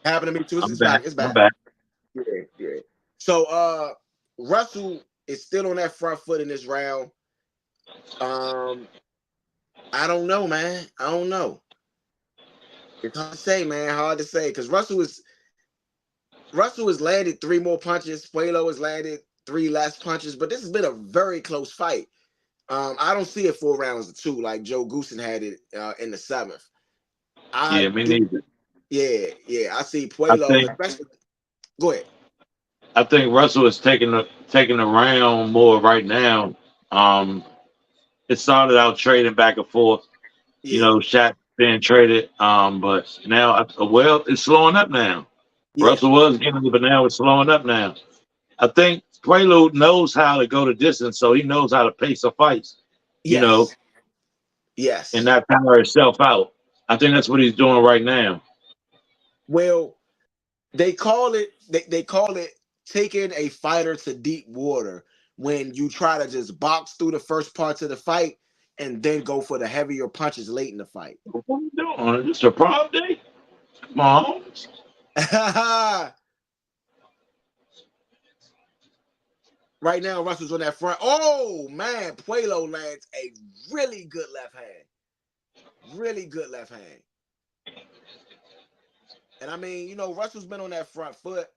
Happened to me too. I'm It's back. back. It's I'm back. back. Yeah, yeah. So Russell is still on that front foot in this round. Um, I don't know, man. I don't know. It's hard to say, man. Hard to say because Russell has landed three more punches. Puelo has landed three less punches, but this has been a very close fight. I don't see it 4 rounds to 2 like Joe Goosen had it in the seventh. I Yeah, me do. neither. Yeah, yeah. I see I Puelo, think especially. Go ahead. I think Russell is taking the round more right now. Um, it started out trading back and forth. Yeah, Shaq being traded. But now, well, it's slowing up now. yeah. Russell was getting it, but now it's slowing up now. I think Prelude knows how to go the distance, so he knows how to pace a fight, you know, Yes, and yes. not tire himself out. I think that's what he's doing right now. Well, they call it taking a fighter to deep water when you try to just box through the first parts of the fight and then go for the heavier punches late in the fight. What are you doing? Just a prom day? Come on. Right now, Russell's on that front. Oh man, Puelo lands a really good left hand. Really good left hand. And I mean, Russell's been on that front foot.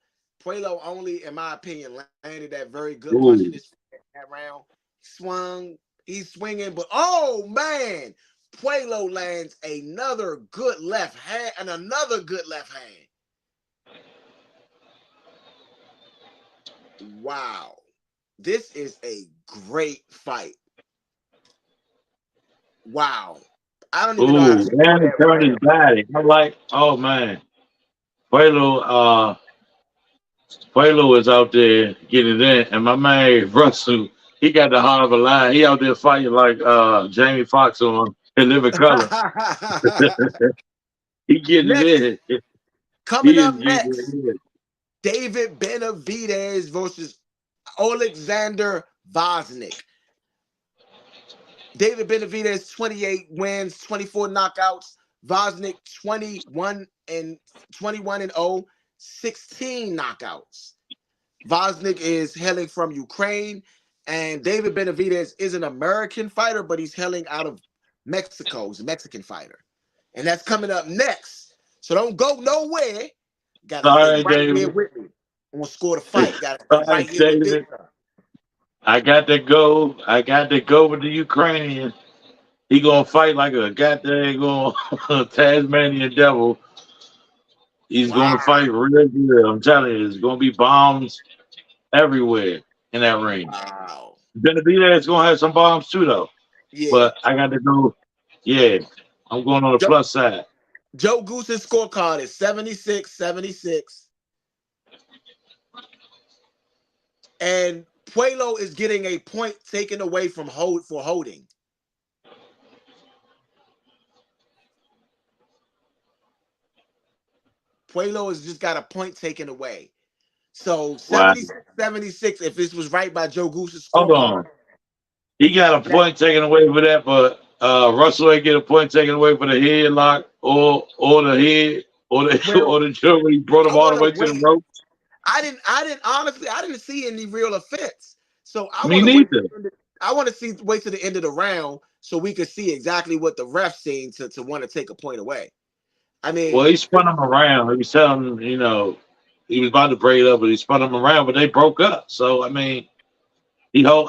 Puelo only, in my opinion, landed that very good punch in Ooh, that round. Swung, he's swinging, but oh man, Puelo lands another good left hand and another good left hand. Wow, this is a great fight. Wow, I don't even know how to ooh, score and he that turned his round. body. I'm like, oh man, Puelo, Puelo is out there getting it in, and my man Russell, he got the heart of a lion. He out there fighting like Jamie Foxx on In Living Color. He getting it Next, in. coming He is up getting next, it in. David Benavidez versus Alexander Vosnik. David Benavidez 28 wins, 24 knockouts. Vosnik 21 and 0, 16 knockouts. Vosnik is hailing from Ukraine, and David Benavidez is an American fighter, but he's hailing out of Mexico. He's a Mexican fighter, and that's coming up next. So don't go nowhere. Got to All stay right, right here David. with me. I'm gonna score the fight. Got to All stay right, right here with David. Victor. I got to go. I got to go with the Ukrainian. He gonna fight like a goddamn going Tasmanian devil. He's gonna fight Wow, real good. I'm telling you, there's gonna be bombs everywhere in that ring. wow. Benavidez gonna have some bombs too, though. Yeah. But I got to go. Yeah, I'm going on the Joe, plus side. Joe Goose's scorecard is 76-76. And Puelo is getting a point taken away from holding. Puelo has just got a point taken away. So Wow. 76-76, if this was right by Joe Goose's Hold scorecard. on. He got a That, point taken away for that, but Russell ain't get a point taken away for the headlock or the head or the well, or the jump when he brought him I all want the to way to the wait. rope. I didn't honestly, I didn't see any real offense. So I Me want to wait. neither. I want to see wait to the end of the round so we can see exactly what the ref seen to want to take a point away. I Well, mean, he spun him around. He was telling him, he was about to break it up, but he spun him around, but they broke up. So I mean,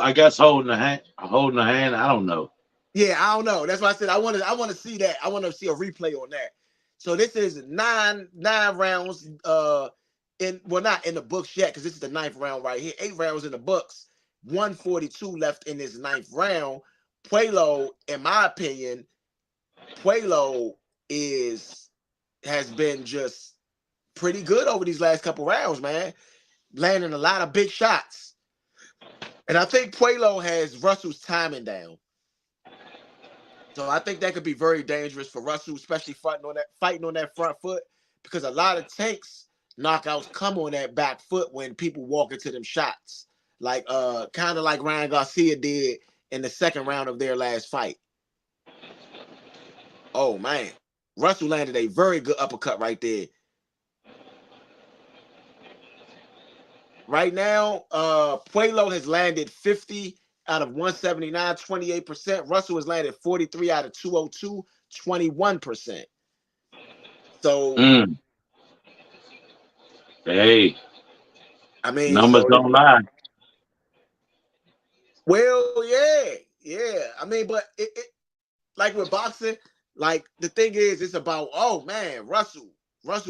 I guess holding the hand. I don't know. yeah, I don't know. That's why I said I want to see that. I want to see a replay on that. So this is nine rounds. In well, not in the books yet because this is the ninth round right here. 8 rounds in the books. 142 left in this ninth round. Puelo, in my opinion, Puelo is has been just pretty good over these last couple rounds, man. Landing a lot of big shots, and I think Puelo has Russell's timing down. So I think that could be very dangerous for Russell, especially fighting on that front foot, because a lot of Tank's knockouts come on that back foot when people walk into them shots. Like kind of like Ryan Garcia did in the second round of their last fight. Oh man. Russell landed a very good uppercut right there. Right now, Puelo has landed 50 out of 179, 28%. Russell has landed 43 out of 202, 21%. So, Mm. Hey, I mean, numbers so don't lie. well, yeah. I mean, but it like with boxing, like the thing is, it's about oh man, Russell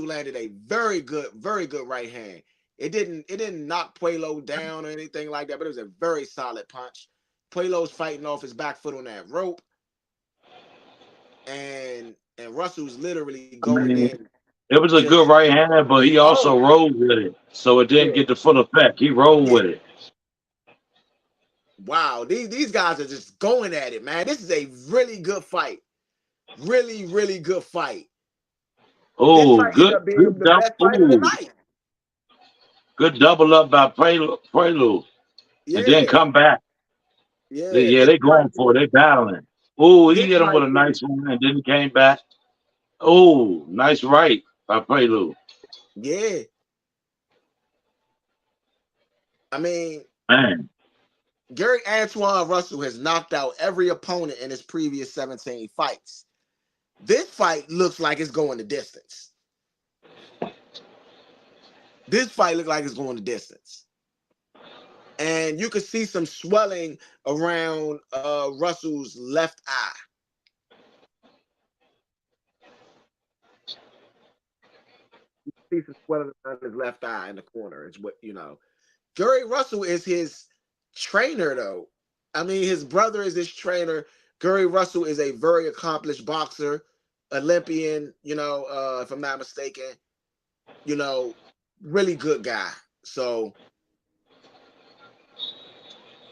landed a very good right hand. It didn't knock Puelo down or anything like that, but it was a very solid punch. Puelo's fighting off his back foot on that rope, and Russell's literally I going mean, in it was a good just right hand, but he also oh rolled with it, so it didn't yeah get the full effect. He rolled yeah with it. wow these guys are just going at it, man. This is a really good fight, really good fight. This Oh, might end good, up being good the best double. fight of the Ooh, night. good double up by Prelude, and then Yeah, come back. yeah. Yeah, This they going might for it. be. They battling. Oh, he This hit him with a might nice be. one, and then he came back. Oh, nice right by Prelude. Yeah. I mean, Man, Gary Antoine Russell has knocked out every opponent in his previous 17 fights. This fight looks like it's going the distance. This fight looks like it's going the distance. And you can see some swelling around Russell's left eye. See some swelling around his left eye in the corner. It's what you know. Gary Russell is his trainer, though. I mean, his brother is his trainer. Gary Russell is a very accomplished boxer, Olympian, if I'm not mistaken, you know, really good guy. So,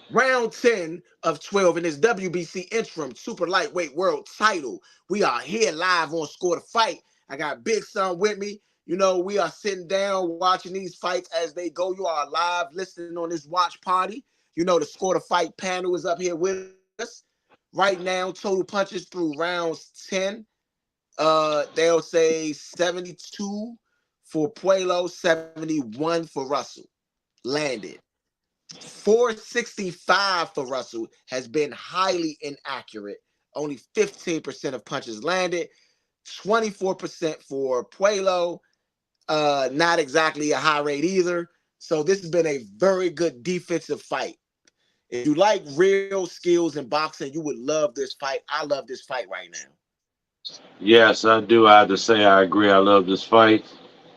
round 10 of 12 in this WBC interim super lightweight world title. We are here live on Score to Fight. I got Big Son with me. We are sitting down watching these fights as they go. You are live listening on this watch party. The Score to Fight panel is up here with us. Right now, total punches through rounds 10. They'll say 72 for Puelo, 71 for Russell. Landed. 465 for Russell has been highly inaccurate. Only 15% of punches landed. 24% for Puelo. Not exactly a high rate either. So this has been a very good defensive fight. If you like real skills in boxing, you would love this fight. I love this fight right now. yes, I do. I have to say I agree. I love this fight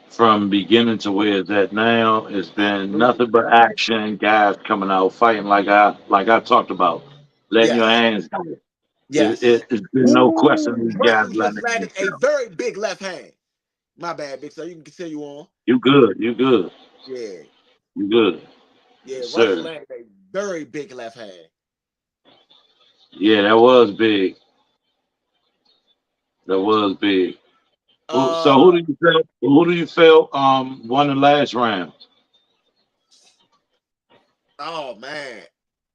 from beginning to where it's at now. It's been Absolutely. nothing but action, guys coming out fighting like I talked about, letting your Yes. hands go. Yes. It's been no question Ooh, these guys Russell letting just their hands landed a go. very big left hand. My bad, Big. So you can continue on. You good? You good? Yeah. You good? Yeah. Yes, Russell sir. landed a very big left hand. Yeah, that was big. That was big. So Uh who do you feel won the last round? oh man.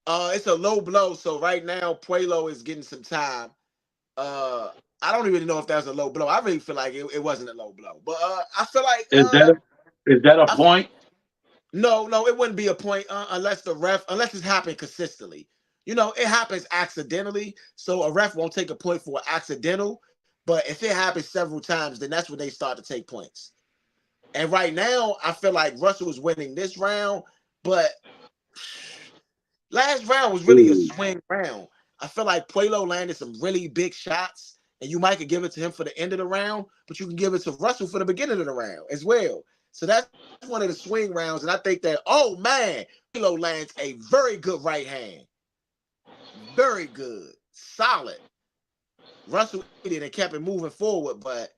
It's a low blow. So right now, Puelo is getting some time. Uh I don't even know if that's a low blow. I really feel like it wasn't a low blow. But I feel like Is that is that a I, point? no, it wouldn't be a point unless it's happened consistently. It happens accidentally, so a ref won't take a point for accidental. But if it happens several times, then that's when they start to take points. And right now, I feel like Russell is winning this round, but last round was really a Ooh. swing round. I feel like Puelo landed some really big shots, and you might could give it to him for the end of the round, but you can give it to Russell for the beginning of the round as well. So that's one of the swing rounds, and I think that oh man, Puelo lands a very good right hand, very good, solid. Russell did and kept it moving forward, but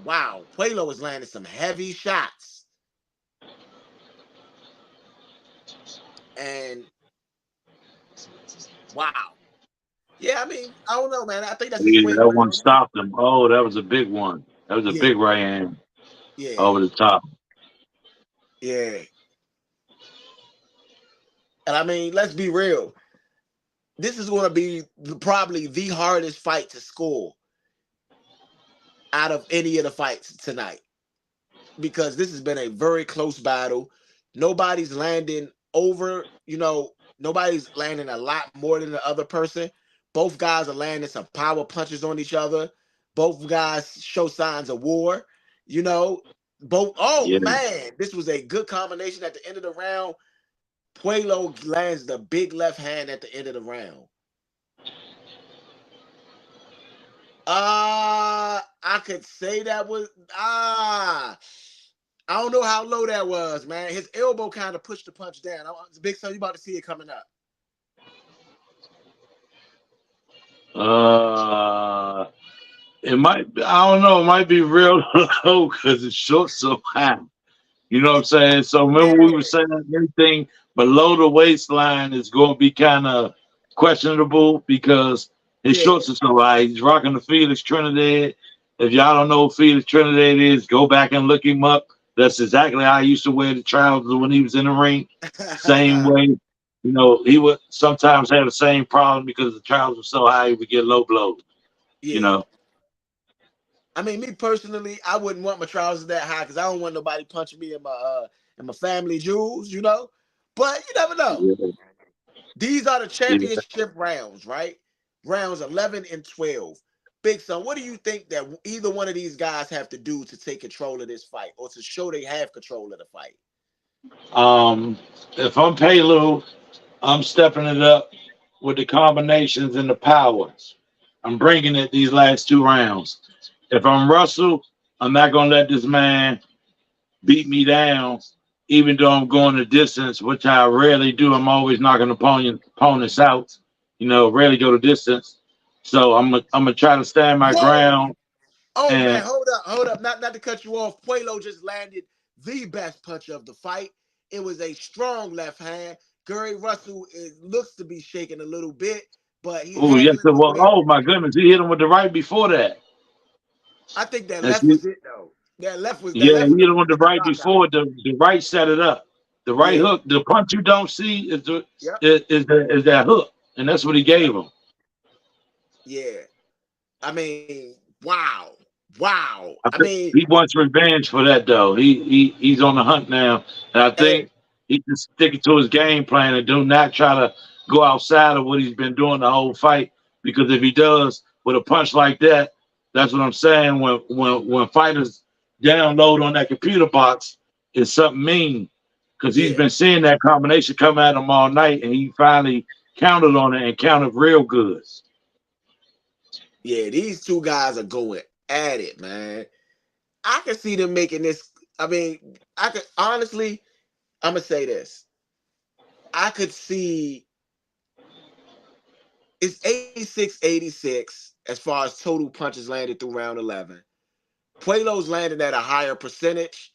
wow, Puelo was landing some heavy shots, and wow. Yeah, I mean, I don't know, man. I think that's a Yeah, swing that one round. stopped him. Oh, that was a big one. That was a Yeah, big right hand yeah, over the top. yeah. And I mean, let's be real. This is going to be probably the hardest fight to score out of any of the fights tonight. because this has been a very close battle. Nobody's landing over, nobody's landing a lot more than the other person. Both guys are landing some power punches on each other. Both guys show signs of war. You know, oh Yeah. man, this was a good combination at the end of the round. Puello lands the big left hand at the end of the round. I could say that was I don't know how low that was, man. His elbow kind of pushed the punch down. Big Son, you about to see it coming up. It might. I don't know. It might be real low because it's short so high. You know what I'm saying? So remember we were saying anything below the waistline is going to be kind of questionable because his shorts are so high. He's rocking the Felix Trinidad. If y'all don't know who Felix Trinidad is, go back and look him up. That's exactly how he used to wear the trousers when he was in the ring. Same way. You know, he would sometimes have the same problem because the trousers were so high he would get low blows. Yeah. You know. I mean, me personally, I wouldn't want my trousers that high because I don't want nobody punching me in my family jewels, you know. But you never know. Yeah. These are the championship rounds, right? Rounds 11 and 12. Big Son, what do you think that either one of these guys have to do to take control of this fight or to show they have control of the fight? If I'm Palu, I'm stepping it up with the combinations and the powers. I'm bringing it these last 2 rounds. If I'm Russell, I'm not going to let this man beat me down, even though I'm going the distance, which I rarely do. I'm always knocking opponents out, rarely go the distance. So I'm gonna try to stand my ground. Oh, man, hold up. Not to cut you off. Puello just landed the best punch of the fight. It was a strong left hand. Gary Russell looks to be shaking a little bit, but he's oh my goodness, he hit him with the right before that. I think that left was it though. That left was he hit him with the right before. The right set it up. The right hook, the punch you don't see is that hook, and that's what he gave him. Yeah, I mean, wow. I mean, he wants revenge for that though. He's on the hunt now, and I think he's just sticking to his game plan and do not try to go outside of what he's been doing the whole fight. Because if he does with a punch like that, that's what I'm saying. When fighters download on that computer box, it's something mean. Because he's been seeing that combination come at him all night, and he finally counted on it and counted real good. Yeah, these two guys are going at it, man. I can see them making this. I mean, I could honestly, I'm gonna say this. I could see it's 86-86 as far as total punches landed through round 11. Puello's landed at a higher percentage.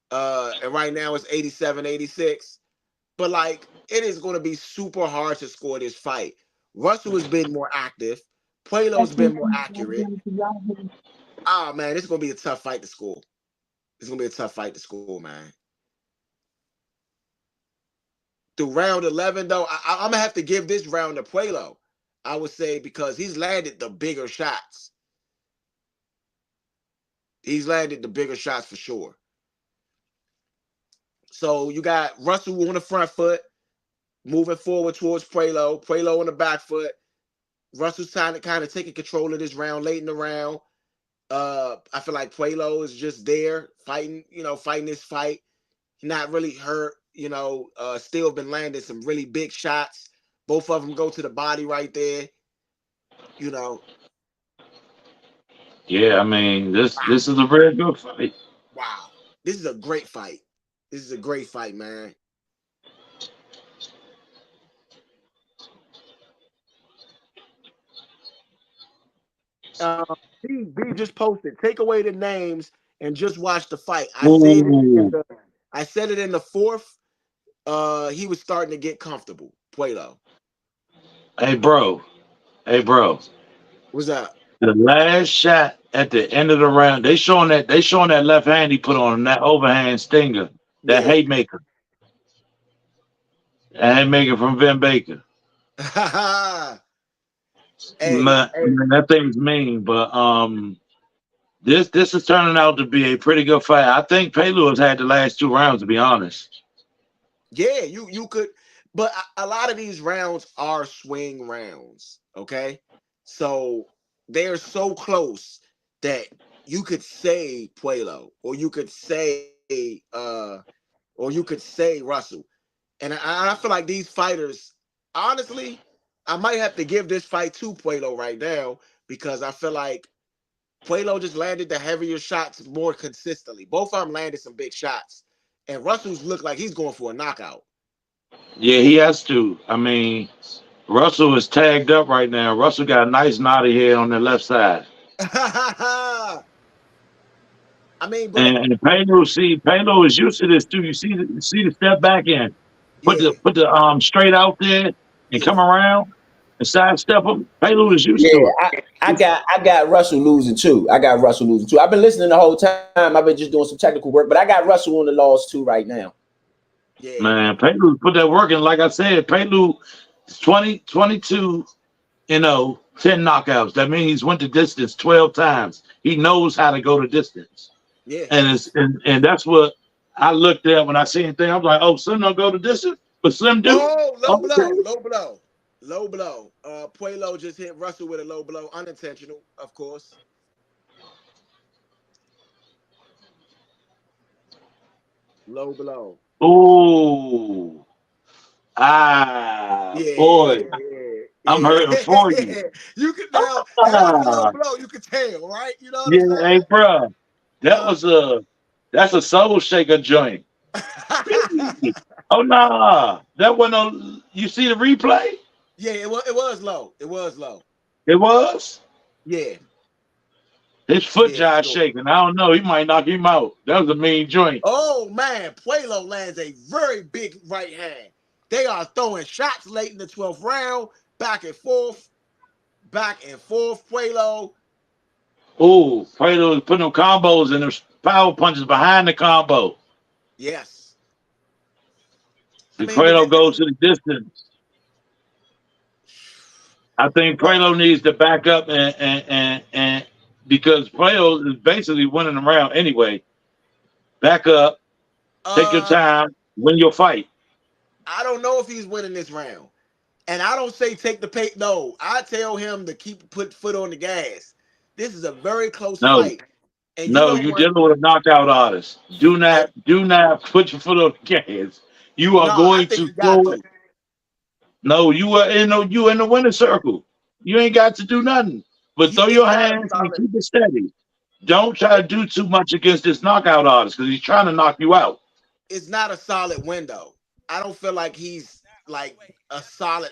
And right now it's 87-86. But like, it is going to be super hard to score this fight. Russell has been more active. Puello's been more accurate. Oh man, it's going to be a tough fight to score. It's going to be a tough fight to score, man. Through round 11, though, I'm going to have to give this round to Puello, I would say, because he's landed the bigger shots. He's landed the bigger shots for sure. So you got Russell on the front foot, moving forward towards Puello. Puello on the back foot. Russell's trying to kind of taking control of this round late in the round. I feel like Puello is just there fighting this fight. Not really hurt, still been landing some really big shots. Both of them go to the body right there. Yeah, I mean, this is a very good fight. Wow. This is a great fight. This is a great fight, man. B just posted, take away the names and just watch the fight. I said it in the fourth. He was starting to get comfortable. Puello. Hey, bro. What's up? The last shot at the end of the round, they showing that left hand he put on him, that overhand stinger, that haymaker. That haymaker from Vin Baker. That thing's mean, but This is turning out to be a pretty good fight. I think Palu has had the last 2 rounds, to be honest. Yeah, you could, but a lot of these rounds are swing rounds. Okay, so they're so close that you could say Puelo, or you could say Russell. And I feel like these fighters, honestly, I might have to give this fight to Puelo right now because I feel like Puelo just landed the heavier shots more consistently. Both of them landed some big shots, and Russell's looked like he's going for a knockout. Yeah, he has to. I mean, Russell is tagged up right now. Russell got a nice knotty head on the left side. I mean, but And Palo is used to this too. You see the step back in, yeah, put the straight out there and yeah. come around and sidestep him. Palo is used Yeah, to it. I got Russell losing too. I got Russell losing too. I've been listening the whole time. I've been just doing some technical work, but I got Russell on the loss too right now. Yeah. Man, Palo put that work in. Like I said, Palo is 22 10 knockouts. That means he's went the distance 12 times. He knows how to go the distance. Yeah. And that's what I looked at when I see anything. I'm like, oh, Slim don't go the distance, but Slim do. Oh, low Okay. blow, low blow, low blow. Puelo just hit Russell with a low blow, unintentional, of course. Low blow. Ooh, Yeah, boy, yeah, I'm yeah. hurting for you. You can tell that was a low Ah, blow. You could tell, right? You know what yeah, hey, bro, I'm that's a soul shaker joint. saying? Oh nah, that wasn't on. You see the replay? Yeah, it was low. It was low. It was. Yeah, His foot yeah, for jive sure. shaking. I don't know. He might knock him out. That was a mean joint. Oh man, Puelo lands a very big right hand. They are throwing shots late in the 12th round, back and forth, Puelo. Ooh, Fredo is putting them combos and them power punches behind the combo. Yes. I The mean, but Fredo goes to the distance. I think Fredo needs to back up and because Fredo is basically winning the round anyway. Back up, take your time, win your fight. I don't know if he's winning this round. And I don't say take the pay. No, I tell him to put foot on the gas. This is a very close No, fight. And you no, don't you're want dealing with a knockout artist. Do not put your foot on the gas. You are no, I going think to you got throw it. to. No, you in the winning circle. You ain't got to do nothing. But throw It's your not a hands and solid. keep it steady. Don't try to do too much against this knockout artist because he's trying to knock you out. It's not a solid window. I don't feel like he's like a solid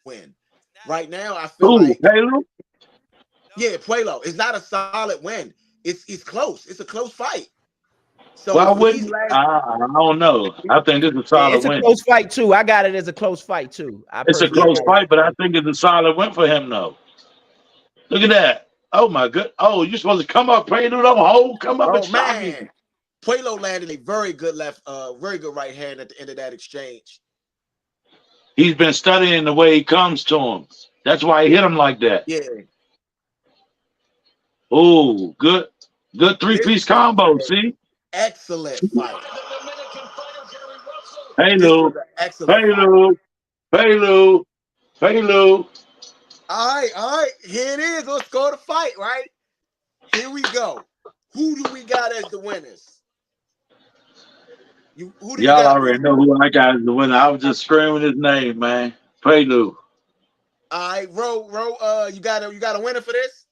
win. Right now, I feel Ooh, like Caleb? yeah, Puelo. It's not a solid win. It's close. It's a close fight. So Well, I for these wouldn't. last, I don't know. I think this is a Yeah, solid it's a win. close fight too. I got it as a close fight too. I It's a personally close got yeah. fight, but I think it's a solid win for him, though. Look at that. Oh, my good. Oh, you're supposed to come up, play it on hold, come up and Oh stop me. man, Puelo landed a very good very good right hand at the end of that exchange. He's been studying the way he comes to him. That's why he hit him like that. Yeah, Oh, good this three-piece was combo. an See? excellent fight. Hey, This was Lou. an excellent Hey, fight. Lou. Hey, Lou. Hey, Lou. All right. Here it is. Let's go to fight, right? Here we go. Who do we got as the winners? Who do you Y'all got, already Ro? know who I got as the winner. I was just screaming his name, man. Hey, Lou. All right, Ro, you got a winner for this?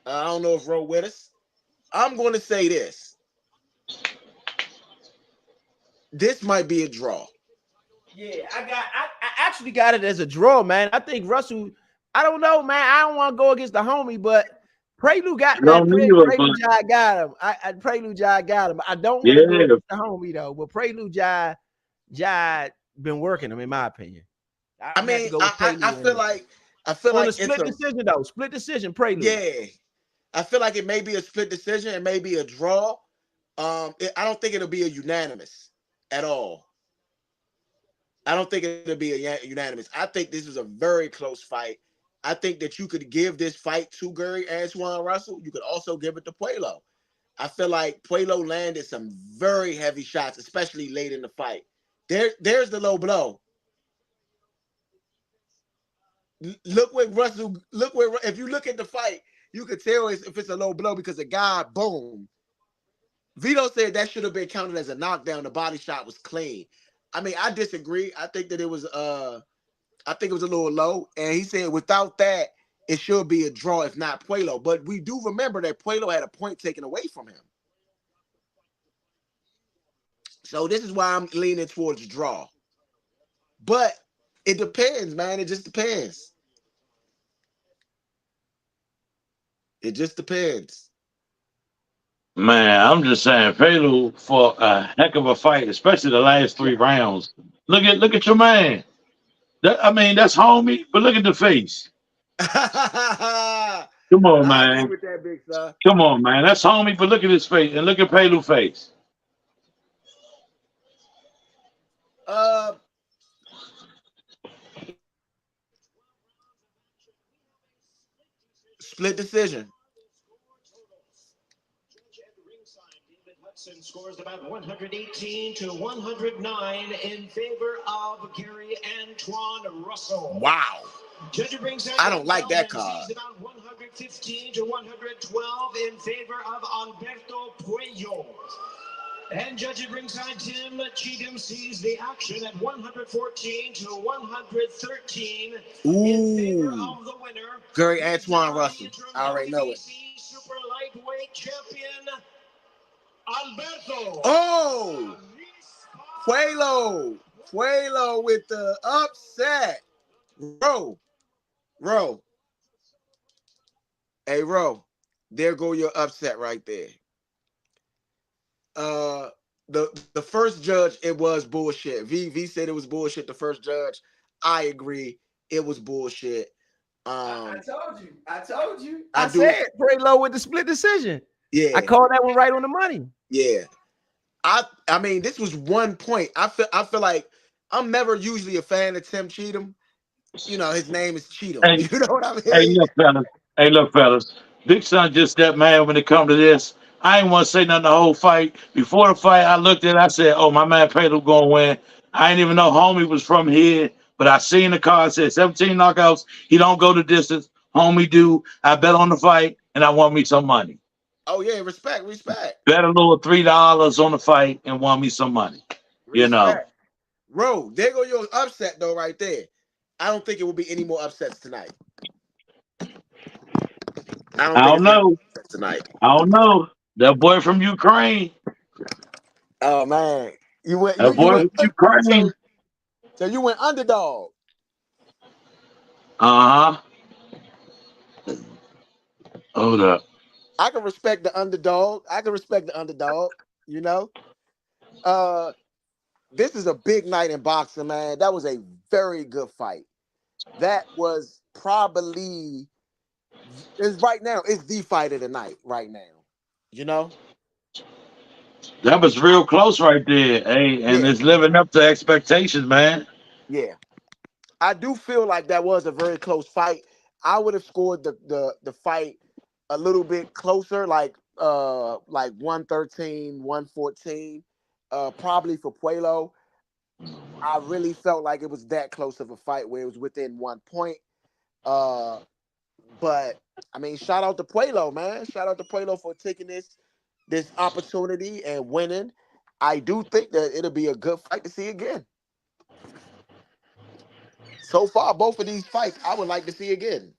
I don't know if Ro with us. I'm going to say this. This might be a draw. Yeah, I actually got it as a draw, man. I think Russell, I don't know, man. I don't want to go against the homie, but Prelude got man. Don't need it, Prelude but Jai got him. Prelude Jai got him. I don't want to go yeah. against the homie though. But Prelude Jai been working him, in my opinion. I mean, I feel like on a split decision though. Split decision, Prelude. Yeah, I feel like it may be a split decision. It may be a draw. I don't think it'll be a unanimous at all. I don't think it'll be a unanimous. I think this is a very close fight. I think that you could give this fight to Gary Antoine Russell. You could also give it to Puello. I feel like Puello landed some very heavy shots, especially late in the fight. There's the low blow. Look where Russell. Look where if you look at the fight, you could tell if it's a low blow because the guy, boom. Vito said that should have been counted as a knockdown. The body shot was clean. I mean, I disagree. I think that it was I think it was a little low. And he said without that, it should be a draw, if not Puello. But we do remember that Puello had a point taken away from him. So this is why I'm leaning towards draw. But it depends, man. It just depends. It just depends. Man, I'm just saying, Pelu for a heck of a fight, especially the last 3 rounds. Look at your man. I mean, that's homie, but look at the face. Come on, I agree man. with that, big son. Come on, man. That's homie, but look at his face and look at Pelu's face. Split decision. Scores about 118 to 109 in favor of Gary Antoine Russell. Wow. I don't like that card. About 115 to 112 in favor of Alberto Puello. And judge at ringside, Tim Cheatham sees the action at 114 to 113 in favor of the winner, Gary Antoine Russell. I already know it. Super lightweight champion Alberto. Oh, Puello with the upset. Ro. Hey, Ro, there go your upset right there. The first judge, it was bullshit. V said it was bullshit. The first judge, I agree, it was bullshit. I told you. I said Puello with the split decision. Yeah, I called that one right on the money. Yeah, I mean, this was 1 point. I feel like I'm never usually a fan of Tim Cheatham. You know, his name is Cheatham. Hey, you know what I mean? Hey, look, fellas. Big Son just that man when it comes to this. I ain't want to say nothing the whole fight. Before the fight, I looked at it, I said, oh, my man Pedro going to win. I didn't even know homie was from here, but I seen the card, said 17 knockouts. He don't go the distance. Homie do. I bet on the fight, and I won me some money. Oh, yeah, respect. Bet a little $3 on the fight and won me some money. You know. Bro, there go your upset, though, right there. I don't think it will be any more upsets tonight. I don't know. Tonight. I don't know. That boy from Ukraine. Oh, man. You went Ukraine. So you went underdog. Uh-huh. Hold up. I can respect the underdog. You know. This is a big night in boxing, man. That was a very good fight. That was probably right now. It's the fight of the night right now. You know. That was real close right there, hey, and it's living up to expectations, man. Yeah, I do feel like that was a very close fight. I would have scored the fight a little bit closer, like 113, 114, probably for Puello. I really felt like it was that close of a fight where it was within 1 point. But I mean, shout out to Puello, man. Shout out to Puello for taking this opportunity and winning. I do think that it'll be a good fight to see again. So far, both of these fights, I would like to see again.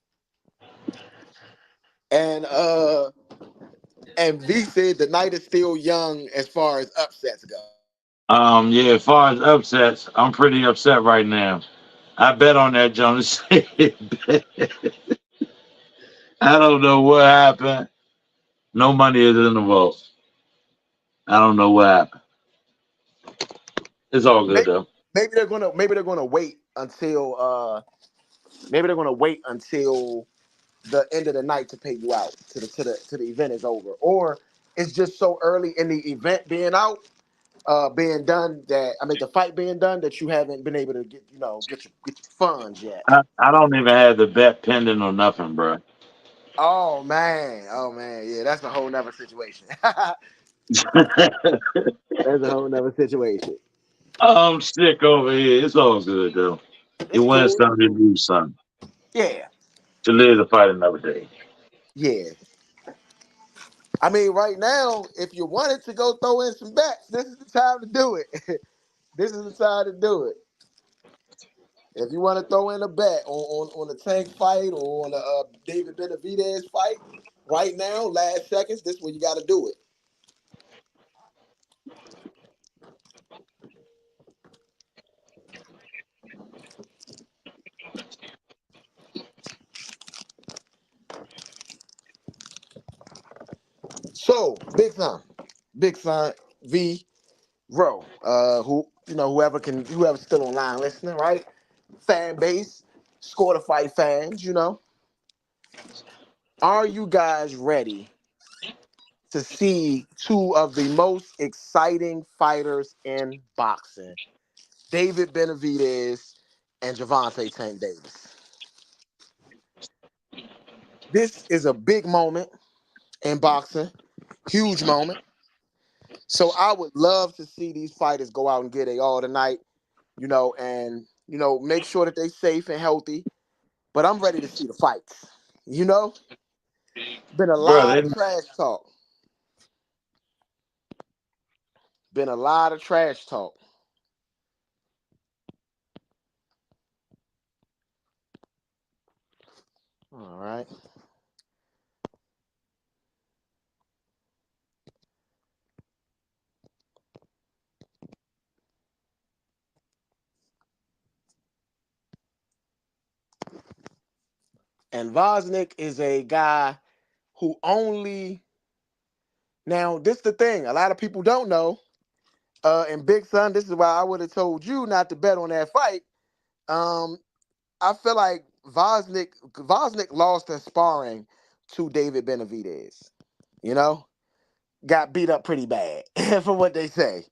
And V said the night is still young as far as upsets go. Yeah, as far as upsets, I'm pretty upset right now. I bet on that, Jonas. I don't know what happened. No money is in the vault. I don't know what happened. It's all good though. Maybe they're gonna wait until the end of the night to pay you out to the event is over, or it's just so early in the event being out being done the fight being done that you haven't been able to get get your funds yet? I don't even have the bet pending or nothing, bro. Oh man, yeah, that's a whole nother situation. That's a whole nother situation. I'm sick over here. It's all good though. You It's win cool. It's some, you cool. lose some. Yeah, To live to fight another day. yeah. I mean, right now, if you wanted to go throw in some bets, this is the time to do it. This is the time to do it. If you want to throw in a bet on the Tank fight or on the David Benavidez fight, right now, last seconds, this is where you got to do it. So, Big Son V Row, whoever's still online listening, right? Fan base, Score to Fight fans, are you guys ready to see two of the most exciting fighters in boxing, David Benavidez and Gervonta Tank Davis? This is a big moment in boxing, huge moment. So I would love to see these fighters go out and get it all tonight, and make sure that they're safe and healthy. But I'm ready to see the fights. Been a Bro, lot they of trash talk. Been a lot of trash talk. All right. And Vosnik is a guy who only now. This is the thing. A lot of people don't know. And Big Son, this is why I would have told you not to bet on that fight. Um, I feel like Vosnik lost in sparring to David Benavidez. Got beat up pretty bad from what they say.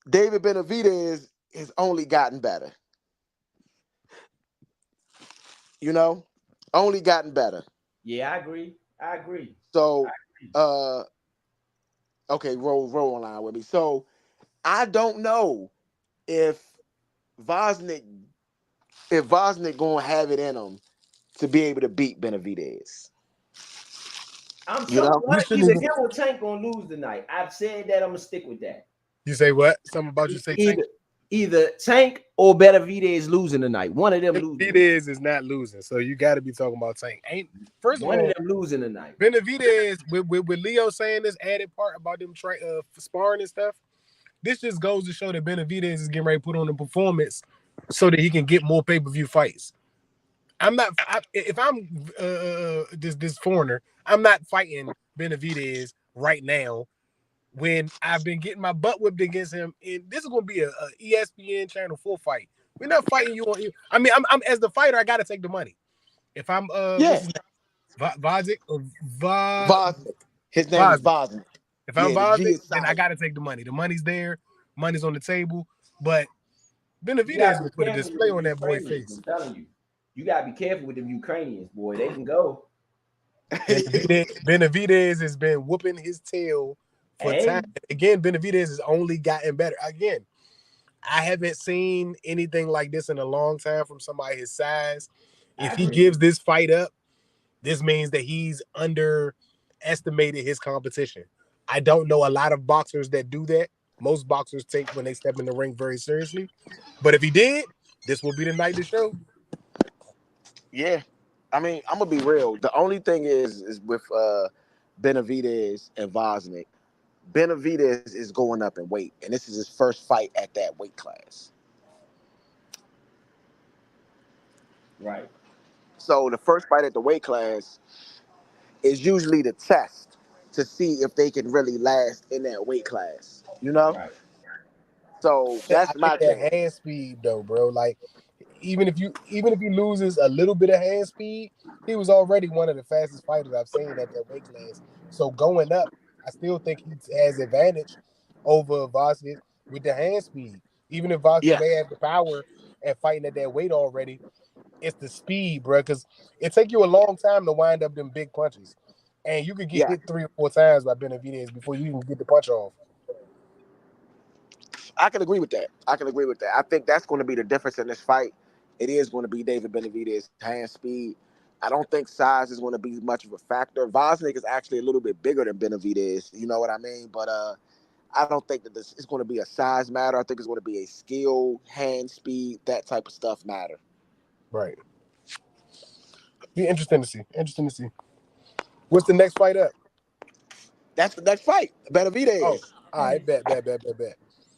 David Benavidez has only gotten better. Only gotten better. Yeah, I agree. I agree. So, uh, okay, roll online with me. So, I don't know if Vosnik gonna have it in him to be able to beat Benavidez. I'm You so know, You what? shouldn't Either even. him or Tank gonna lose tonight. I've said that. I'm gonna stick with that. You say what? Something about you say Tank? Either Tank or Benavidez losing tonight. One of them losing. Benavidez is not losing, so you got to be talking about Tank. First of One all, of them losing tonight. Benavidez with Leo saying this added part about them sparring and stuff. This just goes to show that Benavidez is getting ready to put on a performance so that he can get more pay-per-view fights. If I'm this foreigner, I'm not fighting Benavidez right now when I've been getting my butt whipped against him. And this is going to be a ESPN Channel 4 fight. We're not fighting you on. I mean, I'm as the fighter, I got to take the money. If I'm what's his name? Vozick or Vosnik. His name is Vozick. Vosnik. If I'm the G Vozick, is then I silent. got to take the money. The money's there. Money's on the table. But Benavidez gotta will be put a careful with display them on that boy's Ukrainians. face. I'm telling you, you gotta be careful with them Ukrainians, boy. They can go. Benavidez has been whooping his tail for time. Again, Benavidez has only gotten better. Again, I haven't seen anything like this in a long time from somebody his size. If he gives this fight up, this means that he's underestimated his competition. I don't know a lot of boxers that do that. Most boxers take when they step in the ring very seriously. But if he did, this will be the night to show. Yeah. I mean, I'm gonna be real. The only thing is with Benavidez and Vosnik. Benavidez is going up in weight, and this is his first fight at that weight class. Right. So the first fight at the weight class is usually the test to see if they can really last in that weight class. Right. So I that's my think that thing. hand speed though, bro. Like even if he loses a little bit of hand speed, he was already one of the fastest fighters I've seen at that weight class. So going up, I still think he has advantage. over Vosnik with the hand speed. Even if Vosnik Yeah. may have the power and fighting at that weight already, it's the speed, bro. Because it take you a long time to wind up them big punches, and you could get Yeah. hit 3 or 4 times by Benavidez before you even get the punch off. I can agree with that. I think that's going to be the difference in this fight. It is going to be David Benavidez's hand speed. I don't think size is going to be much of a factor. Vosnik is actually a little bit bigger than Benavidez. You know what I mean? But I don't think that this is going to be a size matter. I think it's going to be a skill, hand speed, that type of stuff matter. Right. Be interesting to see. What's the next fight up? That's the next fight. Benavidez. Oh, all right, bet.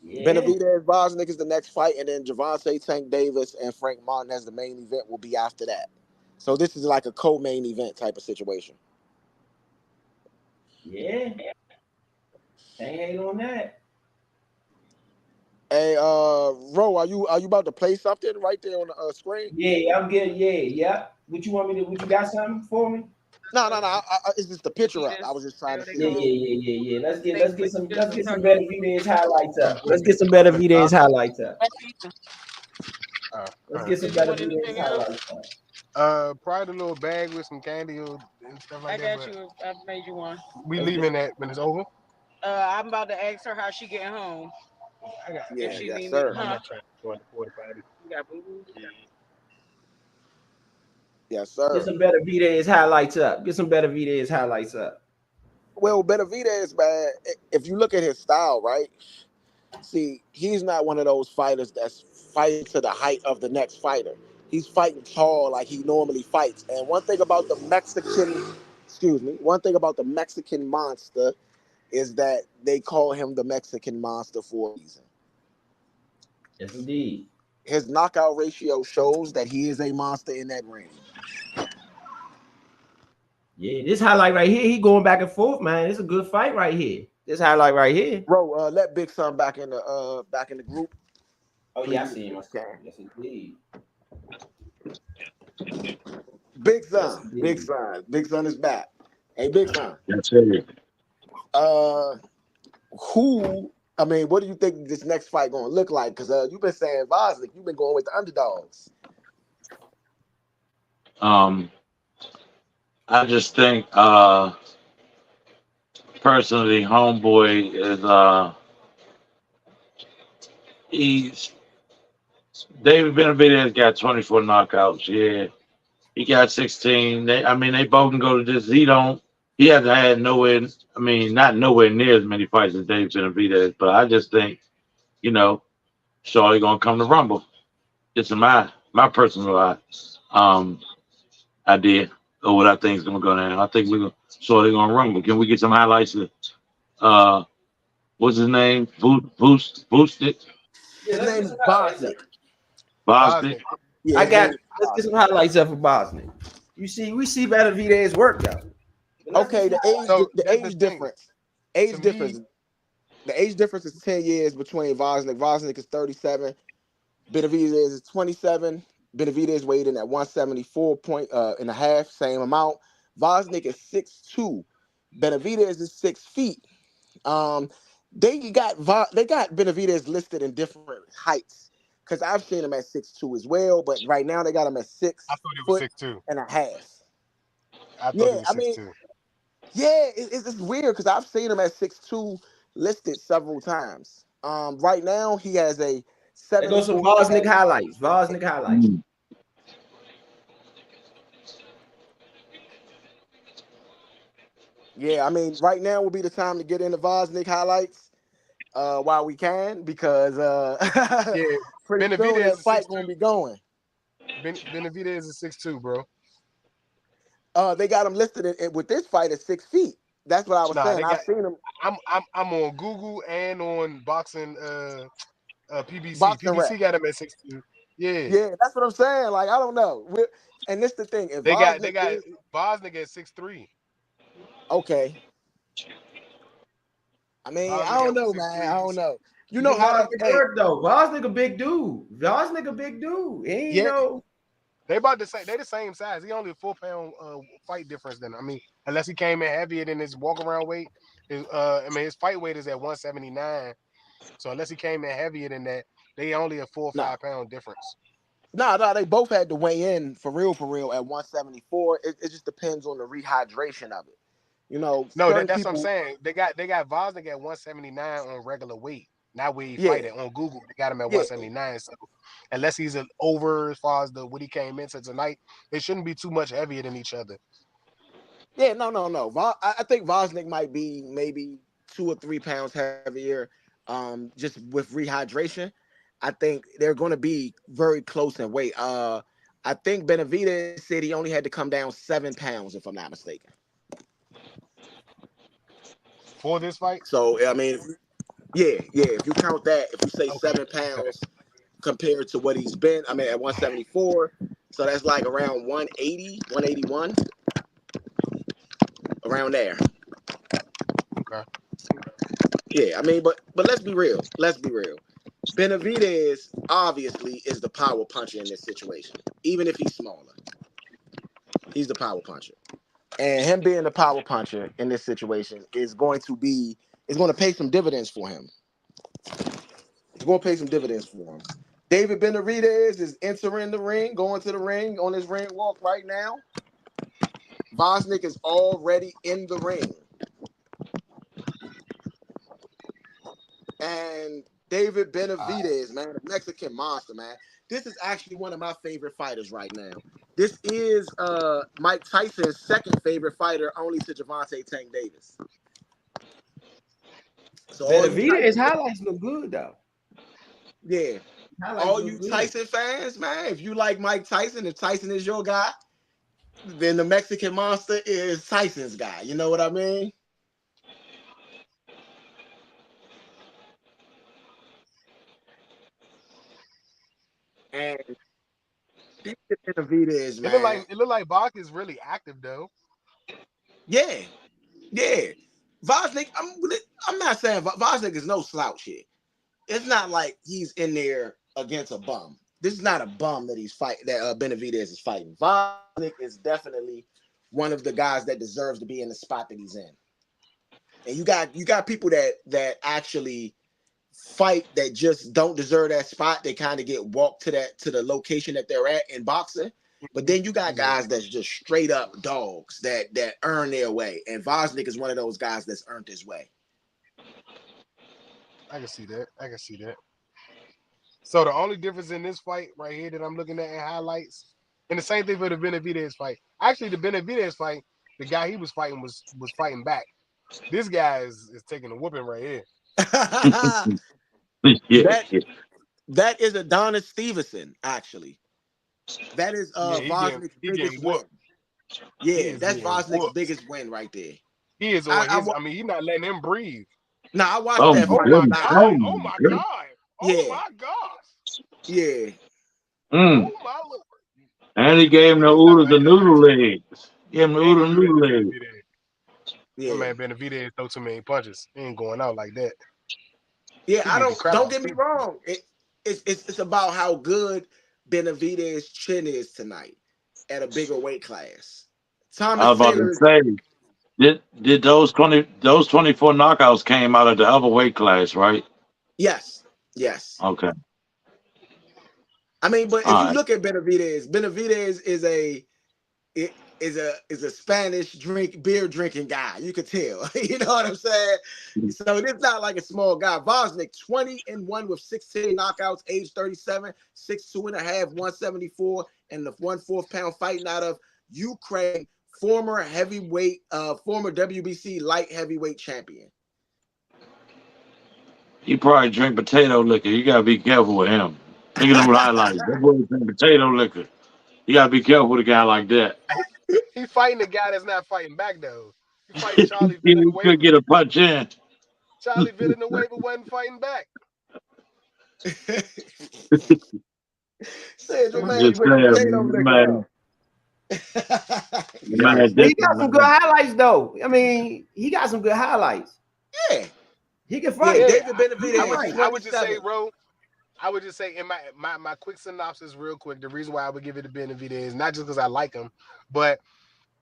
Yeah. Benavidez, Vosnik is the next fight, and then Gervonta Tank Davis and Frank Martin as the main event will be after that. So this is like a co-main event type of situation. Yeah. Can't hate on that. Hey, Ro, are you about to play something right there on the screen? Yeah, I'm good. Yeah. What you want me to? What you got something for me? No. It's just the picture up. I was just trying to see. Yeah. Let's get some better Benavidez highlights up. Let's get some better Benavidez highlights up. Let's get some better Benavidez highlights up. Probably a little bag with some candy and stuff like that. I got you. I've made you one. We leaving that when it's over. I'm about to ask her how she getting home. I got Yeah, if she yes, needs sir. it. I'm not trying to join the 45. You got boo-boo? Yeah. Yes, sir. Get some better Benavidez highlights up. Well, Benavidez, man, if you look at his style, right? See, he's not one of those fighters that's fighting to the height of the next fighter. He's fighting tall like he normally fights. And one thing about the Mexican monster is that they call him the Mexican monster for a reason. Yes, indeed. His knockout ratio shows that he is a monster in that ring. Yeah, this highlight right here, he going back and forth, man. It's a good fight right here. This highlight right here. Bro, let Big Son back in the group. Oh yeah, I see him. Yes, indeed. Big Son. Big Son is back. Hey, Big Son. That's it. What do you think this next fight gonna look like? Because you've been saying Vosnik, you've been going with the underdogs. I just think personally, homeboy is David Benavidez got 24 knockouts. Yeah, he got 16. They both can go to this. He hasn't had not nowhere near as many fights as David Benavidez. But I just think, Shorty gonna come to Rumble. It's my personal idea of what I think is gonna go down. I think Shorty gonna Rumble. Can we get some highlights of what's his name? Boost it. His name is Vosnik. Boston. Yeah, Let's get some highlights up for Boston. We see Benavidez work though. Okay, the age difference. The age difference is 10 years between Vosnik. Vosnik is 37. Benavidez is 27. Benavidez weighed in at 174.5, same amount. Vosnik is 6'2". Benavidez is 6 feet. They got Benavidez listed in different heights because I've seen him at 6'2" as well, but right now they got him at 6 I thought it was foot 6'2". and a half. I thought it was 6'2". Yeah, it's weird because I've seen him at 6'2" listed several times. Right now he has a 7. There goes some Vosnik highlights. Yeah, right now will be the time to get into Vosnik highlights while we can because pretty soon that fight gonna be going. Benavidez is 6'2", bro. They got him listed with this fight at 6 feet. That's what I was saying. I've seen him. I'm on Google and on boxing PBC. Boxing PBC Rec. got him at 6'2". Yeah, that's what I'm saying. Like I don't know. And this the thing. If They got Vosnik Vosnik at 6'3". Okay. I don't know, man. I don't know. You know how that work though. Vosnik a big dude. They about the same. They the same size. He only a 4-pound fight difference. Then unless he came in heavier than his walk around weight. His fight weight is at 179. So unless he came in heavier than that, they only a 4 or 5 pound difference. No, they both had to weigh in for real at 174. It just depends on the rehydration of it. You know, no, that's what I'm saying. They got Vosnick at 179 on regular weight. Not where he fight it on Google. They got him at 179. So unless he's over as far as what he came into tonight, they shouldn't be too much heavier than each other. Yeah, no. I think Vosnick might be maybe 2 or 3 pounds heavier, just with rehydration. I think they're going to be very close in weight. I think Benavidez said he only had to come down 7 pounds, if I'm not mistaken, for this fight. So I mean, yeah. If you count that, if you say 7 pounds compared to what he's been, I mean, at 174, so that's like around 180, 181, around there. Okay. Yeah, I mean, but let's be real. Benavidez obviously is the power puncher in this situation. Even if he's smaller, he's the power puncher. And him being the power puncher in this situation is going to pay some dividends for him. It's going to pay some dividends for him. David Benavidez is entering the ring, going to the ring on his ring walk right now. Vosnick is already in the ring. And David Benavidez, man, the Mexican monster, man. This is actually one of my favorite fighters right now. This is Mike Tyson's second favorite fighter, only to Gervonta Tank Davis. So Benavidez highlights look good though. Yeah. All you Tyson fans, man, if you like Mike Tyson, if Tyson is your guy, then the Mexican monster is Tyson's guy. You know what I mean? And Benavidez, man. It look like Bach is really active though. Yeah. Vosnick, I'm not saying Vosnick is no slouch here. It's not like he's in there against a bum. This is not a bum that he's fighting. That Benavidez is fighting. Vosnick is definitely one of the guys that deserves to be in the spot that he's in. And you got people that actually fight that just don't deserve that spot. They kind of get walked to the location that they're at in boxing. But then you got guys that's just straight up dogs that earn their way. And Vosnick is one of those guys that's earned his way. I can see that. So the only difference in this fight right here that I'm looking at in highlights, and the same thing for the Benavidez fight. Actually, the Benavidez fight, the guy he was fighting was fighting back. This guy is taking a whooping right here. That is Adonis Stevenson, actually. That is Vosnick's biggest win. Yeah, that's Vosnick's biggest win right there. He is. He's not letting him breathe. No, I watched that fight. Oh my god! Yeah. Oh my gosh! Yeah. Oh my lord! And he gave him the noodle legs. Noodle legs. Yeah, man, Benavidez throw too many punches. He ain't going out like that. Yeah, don't get me wrong. It's about how good Benavidez's chin is tonight at a bigger weight class. I was about to say, did those 24 knockouts came out of the other weight class, right? Yes. Okay. I mean, but if you look at Benavidez is a Spanish beer drinking guy. You could tell. You know what I'm saying? So it's not like a small guy. Vosnick, 20-1 with 16 knockouts, age 37, 6'2.5", 174, and the 1/4 pound fighting out of Ukraine, former WBC light heavyweight champion. He probably drink potato liquor. You gotta be careful with him. Look at them highlights. That boy drink potato liquor. You gotta be careful with a guy like that. He fighting a guy that's not fighting back though. He fighting Charlie Villanueva. He could get a punch in. Charlie Villanueva wasn't fighting back. He got some good highlights though. I mean, he got some good highlights. Yeah. He can fight. Yeah, David Benavidez. I would just say, bro. I would just say in my quick synopsis, real quick, the reason why I would give it to Benavidez is not just because I like him, but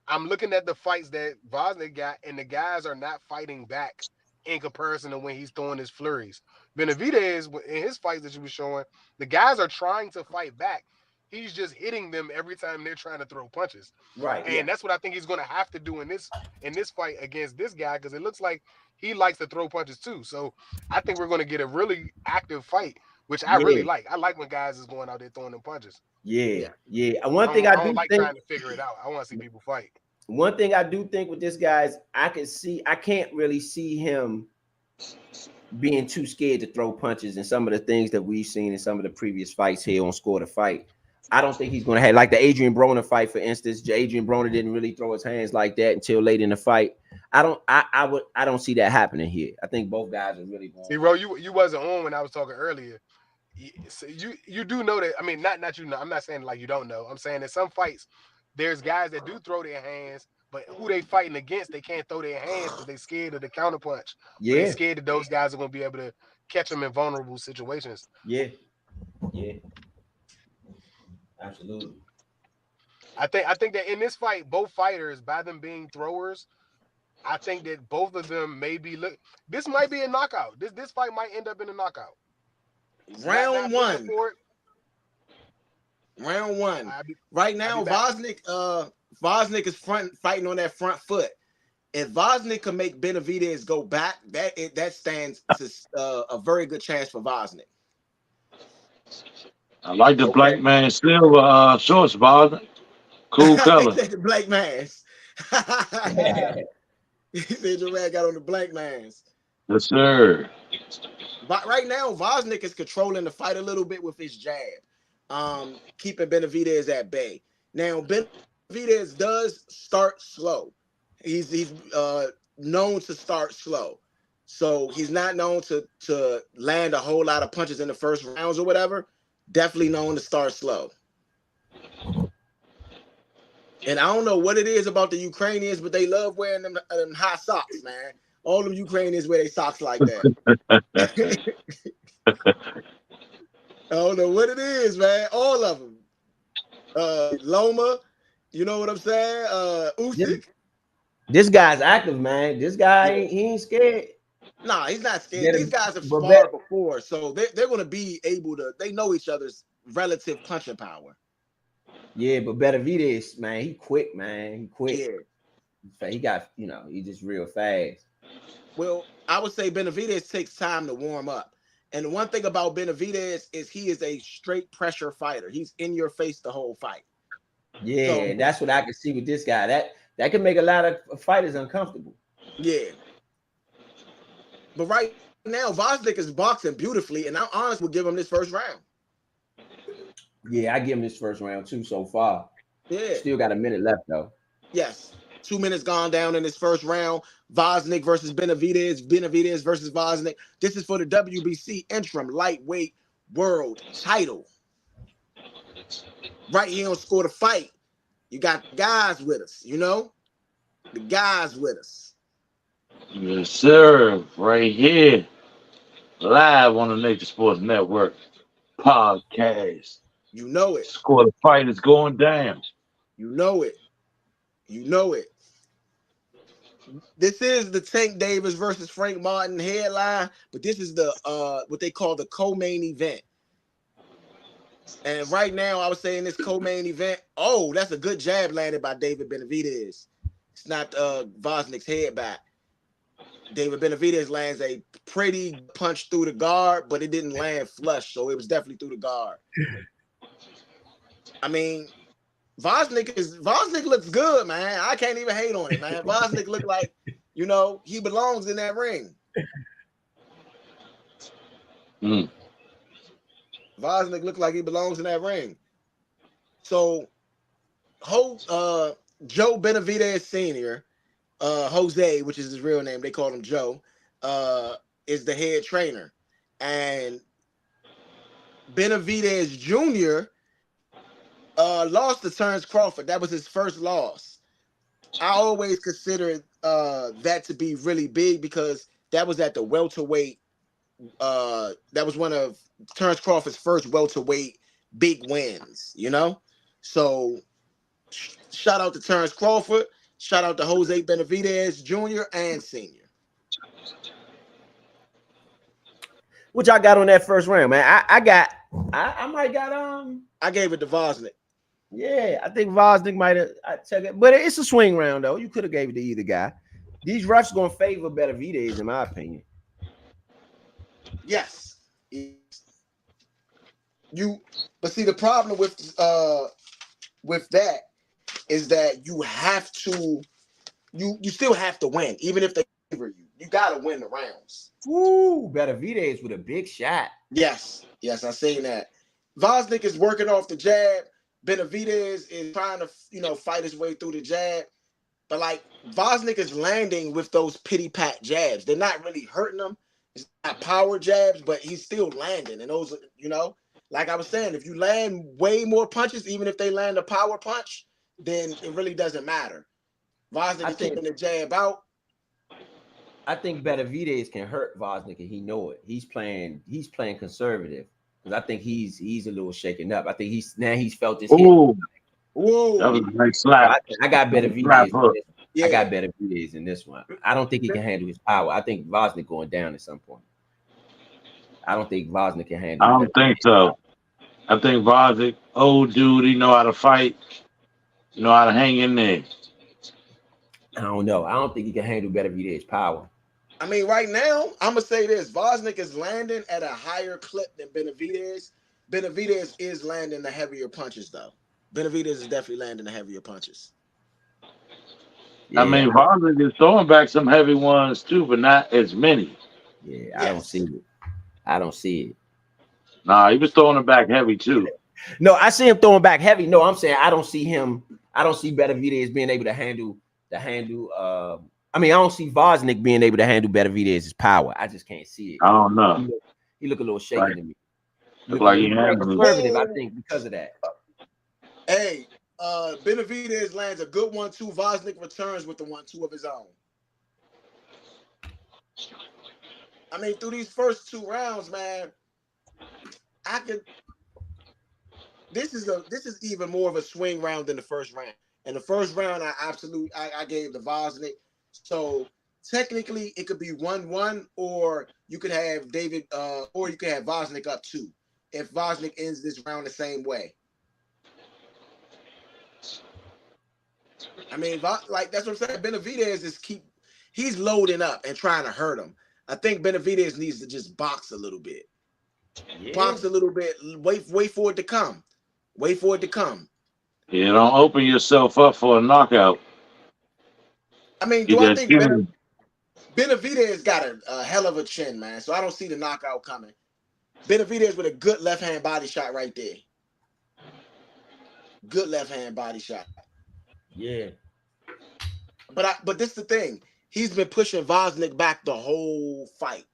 I'm looking at the fights that Vosnik got, and the guys are not fighting back in comparison to when he's throwing his flurries. Benavidez, in his fights that you were showing, the guys are trying to fight back. He's just hitting them every time they're trying to throw punches. Right. And that's what I think he's going to have to do in this fight against this guy, because it looks like he likes to throw punches too. So I think we're going to get a really active fight, which I really like. I like when guys is going out there throwing them punches. Yeah. One thing I don't do like think, trying to figure it out. I want to see people fight. one thing I do think with this guy is I can't really see him being too scared to throw punches, and some of the things that we've seen in some of the previous fights here on Score the Fight. I don't think he's going to have, like the Adrian Broner fight, for instance. Adrian Broner didn't really throw his hands like that until late in the fight. I don't see that happening here. I think both guys are really going. See, bro, you wasn't on when I was talking earlier. So you do know that. I mean, not you know. I'm not saying like you don't know. I'm saying in some fights, there's guys that do throw their hands, but who they fighting against, they can't throw their hands because they're scared of the counterpunch. Yeah, they're scared that those guys are going to be able to catch them in vulnerable situations. Yeah. Absolutely. I think that in this fight, both fighters, by them being throwers, I think that both of them maybe this might be a knockout. This fight might end up in a knockout. Round one. Right now, Vosnik is fighting on that front foot. If Vosnik can make Benavidez go back, that stands a very good chance for Vosnik. I like the black man silver shorts, Vosnik. Cool color. The black mans. He said your man got on the black mans. Yes, sir. But right now, Vosnik is controlling the fight a little bit with his jab, keeping Benavidez at bay. Now, Benavidez does start slow. He's known to start slow. So he's not known to land a whole lot of punches in the first rounds or whatever. Definitely known to start slow. And I don't know what it is about the Ukrainians, but they love wearing them high socks, man. All them Ukrainians wear their socks like that. I don't know what it is, man. All of them. Loma, you know what I'm saying? Usyk. This guy's active, man. This guy, he ain't scared. Nah, he's not scared. These guys have sparred before, so they're going to be able to. They know each other's relative punching power. Yeah, but Benavidez, man, he quick, man. He quick. Yeah. He got, he just real fast. Well, I would say Benavidez takes time to warm up. And the one thing about Benavidez is he is a straight pressure fighter. He's in your face the whole fight. Yeah, so, that's what I can see with this guy. That can make a lot of fighters uncomfortable. Yeah. But right now, Vosnik is boxing beautifully, and I'm honest, we'll give him this first round. Yeah, I give him this first round too so far. Yeah. Still got a minute left, though. Yes. 2 minutes gone down in this first round. Vosnik versus Benavidez. Benavidez versus Vosnik. This is for the WBC interim lightweight world title. Right here on Score the Fight. You got guys with us, The guys with us. Yes, sir. Right here. Live on the Nature Sports Network podcast. You know it. Score the Fight is going down. You know it. This is the Tank Davis versus Frank Martin headline, but this is the what they call the co-main event. And right now, I was saying this co-main event. Oh, that's a good jab landed by David Benavidez. It's not Vosnik's head back. David Benavidez lands a pretty punch through the guard, but it didn't land flush, so it was definitely through the guard. I mean, Vosnik looks good, man. I can't even hate on it, man. Vosnik look like, he belongs in that ring. Vosnik look like he belongs in that ring. So, Joe Benavidez Sr., Jose, which is his real name, they call him Joe, is the head trainer. And Benavidez Jr. Lost to Terrence Crawford. That was his first loss. I always consider that to be really big because that was at the welterweight. That was one of Terrence Crawford's first welterweight big wins, So shout out to Terrence Crawford. Shout out to Jose Benavidez Jr. and Senior. What y'all got on that first round, man? I might got I gave it to Vosnick. yeah, I think Vosnick might have took it, but it's a swing round though. You could have gave it to either guy. These refs gonna favor Benavidez, in my opinion. Yes. But see, the problem with that is that you have to, you still have to win, even if they favor you. You gotta win the rounds. Ooh, Benavidez with a big shot. Yes, I seen that. Vosnick is working off the jab. Benavidez is trying to, fight his way through the jab. But like Vosnick is landing with those pity pat jabs. They're not really hurting him. It's not power jabs, but he's still landing. And those, like I was saying, if you land way more punches, even if they land a power punch, then it really doesn't matter. Vosnick is taking the jab out. I think Benavidez can hurt Vosnick, and he know it. He's playing conservative because I think he's a little shaken up. I think he's felt this. Ooh, whoa! that was a nice slap. I got Benavidez. Yeah. I got Benavidez in this one. I don't think he can handle his power. I think Vosnick going down at some point. I don't think Vosnick can handle. I don't think so. I think Vosnick, old dude, he know how to fight, know how to hang in there. I don't know. I don't think he can handle Benavidez's power. I mean, right now, I'm gonna say this: Vosnick is landing at a higher clip than Benavidez. Benavidez is landing the heavier punches, though. Benavidez is definitely landing the heavier punches. Yeah. I mean, Vosnick is throwing back some heavy ones too, but not as many. Yeah, I don't see it. Nah, he was throwing them back heavy too. No, I see him throwing back heavy. No, I'm saying I don't see Benavidez being able to handle. I don't see Vosnick being able to handle Benavidez's power. I just can't see it. I don't know. He look a little shaky to me. Look like he has conservative, I think, because of that. Hey, Benavidez lands a good 1-2. Vosnick returns with the 1-2 of his own. I mean, through these first 2 rounds, man, this is even more of a swing round than the first round. In the first round, I gave the Vosnick. So technically, it could be 1-1, or you could have or you could have Vosnick up 2 if Vosnick ends this round the same way. I mean, like that's what I'm saying. Benavidez he's loading up and trying to hurt him. I think Benavidez needs to just box a little bit. Yeah. Box a little bit. Wait for it to come. Wait for it to come. Yeah, don't open yourself up for a knockout. I mean, I think Benavidez got a hell of a chin, man. So I don't see the knockout coming. Benavidez with a good left hand body shot right there. Good left hand body shot. Yeah. But this is the thing. He's been pushing Vosnick back the whole fight.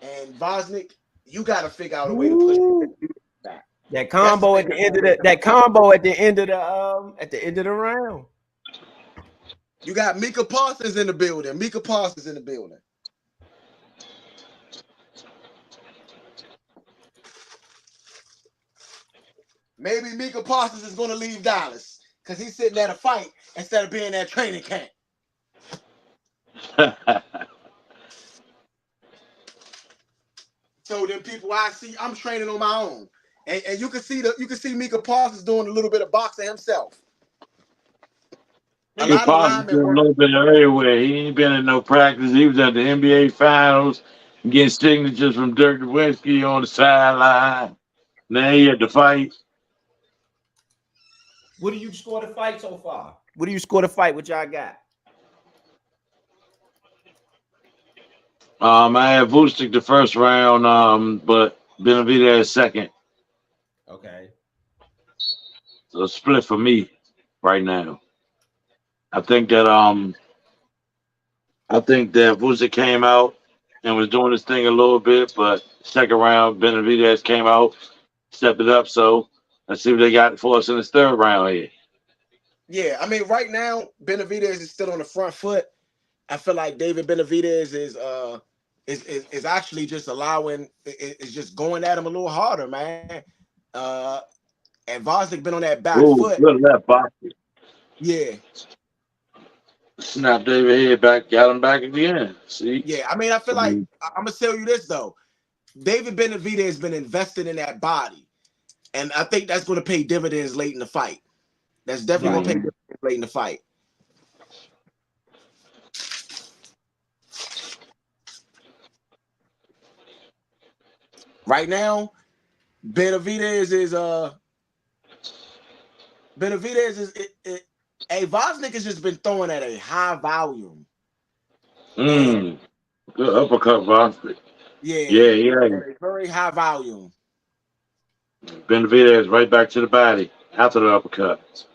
And Vosnick, you got to figure out a way to push him back. That combo at the end of the round. You got Mika Parsons in the building. Maybe Mika Parsons is going to leave Dallas because he's sitting at a fight instead of being at training camp. So then people I'm training on my own. And you can see Mika Parsons doing a little bit of boxing himself. Mika Parsons doing a little bit everywhere. He ain't been in no practice. He was at the NBA Finals getting signatures from Dirk Nowitzki on the sideline. Now he had to fight. What do you score the fight so far? What do you score the fight? What y'all got? I had Vucinic the first round, but Benavidez second. Okay. So split for me right now. I think that Vucinic came out and was doing his thing a little bit, but second round Benavidez came out, stepped it up. So let's see what they got for us in this third round here. Yeah, I mean, right now Benavidez is still on the front foot. I feel like David Benavidez is actually just is just going at him a little harder, man. And Vosnick been on that back foot. Good left boxing. Yeah. Snap David head back, got him back again. See? Yeah, I mean, I feel like I'm gonna tell you this though. David Benavidez has been invested in that body, and I think that's going to pay dividends late in the fight. That's definitely going to pay dividends late in the fight. Right now, Benavidez is Vosnick has just been throwing at a high volume. Good uppercut, Vosnick. Yeah. At a very high volume. Benavidez right back to the body after the uppercut.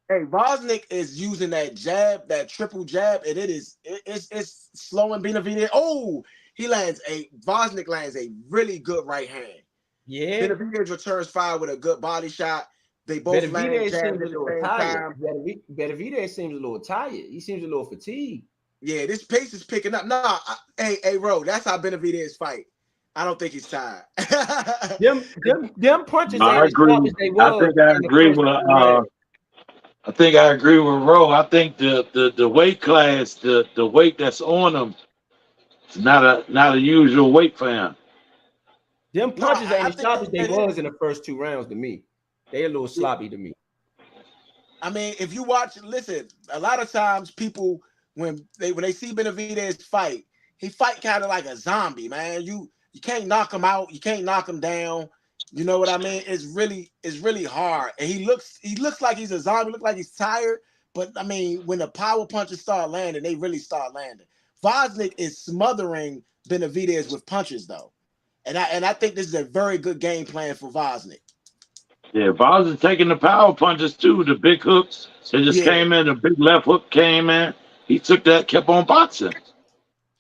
Hey, Vosnick is using that jab, that triple jab, and it's slowing Benavidez. Oh, Vosnick lands a really good right hand. Yeah. Benavidez returns fire with a good body shot. They both land jabs at the same time. Benavidez seems a little tired. He seems a little fatigued. Yeah, this pace is picking up. Nah, hey, Ro, that's how Benavidez fight. I don't think he's tired. them punches. I agree. I think I agree with Ro. I think the weight class, the weight that's on him, is not a usual weight for him. Them punches ain't as sharp as they was in the first 2 rounds to me. They a little sloppy to me. I mean, if you listen, a lot of times people when they see Benavidez fight, he fight kind of like a zombie, man. You can't knock him out, you can't knock him down. You know what I mean? It's really hard. And he looks like he's a zombie, looks like he's tired. But I mean, when the power punches start landing, they really start landing. Vosnick is smothering Benavidez with punches though. And I think this is a very good game plan for Vosnick. Yeah, Vosnick taking the power punches too, the big hooks. They just came in, the big left hook came in. He took that, kept on boxing.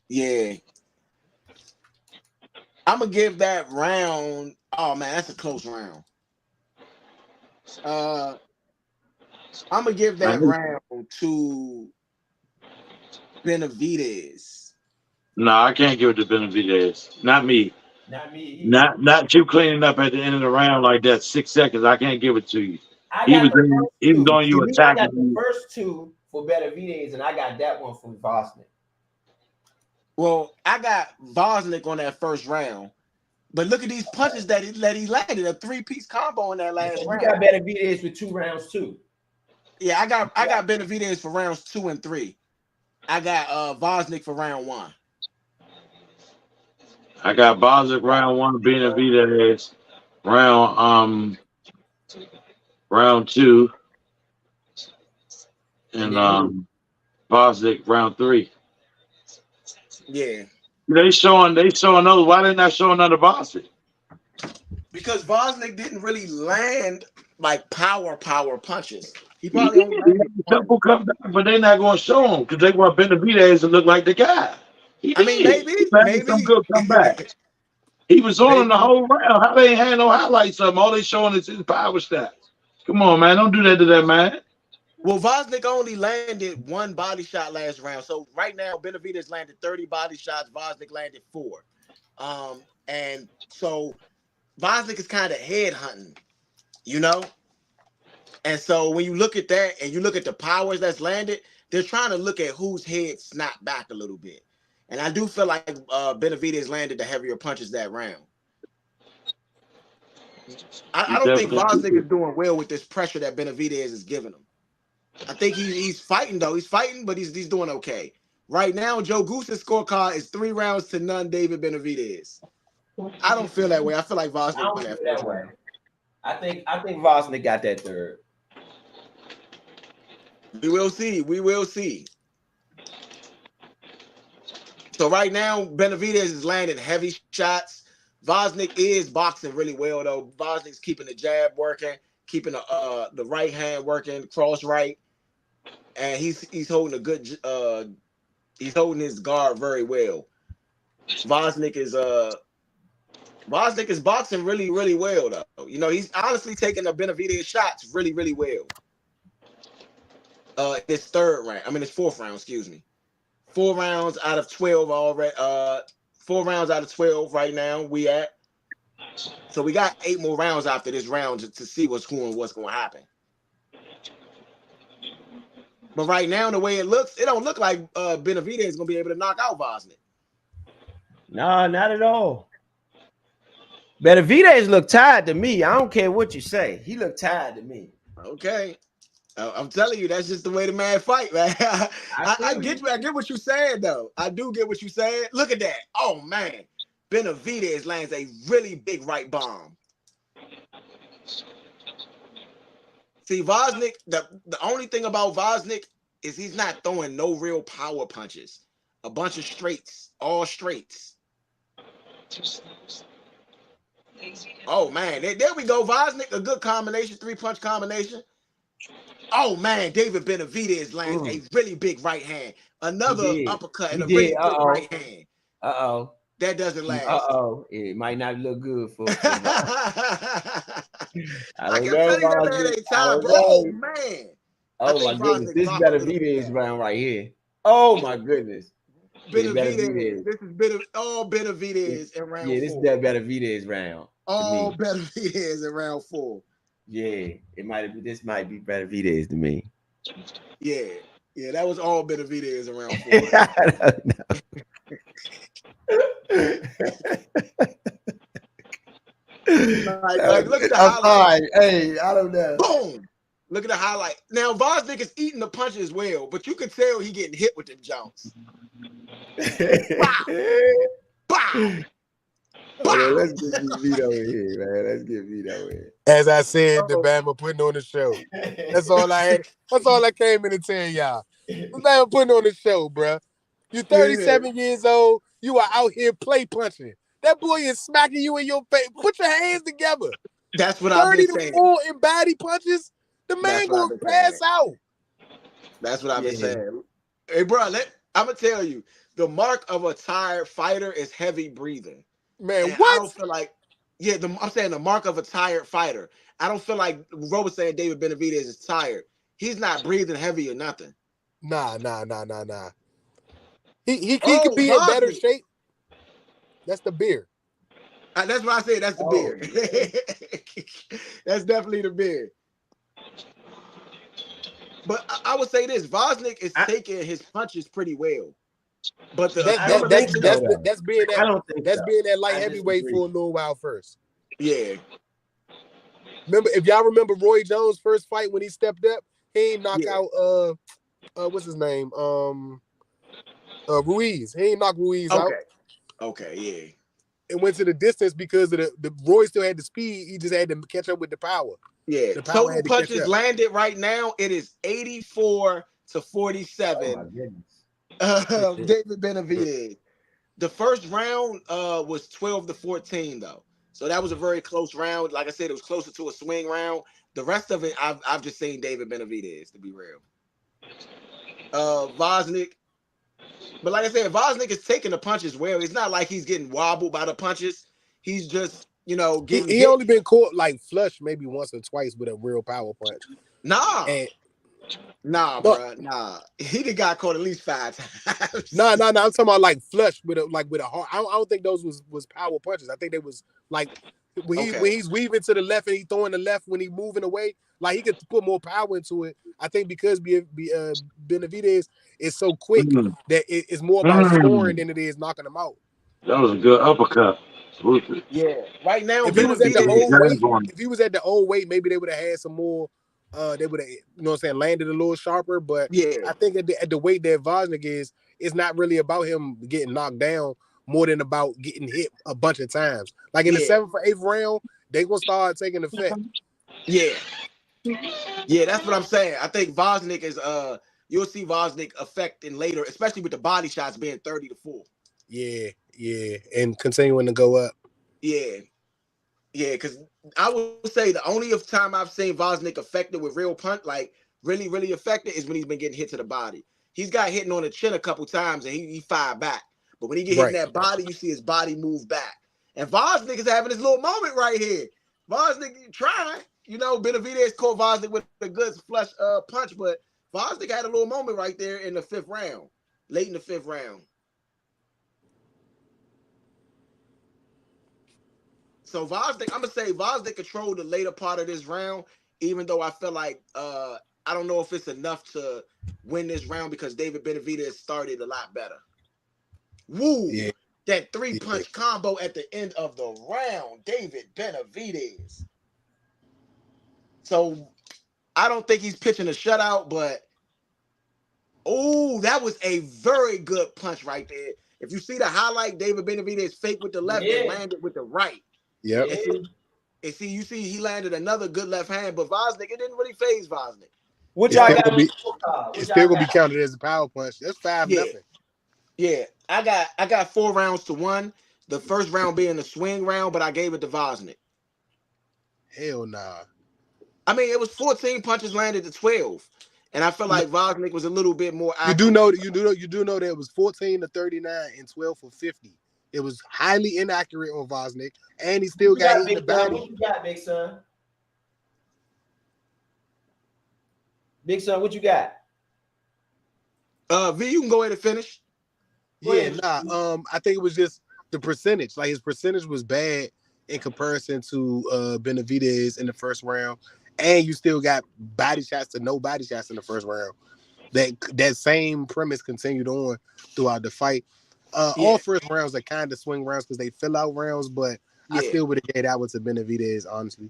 Yeah. I'm gonna give that round. Oh man, that's a close round. I'm gonna give that round to Benavidez. No, I can't give it to Benavidez. Not me. Not me. Not you cleaning up at the end of the round like that. 6 seconds. I can't give it to you. He was on you attacking. I got the first 2 for Benavidez, and I got that one from Vosnick. Well, I got Vosnick on that first round, but look at these punches that he landed, a 3-piece combo in that last round. You got Benavidez for 2 rounds too. Yeah, I got Benavidez for rounds 2 and 3. I got Vosnick for round 1. I got Vosnick round 1, Benavidez round 2, and Vosnick round 3. Yeah. They showing those. Why they not showing another Vosnick? Because Vosnick didn't really land like power punches. He probably only landed a couple come back, but they're not going to show him because they want Benavidez to look like the guy. Maybe some good comeback. He was on him the whole round. How they ain't had no highlights of him? All they showing is his power stats. Come on, man. Don't do that to that man. Well, Vosnick only landed 1 body shot last round. So right now, Benavidez landed 30 body shots. Vosnick landed 4. And so Vosnick is kind of head hunting, you know? And so when you look at that and you look at the powers that's landed, they're trying to look at whose head snapped back a little bit. And I do feel like Benavidez landed the heavier punches that round. I don't think Vosnick is doing well with this pressure that Benavidez is giving him. I think he's fighting though. He's fighting, but he's doing okay. Right now, Joe Goose's scorecard is 3 rounds to none. David Benavidez. I don't feel that way. I feel like Vosnick won that way. I think Vosnick got that 3rd. We will see. So right now, Benavidez is landing heavy shots. Vosnick is boxing really well though. Vosnick's keeping the jab working, keeping the right hand working, cross right, and he's holding a good. He's holding his guard very well. Vosnick is boxing really, really well though. You know, he's honestly taking the Benavidez shots really, really well. This third round. I mean, it's fourth round. Excuse me. 4 rounds out of 12 already. 4 rounds out of 12 right now. We at. So we got 8 more rounds after this round to see what's going to happen. But right now, the way it looks, it don't look like Benavidez is going to be able to knock out Vosnik. No, not at all. Benavidez look tired to me. I don't care what you say. He looked tired to me. Okay. I'm telling you, that's just the way the man fight, man. I get you. I get what you're saying, though. I do get what you're saying. Look at that. Oh, man. Benavidez lands a really big right bomb. See, Vosnik, the only thing about Vosnik is he's not throwing no real power punches. A bunch of straights, all straights. Oh, man. There we go. Vosnik, a good combination, 3-punch combination. Oh, man. David Benavidez lands a really big right hand. Another uppercut and a really big right hand. Uh-oh. That doesn't last. Uh-oh. It might not look good for I can tell you that man ain't time, bro. Oh, man. Oh, my goodness. This Benavidez round right here. Oh, my goodness. Benavidez. This is Benavidez in round 4. Yeah, this is that Benavidez round. All Benavidez in round 4. Yeah, this might be Benavidez to me. Yeah, that was all Benavidez in round 4. like, look at the highlight. Hey, I don't know. Boom. Look at the highlight. Now, Vosnik is eating the punch as well, but you can tell he getting hit with them jumps. Wow. Man, let's get Vito in here, man. Let's get Vito in. As I said, the Bama putting on the show. That's all I had. That's all I came in to tell y'all. The Bama putting on the show, bro. You 37 years old. You are out here play punching. That boy is smacking you in your face. Put your hands together. That's what I've been saying. 30 to 4 in body punches. The man gonna pass out. That's what I've been saying. Hey, bro, I'm gonna tell you, the mark of a tired fighter is heavy breathing. Man, and what? I don't feel like, I'm saying the mark of a tired fighter. I don't feel like Ro was saying David Benavidez is tired. He's not breathing heavy or nothing. Nah. He could be in better shape. That's the beer. That's what I said. That's the beer. That's definitely the beer. But I would say this: Vosnik is taking his punches pretty well. But that's being that light heavyweight for a little while first. Yeah. Remember, if y'all remember Roy Jones' first fight when he stepped up, he ain't knock out what's his name? Ruiz. He ain't knock Ruiz out. Okay, yeah. It went to the distance because of the Roy still had the speed. He just had to catch up with the power. Yeah. Total punches landed right now. It is 84 to 47. Oh my goodness. David Benavidez. The first round was 12 to 14 though. So that was a very close round. Like I said, it was closer to a swing round. The rest of it, I've just seen David Benavidez, to be real. Vosnik. But like I said, Vosnik is taking the punches well. It's not like he's getting wobbled by the punches. He's just, getting he only been caught like flush maybe once or twice with a real power punch. Nah, bro. Nah. He done got caught at least 5 times. Nah. I'm talking about like flush with a heart. I don't think those was power punches. I think they was like when he's weaving to the left and he throwing the left when he moving away, like he could put more power into it. I think because Benavidez is so quick that it's more about scoring than it is knocking them out. That was a good uppercut. Yeah. Right now, if he was at the old weight, maybe they would have had some more. They would have, landed a little sharper. But I think at the weight that Vosnik is, it's not really about him getting knocked down more than about getting hit a bunch of times. Like in the 7th or 8th round, they gonna start taking effect. Yeah, that's what I'm saying. I think Vosnik is you'll see Vosnik affecting later, especially with the body shots being 30 to 4. Yeah, and continuing to go up. Yeah, because I would say the only time I've seen Vosnik affected with real punch, like really, really affected, is when he's been getting hit to the body. He's got hit on the chin a couple times and he fired back. But when he get hit in that body, you see his body move back. And Vosnik is having his little moment right here. Vosnik trying, Benavidez caught Vosnik with a good flush punch, but Vosnick had a little moment right there in the 5th round, late in the 5th round. So Vosnick, I'm gonna say Vosnick controlled the later part of this round, even though I feel like I don't know if it's enough to win this round because David Benavidez started a lot better. Woo! Yeah. That 3-punch combo at the end of the round, David Benavidez. So I don't think he's pitching a shutout, but oh, that was a very good punch right there. If you see the highlight, David Benavidez fake with the left and landed with the right. Yep. And see, you see, he landed another good left hand, but Vosnick, it didn't really phase Vosnick. What It's y'all still got? gonna be- It's still gonna be counted as a power punch. That's 5-0. Yeah, I got 4 rounds to 1. The first round being the swing round, but I gave it to Vosnick. Hell nah. I mean, it was 14 punches landed to 12, and I feel like Vosnick was a little bit more You active. do know that it was 14 to 39 and 12 for 50. It was highly inaccurate on Vosnick, and he still got hit in the body. What you got, Big Son? Big Son, what you got? V, you can go ahead and finish. Yeah, nah. I think it was just the percentage. Like his percentage was bad in comparison to Benavidez in the first round, and you still got body shots to no body shots in the first round. That same premise continued on throughout the fight. All first rounds are kind of swing rounds because they fill out rounds, but I still would have gave that one to Benavidez, honestly.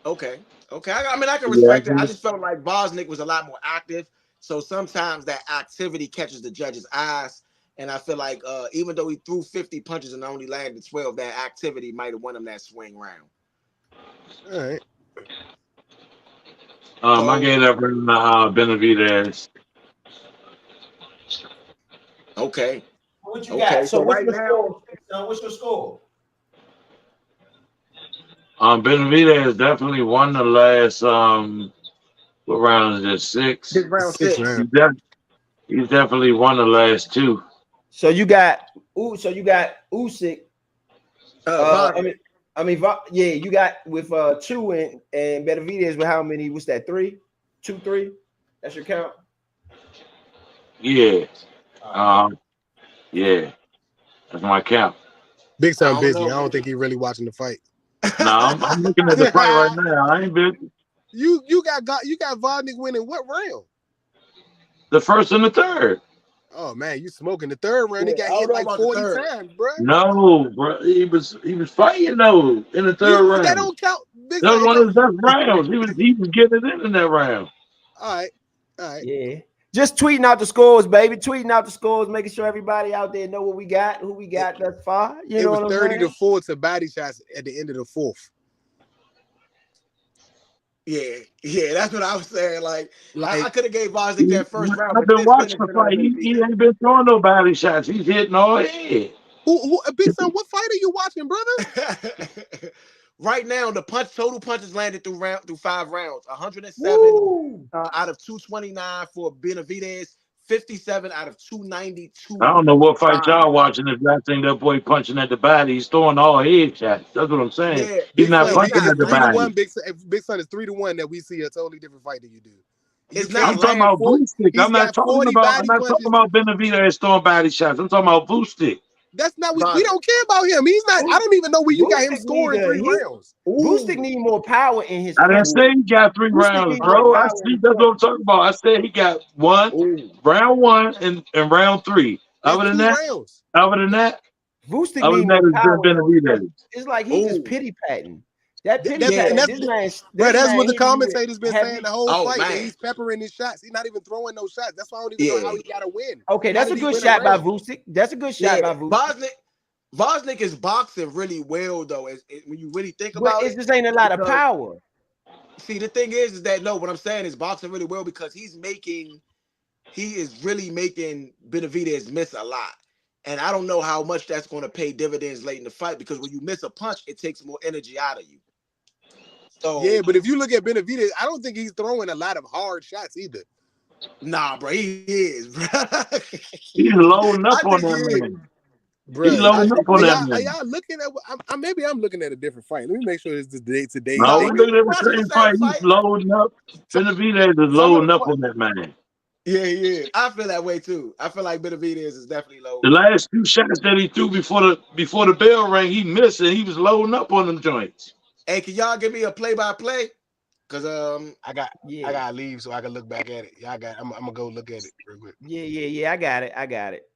Okay. I mean, I can respect it. I just felt like Vosnick was a lot more active, so sometimes that activity catches the judge's eyes. And I feel like even though he threw 50 punches and only landed 12, that activity might have won him that swing round. All right. I gave that round to Benavidez. Okay. What you got? So what's right your now, score? What's your score? Benavidez definitely won the last what round is this? 6? this round 6. He's definitely won the last 2. So you got Usyk. You got with 2 and Benavidez with how many? What's that? 3? 2, 3? That's your count. Yeah. Yeah. That's my count. Big Son I don't busy. know. I don't think he's really watching the fight. No, I'm looking at the fight right now. I ain't been You got Vosnick winning what round? the first and the third. Oh man, you smoking the third round? He Yeah, got I don't hit know like about the 40 third. times, bro. No, bro. He was fighting though in the third round. That don't count. Big That was Son, one of his best rounds. He was getting it in that round. All right. Yeah. Just tweeting out the scores, baby. Tweeting out the scores, making sure everybody out there know what we got, who we got thus far. You know It was what I'm 30 saying? to 4 to body shots at the end of the 4th. Yeah, that's what I was saying. Like I could have gave Vosnick that first round. I've been watching the fight. He ain't been throwing no body shots. He's hitting all head. Who Big Son, what fight are you watching, brother? Right now, the total punches landed through 5 rounds. 107 out of 229 for Benavidez. 57 out of 292. I don't know what fight y'all watching. If y'all think that boy punching at the body, he's throwing all head shots. That's what I'm saying. Yeah, He's not Son, punching at the 3-1, body. Big Son is 3-1 that we see a totally different fight than you do. It's You not I'm talking about Vucek. He's I'm not got talking 40 about. body I'm not punches. talking about Benavidez throwing body shots. I'm talking about Vucek. That's not what we don't care about him. He's not. I don't even know where you got him Vucek scoring neither. 3 rounds. Usyk need more power in his. I didn't say he got 3 Vucek rounds, need bro. more I power see. in That's what I'm talking about. I said he got round 1 and round 3. That's Other than 2 that, rounds. Vucek other need than that, more it's power. been Benavidez. It's like he's just pity patting. That pity That's- patting. that's- This man, Bro, that's man what the hit me with commentators been heavy- saying the whole Oh, fight. That man. he's peppering his shots. He's not even throwing no shots. That's why I don't even know how he got to win. Okay, that's How a did he good win a shot by round? Vucek. That's a good shot by Vucek. Vosnick is boxing really well, though. When you really think But about it it. just ain't a lot of because- power. See, the thing is that no, what I'm saying is boxing really well because he is really making Benavidez miss a lot. And I don't know how much that's going to pay dividends late in the fight because when you miss a punch, it takes more energy out of you. So Yeah, but if you look at Benavidez, I don't think he's throwing a lot of hard shots either. nah, bro, he is, bro. He's loading up I on think that he is. man. bro. He loading up on that Are man. y'all looking at? Maybe I'm looking at a different fight. Let me make sure it's today's. No, he we're be looking at the watching the same same fight. He's fight. loading up. Benavidez is Some of loading the up fight- on that man. Yeah, he is. I feel that way too. I feel like Benavidez is definitely low. The last 2 shots that he threw before the bell rang, he missed and he was loading up on them joints. Hey, can y'all give me a play-by-play? Cause I Yeah, gotta leave so I can look back at it. Yeah, I'm gonna go look at it real quick. yeah. I got it.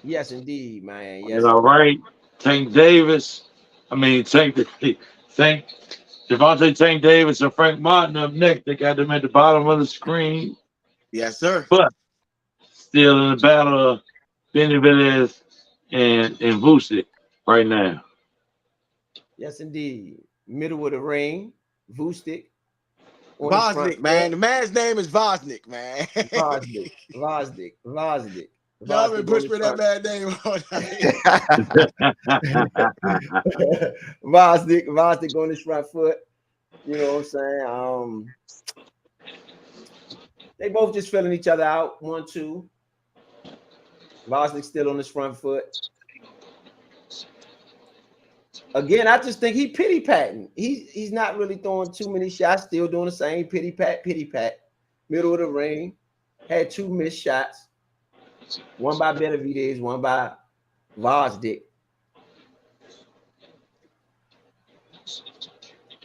Yes, indeed, man. Yes. All right, Tank Davis. Tank Devontae Tank Davis and Frank Martin up next. They got them at the bottom of the screen, yes, sir. but still in the battle of Benavidez and Vucic right now. Yes, indeed. Middle of the ring, Vucic. on the front Vosnik, man. The man's name is Vosnik, man. Vosnik. Y'all been pushing that man's name all night. Vosnik on his front foot. You know what I'm saying? They both just filling each other out. 1-2. Vosnik still on his front foot. Again, I just think he pity patting. He's not really throwing too many shots. Still doing the same pity pat. Middle of the ring. Had 2 missed shots. One by Benavidez, one by Vosnik.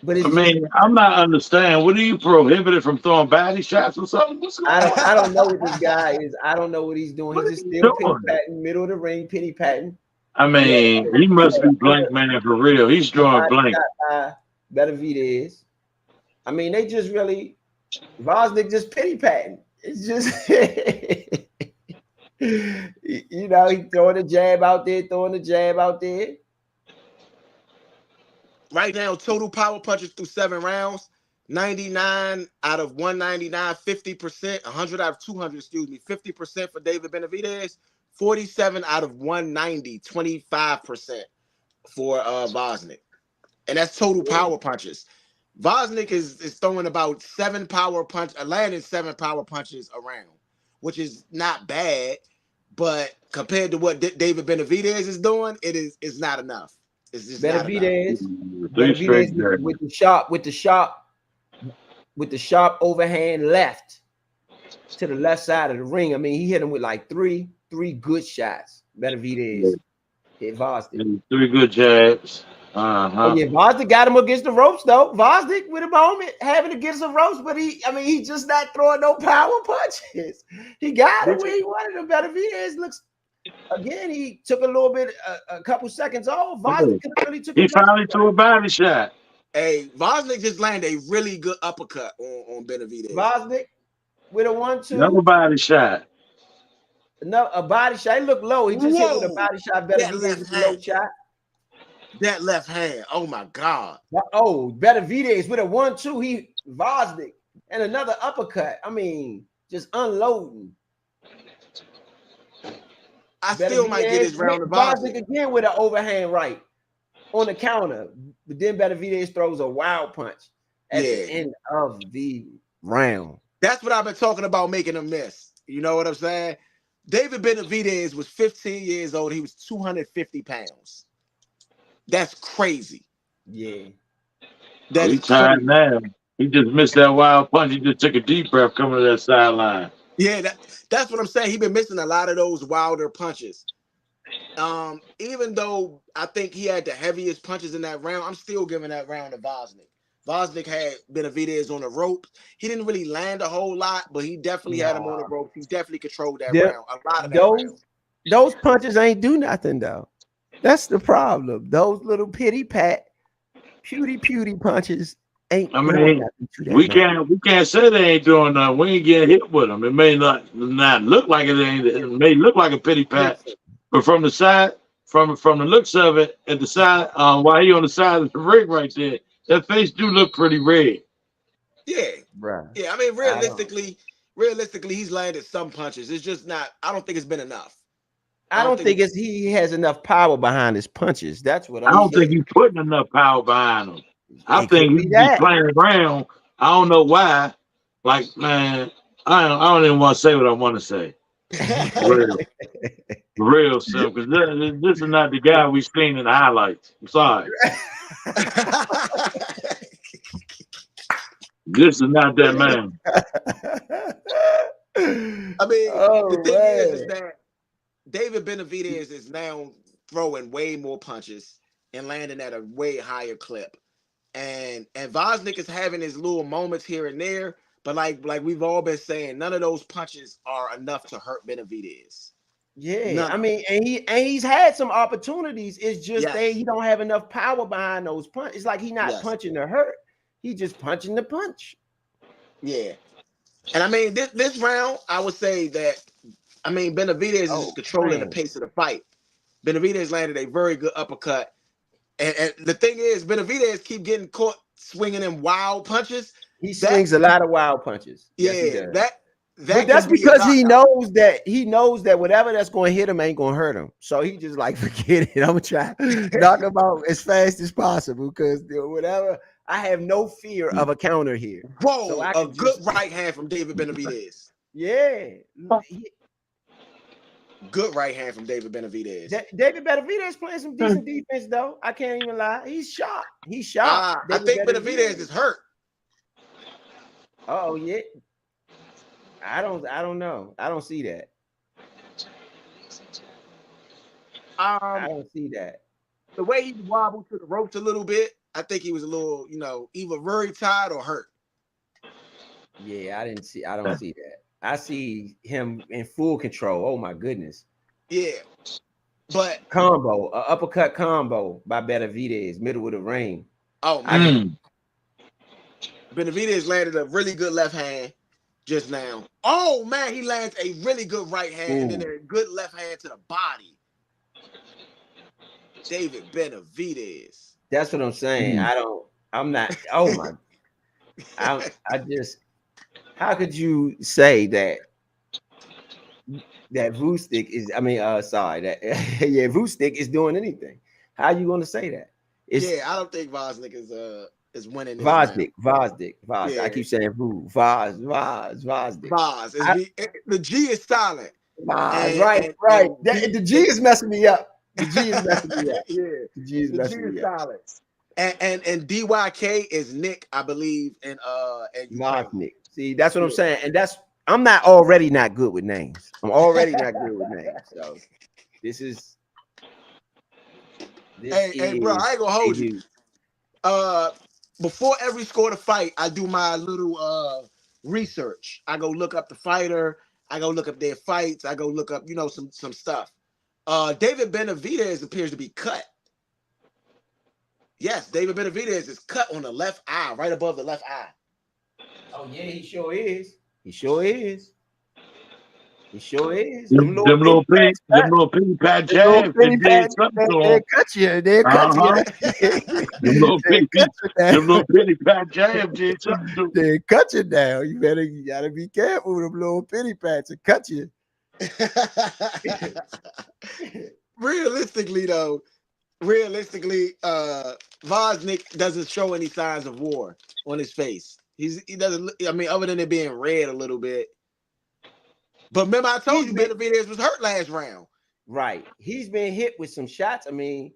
But I'm not understanding. What are you prohibited from throwing body shots or something? What's going on? I don't know what this guy is. I don't know what he's doing. He's just still pity patting, middle of the ring, pity patting. He must be blank, man, for real. He's drawing blank. Benavidez. They just really Vosnik just pity patting. It's just he throwing the jab out there. Right now, total power punches through 7 rounds. 99 out of 199, 50%, 100 out of 200, 50% for David Benavidez. 47 out of 190, 25% for Vosnik. And that's total power punches. Vosnik is throwing about 7 power punches, landing 7 power punches around, which is not bad, but compared to what David Benavidez is doing, it's not enough. It's just Benavidez Benavidez with the sharp overhand left to the left side of the ring. He hit him with like three good shots. Benavidez hit Vosnik. 3 good jabs. Vosnik got him against the ropes though. Vosnik with a moment having to get some ropes, but he's just not throwing no power punches. He got him where he wanted him. Benavidez looks. Again, he took a couple seconds off. Vosnik really took. He finally threw a body shot. Hey, Vosnik just landed a really good uppercut on Benavidez. Vosnik with a 1-2. Another body shot. No, a body shot. He looked low. He just hit with a body shot. Benavidez with a low shot. That left hand. Oh my God. Oh, Benavidez with a 1-2. Vosnik and another uppercut. Just unloading. I still might get his round of Vosnik again with an overhand right on the counter. But then Benavidez throws a wild punch at the end of the round. That's what I've been talking about, making a miss. You know what I'm saying? David Benavidez was 15 years old. He was 250 pounds. That's crazy. Yeah. He's tired now. He just missed that wild punch. He just took a deep breath coming to that sideline. Yeah, that's what I'm saying. He's been missing a lot of those wilder punches. Even though I think he had the heaviest punches in that round, I'm still giving that round to Vosnik. Vosnik had Benavidez on the rope. He didn't really land a whole lot, but he definitely had him on the rope. He definitely controlled that round. A lot of that round. Those punches ain't do nothing though. That's the problem. Those little pity pat, pewty punches ain't. We can't say they ain't doing nothing. We ain't getting hit with them. It may not look like it ain't. It may look like a pity pat, but from the side, from the looks of it, at the side, while he on the side of the ring right there, that face do look pretty red. Yeah, right. Yeah, realistically, he's landed some punches. It's just not. I don't think it's been enough. I don't think he has enough power behind his punches. That's what I don't think he's putting enough power behind him. I think he's playing around. I don't know why. Like, man, I don't even want to say what I want to say. Real, real simple. Because this is not the guy we seen in the highlights. I'm sorry. This is not that man. I mean, Oh, the thing is man. that David Benavidez is now throwing way more punches and landing at a way higher clip. And Vosnick is having his little moments here and there, but like we've all been saying, none of those punches are enough to hurt Benavidez. Yeah, None. I mean, and he's had some opportunities. It's just Yes. he don't have enough power behind those punches. It's like he's not Yes. punching to hurt. He's just punching the punch. Yeah. And I mean, this round, I would say that, I mean, Benavidez is controlling the pace of the fight. Benavidez landed a very good uppercut. And the thing is, Benavidez keep getting caught swinging in wild punches. He swings a lot of wild punches. Yeah, Yes, he does. that that's can be a because he knockout. knows that whatever that's going to hit him ain't going to hurt him. So he just like, forget it. I'm gonna try knock him out as fast as possible because whatever. I have no fear of a counter here. Whoa, So I a can good just- right hand from David Benavidez. Yeah, Good right hand from David Benavidez. David Benavidez playing some decent defense though. I can't even lie. He's sharp. He's sharp. I think Benavidez is hurt. Oh yeah. I don't know. I don't see that. I don't see that. The way he wobbled to the ropes a little bit, I think he was a little, either very tired or hurt. Yeah, I don't see that. I see him in full control. Oh my goodness. Yeah. But uppercut combo by Benavidez, middle of the ring. oh man. Benavidez landed a really good left hand just now. Oh man, he lands a really good right hand and then a good left hand to the body. David Benavidez. That's what I'm saying. I'm not. Oh my. I just. How could you say that Vucinic is? I mean, Vucinic is doing anything. How are you going to say that? I don't think Vosnick is winning. Vosnick. Yeah. I keep saying Vosnick. Vos. The G is silent. Right. The G is messing me up. The G is messing me up. Yeah. The G is messing me up. Silent. And DYK is Nick, I believe, and Vosnick. See, that's what I'm saying, and I'm already not good with names. I'm already not good with names. So this is. Hey, bro, I ain't gonna hold you. Before every Score to Fight, I do my little research. I go look up the fighter. I go look up their fights. I go look up, some stuff. David Benavidez appears to be cut. Yes, David Benavidez is cut on the left eye, right above the left eye. Oh yeah, he sure is. Them little pity pat jabs. They did something to him. Cut you. They cut you. Them little pity pat jabs did something to him. They cut you now. You gotta be careful with them little pity pats and cut you. Realistically, Vosnick doesn't show any signs of war on his face. He doesn't. I mean, other than it being red a little bit. But remember, I told you Benavidez was hurt last round. Right. He's been hit with some shots. I mean,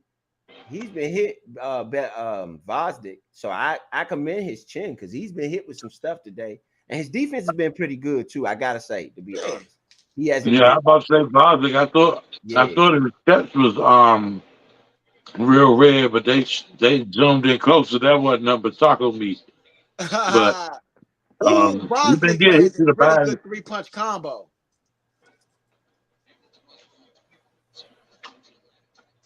he's been hit, Vosnick. So I commend his chin because he's been hit with some stuff today, and his defense has been pretty good too. I gotta say, to be honest, he hasn't. Yeah, I'm about to say Vosnick. I thought his chest was real red, but they zoomed in closer. That wasn't nothing but taco meat. But Vosnick been getting hit to the really body. good 3-punch combo.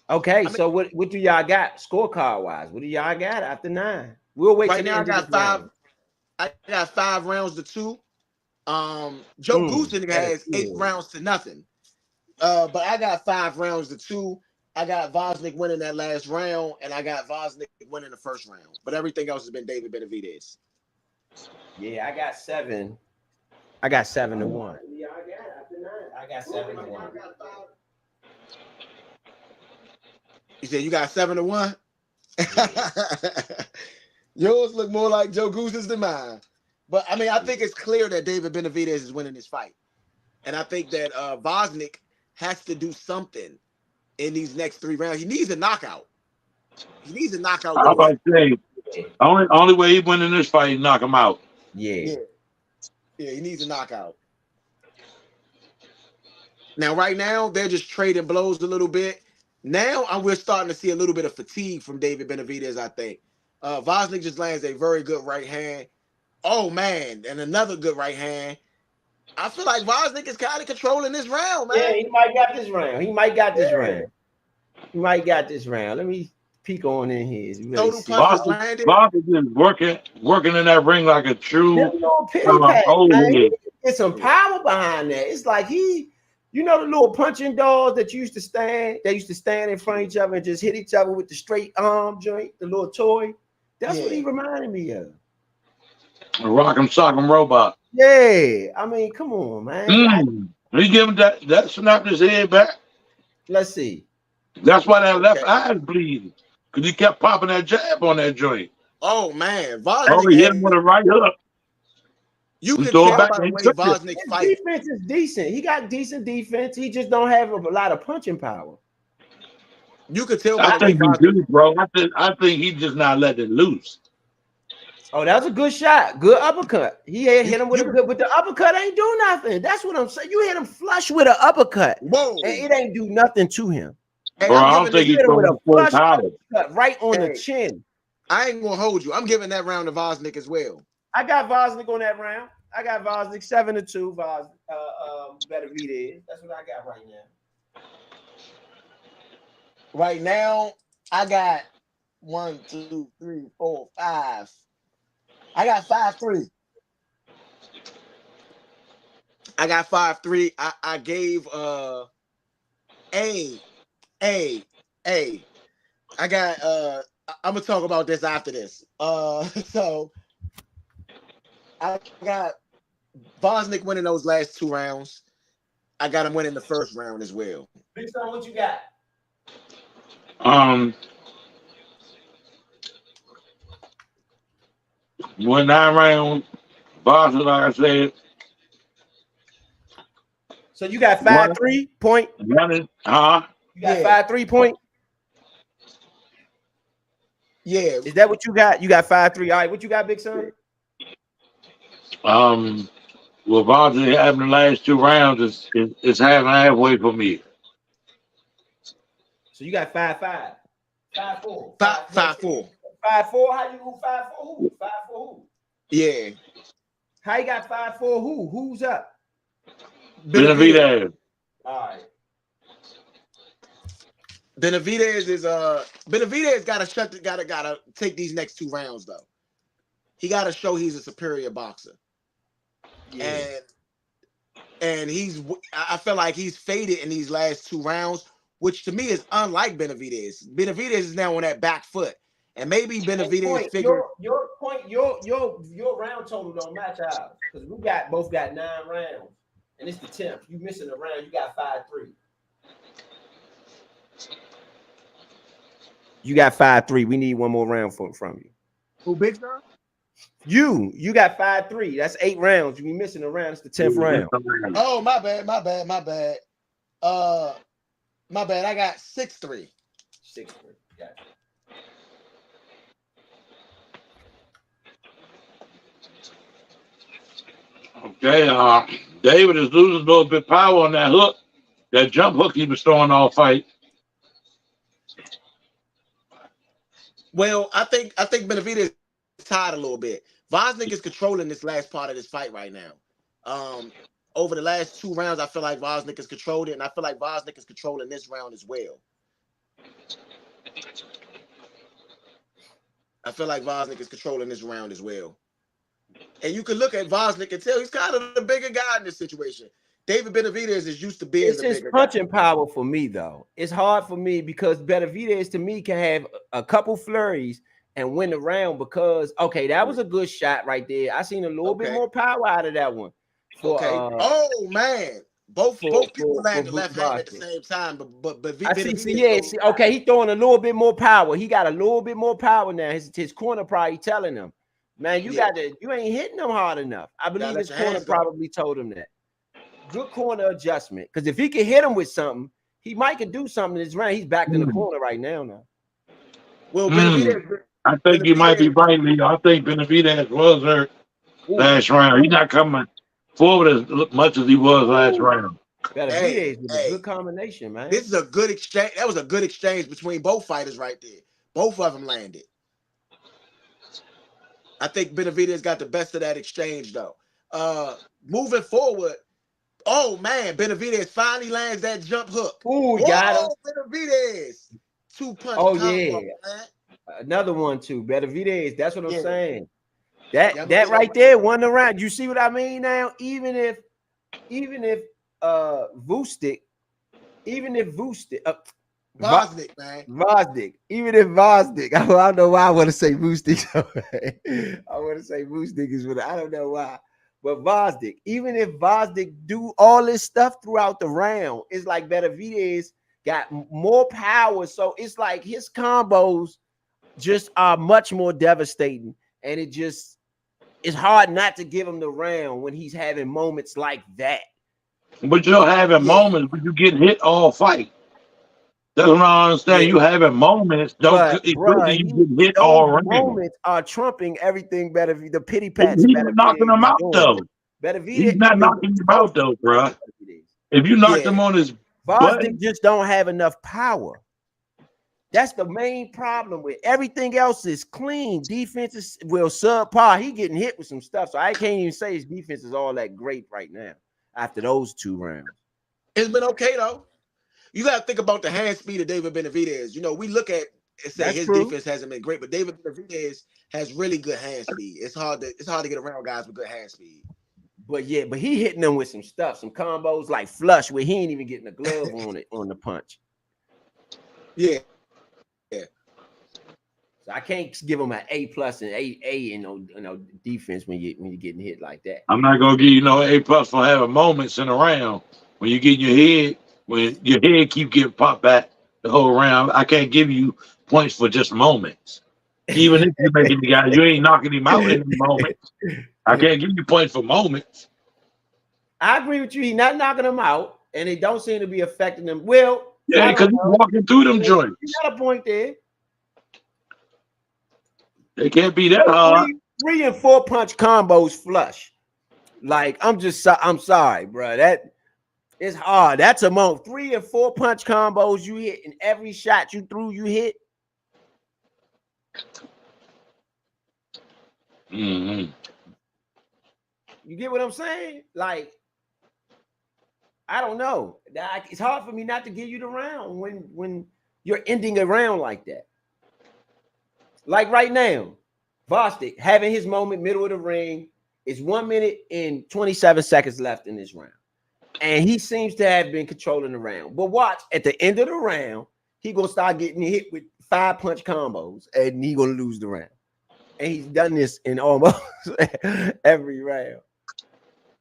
Okay, so what do y'all got scorecard wise? What do y'all got after 9? We'll wait. Right now, I got 5. I got 5 rounds to 2. Joe Goosen has 8 rounds to nothing. But I got 5 rounds to 2. I got Vosnick winning that last round, and I got Vosnick winning the first round. But everything else has been David Benavidez. Yeah, I got 7. I got 7 to 1. Yeah, I got 7 to 1. You said you got 7 to 1? Yours look more like Joe Goosen's than mine. But I mean, I think it's clear that David Benavidez is winning this fight. And I think that Vosnik has to do something in these next 3 rounds. He needs a knockout. He needs a knockout. I'm about to say, only way he win in this fight is knock him out. Yeah. Yeah, he needs a knockout. Now, right now, they're just trading blows a little bit. Now, we're starting to see a little bit of fatigue from David Benavidez, I think. Vosnik just lands a very good right hand. Oh, man, and another good right hand. I feel like Vosnik is kind of controlling this round, man. Yeah, he might got this round. He might got this round. Let me peek on in here. Total punches landed. Vosnik is working in that ring like a true old head. There's some power behind that. It's like you know the little punching dolls that used to stand. They used to stand in front of each other and just hit each other with the straight arm joint, the little toy. That's what he reminded me of. A rock'em sock'em robot. Yeah, I mean, come on, man. He give him that snapped his head back. Let's see. That's why that left eye is bleeding. Because he kept popping that jab on that joint. Oh, man. Vosnik hit him with a right hook. You can tell by the way Vosnik fight. His defense is decent. He got decent defense. He just don't have a lot of punching power. You could tell by the way Vosnik do, bro. I think he's just not letting it loose. Oh, that was a good shot. Good uppercut. He hit him with a good, but the uppercut ain't do nothing. That's what I'm saying. You hit him flush with an uppercut. Whoa. And it ain't do nothing to him. Bro, I don't think he's with a flush uppercut right on the chin. I ain't gonna hold you. I'm giving that round to Vosnik as well. I got Vosnik on that round. I got Vosnik 7-2. Benavidez. That's what I got right now. Right now, I got 1, 2, 3, 4, 5. I got 5-3. I got 5-3. I gave A. I got I'm gonna talk about this after this. So I got Vosnik winning those last 2 rounds. I got him winning the first round as well. Big Son, what you got? Win 9 rounds, Vosnik, like I said. So you got 5-3 point? You got 5-3 point? Yeah. Is that what you got? You got 5-3. All right, what you got, Big Son? Well, Vosnik having the last 2 rounds is halfway for me. So you got 5-5. 5-4. 5-4. 5-4? How you go 5-4 who? 5-4 who? Yeah. How you got 5-4 who? Who's up? Benavidez. All right. Benavidez is Benavidez gotta take these next 2 rounds though. He gotta show he's a superior boxer. Yeah. And I feel like he's faded in these last 2 rounds, which to me is unlike Benavidez. Benavidez is now on that back foot. And maybe Benavidez figured your round total don't match ours because we both got 9 rounds, and it's the 10th. You missing a round, you got 5-3. You got 5-3. We need one more round from you. Who, Big Son? You got 5-3. That's 8 rounds. You be missing a round. It's the 10th round. Oh, my bad. My bad. I got 6-3. 6-3. Got it. Okay, David is losing a little bit of power on that hook, that jump hook he was throwing all fight. Well, I think Benavidez is tired a little bit. Vosnik is controlling this last part of this fight right now. Over the last 2 rounds, I feel like Vosnik has controlled it, and I feel like Vosnik is controlling this round as well. And you can look at Vosnik and tell he's kind of the bigger guy in this situation. David Benavidez is used to being the bigger guy. It's his punching power for me, though. It's hard for me because Benavidez, to me, can have a couple flurries and win the round because, okay, that was a good shot right there. I seen a little bit more power out of that one. Oh, man. Both people landed left hand at the same time, but okay, he throwing a little bit more power. He got a little bit more power now. His corner probably telling him, man, you ain't hitting him hard enough. I believe his corner probably told him that. good corner adjustment. Because if he can hit him with something, he might could do something in this round. He's backed in the corner right now. Well, Benavidez, I think you might be Benavidez, right, Leo. I think Benavidez was hurt last round. He's not coming forward as much as he was last round. Benavidez with a good combination, man. this is a good exchange. That was a good exchange between both fighters right there. Both of them landed. I think Benavidez got the best of that exchange, though. Moving forward, oh man, Benavidez finally lands that jump hook. Ooh, he got him. Benavidez. 2-punch combo, man. Another one too. Benavidez. That's what I'm saying. Yeah, That right there won the round. You see what I mean now? Even if Vosdick, Vosdick, man. Vosdick. Even if Vosdick, I don't know why I want to say Vosdick. I want to say Vosdick is what I don't know why. But Vosdick, even if Vosdick do all this stuff throughout the round, it's like Benavidez got more power. So it's like his combos just are much more devastating. And it's hard not to give him the round when he's having moments like that. But you're having moments when you get hit all fight. That's what I understand. You having moments, you get hit all round. Moments are trumping everything better. The pity pats. He's knocking him out though. He's not knocking him out though, bro. If you knocked him on his Vosdick just don't have enough power. That's the main problem with everything else is clean. Defense is subpar. He getting hit with some stuff. So I can't even say his defense is all that great right now after those 2 rounds. It's been okay though. You got to think about the hand speed of David Benavidez. You know, we look at and say his defense hasn't been great, but David Benavidez has really good hand speed. It's hard to get around guys with good hand speed. But he hitting them with some stuff, some combos like flush where he ain't even getting a glove on the punch. Yeah. So I can't give him an A+ and A in no defense when you're getting hit like that. I'm not gonna give you no A+ for having moments in a round when you get in your head. When your head keep getting popped back the whole round, I can't give you points for just moments. Even if you're making the guy, you ain't knocking him out in the moment. I can't give you points for moments. I agree with you. He's not knocking him out, and it don't seem to be affecting him. Well, yeah, because he's walking through them joints. You got a point there. They can't be that hard. 3 and 4 punch combos flush. Like I'm sorry, bro. That is hard. That's among 3 and 4 punch combos you hit, and every shot you threw, you hit. Mm-hmm. You get what I'm saying? Like, I don't know. It's hard for me not to give you the round when you're ending a round like that. Like right now, Vosdick having his moment, middle of the ring. It's 1 minute and 27 seconds left in this round. And he seems to have been controlling the round. But watch, at the end of the round, he going to start getting hit with 5 punch combos, and he going to lose the round. And he's done this in almost every round.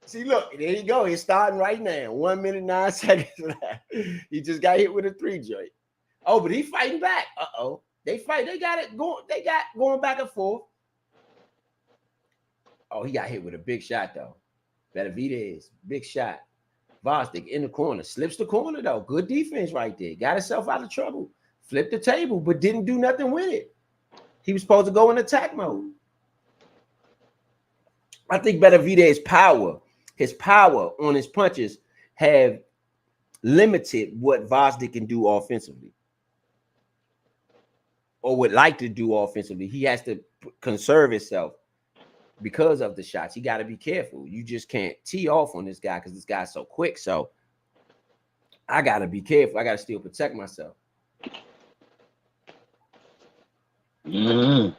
See, look, there you go. He's starting right now. 1 minute, 9 seconds left. He just got hit with a 3 joint. Oh, but he's fighting back. Uh-oh. They fight. They got it going. They got going back and forth. Oh, he got hit with a big shot, though. Benavidez, big shot. Vosdick in the corner. Slips the corner, though. Good defense right there. Got himself out of trouble. Flipped the table, but didn't do nothing with it. He was supposed to go in attack mode. I think Benavidez's power, his power on his punches have limited what Vosdick can do offensively. Or would like to do offensively. He has to conserve himself because of the shots. He got to be careful. You just can't tee off on this guy because this guy's so quick. So I got to be careful. I got to still protect myself. Mm-hmm.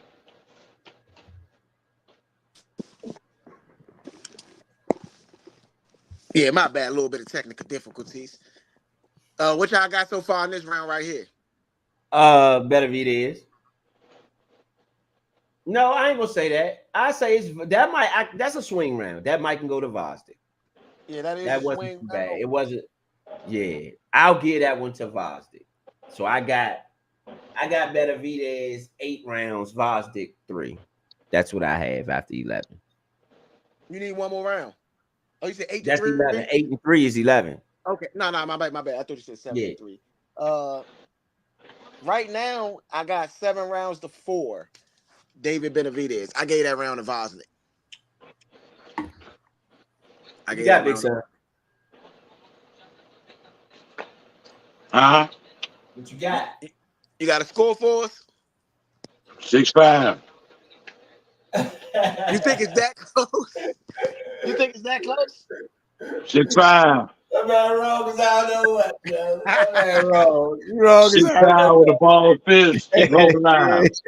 Yeah, my bad. A little bit of technical difficulties. What y'all got so far in this round right here? Benavidez. No, I ain't gonna say that. I say that's a swing round. That might can go to Vosdick. Yeah, that wasn't too bad. It wasn't. Yeah, I'll give that one to Vosdick. So I got Benavidez 8 rounds, Vosdick 3. That's what I have after 11. You need one more round. Oh, you said 8 That's to 3? 11. 8 and 3 is 11. Okay, no, my bad. I thought you said 7 Yeah. and 3. Right now I got 7 rounds to 4. David Benavidez. I gave that round to Vosnick. You got Big Son. Uh-huh. What you got? You got a score for us? 6'5". You think it's that close? You think it's that close? 6'5". I'm not wrong because I don't know what. I'm not wrong. You wrong because I 6'5" with a ball fist. Rolling eyes.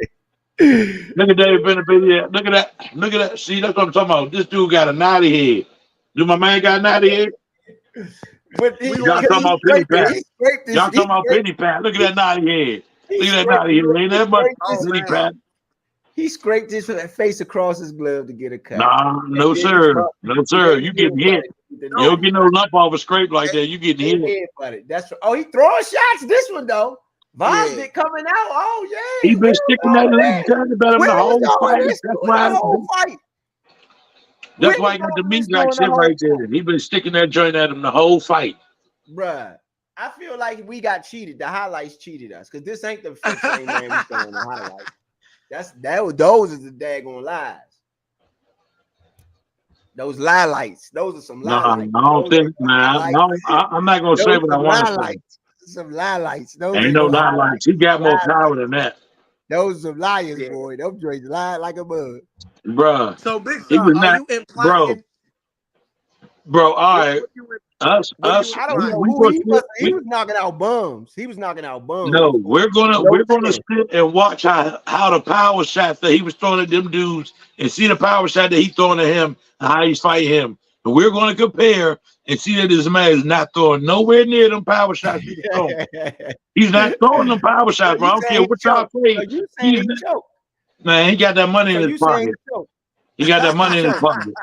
Look at David Benavidez. Look at that. Look at that. See, that's what I'm talking about. This dude got a naughty head. Do my man got a naughty head? But he, Y'all talking about penny pat. Y'all Y'all talking about penny pat. Look at that naughty head. Look at that naughty head. Ain't that much penny pat? He scraped his face across his glove to get a cut. Nah, no sir. No sir. You getting hit. You don't get no lump off a scrape like that. You getting hit. That's oh, he throwing shots. This one though. Vosnick coming out. Oh yeah. He been sticking that in about him the whole fight. That's why he got the meat like shit right there. He been sticking that joint at him the whole fight. Bruh, I feel like we got cheated. The highlights cheated us because this ain't the same man we throwing the highlights. Those is the daggone lies. Those lights. Those are some lights. I don't think, man. I'm not gonna say what I want to say. Some lights. Ain't no lights. He got more power than that. Those are some liars, boy. Them drinks lie like a bug. Bruh. So Big Son, are you implying? Bro, all right. Us. I don't know he was knocking out bums. He was knocking out bums. No, we're gonna sit and watch how the power shots that he was throwing at them dudes and see the power shot that he's throwing at him and how he's fighting him. And we're gonna compare and see that this man is not throwing nowhere near them power shots he's throwing. He's not throwing them power shots, bro. I don't care what y'all say. Man, he got that money in his pocket. He got that money in his pocket.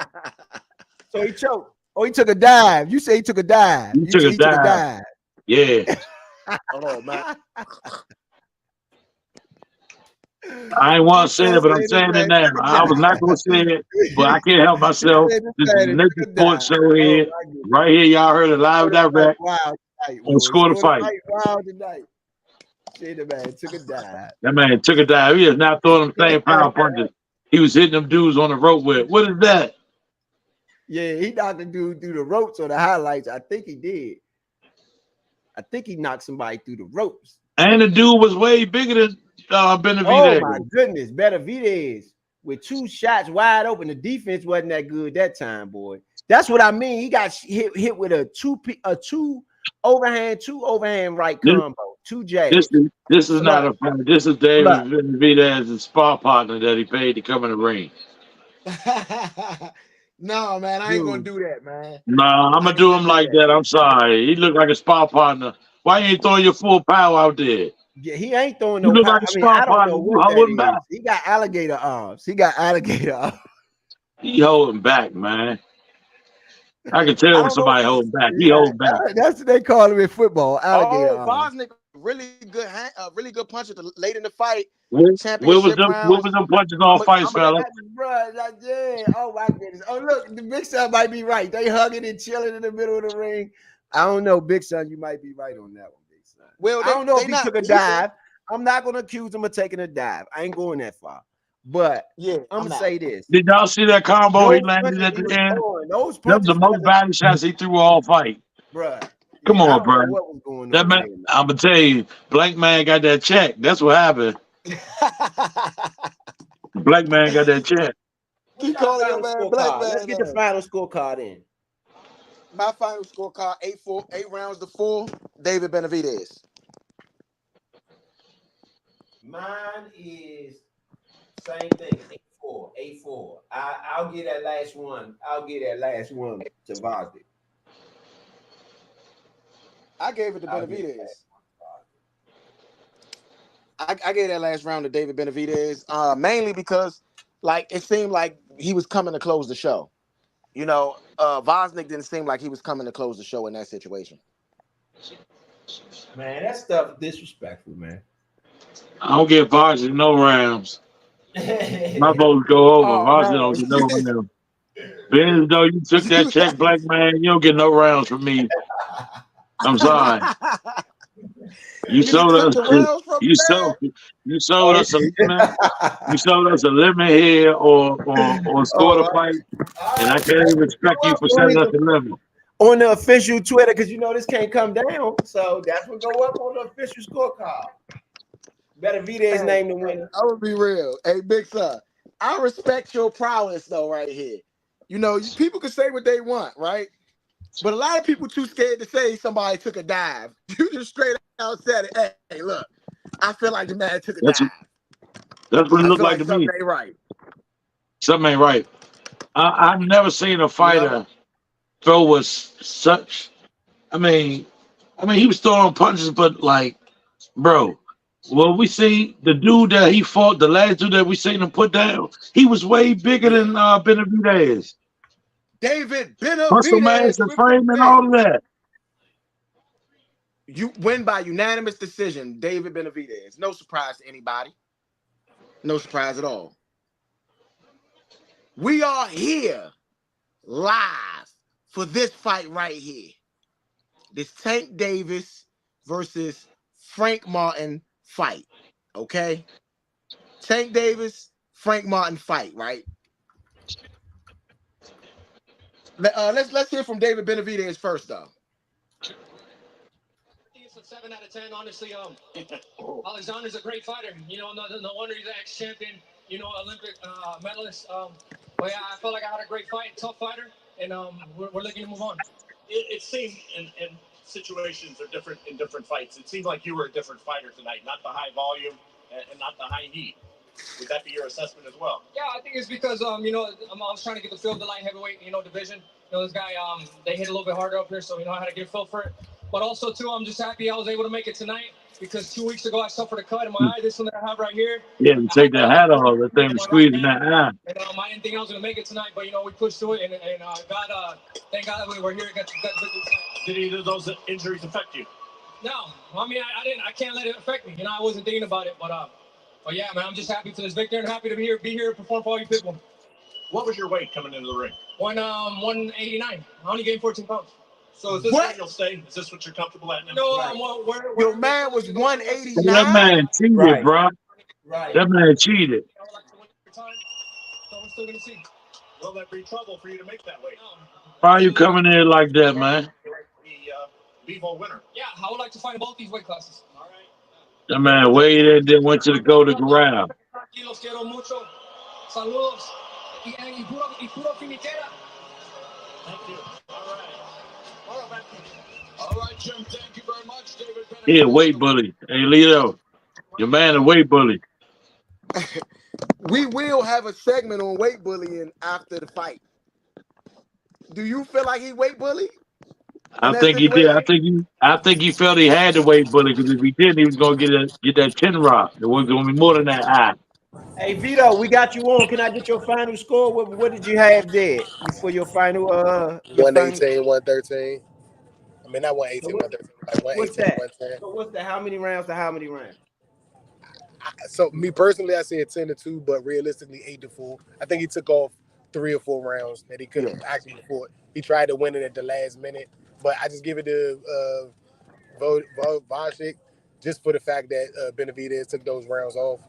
So he choked. Oh, he took a dive. You say he took a dive. He took a dive. Yeah. Oh man. I ain't want to say it, but I'm saying it now. I was not going to say it, but I can't help myself. This is the Naked Sports Show here. Right here, y'all heard it live direct. On Score the Fight. Wow tonight. That man took a dive. That man took a dive. He is not throwing them same power punches he was hitting them dudes on the rope with. What is that? Yeah, he knocked the dude through the ropes or the highlights. I think he did. I think he knocked somebody through the ropes. And the dude was way bigger than Benavidez. Oh my goodness, Benavidez with 2 shots wide open. The defense wasn't that good that time, boy. That's what I mean. He got hit with a two overhand right combo, 2 jabs. This is not a fight. This is David Benavidez's spar partner that he paid to come in the ring. No, man, I ain't gonna do that, man. Nah, I'm gonna do him like that. I'm sorry. He looked like a spar partner. Why you ain't throwing your full power out there? Yeah, he ain't throwing no. You look like a spar partner. He got alligator arms. He holding back, man. I can tell when somebody holding back. He holding back. That's what they call him in football. Alligator arms. Vosnick, really good puncher late in the fight. What was them punches on fights, fella? Oh my goodness. Oh look, the Big Son might be right. They hugging and chilling in the middle of the ring. I don't know, Big Son. You might be right on that one, Big Son. Well, I don't know if he took a dive. I'm not gonna accuse him of taking a dive. I ain't going that far. But yeah, I'm gonna say this. Did y'all see that combo he landed at the end? Those the most body shots he threw all fight. Bruh. Come on, bro. What was going on? That man, I'm gonna tell you, Blank Man got that check. That's what happened. Black man got that check. Keep calling your man Black Man. Let's get the final scorecard in. My final scorecard: 8 rounds to 4. David Benavidez. Mine is same thing. 8-4. I'll get that last one. To Vosnick. I gave it to Benavidez. I gave that last round to David Benavidez, mainly because, like, it seemed like he was coming to close the show. You know, Vosnick didn't seem like he was coming to close the show in that situation. Man, that stuff disrespectful, man. I don't give Vosnick no rounds. My votes go over. Vosnick don't get no rounds. Ben, though you took that check, black man, you don't get no rounds from me. I'm sorry. You Nigga sold took us. the rounds from You the sold. man. You sold us a lemon. You sold us a lemon here, or scored a Oh, fight, all and I right. can't even respect you for selling us a lemon. On the official Twitter, because you know this can't come down. So that's what go up on the official scorecard. Benavidez name the winner. I'm gonna be real. Hey, Big Son, I respect your prowess though, right here. You know, people can say what they want, right? But a lot of people too scared to say somebody took a dive. You just straight out said it. Hey, look, I feel like the man took a That's dive. that's what it I looked feel like like to me. something ain't right. Something ain't right. I've never seen a fighter throw with such. I mean, he was throwing punches, but like, bro, well, we see the dude that he fought, the last dude that we seen him put down, he was way bigger than Benavidez. David Muscle Benavidez mass and with the frame and win. all of that. You win by unanimous decision, David Benavidez. No surprise to anybody. No surprise at all. We are here live for this fight right here. This Tank Davis versus Frank Martin fight. Okay? Tank Davis, Frank Martin fight, right? Let's hear from David Benavidez first, though. It's a 7 out of 10. Honestly, Alexander's a great fighter. You know, no wonder he's an ex-champion. You know, Olympic medalist. But yeah, I felt like I had a great fight, tough fighter, and we're looking to move on. It seemed, and situations are different in different fights. It seemed like you were a different fighter tonight, not the high volume and not the high heat. Would that be your assessment as well? Yeah, I think it's because you know, I was trying to get the feel of the light heavyweight, you know, division. You know, this guy, they hit a little bit harder up here, so you know I had to get a feel for it. But also too, I'm just happy I was able to make it tonight because 2 weeks ago I suffered a cut in my eye. This one that I have right here. Yeah, to take that hat off, that thing was squeezing that eye. And I didn't think I was gonna make it tonight, but you know we pushed through it, and God, thank God that we were here. Did either of those injuries affect you? No, I mean I can't let it affect me. You know, I wasn't thinking about it, but yeah, man, I'm just happy for this victory and happy to be here, perform for all you people. What was your weight coming into the ring? 189. I only gained 14 pounds. So is this where you'll stay? Is this what you're comfortable at now? No, right. Your man was 189. That man cheated, Right. bro. Right. That man cheated. I would like to win every time, so we're still gonna see. Will that be trouble for you to make that weight? Why are you coming in like that, man? The Bevo winner. Yeah, I would like to fight both these weight classes. All right. That man weighed in, then went to the Golden Corral. Los quiero mucho. Saludos. Y puro finiquera. Thank you. All right, Jim. Thank you very much, David. He a weight bully. Hey, Leo, your man a weight bully. We will have a segment on weight bullying after the fight. Do you feel like he weight bullied? I think he did. I think he felt he had to weight bully because if he didn't, he was gonna get that chin rock. It was gonna be more than that eye. Hey Vito, we got you on. Can I get your final score? What did you have there for your final? 118, 113. I mean, not 118, 113. Like 118, What's that? 110. So what's that? How many rounds to how many rounds? So me personally, I said 10-2, but realistically 8-4. I think he took off 3 or 4 rounds that he could have actually fought. He tried to win it at the last minute, but I just give it to Voshik just for the fact that Benavidez took those rounds off.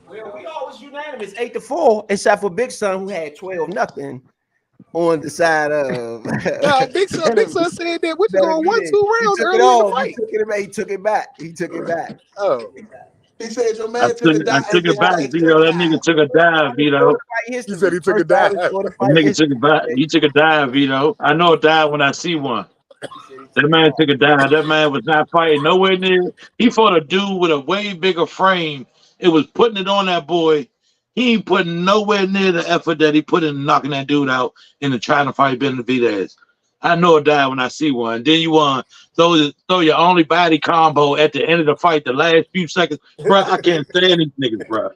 Well, we always unanimous 8-4, except for Big Son who had 12-0 on the side of. No, Big Son said that we're going 1-2 rounds early in the fight. He took it back. Oh. He said your man I took it back, Vito. That nigga took a dive, Vito. He said he took a dive. That nigga took a dive. He took a dive, Vito. I know a dive when I see one. That man took a dive. That man was not fighting nowhere near. He fought a dude with a way bigger frame. It was putting it on that boy. He ain't putting nowhere near the effort that he put in knocking that dude out in the trying to fight Benavidez. I know a dive when I see one. Then you want to throw your only body combo at the end of the fight, the last few seconds. Bro, I can't stand these niggas, bro.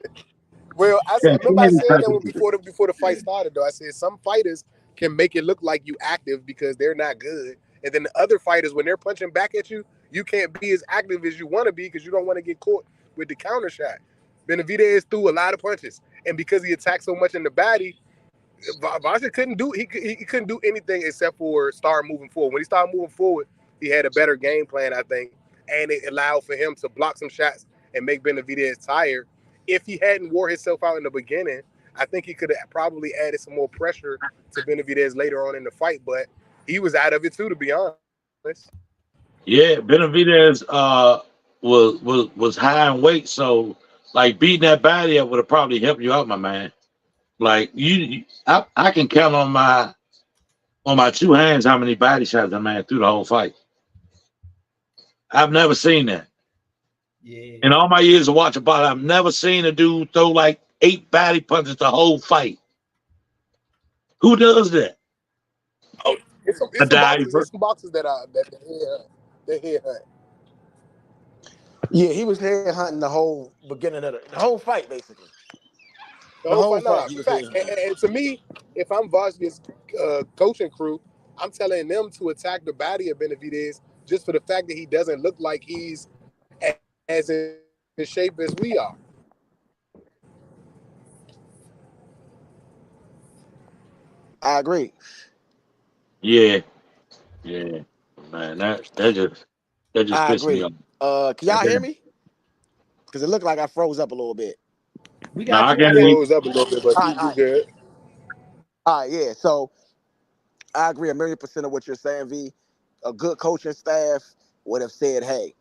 Well, I said that before the fight started, though. I said some fighters can make it look like you active because they're not good. And then the other fighters, when they're punching back at you, you can't be as active as you want to be because you don't want to get caught with the counter shot. Benavidez threw a lot of punches. And because he attacked so much in the body, Varsha couldn't do he couldn't do anything except for start moving forward. When he started moving forward, he had a better game plan, I think, and it allowed for him to block some shots and make Benavidez tired. If he hadn't wore himself out in the beginning, I think he could have probably added some more pressure to Benavidez later on in the fight, but he was out of it too, to be honest. Yeah, Benavidez was high in weight, so like beating that body up would have probably helped you out, my man. Like I can count on my two hands how many body shots that man threw the whole fight. I've never seen that. Yeah. In all my years of watching boxing, I've never seen a dude throw like 8 body punches the whole fight. Who does that? Oh, it's some boxes that head hunt. Yeah, he was head hunting the whole beginning of the whole fight, basically. The whole fight. And to me, if I'm Varsha's coaching crew, I'm telling them to attack the body of Benavidez just for the fact that he doesn't look like he's as in shape as we are. I agree. Yeah, man, that just pissed me off. Can y'all hear me? Because it looked like I froze up a little bit. We got I you. can't froze up a little bit, but you good. All right, yeah. So I agree 1,000,000% of what you're saying, V. A good coaching staff would have said, hey,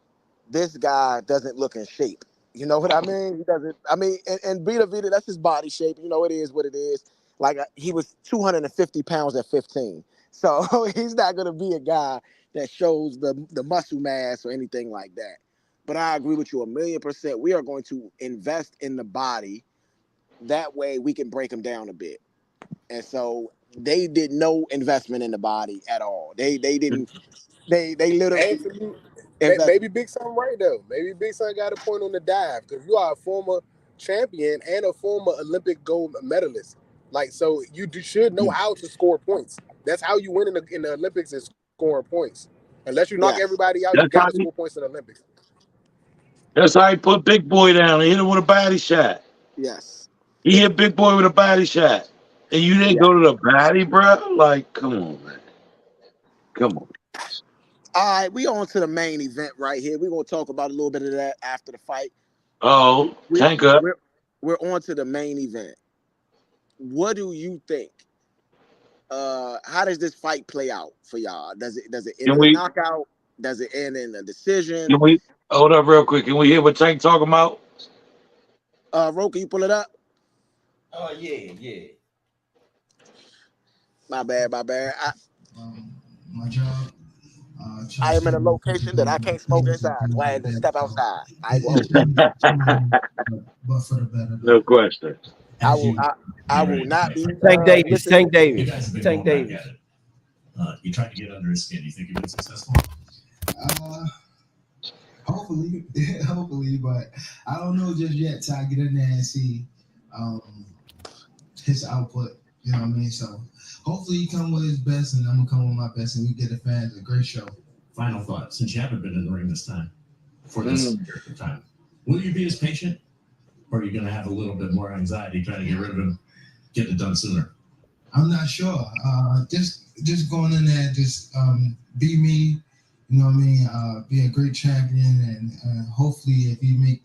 this guy doesn't look in shape. You know what I mean? He doesn't. I mean, and Benavidez, that's his body shape. You know, it is what it is. Like he was 250 pounds at 15. So he's not going to be a guy that shows the muscle mass or anything like that. But I agree with you 1,000,000%. We are going to invest in the body. That way we can break him down a bit. And so they did no investment in the body at all. They didn't. They literally. Maybe Big Son right though. Maybe Big Son got a point on the dive because you are a former champion and a former Olympic gold medalist. Like, so you should know how to score points. That's how you win in the Olympics is scoring points. Unless you knock everybody out, you got to score points in the Olympics. That's how he put Big Boy down. He hit him with a body shot. Yes. He hit Big Boy with a body shot. And you didn't go to the body, bro? Like, come on, man. Come on. All right, we on to the main event right here. We're going to talk about a little bit of that after the fight. Oh, tank up. We're on to the main event. What do you think? How does this fight play out for y'all? Does it end in a knockout? Does it end in a decision? Can we hold up real quick? Can we hear what Tank talking about? Ro, can you pull it up? Oh yeah. My bad. My job. I am in a location that I can't smoke inside, so I had to step outside. I will. But for the better. No question. I will not be. Tank Davis. You tried to get under his skin. You think you've been successful? Hopefully, but I don't know just yet till I get in there and see his output. You know what I mean? So hopefully he come with his best, and I'm gonna come with my best, and we get the fans a great show. Final thought: since you haven't been in the ring this time, for this period of time, will you be as patient, or are you gonna have a little bit more anxiety trying to get rid of him, get it done sooner? I'm not sure. Just going in there, just be me. You know what I mean? Be a great champion, and hopefully, if he make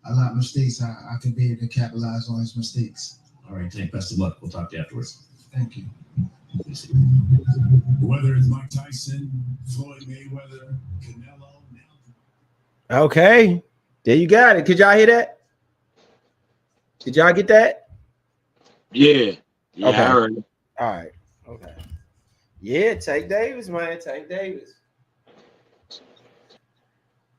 a lot of mistakes, I can be able to capitalize on his mistakes. All right, Tank. Best of luck. We'll talk to you afterwards. Thank you. Whether it's Mike Tyson, Floyd Mayweather, Canelo. Okay, there you got it. Could y'all hear that? Did y'all get that? Yeah. Okay. I heard it. All right. Okay. Yeah, Tank Davis, man. Tank Davis.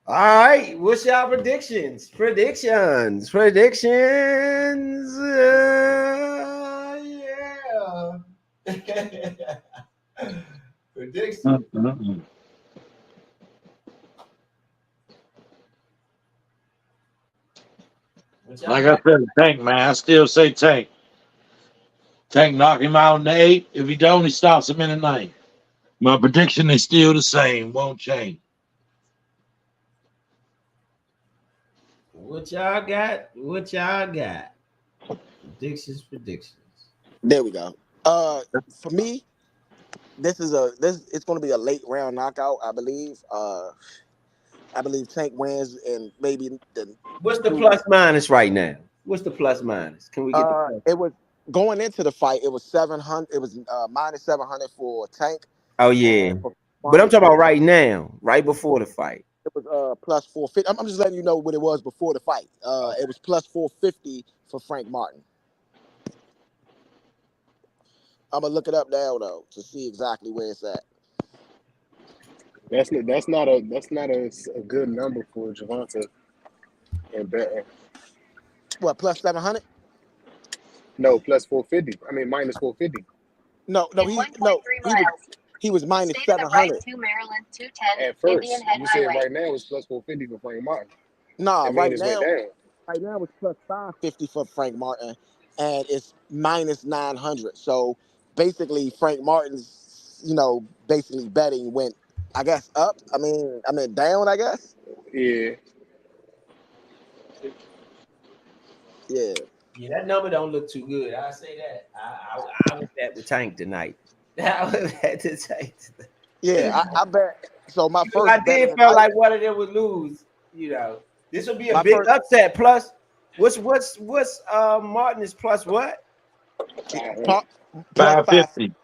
All right. What's y'all predictions? Predictions. Yeah. Predictions. Like I said, Tank, man. I still say Tank. Tank knock him out in the 8th. If he don't, he stops him in the 9th. My prediction is still the same. Won't change. What y'all got? Predictions. There we go. For me, this it's going to be a late round knockout, I believe. I believe Tank wins, and maybe the. What's the plus minus right now? What's the plus minus? Can we get the plus? It was going into the fight. It was 700. It was minus 700 for Tank. Oh yeah, but I'm talking about right now, right before the fight. It was plus 450. I'm just letting you know what it was before the fight. It was plus 450 for Frank Martin. I'm gonna look it up now though to see exactly where it's at. That's not a good number for Gervonta and betting. What, plus 700? No, plus 450. I mean minus 450. No, he was minus 700. At first, you said right now it's plus 450 for Frank Martin. Nah, right now it's plus 550 for Frank Martin, and it's minus 900. So basically, Frank Martin's, basically betting went, I guess, up. I mean down, I guess. Yeah. Yeah. Yeah, that number don't look too good. I say that. I was at the Tank tonight. I was at the Tank tonight. Yeah, I bet. So my first. I did feel like one of them would lose. This would be a big upset. Plus, what's Martin is plus what? 550.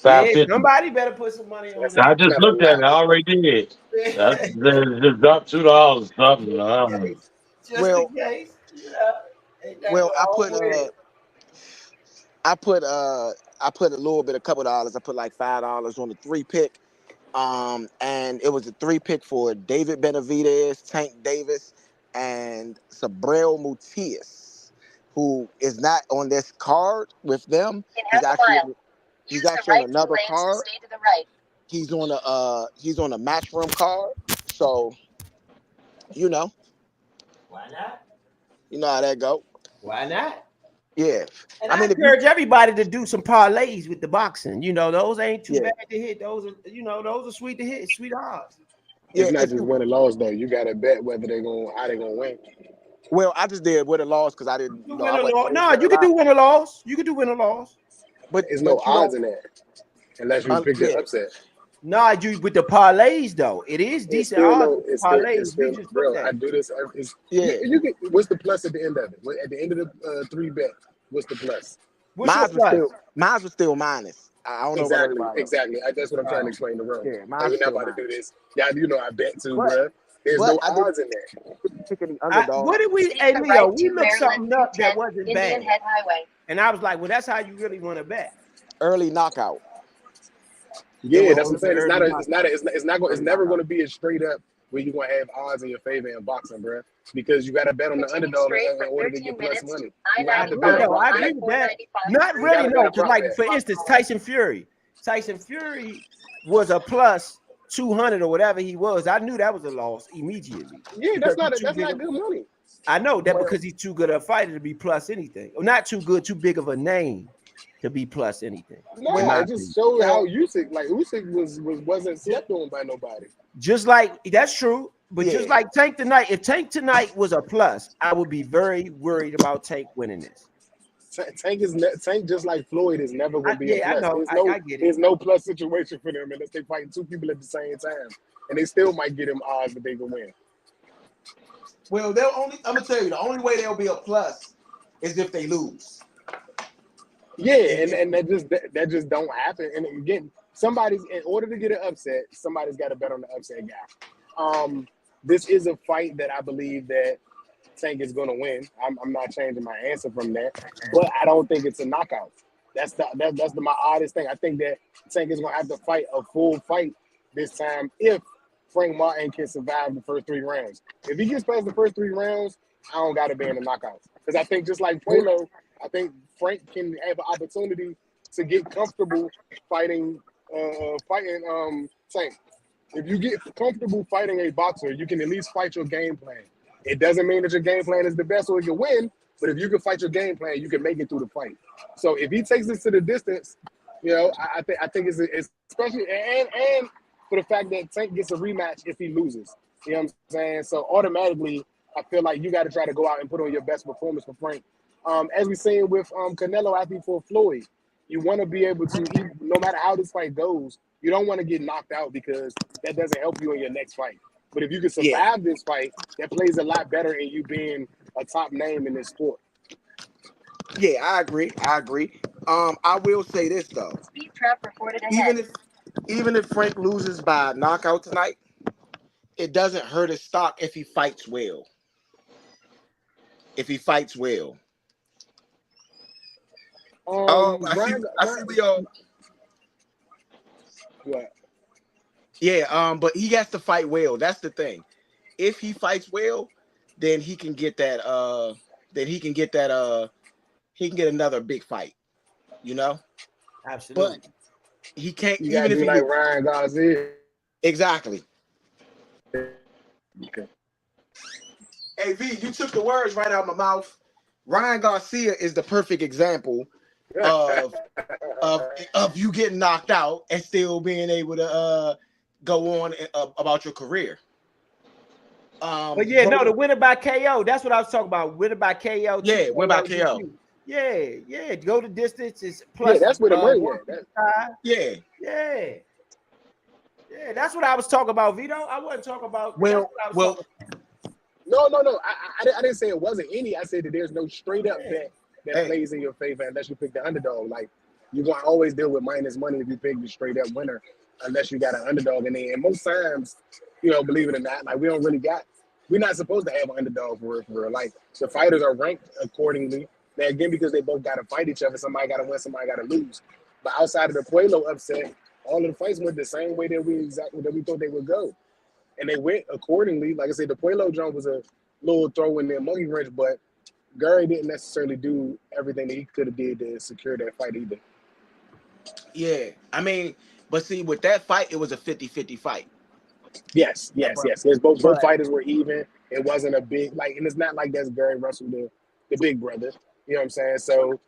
Yeah, somebody better put some money on that. I just looked at it. I already did. That's just up $2 something. Just in case. Well, I put a couple dollars. I put like $5 on the 3-pick, and it was a 3-pick for David Benavidez, Tank Davis, and Sabrel Mutias, who is not on this card with them. He's actually on another card. He's on a Matchroom card. So, Why not? You know how that go. Why not? Yeah. And I encourage everybody to do some parlays with the boxing. Those ain't too bad to hit. Those are sweet to hit, sweet odds. It's not just win or loss though. You gotta bet whether how they gonna win. Well, I just did win or loss because I didn't. No, you can do win or loss. You can do win or loss. But there's no odds in that unless you pick the upset. No, you with the parlays though. It is decent odds. Parlays. Bro, I do this. You can. What's the plus at the end of it? At the end of the 3-bet, what's the plus? Mine was still minus. I don't know. Exactly. That's what I'm trying to explain to Ron. Yeah, we're not about to do this. Yeah, I bet too, bro. There's no odds in there. What did we? Hey, Leo, we looked something up that wasn't bad. And I was like, well, that's how you really want to bet. Early knockout. Yeah, that's what I'm saying. It's never going to be as straight up where you're going to have odds in your favor in boxing, bro. Because you got to bet on the underdog in order to get plus money. I agree with that. Not really, no. Like, for instance, Tyson Fury was a plus 200 or whatever he was. I knew that was a loss immediately. Yeah, that's not good money. I know that because he's too good a fighter to be plus anything. Or not too good, too big of a name to be plus anything. No, it just showed how Usyk wasn't slept on by nobody. Just like that's true, but just like Tank tonight, if Tank tonight was a plus, I would be very worried about Tank winning this. Tank just like Floyd is never going to be a plus. I know. I get it. There's no plus situation for them unless they fighting 2 people at the same time, and they still might get them odds that they can win. Well, I'm gonna tell you, the only way they'll be a plus is if they lose. Yeah, and that just don't happen. And again, in order to get an upset, somebody's got to bet on the upset guy. This is a fight that I believe that Tank is going to win. I'm not changing my answer from that, but I don't think it's a knockout. That's my oddest thing. I think that Tank is going to have to fight a full fight this time if Frank Martin can survive the first 3 rounds. If he gets past the first 3 rounds, I don't got to be in the knockouts. Because I think just like Puello, I think Frank can have an opportunity to get comfortable fighting Tank. If you get comfortable fighting a boxer, you can at least fight your game plan. It doesn't mean that your game plan is the best or you win, but if you can fight your game plan, you can make it through the fight. So if he takes this to the distance, I think it's especially and for the fact that Tank gets a rematch if he loses. You know what I'm saying? So automatically, I feel like you got to try to go out and put on your best performance for Frank. As we saying with Canelo after he fought Floyd, You want to be able to, no matter how this fight goes, you don't want to get knocked out because that doesn't help you in your next fight. But if you can survive this fight, that plays a lot better in you being a top name in this sport. Yeah, I agree. I will say this though. Speed trap reported ahead. Even if Frank loses by knockout tonight, it doesn't hurt his stock if he fights well. I see we all. What? Yeah, but he has to fight well. That's the thing. If he fights well, then he can get that. He can get another big fight. You know. Absolutely. But he can't. You gotta do like Ryan Garcia. Exactly. Okay. Hey V, you took the words right out of my mouth. Ryan Garcia is the perfect example of you getting knocked out and still being able to go on about your career. But yeah, no, the winner by KO. That's what I was talking about. Winner by KO. Yeah, winner by KO. Yeah. Go the distance is plus. Yeah, that's where the money is. Yeah. Yeah, that's what I was talking about, Vito. I wasn't talking about. No. I didn't say it wasn't any. I said that there's no straight up bet that plays in your favor unless you pick the underdog. Like you're gonna always deal with minus money if you pick the straight up winner, unless you got an underdog in there. And most times, believe it or not, like we're not supposed to have an underdog for real. Like the fighters are ranked accordingly. Now again, because they both gotta fight each other, somebody gotta win, somebody gotta lose. But outside of the Puello upset, all of the fights went the same way that we thought they would go. And they went accordingly. Like I said, the Puello jump was a little throw in there monkey wrench, but Gary didn't necessarily do everything that he could have did to secure that fight either. Yeah, I mean, but see, with that fight, it was a 50-50 fight. Yes. Both fighters were even. It wasn't a big, and it's not like that's Gary Russell, the big brother. You know what I'm saying? So,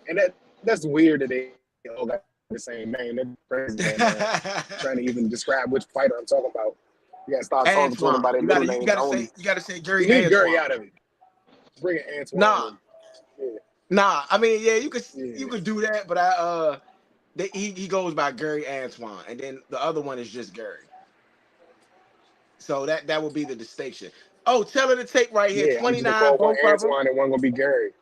and that's weird that they all got the same name. That's crazy, man. Trying to even describe which fighter I'm talking about. You gotta start talking to him about their middle names only. You gotta say Gary. Leave Gary out of it. Bring Antoine. Nah. I mean, yeah, you could do that, but he goes by Gary Antoine, and then the other one is just Gary. So that would be the distinction. Oh, tell her to take right here. Yeah, 29. Both of them. And one gonna be Gary.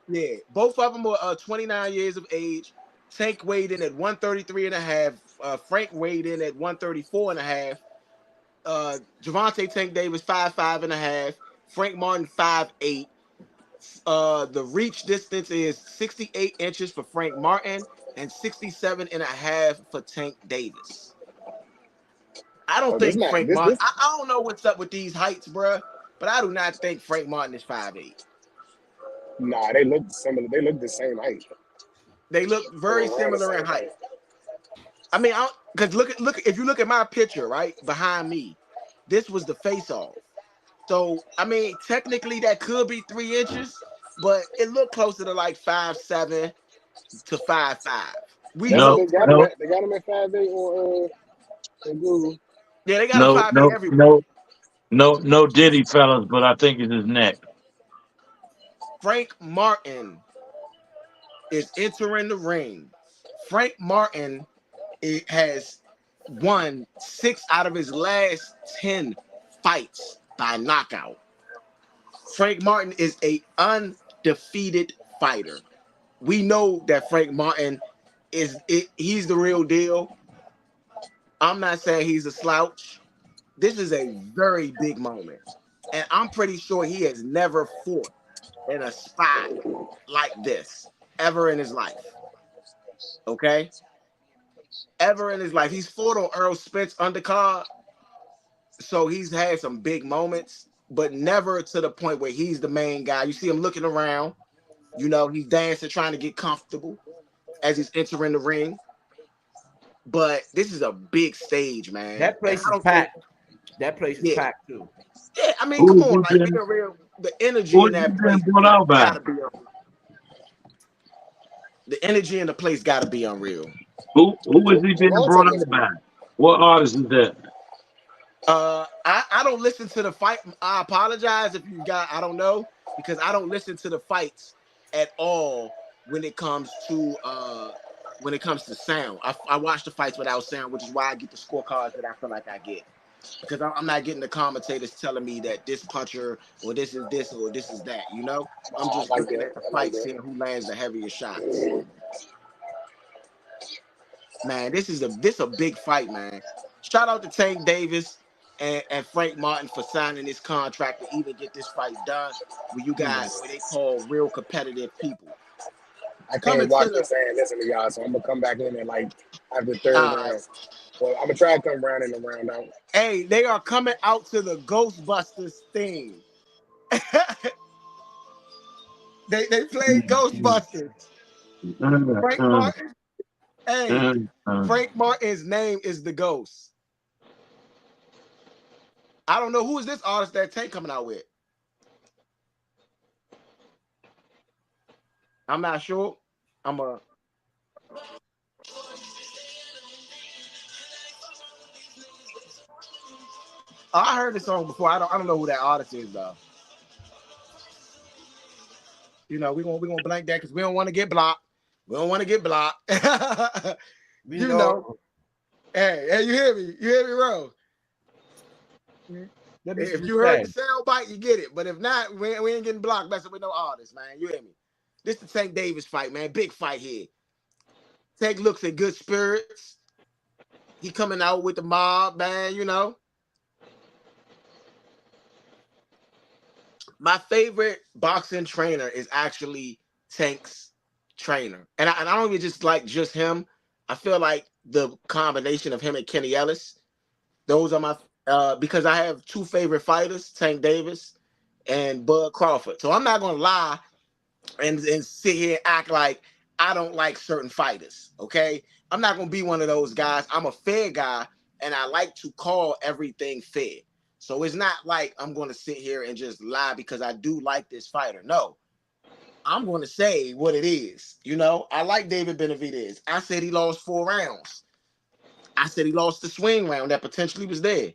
Yeah, both of them were 29 years of age. Tank weighed in at 133.5. Frank weighed in at 134.5. Gervonta Tank Davis 5'5.5". Frank Martin 5'8". The reach distance is 68 inches for Frank Martin and 67.5 for Tank Davis. I don't think Frank Martin. I don't know what's up with these heights, bruh, but I do not think Frank Martin is 5'8". Nah, they look similar. They look the same height. They look very similar in height. I mean, because look. If you look at my picture right behind me, this was the face-off. So I mean, technically that could be 3 inches, but it looked closer to like 5'7" to 5'5". They got him at 5'8" or Google. Yeah, they got him 5'8" everywhere. No Diddy fellas, but I think it's his neck. Frank Martin is entering the ring. Frank Martin has won 6 out of his last 10 fights by knockout. Frank Martin is an undefeated fighter. We know that Frank Martin he's the real deal. I'm not saying he's a slouch. This is a very big moment. And I'm pretty sure he has never fought in a spot like this ever in his life. Okay? Ever in his life. He's fought on Earl Spence undercard. So he's had some big moments, but never to the point where he's the main guy. You see him looking around. He's dancing, trying to get comfortable as he's entering the ring. But this is a big stage, man. That place is packed. That place is packed too. Yeah, I mean, come on, like the energy in that place gotta be unreal. The energy in the place gotta be unreal. Who is he being brought up by? What artist is that? I don't listen to the fight. I apologize if you got. I don't know because I don't listen to the fights at all when it comes to sound. I watch the fights without sound, which is why I get the scorecards that I feel like I get. Because I'm not getting the commentators telling me that this puncher or this is this or this is that, you know? I'm just I like looking that. at the I like fight, that. seeing who lands the heaviest shots. Man, this is a big fight, man. Shout out to Tank Davis and Frank Martin for signing this contract to even get this fight done. Where you got what they call real competitive people. I Coming can't watch to this and listen to y'all, so I'm gonna come back in and like after the third the round. Well, I'm gonna try to come round in the round out. hey, they are coming out to the Ghostbusters theme. they played Ghostbusters. Frank Martin. Hey, Frank Martin's name is the Ghost. I don't know who is this artist that Tank coming out with. I'm not sure. I heard this song before. I don't know who that artist is though. You know, we're gonna blank that because we don't want to get blocked. We don't want to get blocked. you know. Hey, you hear me? You hear me, bro? If you heard the sound bite, you get it. But if not, we ain't getting blocked messing with no artists, man. You hear me? This the Tank Davis fight, man. Big fight here. Tank looks in good spirits. He coming out with the mob, man, you know. My favorite boxing trainer is actually Tank's trainer. And I don't even just like just him. I feel like the combination of him and Kenny Ellis, those are my because I have two favorite fighters, Tank Davis and Bud Crawford. So I'm not gonna lie and sit here and act like I don't like certain fighters. Okay. I'm not gonna be one of those guys. I'm a fair guy and I like to call everything fair. So it's not like I'm going to sit here and just lie because I do like this fighter. No, I'm going to say what it is. You know, I like David Benavidez. I said he lost 4 rounds. I said he lost the swing round that potentially was there.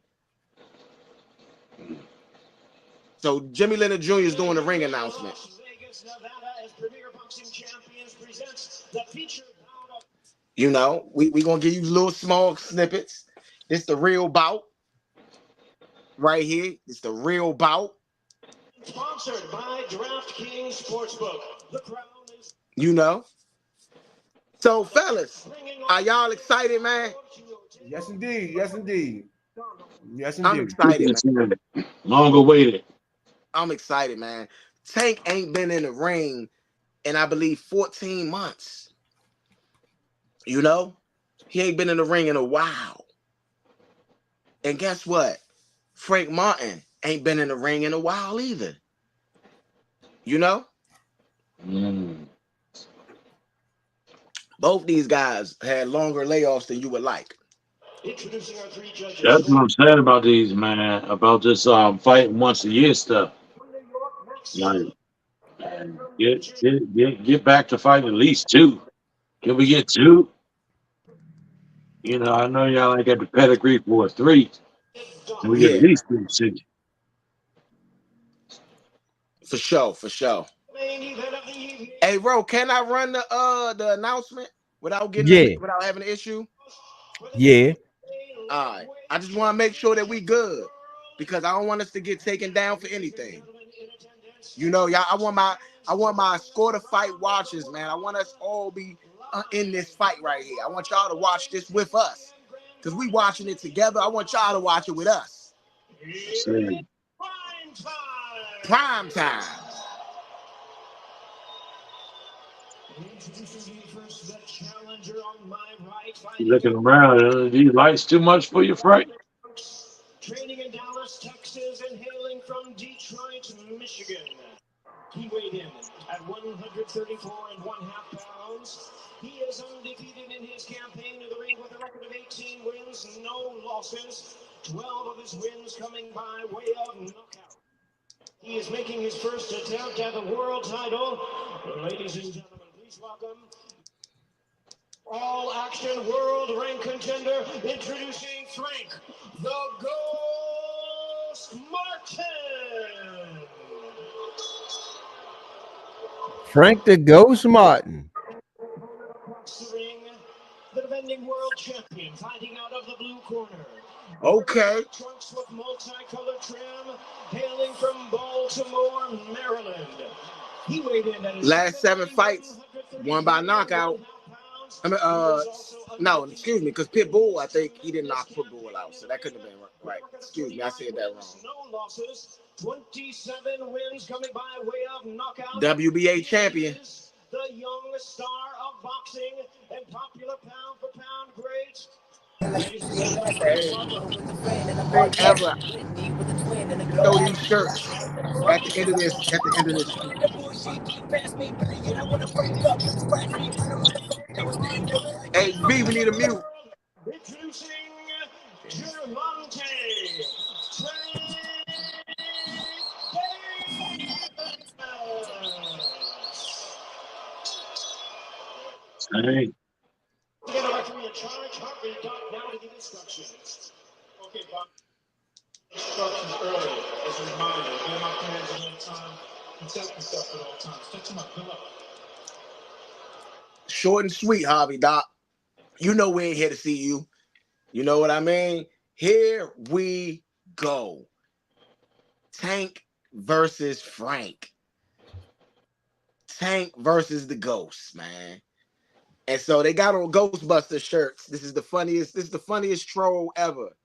So Jimmy Leonard Jr. is doing the ring announcement. You know, we going to give you little small snippets. This the real bout. Right here, it's the real bout. Sponsored by DraftKings Sportsbook. The crown is, you know. So, fellas, are y'all excited, man? Yes, indeed. Yes, indeed. Yes, I'm indeed. excited, man. Long awaited. I'm excited, man. Tank ain't been in the ring in, I believe, 14 months. You know, he ain't been in the ring in a while. And guess what? Frank Martin ain't been in the ring in a while either. You know? Both these guys had longer layoffs than you would like. Introducing our 3 judges. That's what I'm saying about these, man. About this fighting once a year stuff. Like, get back to fighting at least 2. Can we get 2? You know, I know y'all ain't got the pedigree for 3. Can we get at least 3? For sure. Hey, bro, can I run the announcement without getting without having an issue? Yeah. All right. I just want to make sure that we good because I don't want us to get taken down for anything. You know, y'all. I want my Score the Fight watchers, man. I want us all be in this fight right here. I want y'all to watch this with us because we watching it together. I want y'all to watch it with us. Prime time. You looking around, these lights too much for your fright? Training in Dallas, Texas, and hailing from Detroit, Michigan. He weighed in at 134.5 pounds. He is undefeated in his campaign in the ring with a record of 18 wins, no losses. 12 of his wins coming by way of knockout. He is making his first attempt at the world title. Ladies and gentlemen, please welcome All Action World Rank Contender, introducing Frank the Ghost Martin. Frank the Ghost Martin. The defending world champion fighting out of the blue corner. Okay. Trunks with multicolored trim, hailing from Baltimore, Maryland. He weighed in at last 7 fights, won by knockout. I mean, no, excuse me, because Pitbull, I think he didn't knock Pitbull out, so that couldn't have been right. Excuse me, I said that wrong. No losses, 27 wins coming by way of knockout. WBA champion. The young star of boxing and popular pound for pound great. Ever throw these shirts at the end of this. Hey, B, we need a mute. Introducing Gervonta Hey. Get a referee in charge. Harvey Doc now to give instructions. Okay, Bob. Instructions early as a reminder. Get my plans ahead of time. Protect myself at all times. Touch him up. Good luck. Short and sweet, Harvey Doc. You know we ain't here to see you. You know what I mean? Here we go. Tank versus Frank. Tank versus the Ghost, man. And so they got on Ghostbuster shirts. This is the funniest troll ever.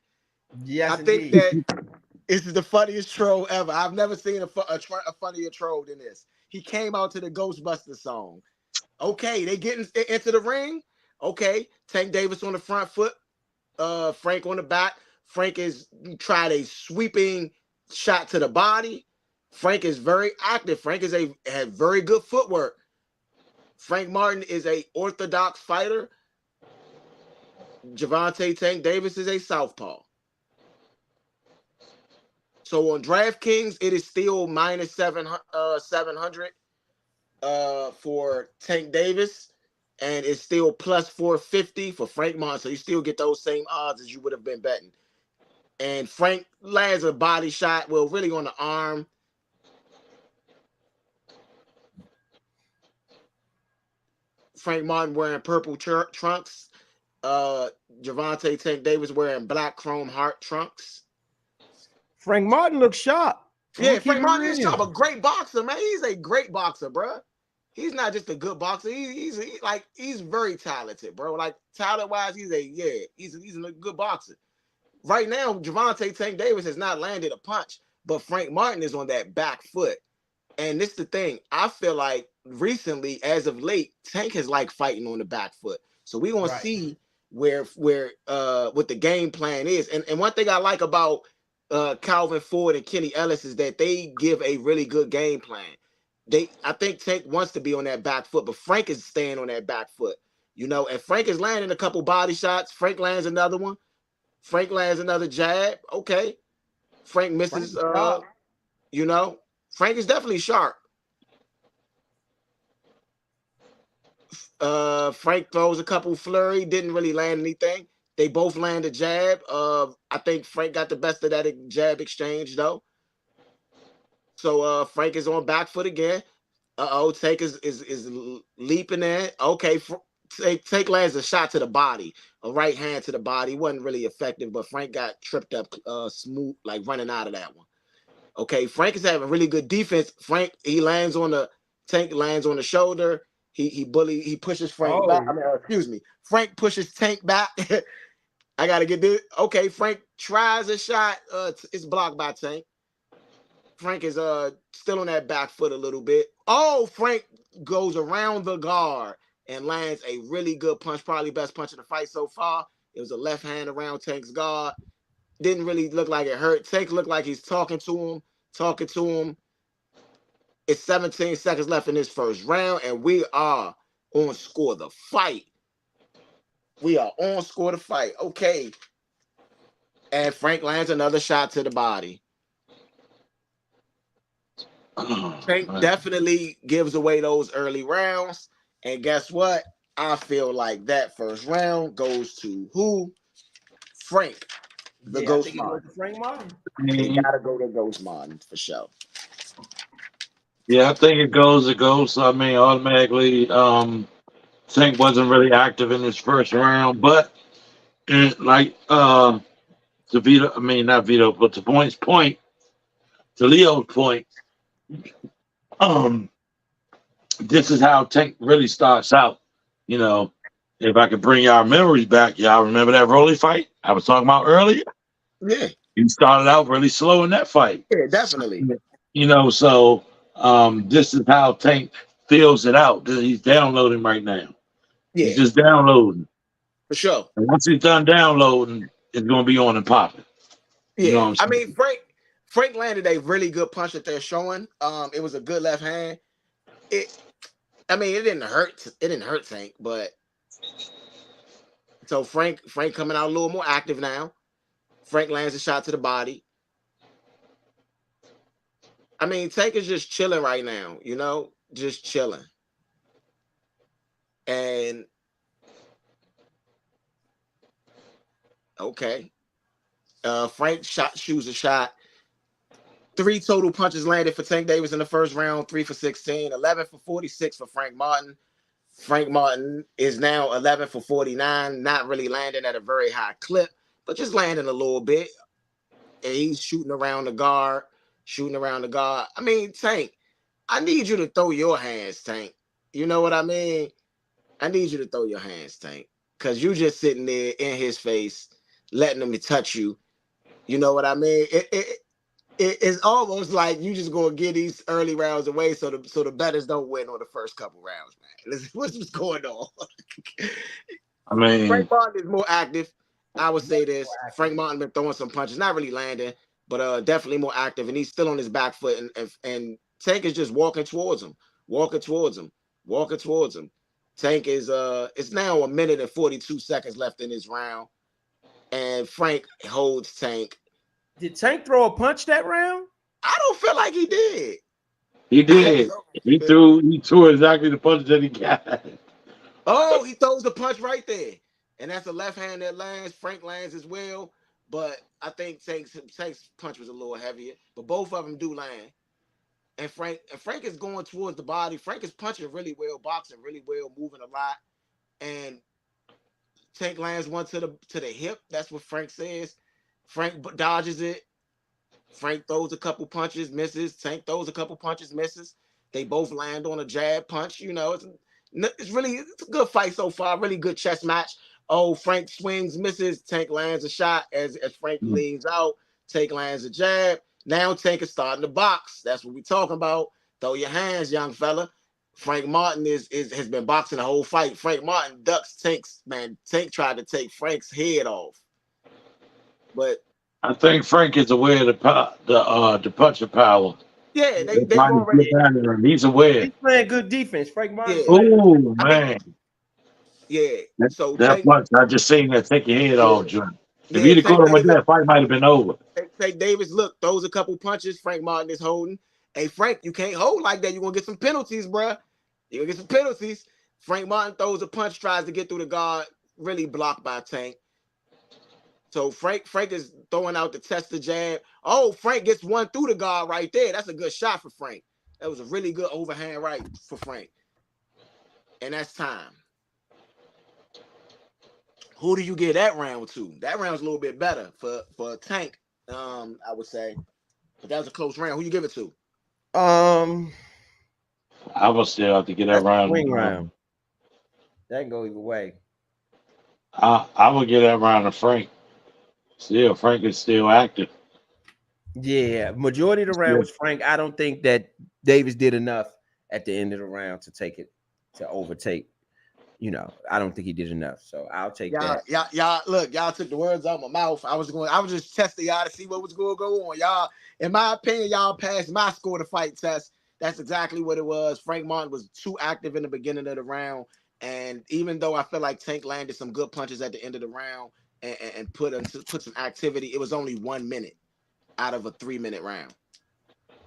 Yes, I think that this is the funniest troll ever. I've never seen a funnier troll than this. He came out to the Ghostbuster song. Okay, they getting into the ring. Okay, Tank Davis on the front foot, Frank on the back. Frank is tried a sweeping shot to the body. Frank is very active. Frank is had very good footwork. Frank Martin is a orthodox fighter. Gervonta Tank Davis is a southpaw. So on DraftKings, it is still minus 700 for Tank Davis, and it's still plus 450 for Frank Martin. So you still get those same odds as you would have been betting. And Frank lands a body shot, well, really on the arm. Frank Martin wearing purple trunks. Gervonta Tank Davis wearing black chrome heart trunks. Frank Martin looks sharp. Yeah, Frank Martin is sharp. A great boxer, man. He's a great boxer, bro. He's not just a good boxer. He's very talented, bro. Like talent-wise, he's a good boxer. Right now, Gervonta Tank Davis has not landed a punch, but Frank Martin is on that back foot. And this is the thing. I feel like recently, as of late, Tank has liked fighting on the back foot. So we're gonna see where what the game plan is. And one thing I like about Calvin Ford and Kenny Ellis is that they give a really good game plan. I think Tank wants to be on that back foot, but Frank is staying on that back foot, you know, and Frank is landing a couple body shots. Frank lands another one. Frank lands another jab. Okay. Frank misses, you know, Frank is definitely sharp. Frank throws a couple flurry, didn't really land anything. They both land a jab. I think Frank got the best of that jab exchange, though. So Frank is on back foot again. Tank is leaping in. Okay, Tank lands a shot to the body, a right hand to the body. Wasn't really effective, but Frank got tripped up smooth, like running out of that one. Okay, Frank is having really good defense. Frank, Tank lands on the shoulder. He pushes Frank back. I mean, excuse me. Frank pushes Tank back. I gotta get this. Okay, Frank tries a shot. It's blocked by Tank. Frank is still on that back foot a little bit. Oh, Frank goes around the guard and lands a really good punch, probably best punch of the fight so far. It was a left hand around Tank's guard. Didn't really look like it hurt. Tank looked like he's talking to him. It's 17 seconds left in this first round, and we are on score the fight. We are on score the fight. Okay. And Frank lands another shot to the body. Tank definitely gives away those early rounds. And guess what? I feel like that first round goes to who? Frank. The Ghost Martin. Frank Martin. He gotta go to Ghost Martin for sure. Yeah, I think it goes. It goes. I mean, automatically, Tank wasn't really active in his first round, but like to Vito, I mean not Vito, but to point, to Leo's point, um, this is how Tank really starts out. You know, if I could bring y'all memories back, y'all remember that Rolly fight I was talking about earlier? Yeah, He started out really slow in that fight. yeah, definitely. You know, so this is how Tank feels it out. He's downloading right now. He's Yeah, just downloading. for sure. And once he's done downloading, it's gonna be on and popping. You know Yeah, what I'm I saying? mean Frank landed a really good punch that they're showing. It was a good left hand. It, I mean, it didn't hurt. It didn't hurt Tank, but so Frank coming out a little more active now. Frank lands a shot to the body. I mean, Tank is just chilling right now. You know, just chilling. And okay, Frank shoots a shot. 3 total punches landed for Tank Davis in the first round. 3 for 16, 11 for 46 for Frank Martin. Frank Martin is now 11 for 49, not really landing at a very high clip, but just landing a little bit. And he's shooting around the guard. I mean, Tank, I need you to throw your hands, Tank. You know what I mean? I need you to throw your hands, Tank, because you just sitting there in his face, letting him touch you. You know what I mean? It's almost like you just gonna get these early rounds away so the betters don't win on the first couple rounds, man. What's going on? I mean, Frank Martin is more active. I would say this. Frank Martin been throwing some punches, not really landing, but definitely more active, and he's still on his back foot. And Tank is just walking towards him. Tank is it's now 1 minute and 42 seconds left in his round, and Frank holds Tank. Did Tank throw a punch that round? I don't feel like he did. he did. He threw exactly the punch that he got. Oh, he throws the punch right there. And that's a left hand that lands. Frank lands as well. But I think Tank's punch was a little heavier. But both of them do land. And Frank is going towards the body. Frank is punching really well, boxing really well, moving a lot. And Tank lands one to the hip. That's what Frank says. Frank dodges it. Frank throws a couple punches, misses. Tank throws a couple punches, misses. They both land on a jab punch. You know, it's a good fight so far. Really good chess match. Oh, Frank swings, misses. Tank lands a shot as Frank leans out. Tank lands a jab. Now Tank is starting to box. That's what we're talking about. Throw your hands, young fella. Frank Martin has been boxing the whole fight. Frank Martin ducks Tank's, man. Tank tried to take Frank's head off. But I think Frank is aware of the punching power. yeah, they've already. He's aware. He's playing good defense. Frank Martin. Yeah. Oh man. Yeah. So that punch, I just seen that take your head off, John. If Yeah, he'd have Tank caught him with Davis- that, fight might have been over. Tank Davis, look, throws a couple punches. Frank Martin is holding. Hey, Frank, you can't hold like that. You're going to get some penalties, bruh. You're going to get some penalties. Frank Martin throws a punch, tries to get through the guard, really blocked by Tank. So Frank is throwing out the tester jab. Oh, Frank gets one through the guard right there. That's a good shot for Frank. That was a really good overhand right for Frank. And that's time. Who do you get that round to? That round's a little bit better for Tank, I would say. But that was a close round. Who you give it to? I will still have to get that round. Swing round. That can go either way. I will get that round to Frank. Still, Frank is still active. Yeah, majority of the round was Frank. I don't think that Davis did enough at the end of the round to overtake. You know, I don't think he did enough. So I'll take that. Y'all took the words out of my mouth. I was just testing y'all to see what was going to go on. Y'all, in my opinion, y'all passed my score to fight test. That's exactly what it was. Frank Martin was too active in the beginning of the round. And even though I feel like Tank landed some good punches at the end of the round and put some activity, it was only 1 minute out of a 3-minute round.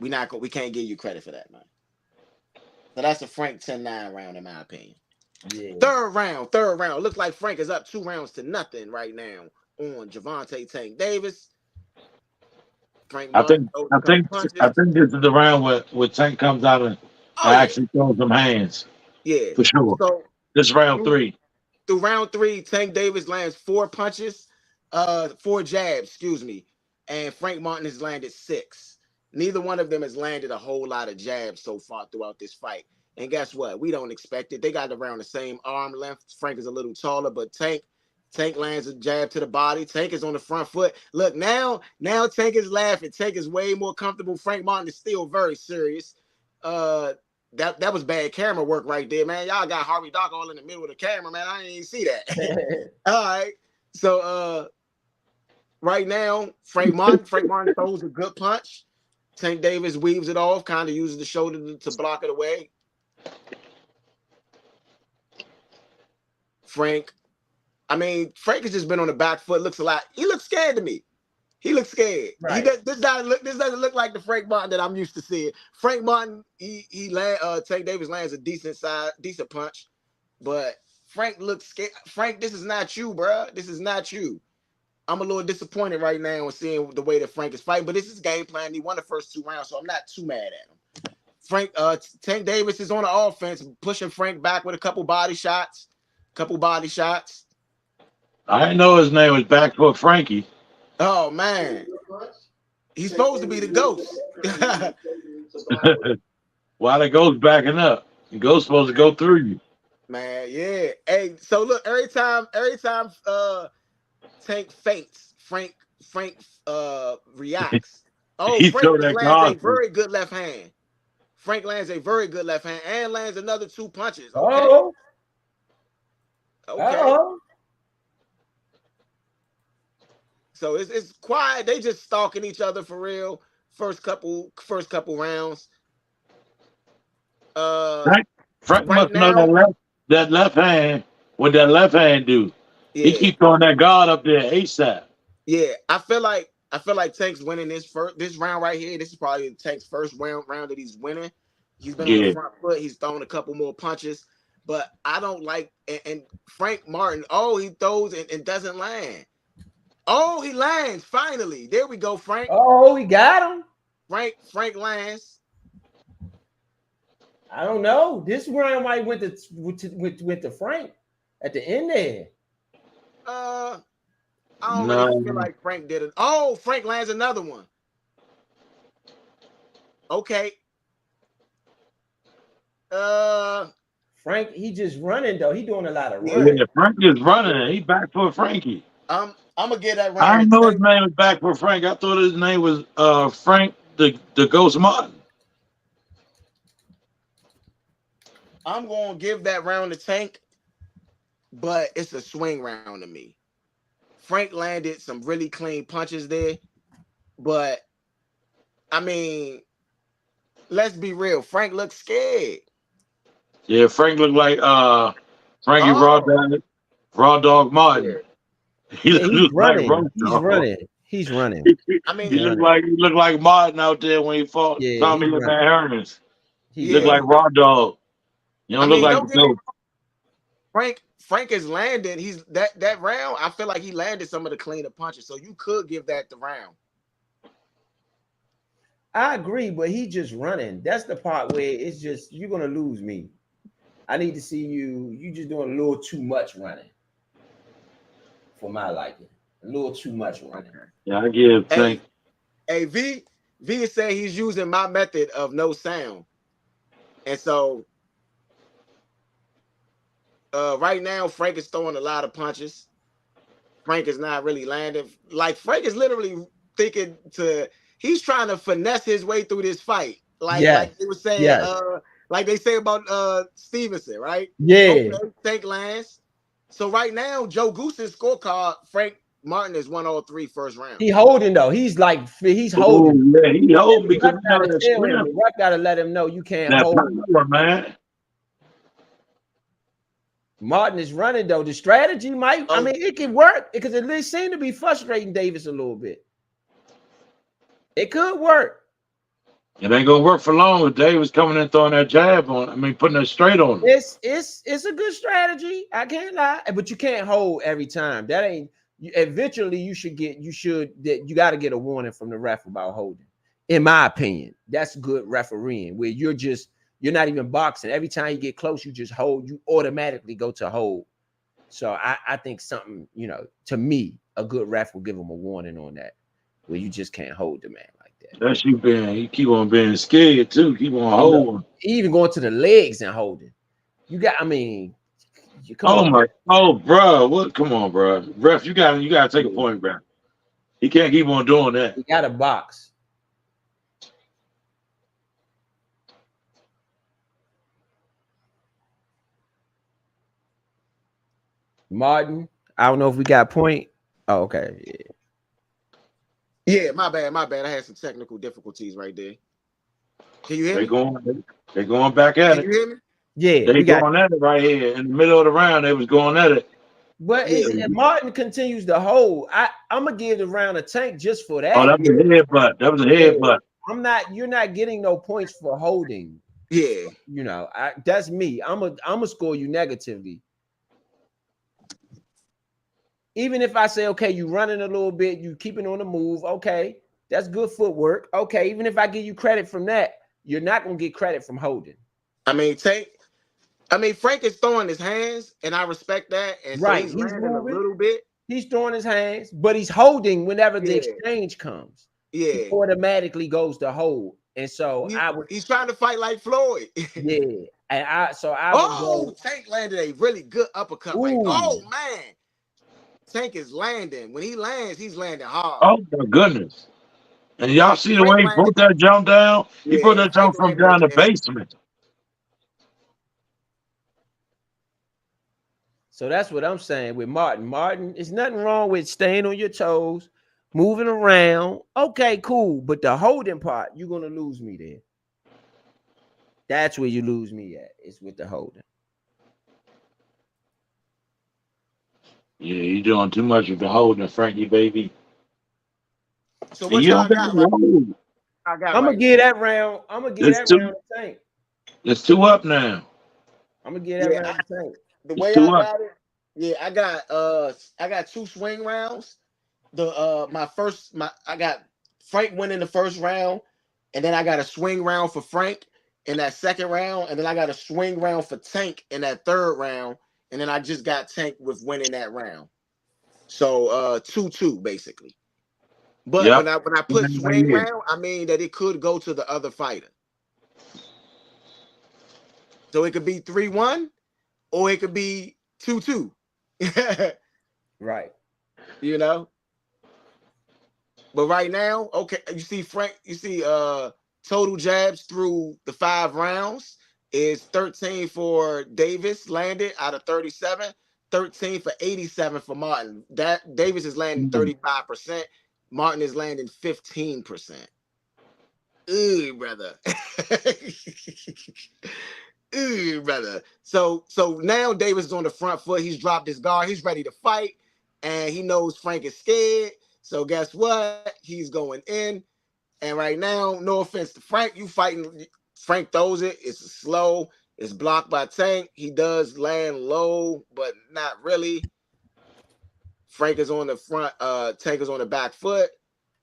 We can't give you credit for that, man. So that's a Frank 10-9 round, in my opinion. Yeah. Third round. Looks like Frank is up 2 rounds to nothing right now on Gervonta Tank Davis. Frank I Martin think throws I a couple think punches. I think this is the round where Tank comes out and Oh, yeah. actually throws some hands Yeah. for sure. So This round through, 3. through round 3, Tank Davis lands 4 punches, 4 jabs, excuse me, and Frank Martin has landed 6. Neither one of them has landed a whole lot of jabs so far throughout this fight. And guess what? We don't expect it. They got around the same arm length. Frank is a little taller, but Tank lands a jab to the body. Tank is on the front foot. Look, now Tank is laughing. Tank is way more comfortable. Frank Martin is still very serious. That was bad camera work right there, man. Y'all got Harvey Doc all in the middle of the camera, man. I didn't even see that. All right. So right now, Frank Martin throws a good punch. Tank Davis weaves it off, kind of uses the shoulder to block it away. Frank has just been on the back foot. He looks scared to me. He looks scared. Right. This doesn't look like the Frank Martin that I'm used to seeing. Frank Martin, Tank Davis lands a decent punch, but Frank looks scared. Frank, this is not you, bro. This is not you. I'm a little disappointed right now in seeing the way that Frank is fighting, but this is game plan. He won the first 2 rounds, so I'm not too mad at him. Tank Davis is on the offense, pushing Frank back with a couple body shots. I didn't know his name was Back Foot Frankie. Oh man, he's supposed to be the ghost. Why the ghost backing up? The ghost supposed to go through you. Man, yeah. Hey, so look, every time Tank faints, Frank reacts. Oh, Frank lands a very good left hand. Frank lands a very good left hand and lands another 2 punches. Okay. Okay. So it's quiet. They just stalking each other for real. First couple rounds. Frank must know that left hand. What that left hand do? Yeah. He keep throwing that guard up there ASAP. Yeah, I feel like Tank's winning this round right here. This is probably Tank's first round that he's winning. He's been on the front foot. He's thrown a couple more punches, but I don't like and Frank Martin. Oh, he throws and doesn't land. Oh, he lands finally. There we go, Frank. Oh, we got him. Frank lands. I don't know. This round might went to Frank at the end there. I don't really feel like Frank did it. Oh, Frank lands another one. Okay. Frank, he just running though. He doing a lot of running. Yeah, Frank is running. He Back Foot Frankie. I'm gonna get that round. I didn't know his name was Back Foot Frank. I thought his name was Frank the Ghost Martin. I'm gonna give that round to Tank, but it's a swing round to me. Frank landed some really clean punches there, but I mean, let's be real. Frank looks scared. Yeah, Frank looked like Frankie Raw Dog Martin. He he's running. Like He's running. I mean, he looked like Martin out there when he fought Tommy Lee Hearns. He looked like Raw Dog. You don't look like the Frank is landing. He's that round. I feel like he landed some of the cleaner punches, so you could give that the round. I agree, but he just running. That's the part where it's just you're gonna lose me. I need to see you. You just doing a little too much running for my liking. A little too much running. Yeah, I give Tank. Hey, V is saying he's using my method of no sound, and so right now Frank is throwing a lot of punches. Frank is not really landing. Like Frank is literally thinking he's trying to finesse his way through this fight. Like they were saying, like they say about Stevenson, right? Yeah. Okay, Tank lands. So right now, Joe Goose's scorecard, Frank Martin has won all 3 first rounds. He holding though. He's holding. Yeah, he holding because Ruck gotta let him know you can't hold him. Man. Martin is running though. The strategy might, I mean, it can work because it seemed to be frustrating Davis a little bit. It could work. It ain't gonna work for long if Davis coming in throwing that jab on. I mean, putting it straight on him. It's a good strategy. I can't lie, but you can't hold every time. That ain't eventually you got to get a warning from the ref about holding. In my opinion, that's good refereeing where you're not even boxing. Every time you get close, you just hold. You automatically go to hold. So I think something, to me, a good ref will give him a warning on that, where you just can't hold the man like that. That's you keep on being scared too. Keep on holding. Even going to the legs and holding. Bro, what? Come on, bro. Ref, you gotta take a point back. He can't keep on doing that. He got a box. Martin, I don't know if we got a point. Oh, okay. Yeah, my bad. I had some technical difficulties right there. Can you hear me? They're going back at it. Can you hear me? Yeah, they going at it right here in the middle of the round. They was going at it. But if Martin continues to hold, I'm gonna give the round a Tank just for that. Oh, that was a headbutt. That was a headbutt. You're not getting no points for holding. Yeah, that's me. I'm gonna score you negatively. Even if I say, okay, you running a little bit, you keeping on the move, okay, that's good footwork. Okay, even if I give you credit from that, you're not gonna get credit from holding. Frank is throwing his hands, and I respect that. And so he's landing a little bit. He's throwing his hands, but he's holding whenever the exchange comes. Yeah, he automatically goes to hold, and so he's trying to fight like Floyd. Yeah, and Tank landed a really good uppercut. Right? Oh man. Tank is landing. When he lands, he's landing hard. Oh my goodness. And y'all see the way he put that jump down? He put that jump from down the basement. So that's what I'm saying with Martin. Martin, there's nothing wrong with staying on your toes, moving around. Okay, cool. But the holding part, you're going to lose me there. That's where you lose me at. It's with the holding. Yeah, you're doing too much with the holding, Frankie, baby. So what y'all got? I'm gonna give that round. I'm gonna give that round a Tank. It's 2 up now. I'm gonna give that round a Tank. The way I got it, I got 2 swing rounds. I got Frank winning the first round, and then I got a swing round for Frank in that second round, and then I got a swing round for Tank in that third round. And then I just got Tank with winning that round. So 2-2 basically. But when I put swing round, I mean that it could go to the other fighter. So it could be 3-1 or it could be 2-2. Right. But right now, okay, you see total jabs through the 5 rounds. Is 13 for Davis landed out of 37, 13 for 87 for Martin. That Davis is landing 35%, Martin is landing 15%. Ooh, brother. Ooh, brother. So now Davis is on the front foot. He's dropped his guard. He's ready to fight, and he knows Frank is scared. So guess what? He's going in. And right now, no offense to Frank, you fighting. Frank throws it. It's slow. It's blocked by Tank. He does land low, but not really. Frank is on the front. Tank is on the back foot.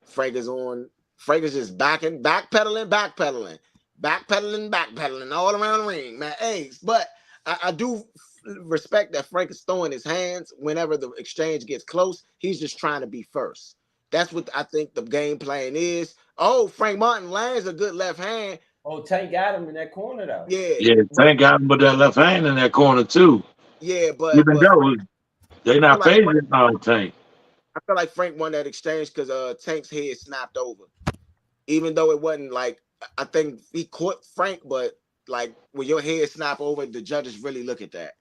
Frank is just backpedaling all around the ring, man. Hey, but I do respect that Frank is throwing his hands whenever the exchange gets close. He's just trying to be first. That's what I think the game plan is. Oh, Frank Martin lands a good left hand. Oh, Tank got him in that corner though. Yeah, Tank got him with that left hand in that corner too. Yeah, but they not phasing on Tank. I feel like Frank won that exchange because Tank's head snapped over. Even though it wasn't like, I think he caught Frank, but like when your head snap over, the judges really look at that.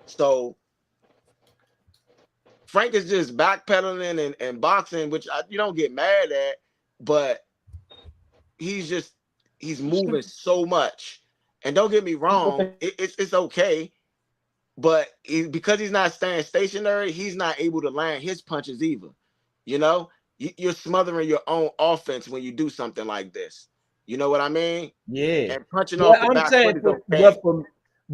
So Frank is just backpedaling and boxing, which you don't get mad at, but he's moving so much. And don't get me wrong, it's okay. But because he's not staying stationary, he's not able to land his punches either. You're smothering your own offense when you do something like this. You know what I mean? Yeah. And punching off the back foot is okay.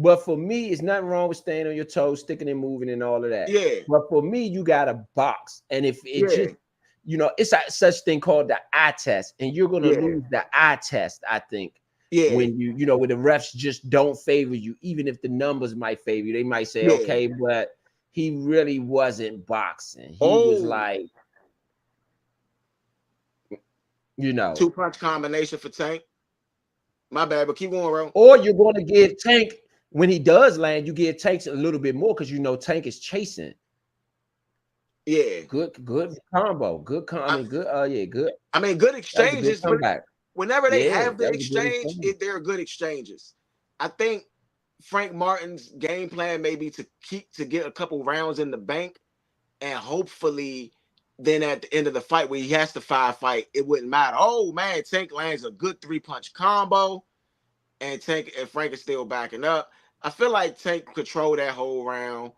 But for me, it's nothing wrong with staying on your toes, sticking and moving and all of that. Yeah. But for me, you got to box. And if it Yeah. just, you know, it's a such thing called the eye test. And you're going to lose the eye test, I think. Yeah. When you know, when the refs just don't favor you, even if the numbers might favor you, they might say, Yeah. okay, but he really wasn't boxing. He was like, you know, 2-punch combination for Tank. My bad, but keep going, bro. or you're going to give Tank, when he does land, you give Tank a little bit more because you know Tank is chasing. Yeah. Good combo. Good. I mean, good. Yeah, good. I mean, good exchanges. Whenever they have the that was a good exchange, they're good exchanges. I think Frank Martin's game plan may be to get a couple rounds in the bank, and hopefully then at the end of the fight where he has to fight, it wouldn't matter. Oh man, Tank lands a good 3-punch combo, and Frank is still backing up. I feel like Tank controlled that whole round.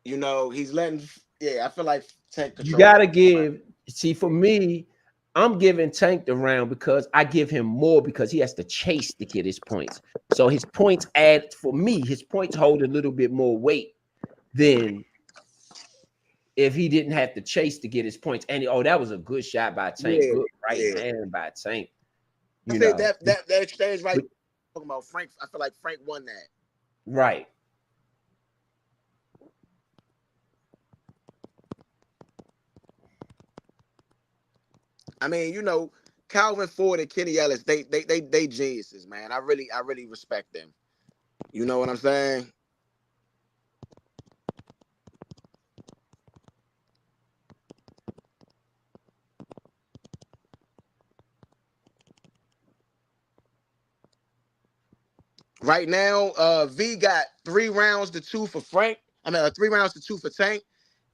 You know, he's letting. Yeah, I feel like Tank controlled. You gotta give. See, for me, I'm giving Tank the round because I give him more because he has to chase to get his points. So his points add, for me, his points hold a little bit more weight than if he didn't have to chase to get his points. And that was a good shot by Tank. Yeah, good right hand by Tank. I said that exchange right. Talking about Frank, I feel like Frank won that. Right. I mean, you know, Calvin Ford and Kenny Ellis, they geniuses, man. I really respect them. You know what I'm saying? Right now, V got 3 rounds to 2 for Frank. I mean, 3 rounds to 2 for Tank.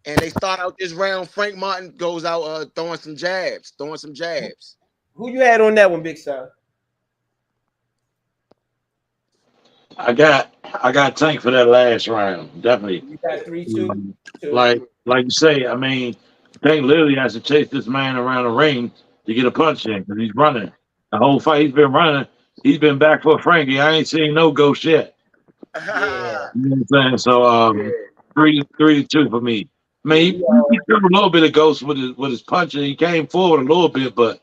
And they start out this round. Frank Martin goes out throwing some jabs. Who you had on that one, Big Sal? I got Tank for that last round. Definitely. You got 3-2. Like you say, I mean, Tank literally has to chase this man around the ring to get a punch in because he's running. The whole fight he's been running. He's been back for Frankie. I ain't seen no ghost yet. Yeah. You know what I'm saying? So 3-2 for me. I mean, he threw a little bit of ghost with his punch, and he came forward a little bit, but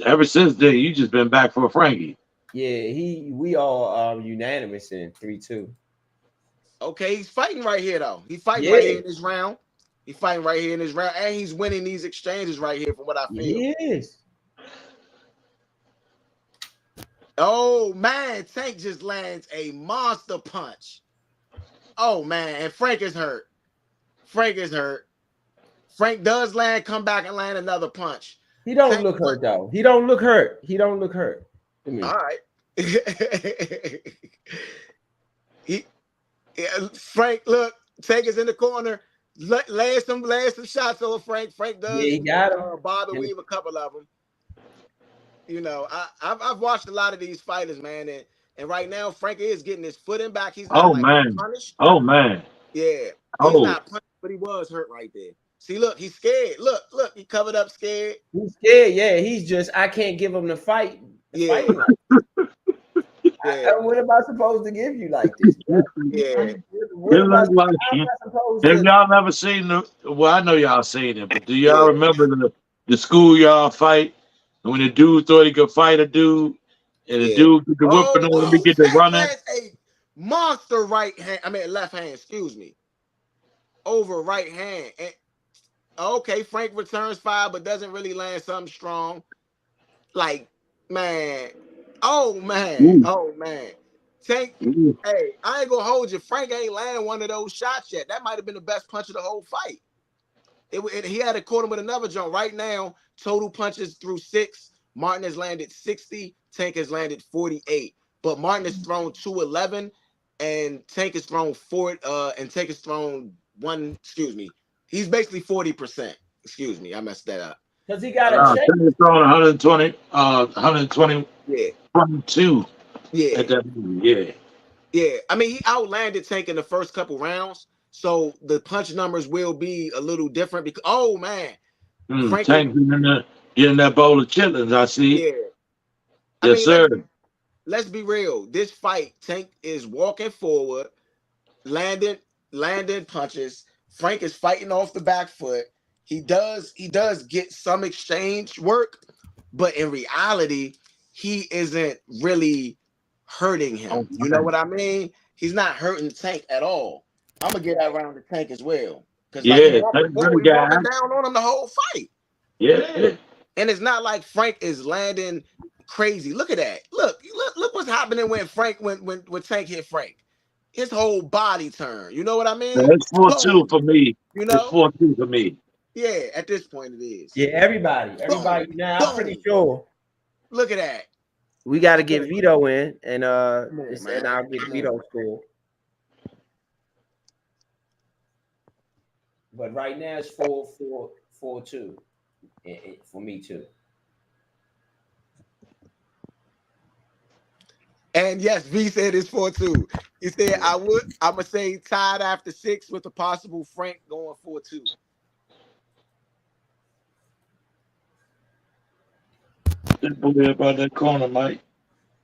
ever since then, you just been back for Frankie. Yeah, we all unanimous in 3-2. Okay, he's fighting right here though. He's fighting right here in this round. He's fighting right here in this round, and he's winning these exchanges right here from what I feel. Yes. Oh man, Tank just lands a monster punch. Oh man, and Frank is hurt. Frank does come back and land another punch. He don't look hurt though. He don't look hurt. All right. Frank, look, Tank is in the corner. Land some shots over Frank. Frank does. Yeah, he got him. Bob and weave a couple of them. You know, I've watched a lot of these fighters, man, and right now Frank is getting his footing back. He's not punished. Oh man. Yeah. He's not punished, but he was hurt right there. See, look, he's scared. Look, he covered up scared. He's scared, yeah. He's just, I can't give him the fight. Yeah. What am I supposed to give you like this? Yeah. Have y'all never seen well, I know y'all seen it, but do y'all remember the schoolyard fight? When the dude thought he could fight a dude, and the dude get the whipping on him, he get the running. A monster left hand, excuse me. Over right hand. And okay, Frank returns fire, but doesn't really land something strong. Like, man. Oh man. Tank, hey, I ain't gonna hold you. Frank ain't landing one of those shots yet. That might have been the best punch of the whole fight. He had to caught him with another jump. Right now, total punches through 6. Martin has landed 60. Tank has landed 48. But Martin has thrown 211, and Tank has thrown 4. And Tank has thrown 1. Excuse me. He's basically 40%. Excuse me, I messed that up. Because he got a check. Tank throwing 120. 120. Yeah. 22. Yeah. At that moment, yeah. Yeah. I mean, he outlanded Tank in the first couple rounds. So the punch numbers will be a little different because Tank getting that bowl of chitlins, I see. Yeah. Yes, sir. let's be real. This fight, Tank is walking forward, landing punches. Frank is fighting off the back foot. He does get some exchange work, but in reality, he isn't really hurting him. You know what I mean? He's not hurting Tank at all. I'm gonna get around the Tank as well. Because Yeah, like, he's walking down on him the whole fight. Yeah. And it's not like Frank is landing crazy. Look at that. Look what's happening when Tank hit Frank. His whole body turned. You know what I mean? Yeah, it's 4-2 for me. You know? It's 4-2 for me. Yeah, at this point it is. Yeah, everybody. Now I'm pretty sure. Look at that. We got to get Vito in, and and I'll get Vito's score. But right now it's 4-2 for me too. And yes, V said it's 4-2. He said I'm gonna say tied after 6 with a possible Frank going 4-2. About that corner, Mike.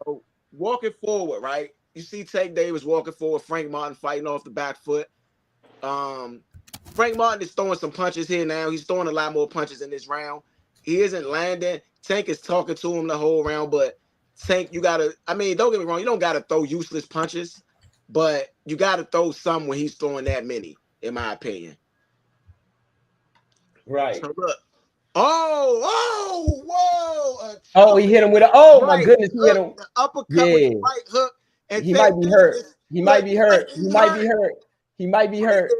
So walking forward, right? You see Tank Davis walking forward, Frank Martin fighting off the back foot. Frank Martin is throwing some punches here now. He's throwing a lot more punches in this round. He isn't landing. Tank is talking to him the whole round, but Tank, you gotta, I mean, don't get me wrong, you don't gotta throw useless punches, but you gotta throw some when he's throwing that many, in my opinion. Right. So look. Whoa! He hit him with a my goodness, he hit him. Uppercut with the right hook. And he might be hurt. He might be hurt. He might be hurt. He might be hurt.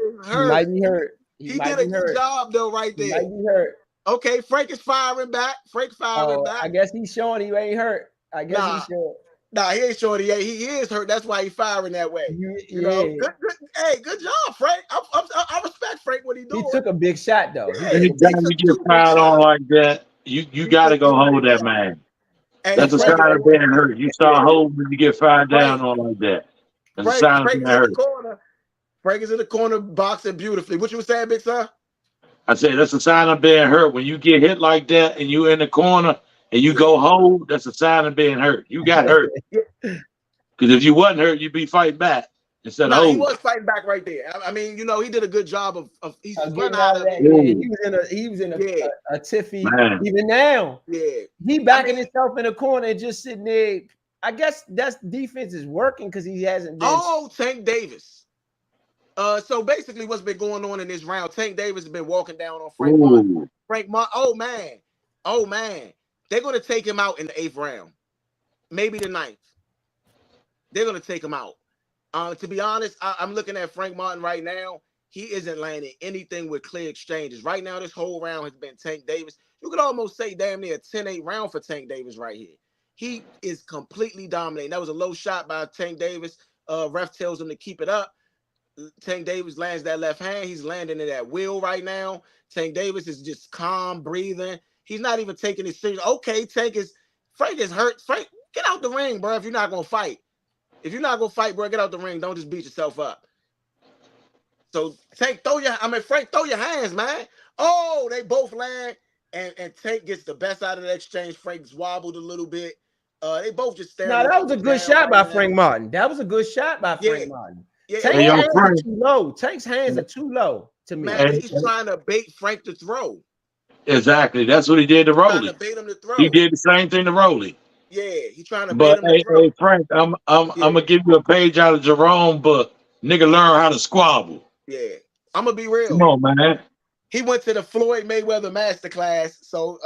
He did a good job though, right there. He might be hurt. Okay, Frank is firing back. Frank's firing back. I guess he's showing he ain't hurt. I guess he's showing. Nah, he ain't showing he is hurt. That's why he's firing that way. You know, good job, Frank. I respect Frank what he doing. He took a big shot though. Anytime you get fired on like that, you got to go hold that man. That's a sign of being hurt. You start holding when you get fired down on like that. That's a sign of being hurt. Frank is in the corner boxing beautifully. What you were saying, big son? I said that's a sign of being hurt. When you get hit like that and you in the corner and you go hold, that's a sign of being hurt. You got hurt. Because if you wasn't hurt, you'd be fighting back instead of holding. He was fighting back right there. I mean, you know, he did a good job of he's getting out of that. He was in a tiffy. Man. Even now. Yeah. He backing himself in the corner and just sitting there. I guess that's defense is working because he hasn't been. Tank Davis. So basically what's been going on in this round, Tank Davis has been walking down on Frank Martin. Frank Martin, oh man. They're going to take him out in the 8th round. Maybe the 9th. They're going to take him out. To be honest, I'm looking at Frank Martin right now. He isn't landing anything with clear exchanges. Right now, this whole round has been Tank Davis. You could almost say damn near a 10-8 round for Tank Davis right here. He is completely dominating. That was a low shot by Tank Davis. Ref tells him to keep it up. Tank Davis lands that left hand. He's landing it at will right now. Tank Davis is just calm, breathing. He's not even taking it serious. Okay, Frank is hurt. Frank, get out the ring, bro, if you're not going to fight. If you're not going to fight, bro, get out the ring. Don't just beat yourself up. So, Frank, throw your hands, man. Oh, they both land, and Tank gets the best out of the exchange. Frank's wobbled a little bit. They both just staring. No, that was a good shot by Frank Martin. That was a good shot by Frank Martin. Yeah, Tank's hands are too low. Tank's hands are too low to me. Man, he's trying to bait Frank to throw. Exactly. That's what he did to Rolly. He did the same thing to Rolly. Yeah, he's trying to bait him to throw. Hey, Frank, I'm gonna give you a page out of Jerome book. Nigga, learn how to squabble. Yeah, I'm gonna be real. Come on, man. He went to the Floyd Mayweather masterclass. So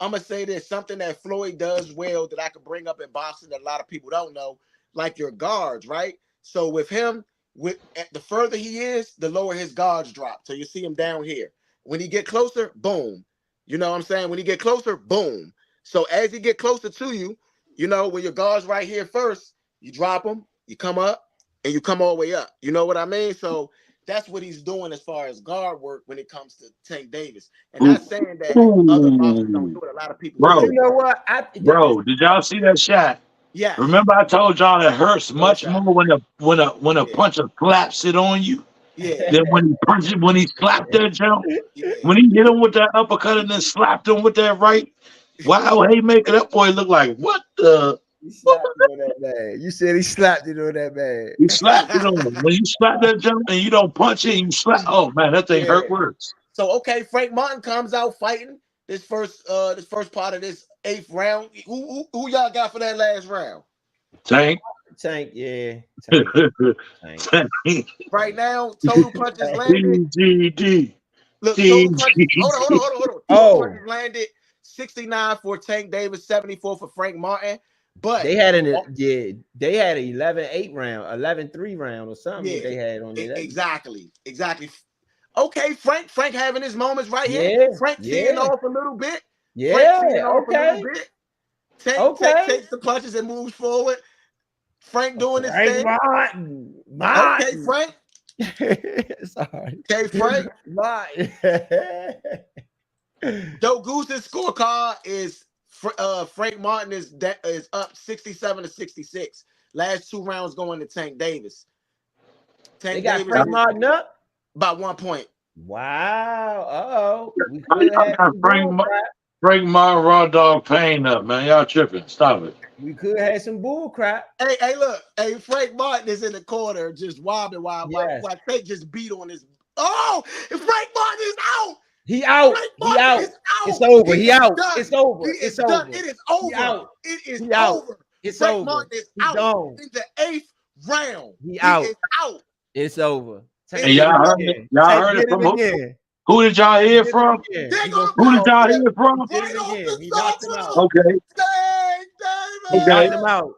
I'm gonna say there's something that Floyd does well that I could bring up in boxing that a lot of people don't know, like your guards, right? So with him, the further he is, the lower his guards drop. So you see him down here. When he get closer, boom. You know what I'm saying? When he get closer, boom. So as he get closer to you, you know, when your guard's right here first, you drop him, you come up, and you come all the way up. You know what I mean? So that's what he's doing as far as guard work when it comes to Tank Davis. And not saying that other boxers don't do it. A lot of people do. You know what? Bro, did y'all see that shot? Yeah. Remember I told y'all it hurts much more when a puncher slaps it on you. Yeah. Then when he slapped that jump, when he hit him with that uppercut and then slapped him with that right, wow, haymaker, that boy looked like what the He slapped it on that man. You said he slapped it on that man. You slapped it on him. When you slap that jump and you don't punch it, you slap. Oh man, that thing hurt worse. So okay, Frank Martin comes out fighting this first part of this 8th round. Who y'all got for that last round? Tank, yeah. Tank. Right now, total punches landed. TGD. Look, total punches. Hold on. Total punches landed 69 for Tank Davis, 74 for Frank Martin. But they had an 11-8 round, 11-3 round or something. Yeah, they had on there. Exactly. Okay, Frank having his moments right here. Frank teeing off a little bit. Tank takes the punches and moves forward. Frank doing his thing. Martin. Okay, Frank. Sorry. Okay, Frank. Martin. Joe Goose's scorecard is Frank Martin is up 67-66. Last 2 rounds going to Tank Davis. They got Frank Martin up by 1 point. Wow. We could have Frank Martin Raw Dog Payne up, man. Y'all tripping. Stop it. We could have some bull crap. Hey, look. Hey, Frank Martin is in the corner just wobbling while Tank just beat on his. Oh, Frank Martin is out. He out. He out. It's over. He out. It's over. It's over. It is over. It is over. It's Frank over. Martin is out in the 8th round. He out. Is out. It's over. Hey, y'all heard it. Y'all heard it from who did y'all hear from? Who did y'all hear from? He knocked him out. Okay. He knocked him out.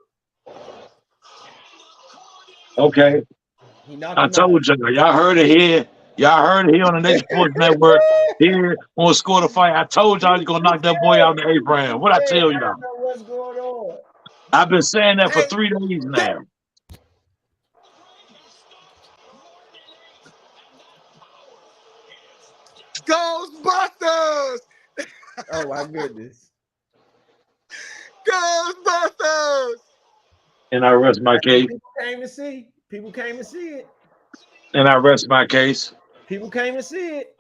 Okay. I told y'all heard it here. Y'all heard it here on the Nation Sports Network. Here on Score the Fight. I told y'all you're gonna knock that boy out in the 8th round. What I tell y'all? What's going on? I've been saying that for 3 days now. Ghostbusters! Oh my goodness. Ghostbusters! And I rest my case. People came to see it. And I rest my case. People came to see it.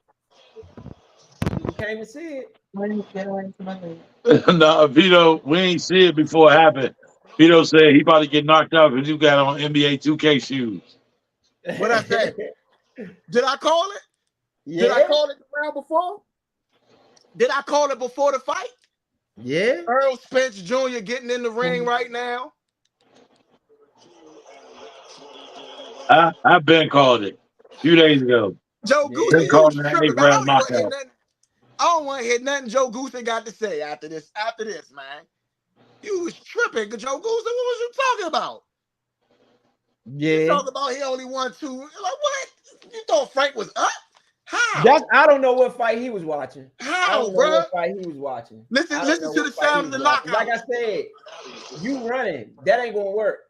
No, Vito, we ain't see it before it happened. Vito said he about to get knocked out because you got on NBA 2K shoes. What I say? Did I call it? Yeah. Did I call it the round before? Did I call it before the fight? Yeah. Earl Spence Jr. getting in the ring right now. I've been called it a few days ago. Joe Goose, been called an 8th round knockout. I don't want to hear nothing Joe Goose got to say after this, man. You was tripping, Joe Goose. What was you talking about? Yeah. You talking about he only won 2. Like what? You thought Frank was up? How? I don't know what fight he was watching. How, bro? What fight he was watching. Listen to the sound of the knockout. Like I said, you running. That ain't gonna work.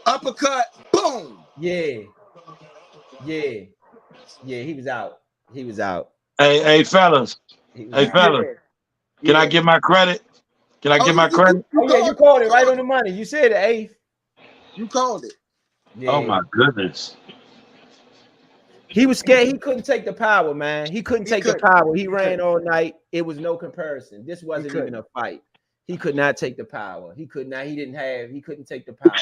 Uppercut, boom. Yeah. He was out. Hey, fellas. Can I get my credit? Can I get my credit? Oh yeah, you called it right on the money. You said the 8th. You called it. Yeah. Oh my goodness. He was scared. He couldn't take the power, man. He couldn't take the power. He ran all night. It was no comparison. This wasn't even a fight. He could not take the power. He couldn't take the power.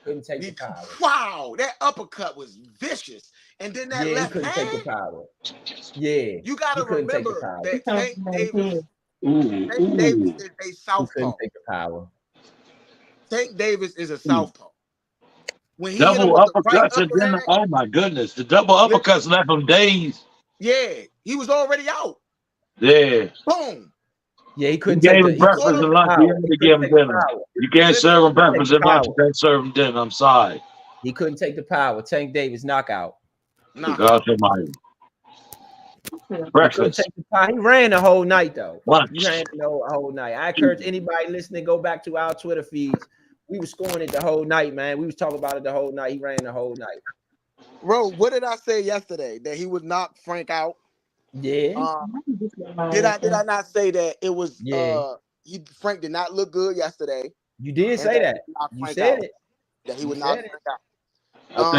Couldn't take the power. Wow, that uppercut was vicious. And then that left he couldn't hand. take the power. Yeah. You gotta remember that Tank Davis is a southpaw. Couldn't take the power. Tank Davis is a southpaw. When he double uppercuts and then oh my goodness, the double uppercuts left him dazed. Yeah, he was already out. Yeah. Boom. Yeah, he couldn't take him breakfast and lunch. You had to give him dinner. You can't serve him breakfast and lunch. You can't serve him dinner. I'm sorry. He couldn't take the power. Tank Davis knockout. God almighty. Breakfast. He ran the whole night though. Lunch. He ran the whole night. I encourage anybody listening, go back to our Twitter feeds. We were scoring it the whole night, man. We was talking about it the whole night. He ran the whole night. Bro, what did I say yesterday? That he would knock Frank out? Yeah. Did I not say that it was Frank did not look good yesterday? You did say that. You said it. That he would knock Frank out. I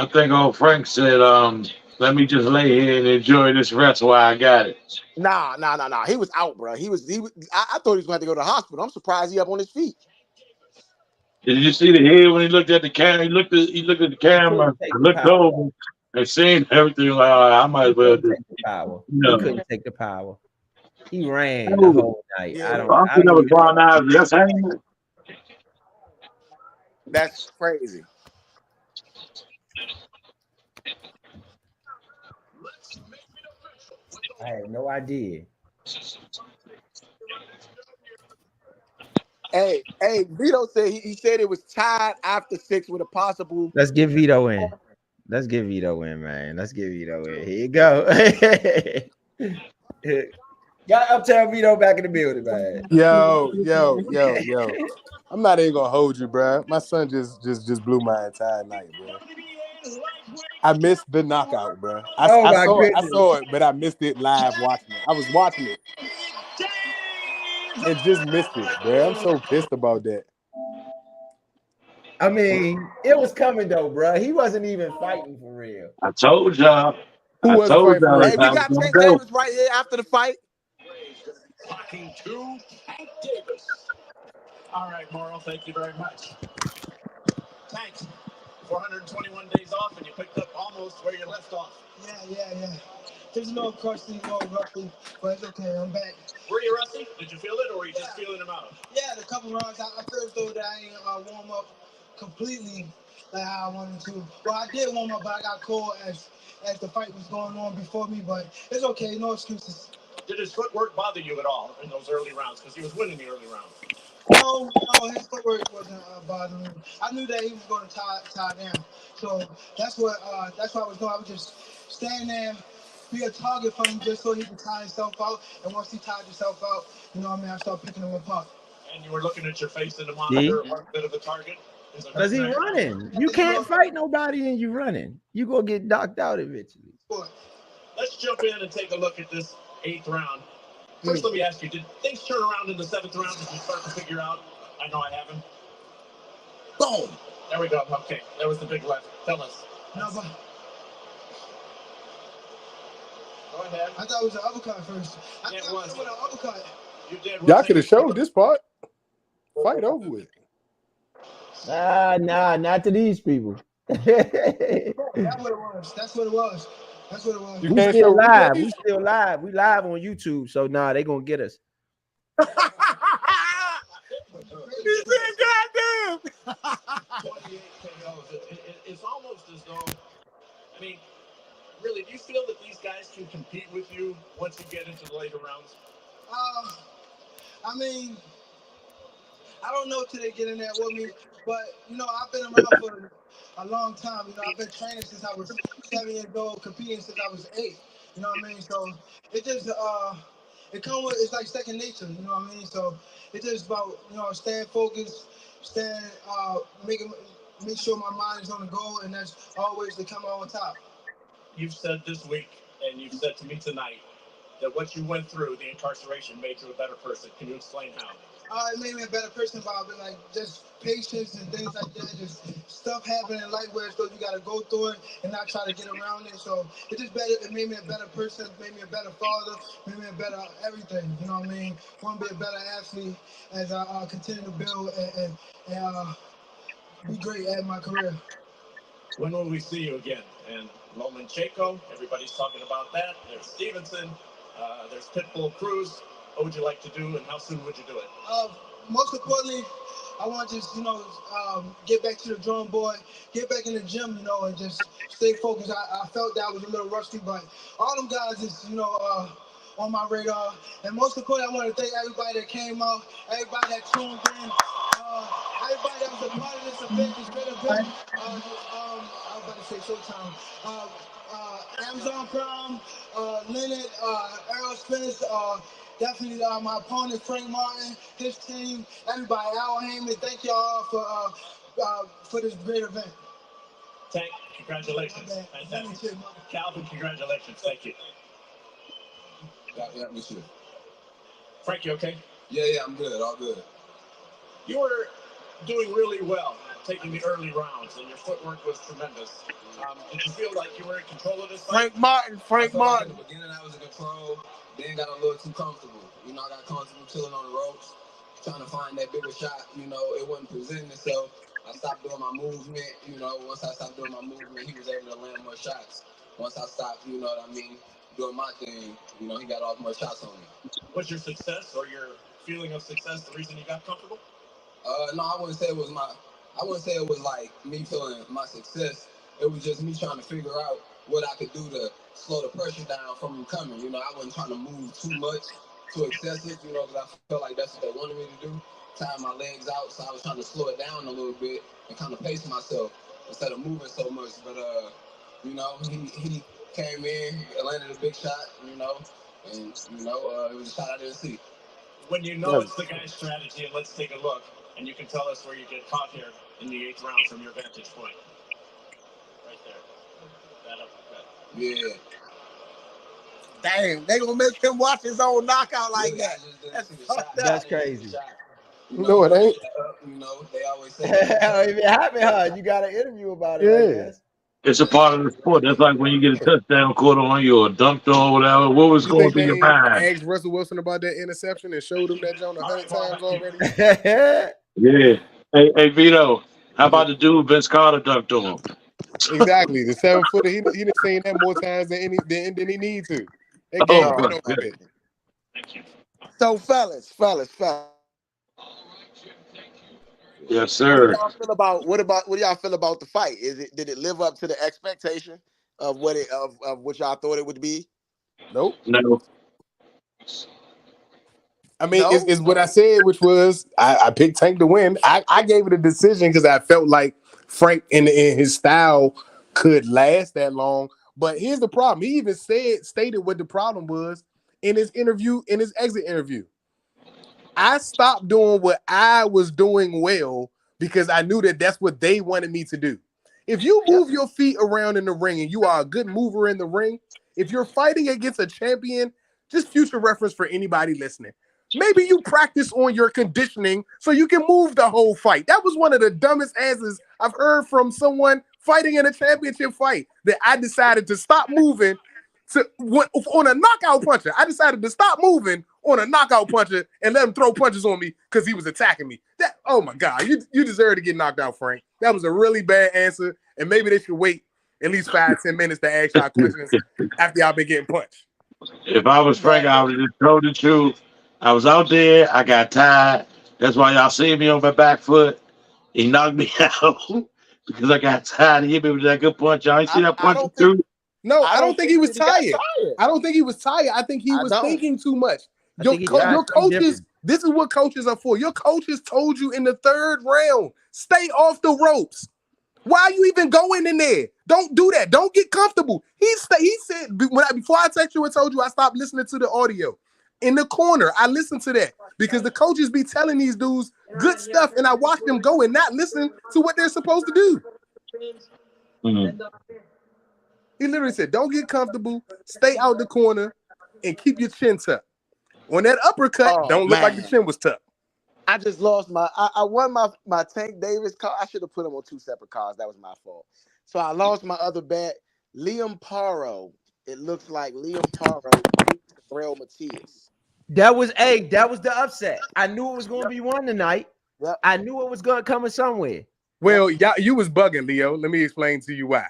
think old Frank said let me just lay here and enjoy this rest while I got it. Nah. He was out, bro. He was. I thought he was going to have to go to the hospital. I'm surprised he up on his feet. Did you see the head when he looked at the camera? He looked at the camera, looked over, and seen everything. Like, all right, I might as well do power. No. He couldn't take the power. He ran the whole night. Yeah, I don't know Brown eyes. That's hanging. That's crazy. I had no idea. Hey, Vito said he said it was tied after 6 with a possible. Let's get Vito in. Let's get Vito in, man. Let's get Vito in. Here you go. Got Uptown Vito back in the building, man. Yo. I'm not even gonna hold you, bro. My son just blew my entire night, bro. I missed the knockout, bro. I saw it, but I missed it live watching it. I was watching it and just missed it, bro. I'm so pissed about that. I mean, it was coming though, bro. He wasn't even fighting for real. I told y'all. Hey, we got Tank Davis right here after the fight. Talking to Tank Davis. All right, Morrow, thank you very much. Tank, 421 days off, and you picked up almost where you left off. Yeah. There's a little crusty, roughly, but it's okay. I'm back. Were you rusty? Did you feel it, or were you just feeling them out? Yeah, the couple rounds, I feel as though that I ain't warm up completely like how I wanted to. Well, I did warm up, but I got cold as the fight was going on before me, but it's okay. No excuses. Did his footwork bother you at all in those early rounds? Because he was winning the early rounds. No, his footwork wasn't bothering me. I knew that he was going to tie down. So that's what I was doing. I was just stand there, be a target for him just so he can tie himself out. And once he tied himself out, you know what I mean, I started picking him apart. And you were looking at your face in the monitor, a bit of a target? Because he's running. You can't fight nobody and you running. You gonna get knocked out eventually. Let's jump in and take a look at this 8th round. First, let me ask you, did things turn around in the 7th round? Did you start to figure out? I know I haven't. Boom! There we go. Okay, that was the big left. Tell us. No, but go ahead. I thought it was an uppercut first. I Yeah, thought it was an uppercut. You did. Y'all could have showed this part. Fight over with. Nah, not to these people. That's what it was. We still live. We live on YouTube. So they gonna get us. He said, "Goddamn." 28 KOs. It's almost as though, I mean, really, do you feel that these guys can compete with you once you get into the later rounds? I mean, I don't know till they get in there with me, but I've been around for a long time. I've been training since I was 7 years old, competing since I was 8. You know what I mean? So it just it comes with, it's like second nature. You know what I mean? So it's just about staying focused, make sure my mind is on the goal, and that's always to come out on top. You've said this week, and you've said to me tonight, that what you went through, the incarceration, made you a better person. Can you explain how? It made me a better person, Bob. Like just patience and things like that. Just stuff happening in life where so you got to go through it and not try to get around it. So it just better. It made me a better person. Made me a better father. Made me a better everything. You know what I mean? Want to be a better athlete as I continue to build and be great at my career. When will we see you again? And Lomachenko, everybody's talking about that. There's Stevenson. There's Pitbull Cruz. What would you like to do, and how soon would you do it? Most importantly, I want to just, get back to the drawing board, get back in the gym, and just stay focused. I felt that I was a little rusty, but all them guys is, on my radar. And most importantly, I want to thank everybody that came out, everybody that tuned in, everybody that was a part of this event, this great event. I was about to say Showtime. Amazon Prime, Leonard, Errol Spence, definitely my opponent Frank Martin, his team, everybody, Al Heyman. Thank y'all for this great event. Tank, congratulations. Fantastic. Calvin, congratulations. Thank you. Yeah, me too. Frank, you okay? Yeah, I'm good. All good. You were doing really well taking the early rounds, and your footwork was tremendous. Did you feel like you were in control of this fight? Frank Martin. In the beginning, I was in control. Then got a little too comfortable. You know, I got comfortable chilling on the ropes, trying to find that bigger shot. You know, it wasn't presenting itself. I stopped doing my movement. You know, once I stopped doing my movement, he was able to land more shots. Once I stopped, you know what I mean, doing my thing, you know, he got off more shots on me. Was your success or your feeling of success the reason you got comfortable? No, I wouldn't say it was like me feeling my success. It was just me trying to figure out what I could do to slow the pressure down from him coming. You know, I wasn't trying to move too much, too excessive, you know, because I felt like that's what they wanted me to do. Tying my legs out, so I was trying to slow it down a little bit and kind of pace myself instead of moving so much. But you know, he came in, landed a big shot, you know, and you know, it was a shot I didn't see. When you know it's the guy's strategy, and let's take a look, and you can tell us where you get caught here in the 8th round from your vantage point. Right there. That uppercut. Yeah. Damn, they gonna make him watch his own knockout like that. That's crazy. No, it ain't. You know, they always say if it happened, huh? You got an interview about it. I guess. It's a part of the sport. That's like when you get a touchdown caught on you or dunked on, whatever. What was You going think through your they mind? asked Russell Wilson about that interception and showed him that John 100 times already? Yeah. Hey, Vito, how about the dude Vince Carter dunked on? Exactly. The 7-footer, he done seen that more times than he need to. That game been over with. So fellas. Yes, sir. What do y'all feel about the fight? Did it live up to the expectation of what y'all thought it would be? Nope. No. I mean, it's what I said, which was I picked Tank to win. I gave it a decision because I felt like Frank in his style could last that long. But here's the problem. He even stated what the problem was in his exit interview. I stopped doing what I was doing well because I knew that that's what they wanted me to do. If you move your feet around in the ring and you are a good mover in the ring, if you're fighting against a champion, just future reference for anybody listening. Maybe you practice on your conditioning so you can move the whole fight. That was one of the dumbest answers I've heard from someone fighting in a championship fight, that I decided to stop moving on a knockout puncher. I decided to stop moving on a knockout puncher and let him throw punches on me because he was attacking me. Oh my God, you deserve to get knocked out, Frank. That was a really bad answer, and maybe they should wait at least 5-10 minutes to ask y'all questions after y'all been getting punched. If I was Frank, I would just told the truth. I was out there. I got tired. That's why y'all see me on my back foot. He knocked me out because I got tired. He hit me with that good punch. Y'all ain't see that punch through? No, I don't think he was tired. I don't think he was tired. I think he was thinking too much. Your coaches, this is what coaches are for. Your coaches told you in the 3rd round, stay off the ropes. Why are you even going in there? Don't do that. Don't get comfortable. He said, before I text you and told you, I stopped listening to the audio. In the corner, I listened to that because the coaches be telling these dudes good stuff, and I watch them go and not listen to what they're supposed to do. Mm-hmm. He literally said, don't get comfortable, stay out the corner, and keep your chin tucked. On that uppercut, don't look like the chin was tucked. I just lost I won my Tank Davis card. I should have put him on 2 separate cards. That was my fault. So I lost my other bet. Liam Paro. It looks like Liam Paro beat Real Matias. That was the upset. I knew it was going to be one tonight. Yep. I knew it was going to come in somewhere. Well, you was bugging, Leo. Let me explain to you why.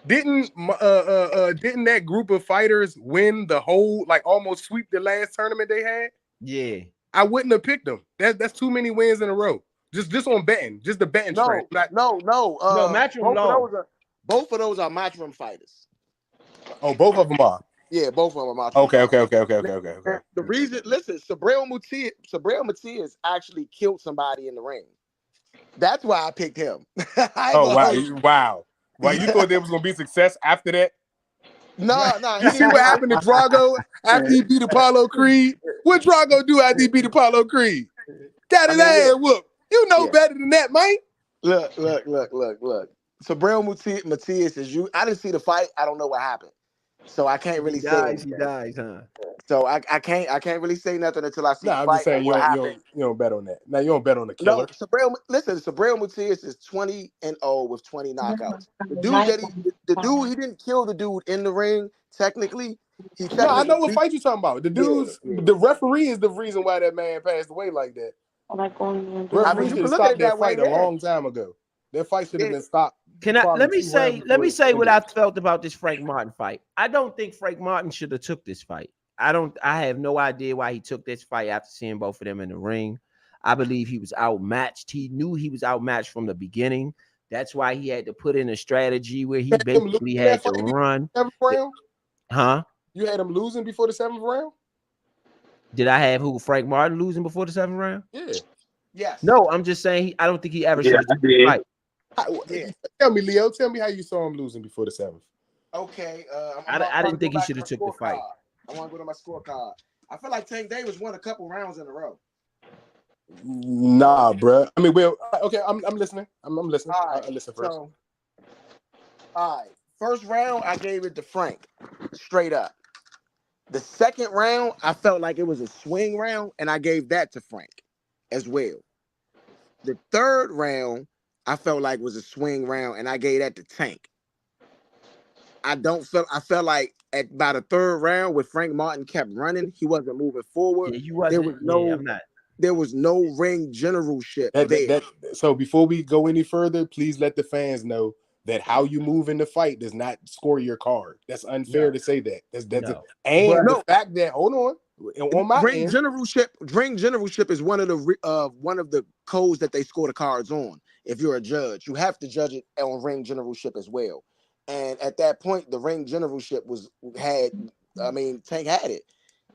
Didn't that group of fighters win the whole, like almost sweep the last tournament they had? Yeah. I wouldn't have picked them. That's too many wins in a row. Just on betting. Just the betting trend. No. Matchroom both of those are Matchroom fighters. Oh, both of them are. Yeah, both of them are Matchroom. Okay. The reason, listen, Sabril Matias actually killed somebody in the ring. That's why I picked him. Wow. Why you thought there was gonna be success after that? No. You see what happened to Drago after he beat Apollo Creed? What Drago do after he beat Apollo Creed? Got his ass whooped. You know better than that, man. Look. Sabril Matias is you. I didn't see the fight. I don't know what happened. So I can't really He say dies, anything. huh? So I can't really say nothing until I see No, the I'm fight just saying and you what don't, you happened. don't you don't bet on that. Now you don't bet on the No, killer. Sabril Matias is 20-0 with 20 knockouts. The dude he didn't kill the dude in the ring. Technically, he No, I know technically what fight you're talking about. The dude's the referee is the reason why that man passed away like that. Referee should you have can look at stopped it that that way. fight a Yeah. long time ago. That fight should have been stopped. Can I probably let me 2 say rounds let me before it say what ended. I felt about this Frank Martin fight. I don't think Frank Martin should have took this fight. I have no idea why he took this fight after seeing both of them in the ring. I believe he was outmatched. He knew he was outmatched from the beginning. That's why he had to put in a strategy where he basically had to run. 7th round? Huh? You had him losing before the 7th round? Did I have Frank Martin losing before the 7th round? Yeah. Yes. No, I'm just saying I don't think he ever should have taken the fight. Tell me, Leo. Tell me how you saw him losing before the 7th. Okay. I didn't think he should have took the fight. I want to go to my scorecard. I feel like Tank Davis won a couple rounds in a row. Nah, bro. I mean, well, okay. I'm listening. I'm listening. All right, I'll listen first. So, all right. First round, I gave it to Frank, straight up. The second round, I felt like it was a swing round, and I gave that to Frank as well. The third round, I felt like was a swing round, and I gave that to Tank. I felt like at by the third round, when Frank Martin kept running, he wasn't moving forward. Yeah, you wasn't. There was no ring generalship there. So before we go any further, please let the fans know that how you move in the fight does not score your card. That's unfair to say that. The fact that on my ring end, generalship is one of the codes that they score the cards on. If you're a judge, you have to judge it on ring generalship as well. And at that point, the ring generalship Tank had it.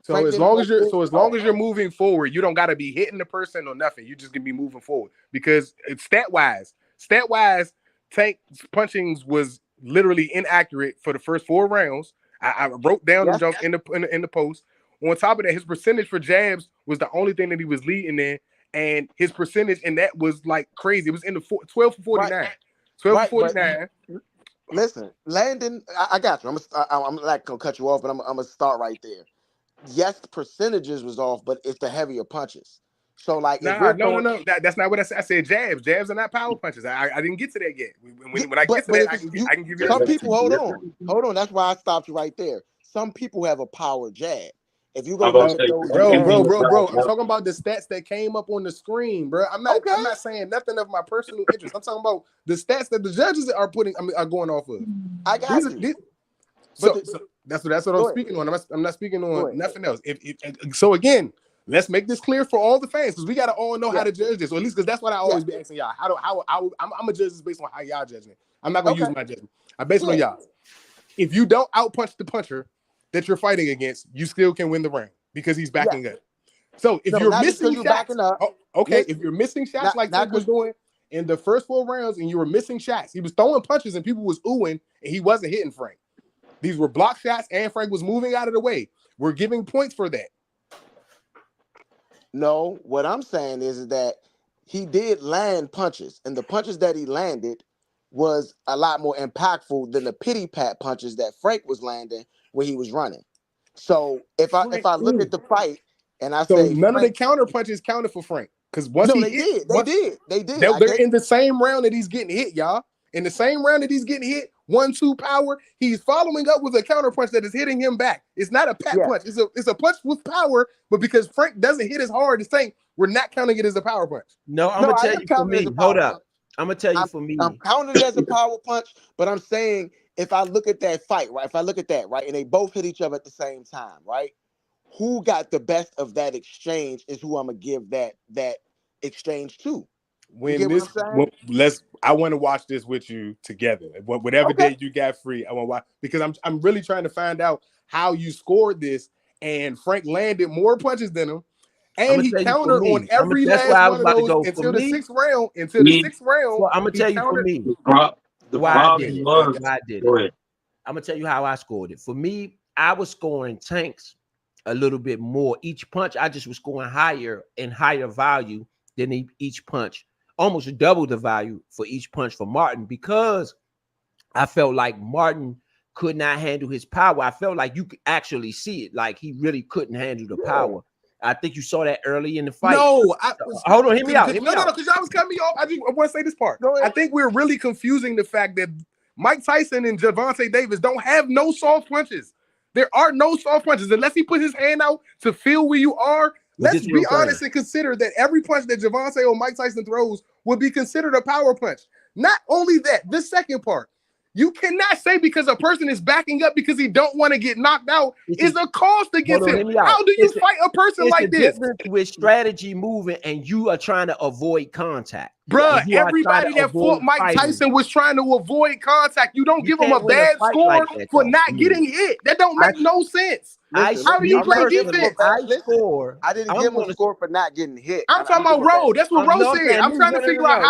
So as long as you're moving forward, you don't got to be hitting the person or nothing. You just gonna be moving forward because it's stat wise, Tank's punchings was literally inaccurate for the first 4 rounds. I wrote down the jump in the post. On top of that, his percentage for jabs was the only thing that he was leading in, and his percentage in that was like crazy. It was in the 12 for 49, right. 12 for 49. Listen, Landon, I got you. I'm not gonna cut you off, but I'm gonna start right there. Yes, the percentages was off, but it's the heavier punches. So like, no, that's not what I said. I said jabs. Jabs are not power punches. I didn't get to that yet. When I get to that, I can give you. Some people hold on. That's why I stopped you right there. Some people have a power jab. If you go look at those, bro, I'm talking about the stats that came up on the screen, bro. I'm not saying nothing of my personal interest. I'm talking about the stats that the judges are going off of. I got you. So that's what I'm speaking on. I'm not speaking on nothing else. So again, let's make this clear for all the fans because we gotta all know how to judge this, or at least because that's what I always be asking y'all. I'm gonna judge this based on how y'all judging it. I'm not gonna use my judgment. I base it on y'all. If you don't outpunch the puncher that you're fighting against, you still can win the round because he's backing up. So if you're missing shots, if you're missing shots like Tank was doing in the first 4 rounds and you were missing shots, he was throwing punches and people was oohing and he wasn't hitting Frank. These were block shots and Frank was moving out of the way. We're giving points for that. No, what I'm saying is that he did land punches, and the punches that he landed was a lot more impactful than the pity pat punches that Frank was landing when he was running. So if I look at the fight and I say none of the counter punches counted for Frank because they did. They're in the same round that he's getting hit, y'all. In the same round that he's getting hit, 1-2 power, he's following up with a counter punch that is hitting him back. It's not a pat punch. It's a punch with power, but because Frank doesn't hit as hard as Tank, we're not counting it as a power punch. No, I'm gonna tell you for me. Hold up. I'm gonna tell you for me. I'm counting it as a power punch, but I'm saying if I look at that fight, right? If I look at that, right, and they both hit each other at the same time, right? Who got the best of that exchange is who I'm gonna give that exchange to. I want to watch this with you together. Whatever day you got free, I want to watch because I'm really trying to find out how you scored this. And Frank landed more punches than him, and he countered on every last one of those until the 6th round. Until the 6th round, I'm gonna tell you for me why I did it. I'm gonna tell you how I scored it. For me, I was scoring Tanks a little bit more each punch. I just was scoring higher and higher value than each punch. Almost double the value for each punch for Martin because I felt like Martin could not handle his power. I felt like you could actually see it, like he really couldn't handle the power. I think you saw that early in the fight. No, hold on, hear me out. No, because y'all was cutting me off. I want to say this part. I think we're really confusing the fact that Mike Tyson and Gervonta Davis don't have no soft punches. There are no soft punches unless he put his hand out to feel where you are. Let's be honest and consider that every punch that Gervonta or Mike Tyson throws would be considered a power punch. Not only that, the second part. You cannot say because a person is backing up because he don't want to get knocked out is a cost against him. How do you fight a person like this? With strategy moving and you are trying to avoid contact. Bruh, everybody that fought Mike Tyson was trying to avoid contact. You don't give him a bad score for not getting hit. That don't make no sense. How do you play defense? I didn't give him a score for not getting hit. I'm talking about Roe. That's what Roe said. I'm trying to figure out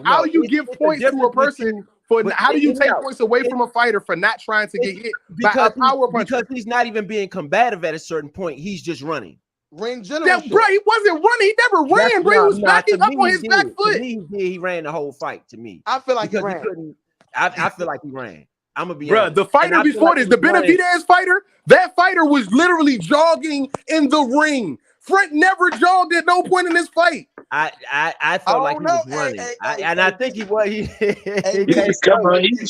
how you give points to a person. How do you take points away from a fighter for not trying to get hit by a power punch? Because he's not even being combative at a certain point. He's just running. Ring general. Bro, he wasn't running. He never ran, bro. He was backing up on his back foot. He ran the whole fight to me. I feel like he ran. I feel like he ran. I'm gonna be bro. honest. The fighter before this, the Benavidez fighter, that fighter was literally jogging in the ring. Frank never jogged at no point in this fight. I felt like he was running, and I think he was. He's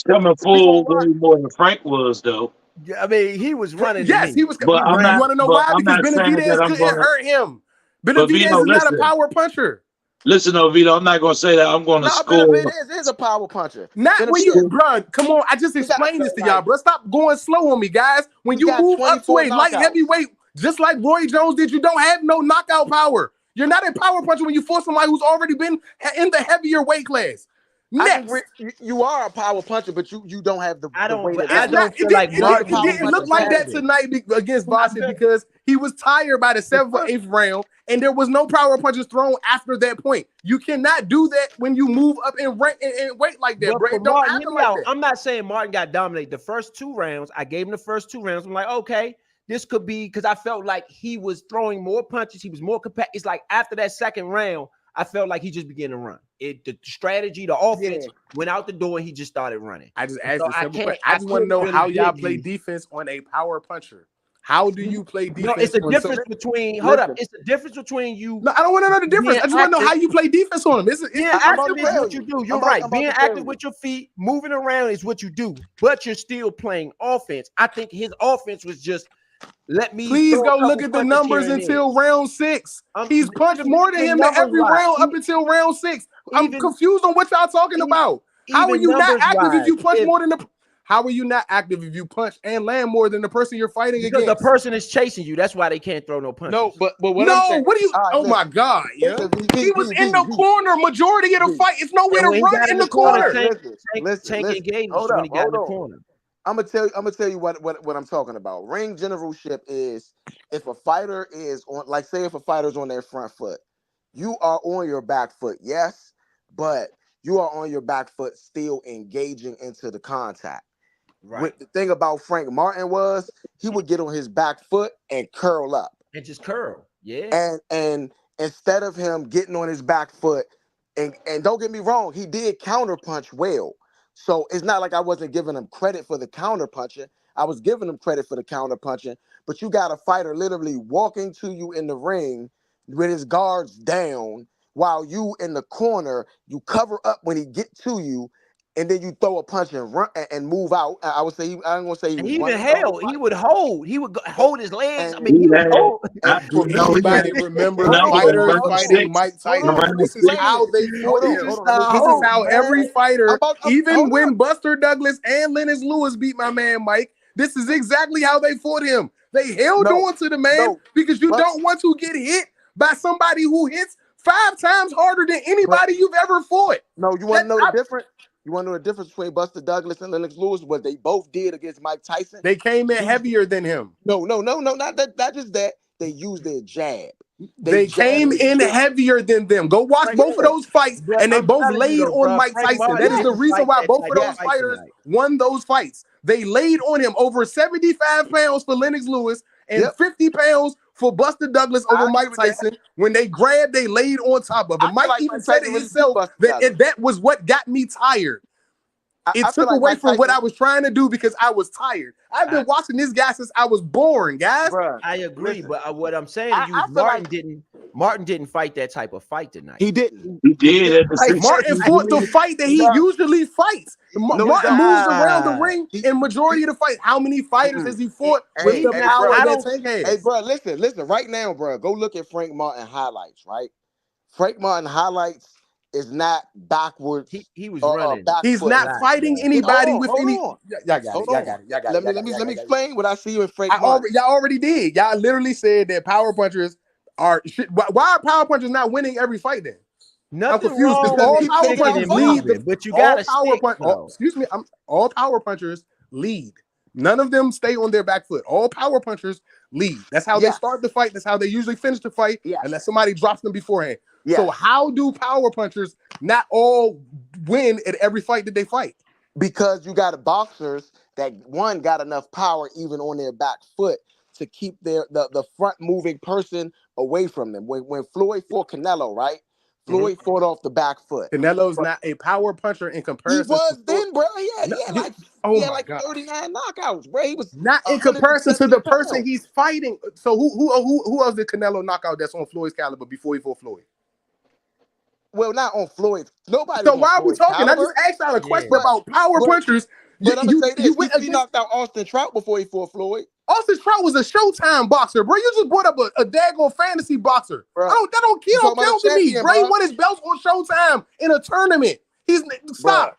coming full way more than Frank was, though. I mean, he was running. Yes, he was. You want to know why? Because Benavidez couldn't hurt him. Benavidez is not a power puncher. Listen, Vito, I'm not going to say that. I'm going to score. Benavidez is a power puncher. Not when you, bro. Come on, I just explained this to y'all, bro. Stop going slow on me, guys. When you move up to a light heavyweight, just like Roy Jones did, you don't have no knockout power. You're not a power puncher when you force somebody who's already been in the heavier weight class. Next, you are a power puncher, but you don't have the. I don't. It didn't look like that tonight against Boston because he was tired by the 7th or 8th round, and there was no power punches thrown after that point. You cannot do that when you move up in rank and weight like that, bro. Don't happen like that. I'm not saying Martin got dominated the first 2 rounds. I gave him the first 2 rounds. I'm like, okay, this could be because I felt like he was throwing more punches. He was more compact. It's like after that 2nd round, I felt like he just began to run. The strategy, the offense went out the door, and he just started running. I just asked a simple question. I just want to know how y'all play defense on a power puncher. How do you play defense? No, it's a difference between. Hold up, it's a difference between you. No, I don't want to know the difference. I just want to know how you play defense on him. Being active is what you do. You're right. Being active with your feet, moving around is what you do. But you're still playing offense. I think his offense was just. Please go look at the numbers until round 6. He's punched more than him in every round up until round 6. I'm confused on what y'all talking about. How are you not active if you punch more than the? How are you not active if you punch and land more than the person you're fighting against? The person is chasing you. That's why they can't throw no punches. No, but what no, I'm saying, what do you? Oh my God! Yeah, he was in the corner majority of the fight. It's nowhere to run in the corner. Tank engaged when he got in the corner. I'm gonna tell you what I'm talking about. Ring generalship is if a fighter is on, like say if a fighter's on their front foot, you are on your back foot, yes, but you are on your back foot still engaging into the contact. Right. The thing about Frank Martin was he would get on his back foot and curl up. And just curl. Yeah. And instead of him getting on his back foot, and don't get me wrong, he did counterpunch well. So it's not like I wasn't giving him credit for the counter punching. I was giving him credit for the counter punching, but you got a fighter literally walking to you in the ring with his guards down while you in the corner, you cover up when he get to you, and then you throw a punch and run and move out. I would say I'm gonna say he would hold. He would hold his legs. I mean, he would hold. Nobody remembers fighters fighting Mike Tyson. This is how they fought him. This is how every fighter, even when Buster Douglas and Lennox Lewis beat my man Mike, this is exactly how they fought him. They held on to the man because you don't want to get hit by somebody who hits 5 times harder than anybody you've ever fought. No, you want to know the difference? You want to know the difference between Buster Douglas and Lennox Lewis? What they both did against Mike Tyson? They came in heavier than him. No, not just that. They used their jab. They came in heavier than them. Go watch both of those fights, and they both laid on Mike Tyson. That is the reason why both of those fighters won those fights. They laid on him over 75 pounds for Lennox Lewis and 50 pounds for Buster Douglas over Mike Tyson. When they grabbed, they laid on top of him. Mike even said it himself that that was what got me tired. It took away from what I was trying to do because I was tired. I've been watching this guy since I was born, guys. Bruh, I agree, listen, but what I'm saying to you, I feel Martin didn't fight that type of fight tonight. He didn't. He did. Martin fought the fight that he usually fights. Martin moves around the ring in majority of the fight. How many fighters has he fought with the power that Tank has? Hey, bro, listen. Right now, bro, go look at Frank Martin highlights. Right, Frank Martin highlights is not backwards. He was running. He's not fighting anybody with any. Y'all got it. Let me explain what I see with Frank. Y'all already did. Y'all literally said that power punchers are shit. Why are power punchers not winning every fight then? Nothing I'm confused. wrong All with power punchers lead, but you gotta excuse me. All power punchers lead. None of them stay on their back foot. All power punchers lead. That's how they start the fight. That's how they usually finish the fight. Unless somebody drops them beforehand. So how do power punchers not all win at every fight that they fight? Because you got boxers that one got enough power even on their back foot to keep the front moving person away from them. When Floyd fought Canelo, right? Floyd fought off the back foot. Canelo's not a power puncher in comparison. He was then, bro. He had like 39 knockouts, bro. He was not in comparison to the person he's fighting. So who else did Canelo knock out that's on Floyd's caliber before he fought Floyd? Well, not on Floyd. Nobody. So why are we talking? I just asked y'all a question about power punchers. But I'm gonna say this: he knocked out Austin Trout before he fought Floyd. Austin Trout was a Showtime boxer, bro. You just brought up a daggone fantasy boxer. Bro. That don't count to me, bro. He won his belts on Showtime in a tournament. Stop,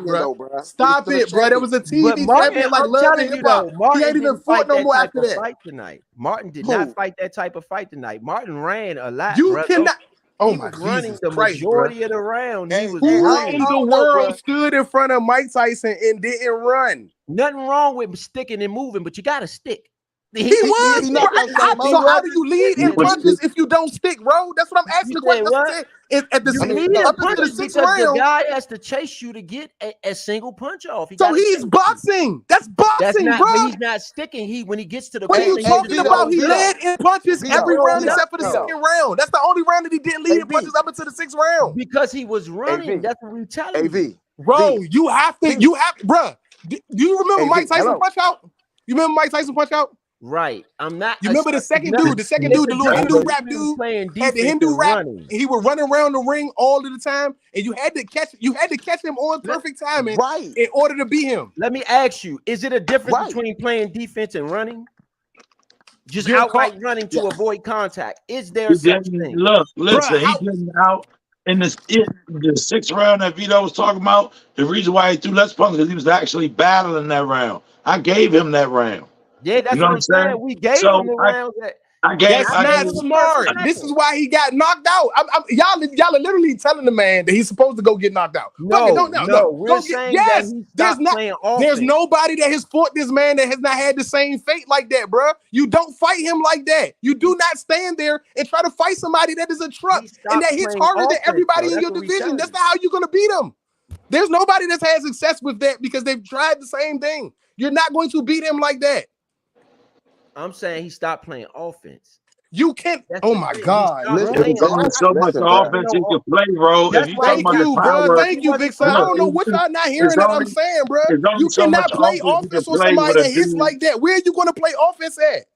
bro. Stop it, bro. There was a TV champion like Love and Hip Hop. He ain't even fought no more after that. Fight tonight. Martin did not fight that type of fight tonight. Martin ran a lot. You cannot. Oh my running the majority of the round. He was who in the world stood in front of Mike Tyson and didn't run? Nothing wrong with sticking and moving, but you gotta stick. He was. So how do you lead in punches if you don't stick, bro? That's what I'm asking the question. At the sixth round, the guy has to chase you to get a single punch off. So he's boxing. That's boxing, bro. He's not sticking. When he gets to the what are you talking about? He led in punches every round except for the second round. That's the only round that he didn't lead in punches up until the sixth round. Because he was running. That's what we telling you. Bro, you have, bro. Do you remember Mike Tyson punch out? You remember Mike Tyson punch out? Right. I'm not. You remember the second dude, the little Hindu rap dude had the Hindu rap, and he would run around the ring all of the time, and you had to catch him on perfect timing, right, in order to beat him. Let me ask you: is it a difference between playing defense and running? Just outright running to avoid contact. Is there such thing? Look, listen, he didn't out in the sixth round that Vito was talking about. The reason why he threw less punches because he was actually battling that round. I gave him that round. Yeah, that's what I'm saying. We gave him the round that. That's not smart. This is why he got knocked out. Y'all are literally telling the man that he's supposed to go get knocked out. No. We're saying that he stopped playing offense. There's nobody that has fought this man that has not had the same fate like that, bro. You don't fight him like that. You do not stand there and try to fight somebody that is a truck and that hits harder than everybody in your division. That's not how you're gonna beat him. There's nobody that's had success with that because they've tried the same thing. You're not going to beat him like that. I'm saying he stopped playing offense. You can't. Oh my God! There's only so much offense he can play, bro. Thank you, bro. Thank you, Big Son. I don't know what y'all not hearing that I'm saying, bro. You cannot play offense on somebody that hits like that. Where are you going to play offense at?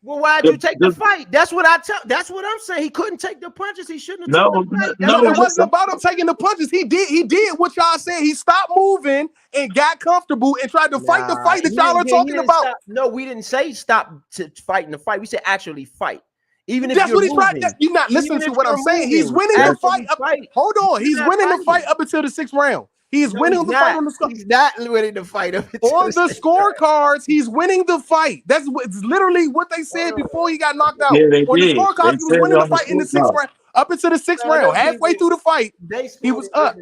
Well, why'd you take the fight? That's what I'm saying. He couldn't take the punches. He shouldn't have taken the fight. No, it wasn't about him taking the punches. He did what y'all said. He stopped moving and got comfortable and tried to fight the fight that y'all are talking about. No, we didn't say stop fighting the fight. We said actually fight. Even if that's what he tried. You're not listening to what I'm saying. He's winning the fight. Hold on. He's winning the fight up until the sixth round. He's winning the fight on the score. He's not winning the fight on the scorecards. He's winning the fight. That's literally what they said before he got knocked out. Yeah, on the scorecards, he was winning the fight in the sixth round. Up into the sixth round, halfway through the fight, he was up.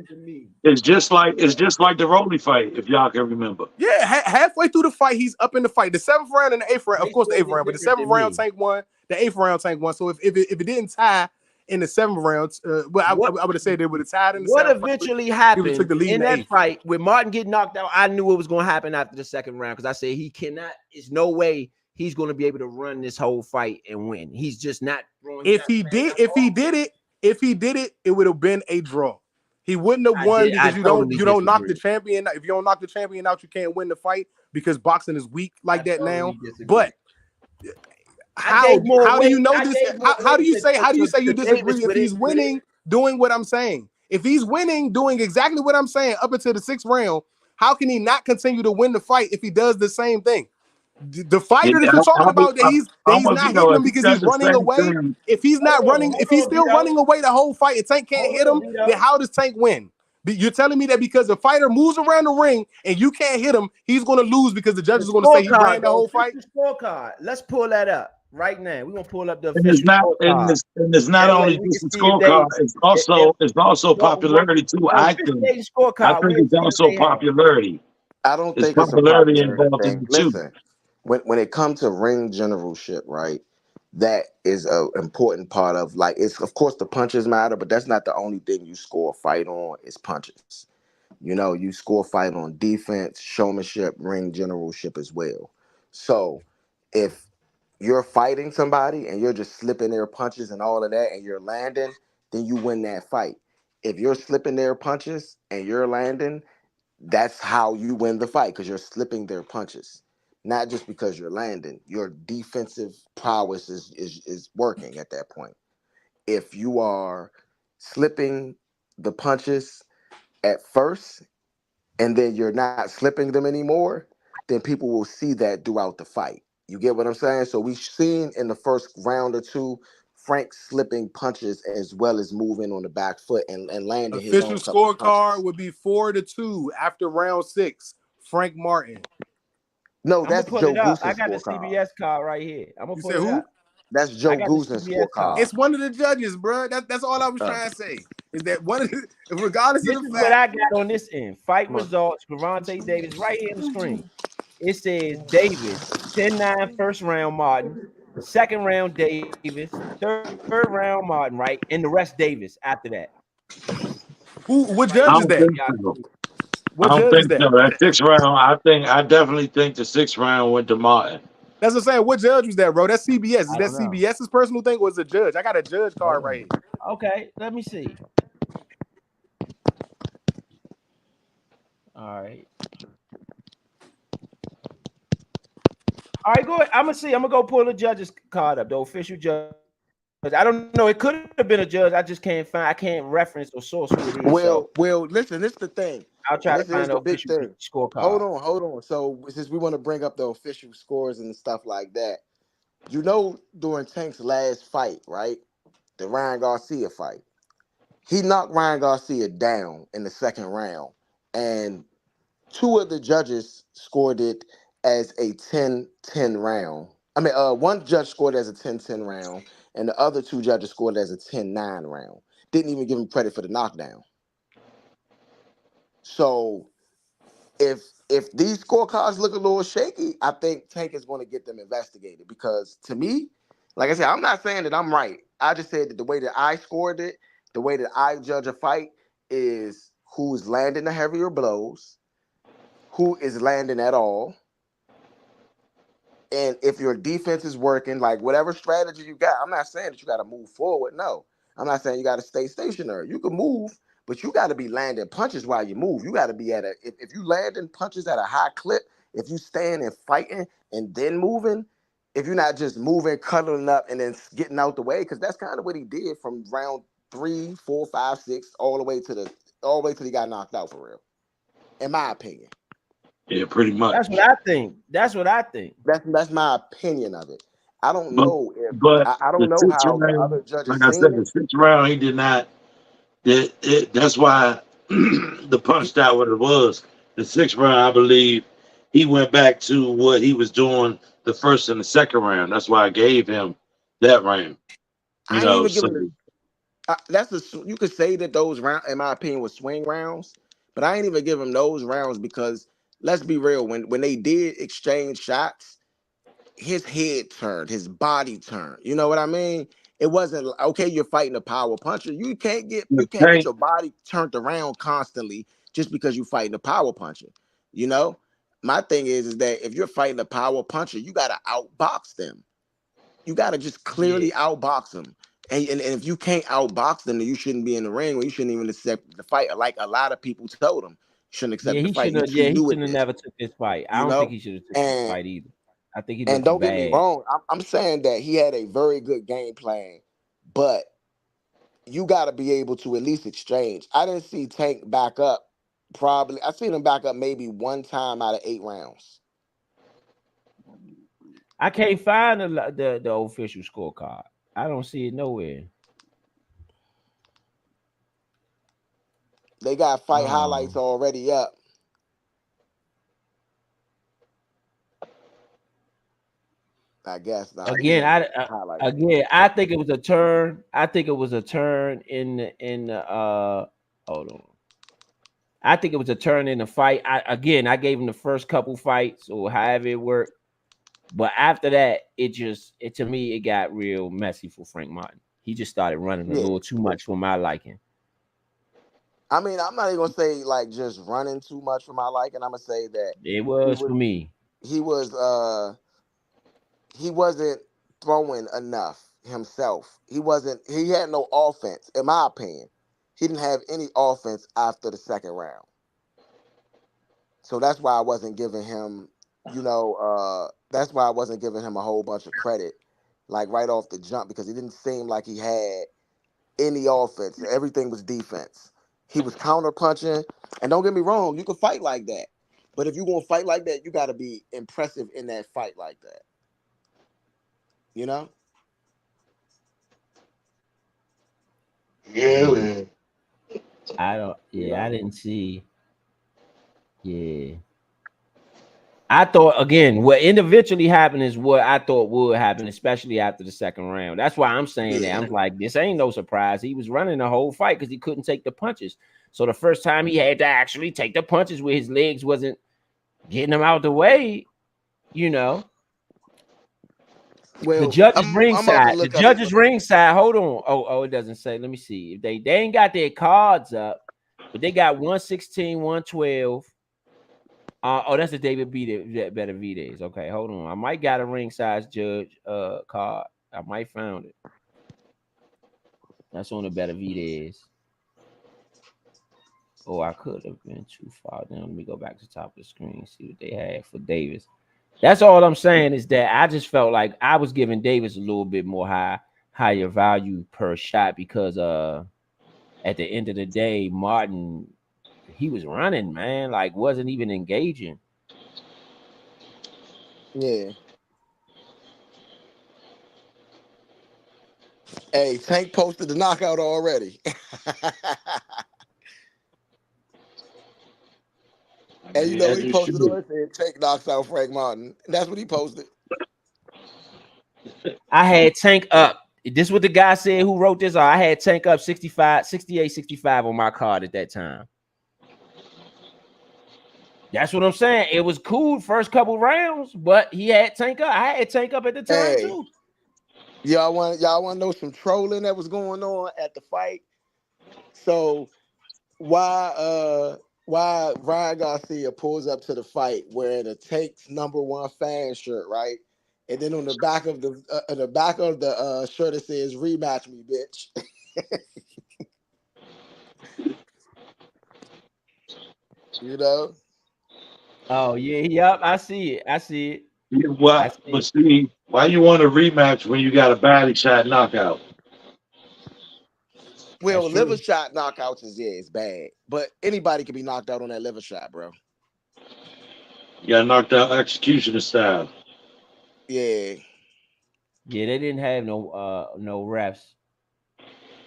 It's just like the Rolly fight, if y'all can remember. Yeah, halfway through the fight, he's up in the fight. The seventh round and the eighth round, of course, the eighth round, but the seventh round Tank won. The eighth round Tank won. So if it didn't tie in the seventh round, I would have said they would have tied in the what seventh eventually happened in that fight with Martin getting knocked out. I knew it was going to happen after the second round because I said he cannot. There's no way he's going to be able to run this whole fight and win. He's just not throwing. If he did it, it would have been a draw. He wouldn't have I won did- I because totally you don't knock the disagree. champion. If you don't knock the champion out, you can't win the fight because boxing is weak like I that totally now. disagree. But I gave more how do you weight- know I this? gave more How do weight you to- say to you Davis disagree if with he's it- winning doing what I'm saying? If he's winning doing exactly what I'm saying up until the 6th round, how can he not continue to win the fight if he does the same thing? The fighter that you're talking about that he's not hitting him because he's running away. If he's not running, if he's still running away the whole fight and Tank can't hit him, then how does Tank win? You're telling me that because the fighter moves around the ring and you can't hit him, he's going to lose because the judges are going to say he ran the whole fight? Scorecard. Let's pull that up right now. We're going to pull up the And it's official not, scorecard. and it's not That way only we just can the see if they- scorecard. It's also popularity too. No, I official think scorecard. I think We'll it's see if also they have. popularity. I don't It's think it's a popularity popular involved in thing. it too. Listen, when it comes to ring generalship, right? That is an important part of, like, it's of course the punches matter, but that's not the only thing you score a fight on. Is punches. You know, you score a fight on defense, showmanship, ring generalship as well. So if you're fighting somebody and you're just slipping their punches and all of that, and you're landing, then you win that fight. If you're slipping their punches and you're landing, that's how you win the fight, because you're slipping their punches, not just because you're landing. Your defensive prowess is working at that point. If you are slipping the punches at first and then you're not slipping them anymore, then people will see that throughout the fight. You get what I'm saying? So we've seen in the first round or two Frank slipping punches as well as moving on the back foot and landing his Official own couple of punches. scorecard would be 4-2 after round 6. Frank Martin. No, I'm gonna that's pull Joe it up. Goosen's I got the scorecard. CBS card right here. I'm gonna You pull said it who? up. That's Joe I got the Goosen's CBS scorecard. It's one of the judges, bro. That's all I was trying to say. Is that one of the, regardless This of is the what I fact. got on this end. Fight results, Gervonta Davis, right here on the screen. It says Davis, 10-9 first round Martin, second round Davis, third round Martin, right? And the rest Davis after that. What I judge is don't that? think so. What I don't judge is think that? so. That 6th round, I definitely think the 6th round went to Martin. That's what I'm saying. What judge was that, bro? That's CBS. Is I that don't know. CBS's personal thing or is it a judge? I got a judge card right here. Okay, let me see. All right. All right, go ahead. I'm gonna see. I'm gonna go pull the judge's card up, the official judge. I don't know. It could have been a judge. I just can't find. I can't reference or source who it is. Well, listen. This is the thing. I'll try to This is find the the big official thing. scorecard. Hold on. So since we want to bring up the official scores and stuff like that, you know, during Tank's last fight, right, the Ryan Garcia fight, he knocked Ryan Garcia down in the 2nd round, and 2 of the judges scored it as a 10-10 round. I mean, one judge scored as a 10-10 round, and the other 2 judges scored as a 10-9 round. Didn't even give him credit for the knockdown. So if these scorecards look a little shaky, I think Tank is going to get them investigated, because to me, like I said, I'm not saying that I'm right. I just said that the way that I scored it, the way that I judge a fight is who's landing the heavier blows, who is landing at all, and if your defense is working, like whatever strategy you got. I'm not saying that you got to move forward. No, I'm not saying you got to stay stationary. You can move, but you got to be landing punches while you move. You got to be at if you landing punches at a high clip, if you staying and fighting and then moving, if you're not just moving, cuddling up and then getting out the way, because that's kind of what he did from round 3, 4, 5, 6, all the way till he got knocked out, for real. In my opinion. Yeah, pretty much. That's what I think. That's That's my opinion of it. I don't But, know if but I don't the know 6th how the round, other judges like I seen said, it. the 6th round, he did not. That's why the punch out what it was. The 6th round, I believe, he went back to what he was doing the 1st and the 2nd round. That's why I gave him that round. I ain't even giving you could say that those rounds, in my opinion, was swing rounds, but I ain't even give him those rounds because let's be real. When they did exchange shots, his head turned, his body turned. You know what I mean? It wasn't okay. You're fighting a power puncher. You can't get your body turned around constantly just because you're fighting a power puncher. You know, my thing is that if you're fighting a power puncher, you got to outbox them. You got to just clearly outbox them. And if you can't outbox them, then you shouldn't be in the ring, or you shouldn't even accept the fight. Like a lot of people told him, shouldn't accept Yeah, the he fight. shouldn't have. He Yeah, he knew it, shouldn't have never took this fight. I you don't think know. he should have took this fight either. I think he And looked don't get me bad. wrong, I'm saying that he had a very good game plan, but you got to be able to at least exchange. I didn't see Tank back up. Probably, I seen him back up maybe one time out of 8 rounds. I can't find the official scorecard. I don't see it nowhere. They got fight highlights already up. I guess not. Again, I think it was a turn. I think it was a turn in the hold on. I think it was a turn in the fight. I gave him the first couple fights or however it worked. But after that, to me, it got real messy for Frank Martin. He just started running a little too much for my liking. I mean, I'm not even gonna say like just running too much for my liking. I'm gonna say that it was for me. He wasn't throwing enough himself. He had no offense, in my opinion. He didn't have any offense after the second round. So that's why I wasn't giving him, that's why I wasn't giving him a whole bunch of credit, like right off the jump, because he didn't seem like he had any offense. Everything was defense. He was counter punching, and don't get me wrong, you can fight like that. But if you're gonna fight like that, you got to be impressive in that fight like that. You know? Yeah, man. I didn't see. Yeah. I thought, again, what individually happened is what I thought would happen, especially after the second round. That's why I'm saying that. I'm like, this ain't no surprise. He was running the whole fight because he couldn't take the punches. So the first time he had to actually take the punches where his legs wasn't getting him out the way, Well, the judges ringside. The judges ringside. Hold on. Oh, it doesn't say. Let me see. If they ain't got their cards up, but they got 116, 112. That's the David Benavidez. Okay, hold on. I might got a ringside judge card. I might found it. That's on the Benavidez. Oh, I could have been too far down. Let me go back to the top of the screen, see what they had for Davis. That's all I'm saying is that I just felt like I was giving Davis a little bit more higher value per shot because at the end of the day, Martin, he was running, man, like wasn't even engaging. Yeah. Hey, Tank posted the knockout already. And he posted on it saying Tank knocks out Frank Martin. And that's what he posted. I had Tank up. This is what the guy said who wrote this. I had Tank up 68-65 on my card at that time. That's what I'm saying. It was cool first couple rounds, but he had Tank up. I had Tank up at the time too. Y'all want to know some trolling that was going on at the fight? So why Ryan Garcia pulls up to the fight wearing a Tank's #1 fan shirt, right? And then on the back of the shirt it says "Rematch me, bitch." Oh yeah, yep. I see it. Yeah, but see, why you want a rematch when you got a body shot knockout? Well, liver shot knockouts it's bad, but anybody can be knocked out on that liver shot, bro. You got knocked out executioner style. Yeah. Yeah, they didn't have no refs.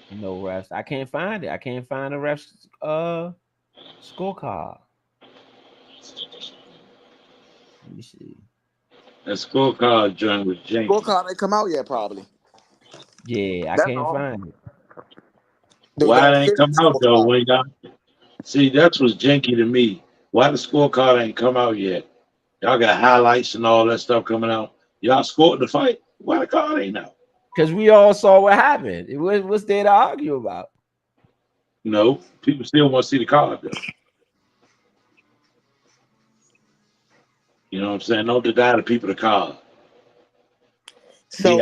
No refs. I can't find it. I can't find a refs scorecard. Let me see. That scorecard joint with Jenkins. Scorecard ain't come out yet, probably. Yeah, I can't find it. Why it ain't come out though? When y'all see, that's what's janky to me. Why the scorecard ain't come out yet? Y'all got highlights and all that stuff coming out. Y'all scored the fight. Why the card ain't out? Because we all saw what happened. What's there to argue about? No, people still want to see the card though. You know what I'm saying? Don't deny the people the card. So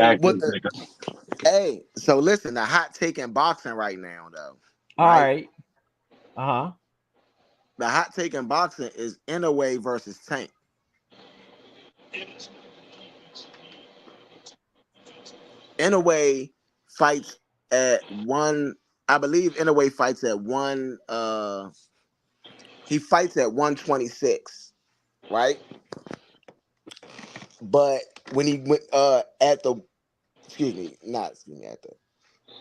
Hey, so listen, the hot take in boxing right now, though. All right. Uh-huh. The hot take in boxing is Inoue versus Tank. Inoue fights at one. I believe Inoue fights at one. He fights at 126, right? But when he went at the,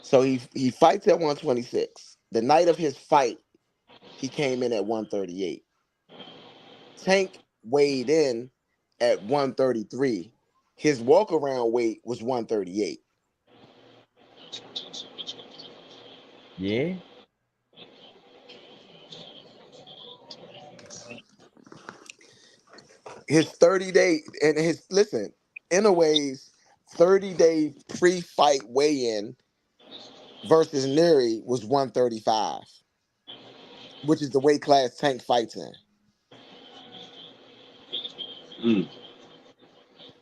so he fights at 126. The night of his fight, he came in at 138. Tank weighed in at 133. His walk around weight was 138. Yeah. His 30-day and his listen, Inoue's 30-day pre-fight weigh-in versus Neri was 135, which is the weight class Tank fights in.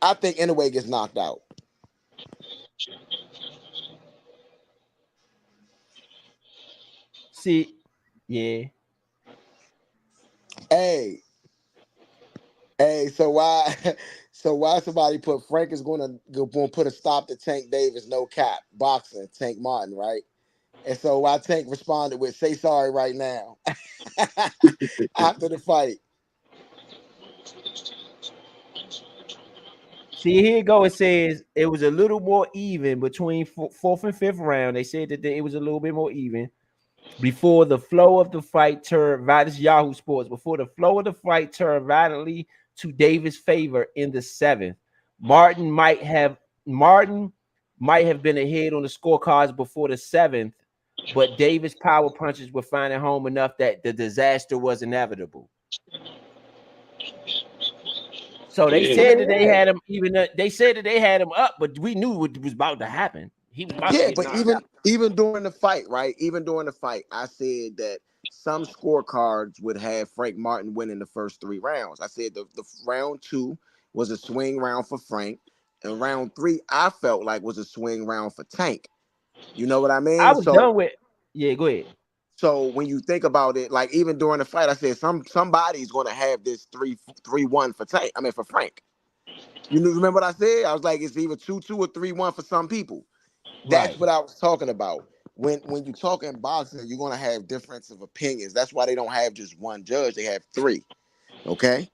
I think Inoue gets knocked out. See, yeah. Hey, so why somebody put Frank is gonna put a stop to Tank Davis, no cap, boxing, Tank Martin, right? And so why Tank responded with say sorry right now after the fight. See, here you go. It says it was a little more even between fourth and fifth round. They said that it was a little bit more even before the flow of the fight turned. This is Yahoo Sports. Before the flow of the fight turned violently to Davis' favor in the seventh, Martin might have been ahead on the scorecards before the seventh, but Davis' power punches were finding home enough that the disaster was inevitable. So they said that they had him they said that they had him up, but we knew what was about to happen. He was about to get knocked out. even during the fight, right? Even during the fight, I said that some scorecards would have Frank Martin winning the first 3 rounds. I said the round 2 was a swing round for Frank, and round 3 I felt like was a swing round for Tank. You know what I mean? I was done with. Yeah, go ahead. So when you think about it, like even during the fight, I said somebody's going to have this 3-1 for Tank. I mean for Frank. You remember what I said? I was like, it's either 2-2 or 3-1 for some people. That's what I was talking about. When you talk in boxing, you're going to have difference of opinions. That's why they don't have just one judge; they have 3. Okay.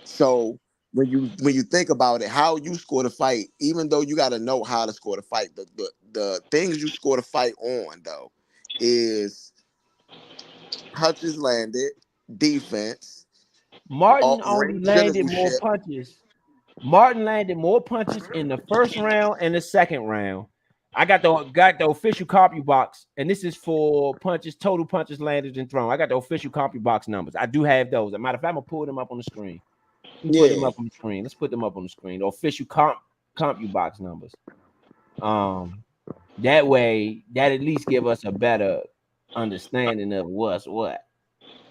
So when you think about it, how you score the fight, even though you got to know how to score the fight, the things you score the fight on though is punches landed, defense. Martin only landed more punches. Martin landed more punches in the first round and the second round. I got the official CompuBox, and this is for punches, total punches landed and thrown. I got the official CompuBox numbers. I do have those. As a matter of fact, I'm gonna pull them up on the screen. Put them up on the screen. Let's put them up on the screen. The official CompuBox numbers. That way, that at least give us a better understanding of what's what.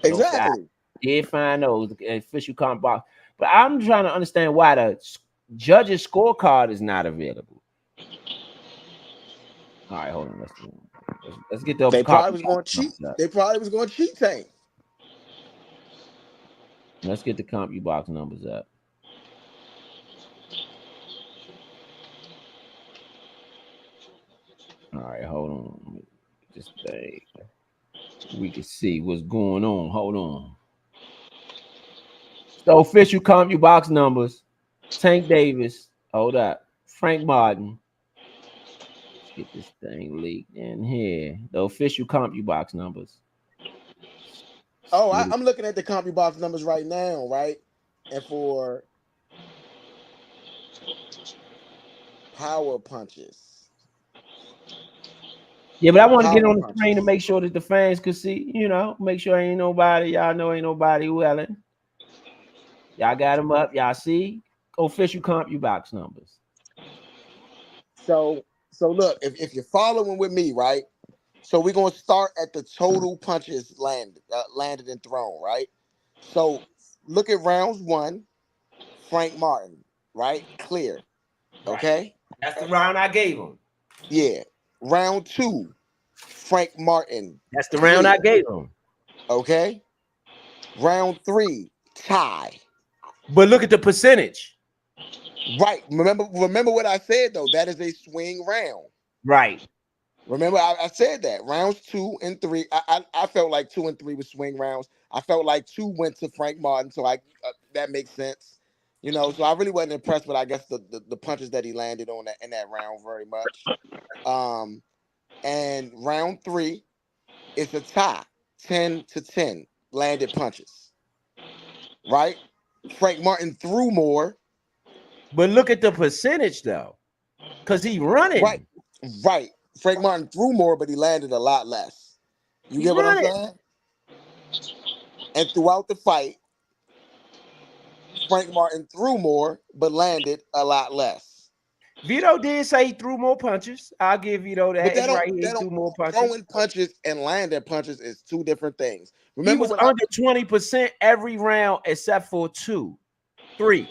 Exactly. I did find those official CompuBox, but I'm trying to understand why the judge's scorecard is not available. All right, hold on. Let's get the. They probably was going to cheat. They probably was going to cheat Tank. Let's get the CompuBox numbers up. All right, hold on. Just we can see what's going on. Hold on. The official CompuBox numbers: Tank Davis. Hold up. Frank Martin. Let's get this thing leaked in here. The official CompuBox numbers. Oh, I'm looking at the CompuBox numbers right now, right? And for power punches. Yeah, but I want to get on the screen to make sure that the fans could see, make sure ain't nobody, y'all know ain't nobody welling. Y'all got them up. Y'all see official CompuBox numbers. So look, if you're following with me, right? So we're gonna start at the total punches landed and thrown, right? So look at rounds 1, Frank Martin, right? Clear. Okay. That's the round I gave him. Yeah. Round 2, Frank Martin. That's the round I gave him. Okay. Round 3, tie. But look at the percentage. Right. Remember what I said though. That is a swing round. Right. Remember, I said that rounds 2 and 3. I felt like 2 and 3 were swing rounds. I felt like 2 went to Frank Martin, so that makes sense. You know, so I really wasn't impressed with, I guess, the punches that he landed on in that round very much. And round 3, it's a tie, 10-10 landed punches. Right? Frank Martin threw more. But look at the percentage though, because he running. Right. Frank Martin threw more, but he landed a lot less. You get what I'm saying? And throughout the fight, Frank Martin threw more, but landed a lot less. Vito did say he threw more punches. I'll give Vito that. It's right. He threw more punches. Throwing punches and landing punches is 2 different things. Remember, he was under 20% every round except for 2, 3.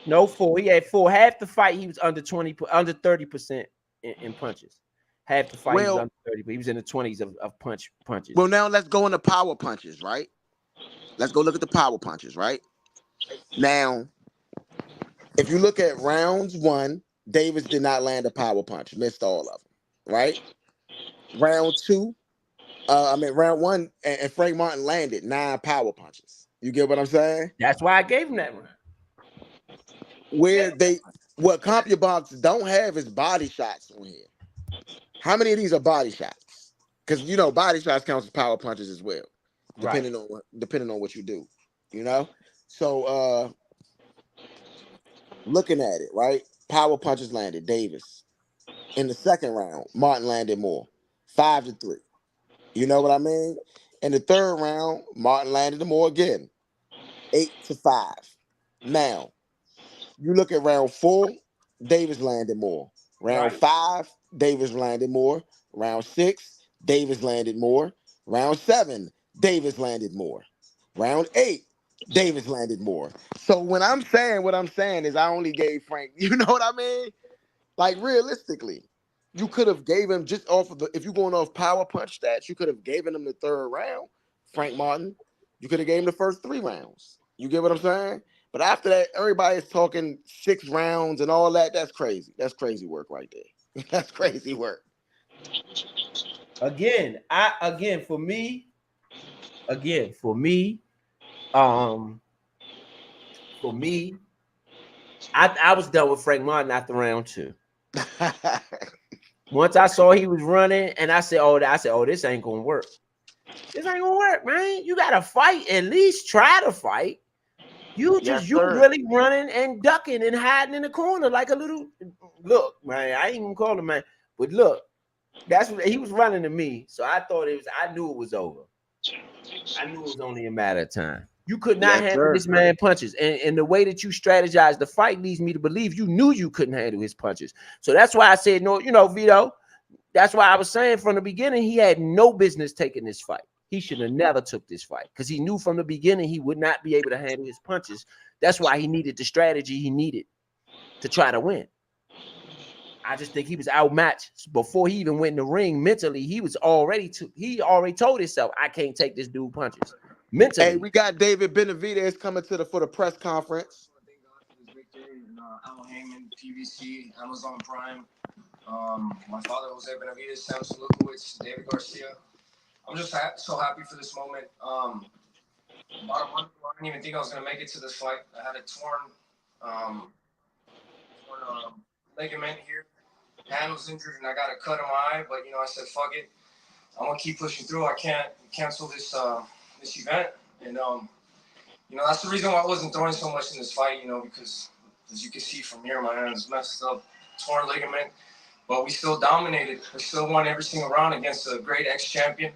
No, 4. He had 4. Half the fight, he was under 30% in punches. Half the fight, he was under 30, but he was in the 20s of punches. Well, now let's go into power punches, right? Let's go look at the power punches, right? Now, if you look at rounds 1, Davis did not land a power punch, missed all of them, right? Round 2, round 1, and Frank Martin landed 9 power punches. You get what I'm saying? That's why I gave him that round. What CompuBox don't have is body shots on here. How many of these are body shots? Because you know body shots counts as power punches as well, depending on what you do. You know, so looking at it, right? Power punches landed. Davis in the second round, Martin landed more, 5-3. You know what I mean? In the third round, Martin landed more again, 8-5. Now, you look at round 4, Davis landed more. Round 5, Davis landed more. Round 6, Davis landed more. Round 7, Davis landed more. Round 8, Davis landed more. So when I'm saying what I'm saying is I only gave Frank, you know what I mean? Like realistically, you could have gave him just off of if you're going off power punch stats, you could have given him the third round, Frank Martin. You could have gave him the first 3 rounds. You get what I'm saying? But after that, everybody's talking 6 rounds and all that. That's crazy. That's crazy work right there. That's crazy work. For me, I was done with Frank Martin after round 2. Once I saw he was running, and I said, this ain't gonna work. This ain't gonna work, man. You gotta fight. At least try to fight. You really running and ducking and hiding in the corner like a little. Look, man, I ain't even call him man, but look, that's what he was running to me. So I thought I knew it was over. I knew it was only a matter of time. You could not handle this man punches, and the way that you strategized the fight leads me to believe you knew you couldn't handle his punches. So that's why I said no. You know, Vito. That's why I was saying from the beginning he had no business taking this fight. He should have never took this fight because he knew from the beginning he would not be able to handle his punches. That's why he needed the strategy he needed to try to win. I just think he was outmatched before he even went in the ring. Mentally, he already told himself, I can't take this dude punches. Mentally. Hey, we got David Benavidez coming for the press conference. Al Heyman, PBC, Amazon Prime. My father, Jose Benavidez, Samson Lukowicz, David Garcia. I'm just so happy for this moment. About a month ago, I didn't even think I was going to make it to this fight. I had a torn ligament here. Hand was injured, and I got a cut in my eye. But, I said, fuck it. I'm going to keep pushing through. I can't cancel this event. And, that's the reason why I wasn't throwing so much in this fight, because as you can see from here, my hand's messed up, torn ligament. But we still dominated. We still won every single round against a great ex-champion.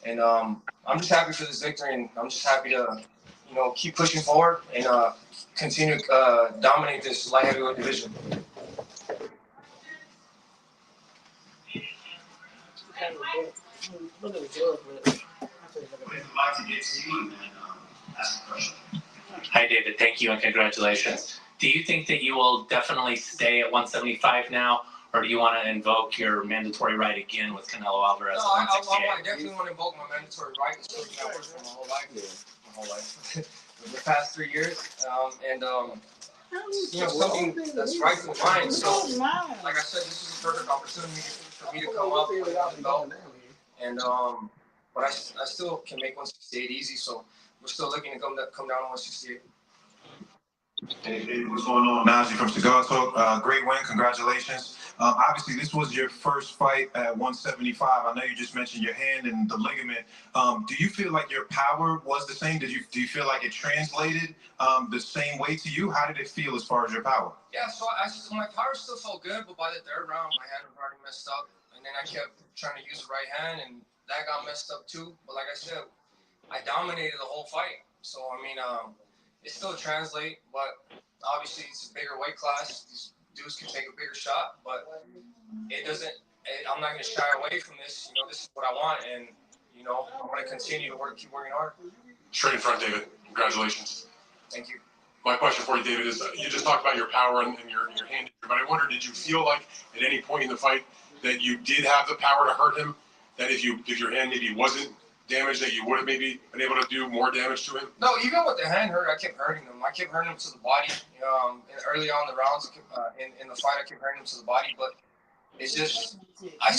And I'm just happy for this victory, and I'm just happy to, keep pushing forward and continue to dominate this light heavyweight division. Hi, David. Thank you and congratulations. Do you think that you will definitely stay at 175 now, or do you want to invoke your mandatory right again with Canelo Alvarez? No, at I 168? definitely want to invoke my mandatory right. It's something I worked for my whole life. The past 3 years, you know, something that's rightfully mine. So, like I said, this is a perfect opportunity for me to come up with the belt, and but I still can make 168 easy. So we're still looking to come down to 168. Hey, what's going on? Najee from Cigar Talk. Great win. Congratulations. Obviously, this was your first fight at 175. I know you just mentioned your hand and the ligament. Do you feel like your power was the same? Do you feel like it translated the same way to you? How did it feel as far as your power? Yeah, so my power still felt good, but by the third round, my hand was already messed up. And then I kept trying to use the right hand, and that got messed up too. But like I said, I dominated the whole fight. So, I mean, it still translates, but obviously it's a bigger weight class. These dudes can take a bigger shot, but it doesn't. I'm not going to shy away from this. You know, this is what I want, and you know, I'm going to continue to keep working hard. Straight in front, David. Congratulations. Thank you. My question for you, David, is you just talked about your power and your hand, but I wonder, did you feel like at any point in the fight that you did have the power to hurt him? That if your hand maybe wasn't damaged, that you would have maybe been able to do more damage to him? No, even with the hand hurt, I kept hurting him. I kept hurting him to the body. Early on in the rounds, in the fight, I kept hurting him to the body. But it's just, I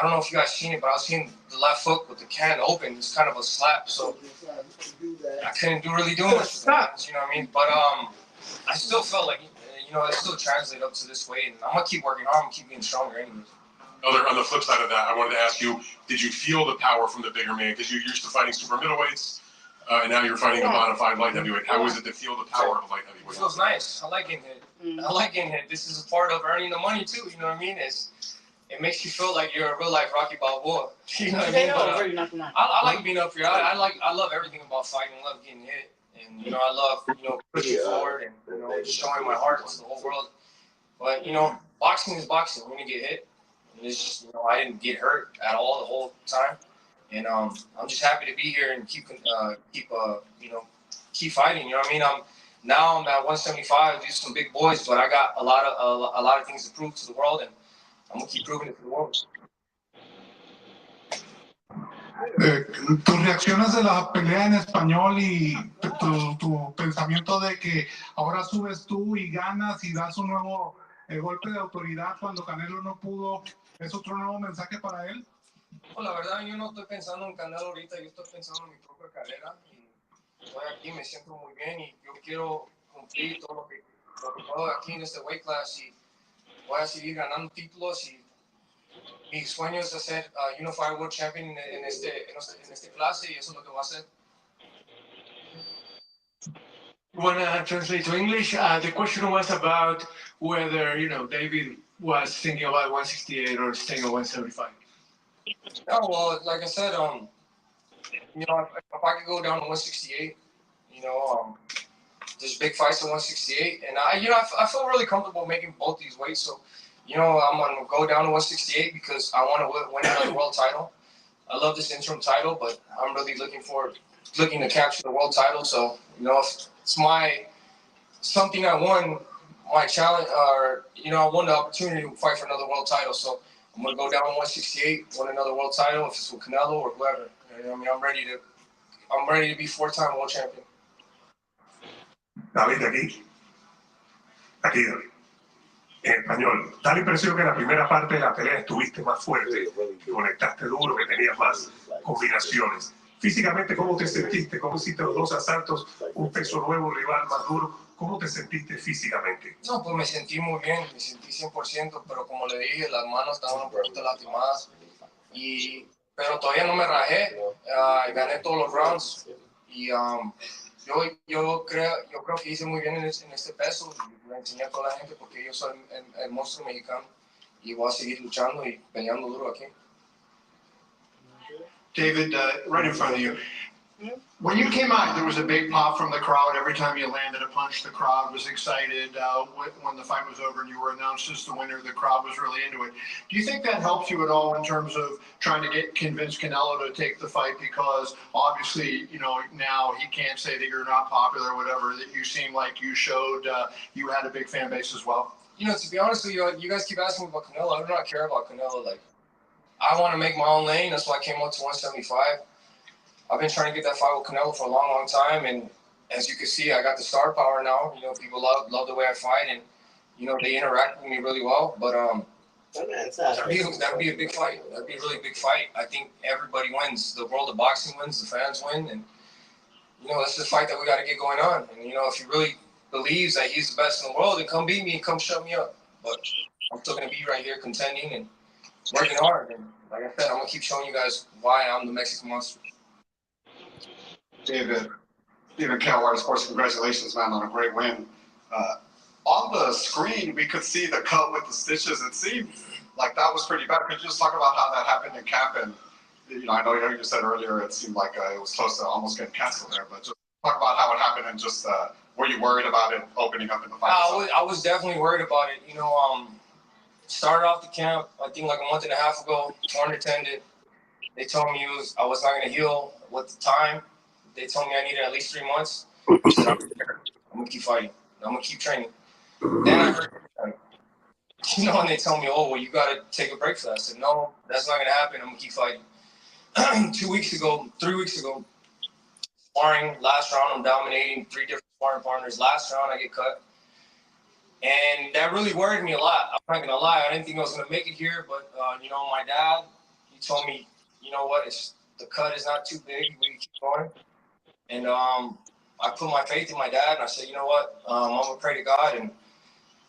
don't know if you guys seen it, but I was seeing the left hook with the can open. It's kind of a slap, so I couldn't really do much. You know what I mean? But I still felt like, you know, it still translated up to this weight, and I'm gonna keep working hard. I'm gonna keep getting stronger, anyways. On the flip side of that, I wanted to ask you, did you feel the power from the bigger man? Because you're used to fighting super middleweights, and now you're fighting a modified light heavyweight. How is it to feel the power of a light heavyweight? It feels nice. I like getting hit. I like getting hit. This is a part of earning the money too. You know what I mean? It makes you feel like you're a real life Rocky Balboa. You know what I mean? But, I like being up here. I love everything about fighting. I love getting hit, and you know, I love pushing forward and showing my heart to the whole world. But you know, boxing is boxing. You're gonna get hit. And it's just, I didn't get hurt at all the whole time, and I'm just happy to be here and keep fighting. You know what I mean? I'm at 175. These are some big boys, but I got a lot of things to prove to the world, and I'm gonna keep proving it to the world. Tus reacciones de la pelea en español y tu pensamiento de que ahora subes tú y ganas y das un nuevo golpe de autoridad cuando Canelo no pudo, ¿es otro nuevo mensaje para él? Pues la verdad, yo no estoy pensando en Canelo ahorita, yo estoy pensando en mi propia carrera. Y estoy aquí, me siento muy bien y yo quiero cumplir todo lo que puedo aquí en este weight class y voy a seguir ganando títulos y mi sueño es ser Unified World Champion en este clase y eso es lo que voy a hacer. You want to translate to English? The question was about whether, David was thinking about 168 or staying at 175. Oh, well, like I said, if I could go down to 168, there's big fights at 168, and I feel really comfortable making both these weights. So, I'm gonna go down to 168 because I want to win another world title. I love this interim title, but I'm really looking to capture the world title. So, if it's something I won, my challenge, or I won the opportunity to fight for another world title. So I'm gonna go down to 168, win another world title, if it's with Canelo or whoever. I'm ready to be 4-time world champion. David, aquí, David. En español, da la impresión que en la primera parte de la pelea estuviste más fuerte, que conectaste duro, que tenías más combinaciones. Físicamente, ¿cómo te sentiste? ¿Cómo hiciste los 2 asaltos? Un peso nuevo, rival más duro. ¿Cómo te sentiste físicamente? No, pues me sentí muy bien, me sentí 100%, pero como le dije, las manos estaban un poquito lastimadas, pero todavía no me rajé, gané todos los rounds, y yo creo que hice muy bien en este peso, y le enseñé a toda la gente porque yo soy el monstruo mexicano, y voy a seguir luchando y peleando duro aquí. David, right in front of you. When you came out, there was a big pop from the crowd. Every time you landed a punch, the crowd was excited. When the fight was over and you were announced as the winner, the crowd was really into it. Do you think that helps you at all in terms of trying to convince Canelo to take the fight? Because obviously, now he can't say that you're not popular or whatever, that you seem like you showed you had a big fan base as well. to be honest with you, you guys keep asking me about Canelo. I do not care about Canelo. Like, I want to make my own lane. That's why I came up to 175. I've been trying to get that fight with Canelo for a long, long time, and as you can see, I got the star power now. People love the way I fight, and they interact with me really well. But that'd be a big fight. That'd be a really big fight. I think everybody wins. The world of boxing wins. The fans win, and that's the fight that we got to get going on. And if he really believes that he's the best in the world, then come beat me and come shut me up. But I'm still gonna be right here contending and working hard. And like I said, I'm gonna keep showing you guys why I'm the Mexican monster. David, Stephen Kelward Sports, congratulations, man, on a great win. On the screen, we could see the cut with the stitches. It seemed like that was pretty bad. Could you just talk about how that happened in camp? And I know you said earlier it seemed like it was close to almost getting canceled there, but just talk about how it happened and just were you worried about it opening up in the fight? I was definitely worried about it. Started off the camp, I think like a month and a half ago, torn the tendon. They told me I was not going to heal with the time. They told me I needed at least 3 months. I said, I'm going to keep fighting. I'm going to keep training. Then I heard, and they told me, oh, well, you got to take a break for that. I said, no, that's not going to happen. I'm going to keep fighting. 3 weeks ago, sparring, last round, I'm dominating 3 different sparring partners. Last round, I get cut. And that really worried me a lot. I'm not going to lie. I didn't think I was going to make it here. But, my dad, he told me, you know what, the cut is not too big. We can keep going. And I put my faith in my dad. And I said, you know what, I'm going to pray to God. And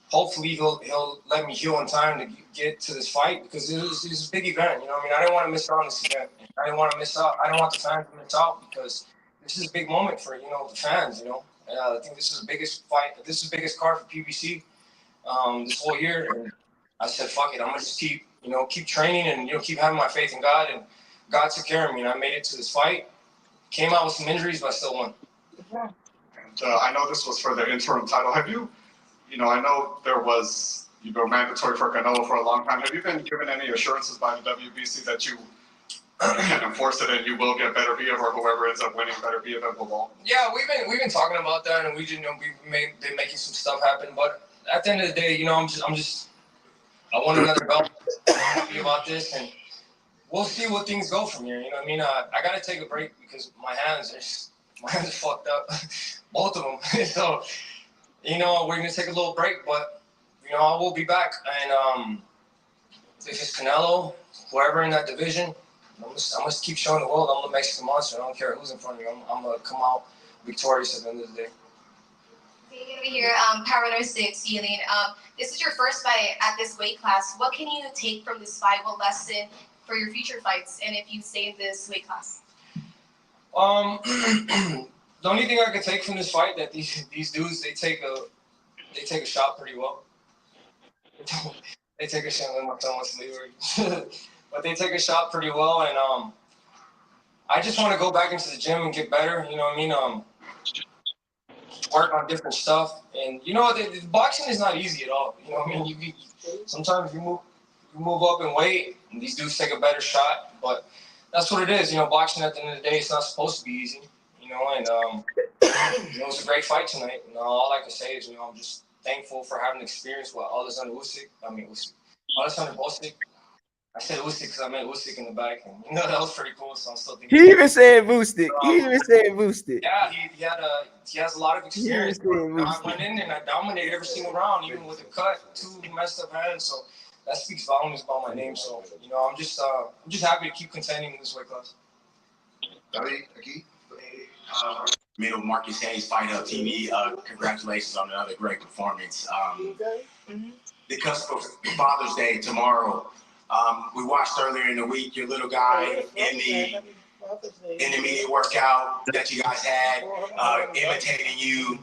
hopefully he'll let me heal in time to get to this fight. Because it was a big event. I didn't want to miss out on this event. I didn't want to miss out. I didn't want the fans to miss out because this is a big moment for, the fans, I think this is the biggest fight. This is the biggest card for PBC this whole year. And I said, fuck it. I'm going to just keep training and, keep having my faith in God. And God took care of me. And I made it to this fight. Came out with some injuries, but I still won. And I know this was for the interim title. Have you, I know there was, mandatory for Canelo for a long time. Have you been given any assurances by the WBC that you can enforce it and you will get better Beterbiev, or whoever ends up winning better Beterbiev will all? Yeah, we've been talking about that, and we've been making some stuff happen. But at the end of the day, I want another belt. I'm happy about this, and we'll see what things go from here. I got to take a break because my hands are fucked up, both of them. So, we're gonna take a little break, but I will be back. And if it's Canelo, whoever in that division, I'm just keep showing the world I'm the Mexican monster. I don't care who's in front of me. I'm gonna come out victorious at the end of the day. You're gonna be here, Power Runner 6, Healing. This is your first fight at this weight class. What can you take from this fight? What lesson for your future fights, and if you stay in this weight class? The only thing I could take from this fight that these dudes they take a shot pretty well. They take a shot. My tongue wants to leave. But they take a shot pretty well, and I just want to go back into the gym and get better. Work on different stuff, and the boxing is not easy at all. Sometimes you move up in weight, and these dudes take a better shot. But that's what it is. Boxing at the end of the day, it's not supposed to be easy. And it was a great fight tonight. All I can say is, I'm just thankful for having experience with Alexander Usyk. Alexander Usyk. I said Usyk because I meant Usyk in the back, and that was pretty cool. So I'm still thinking. He even said Usyk. Yeah, he has a lot of experience. I went in and I dominated every single round, even with a cut, 2 messed up hands. So that speaks volumes about my name. So I'm just happy to keep contending in this weight class. Middle Marcus Hayes, Fight Hub TV. Congratulations on another great performance. The cusp of Father's Day tomorrow. We watched earlier in the week your little guy in the media workout that you guys had, imitating you.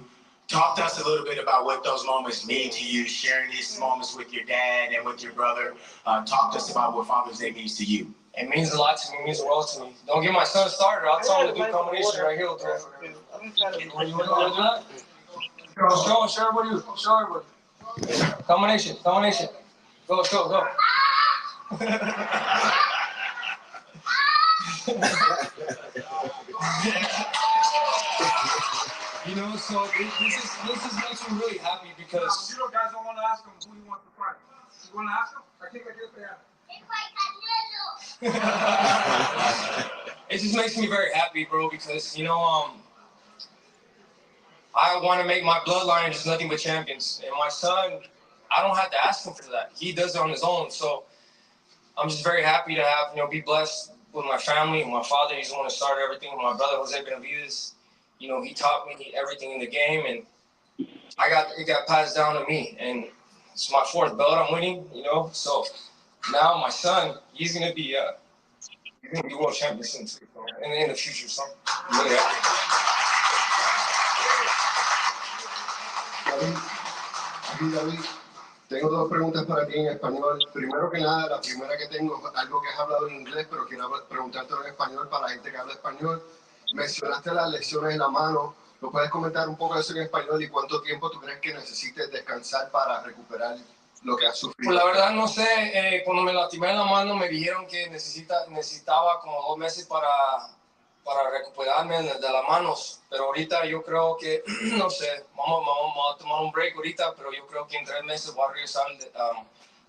Talk to us a little bit about what those moments mean to you, sharing these moments with your dad and with your brother. Talk to us about what Father's Day means to you. It means a lot to me. It means the world to me. Don't get my son started. I'll tell him to do a combination right here. We'll do it for him. You want to do that? Show everybody. Show everybody. Combination. Go. So this is makes me really happy because. Guys don't want to ask him who ¿Wanna ask him? I think I just It just makes me very happy, bro, because, you know, I want to make my bloodline just nothing but champions. And my son, I don't have to ask him for that. He does it on his own. So I'm just very happy to have, you know, be blessed with my family. My father, he's the one who started everything. My brother, Jose Benavides, you know, he taught me everything in the game. And it got passed down to me. And it's my 4th belt I'm winning, you know. So now my son, he's going to be world champion soon, too, in the future. So, yeah. David, tengo 2 preguntas para ti en español. Primero que nada, la primera que tengo es algo que has hablado en inglés, pero quiero preguntártelo en español para la gente que habla español. Mencionaste las lesiones en la mano. ¿Lo puedes comentar un poco de eso en español y cuánto tiempo tú crees que necesites descansar para recuperar lo que has sufrido? Pues la verdad no sé, cuando me lastimé en la mano me dijeron que necesitaba como 2 meses para recuperarme de las manos, pero ahorita yo creo que, no sé, vamos a tomar un break ahorita, pero yo creo que en 3 meses voy a regresar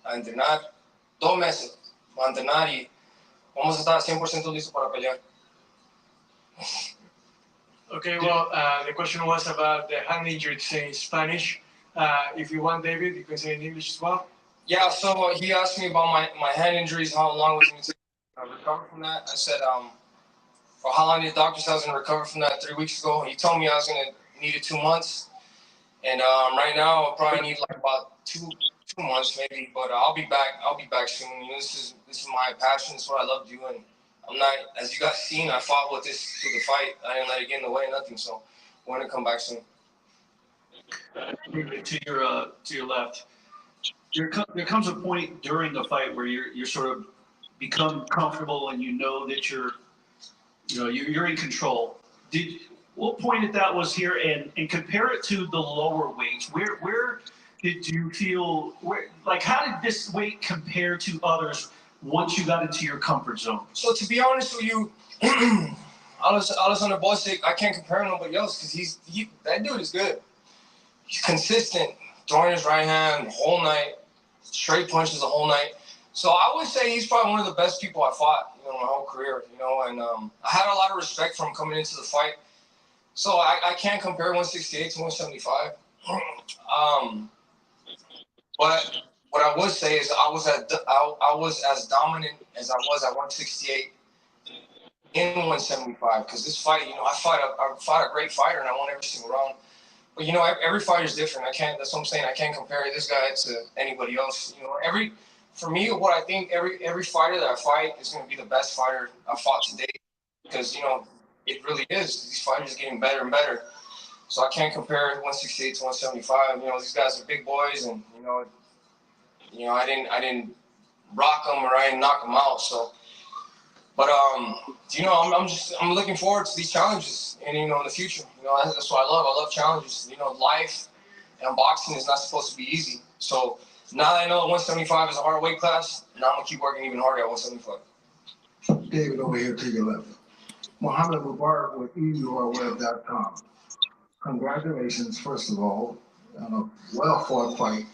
a entrenar, 2 meses voy a entrenar y vamos a estar 100% listos para pelear. Okay, well, the question was about the hand injury, to say in Spanish. If you want, David, you can say in English as well. Yeah, so he asked me about my hand injuries, how long was it going to take to recover from that. I said, or how long the doctor said I was going to recover from that 3 weeks ago. He told me I was going to need it 2 months. And right now, I'll probably need like about two months maybe, but I'll be back soon. You know, this is my passion. This is what I love doing. I'm not, as you guys seen, I fought with this to the fight. I didn't let it get in the way, nothing. So I'm going to come back soon. To your left, there comes a point during the fight where you're sort of become comfortable and you know that you're in control. What point that was here, and compare it to the lower weights? Where did you feel, how did this weight compare to others once you got into your comfort zone? So to be honest with you, Alexander Bosic, I can't compare him to nobody else because that dude is good. He's consistent, throwing his right hand the whole night, straight punches the whole night. So I would say he's probably one of the best people I fought, you know, my whole career, you know, and I had a lot of respect for him coming into the fight. So I can't compare 168 to 175. But what I would say is I was as dominant as I was at 168 in 175 because this fight, you know, I fought a great fighter and I won every single round. But you know, every fighter is different. That's what I'm saying. I can't compare this guy to anybody else. You know, for me, what I think every fighter that I fight is going to be the best fighter I fought today because, you know, it really is. These fighters are getting better and better. So I can't compare 168 to 175. You know, these guys are big boys, and you know, I didn't rock them or I didn't knock them out. So, but you know, I'm looking forward to these challenges, and you know, in the future, you know, that's what I love. I love challenges. You know, life and boxing is not supposed to be easy. So now that I know 175 is a hard weight class, now I'm gonna keep working even harder at 175. David over here to your left. Mohammed Mubarak with EURWeb.com. Congratulations, first of all, on a well-fought fight.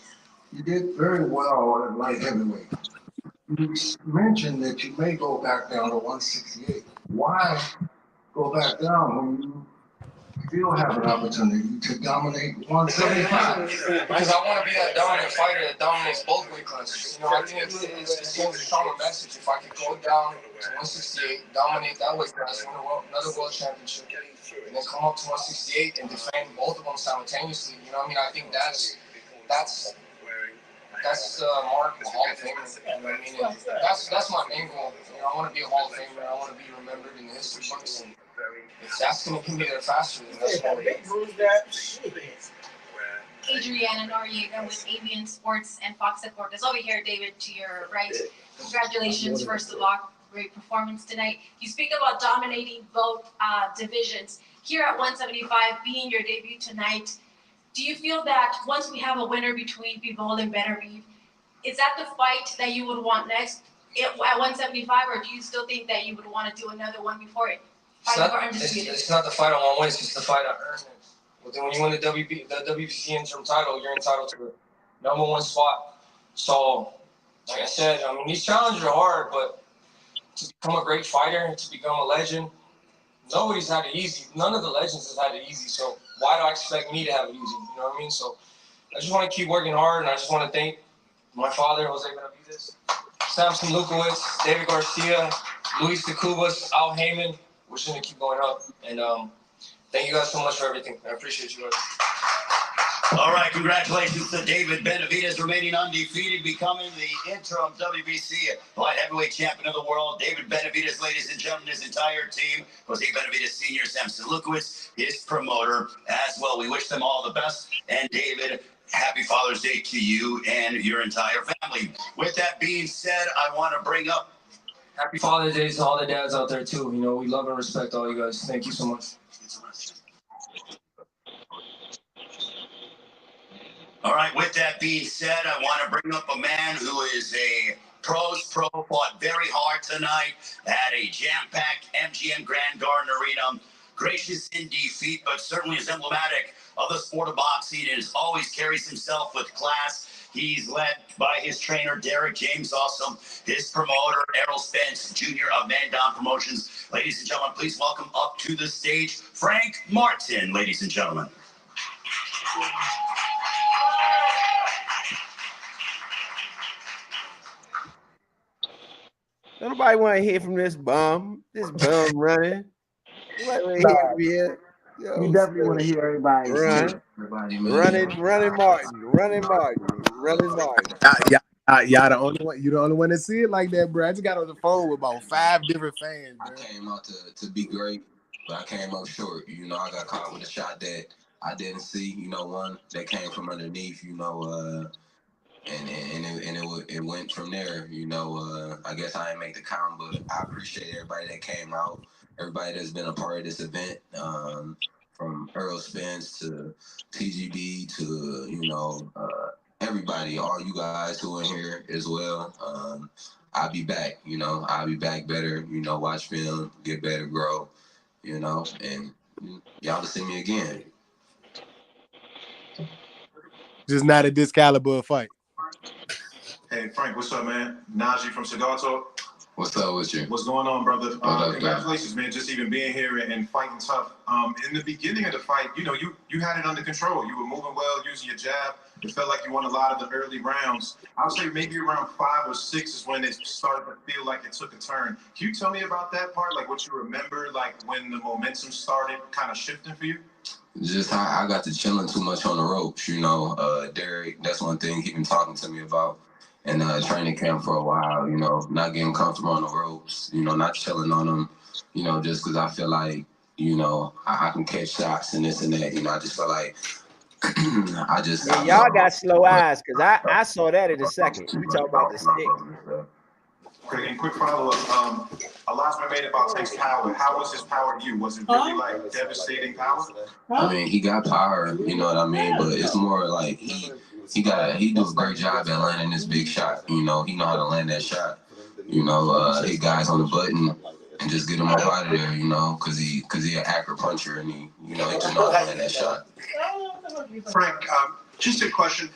You did very well at light heavyweight. You mentioned that you may go back down to 168. Why go back down when you still have an opportunity to dominate 175? Because I want to be that dominant fighter that dominates both weight classes. You know, I think it sends a stronger message if I could go down to 168, dominate that weight class, win another world championship, and then come up to 168 and defend both of them simultaneously. You know what I mean? I think that's the mark of a Hall of Famer. You know what I mean? And that's my main goal. You know, I want to be a Hall of Famer. I want to be remembered in the history books. And if that's going to get me there faster, then that's what it is. Adriana Noriega with Avian Sports and Fox Deportes. Over here, David, to your right. Congratulations, first of all. Great performance tonight. You speak about dominating both divisions. Here at 175, being your debut tonight, do you feel that once we have a winner between Bivol and Benavides, is that the fight that you would want next at 175, or do you still think that you would want to do another one before it? It's not the fight I want to win, it's just the fight I earned. But then when you win the WBC interim title, you're entitled to the #1 spot. So like I said, I mean, these challenges are hard, but to become a great fighter, to become a legend, nobody's had it easy. None of the legends has had it easy. So why do I expect me to have it easy? You know what I mean? So I just want to keep working hard, and I just want to thank my father, Jose Benavidez, Samson Lukowicz, David Garcia, Luis de Cubas, Al Heyman. We're just going to keep going up. And thank you guys so much for everything. I appreciate you guys. All right, congratulations to David Benavidez, remaining undefeated, becoming the interim WBC light heavyweight champion of the world. David Benavidez, ladies and gentlemen, his entire team, Jose Benavidez Sr., Samson Lukowicz, his promoter as well. We wish them all the best. And David, happy Father's Day to you and your entire family. With that being said, I want to bring up Happy Father's Day to all the dads out there, too. You know, we love and respect all you guys. Thank you so much. All right, with that being said, I want to bring up a man who is a pro, fought very hard tonight at a jam-packed MGM Grand Garden Arena. Gracious in defeat, but certainly is emblematic of the sport of boxing and always carries himself with class. He's led by his trainer, Derek James, also his promoter, Errol Spence Jr. of Mandan Promotions. Ladies and gentlemen, please welcome up to the stage, Frank Martin, ladies and gentlemen. Nobody want to hear from this bum running. Nobody want to hear from here. Yo, You definitely want to hear everybody. Run. Running Martin. Y'all the only one. You the only one that see it like that, bro. I just got on the phone with about 5 different fans, bro. I came out to be great, but I came up short. You know, I got caught with a shot that I didn't see. You know, one that came from underneath. You know, and it went from there. You know, I guess I didn't make the count, but I appreciate everybody that came out, everybody that's been a part of this event, from Errol Spence to TGB to, you know, everybody, all you guys who are in here as well. I'll be back, you know, I'll be back better, you know, watch film, get better, grow, you know, and y'all to see me again. Just not at this caliber of fight. Hey, Frank, what's up, man? Najee from Cigar Talk. What's up with you? What's going on, brother? Congratulations, man. man, just even being here and fighting tough. In the beginning of the fight, you know, you had it under control. You were moving well, using your jab. It felt like you won a lot of the early rounds. I would say maybe around 5 or 6 is when it started to feel like it took a turn. Can you tell me about that part? Like what you remember, like when the momentum started kind of shifting for you? Just how I got to chilling too much on the ropes, you know. Derek, that's one thing he been talking to me about. And training camp for a while, you know, not getting comfortable on the ropes, you know, not chilling on them, you know, just because I feel like, you know, I can catch shots and this and that, you know, I just feel like y'all got slow eyes because I saw that in a second. We talk about the stick. Okay, and quick follow-up. A lot's been made about Tank's power. How was his power to you? Was it really like devastating power? I mean, he got power, you know what I mean, but it's more like he do a great job at landing this big shot. You know, he know how to land that shot. You know, hit guys on the button and just get him up out of there. You know, cause he an accurate puncher and he just know how to land that shot. Frank, just a question.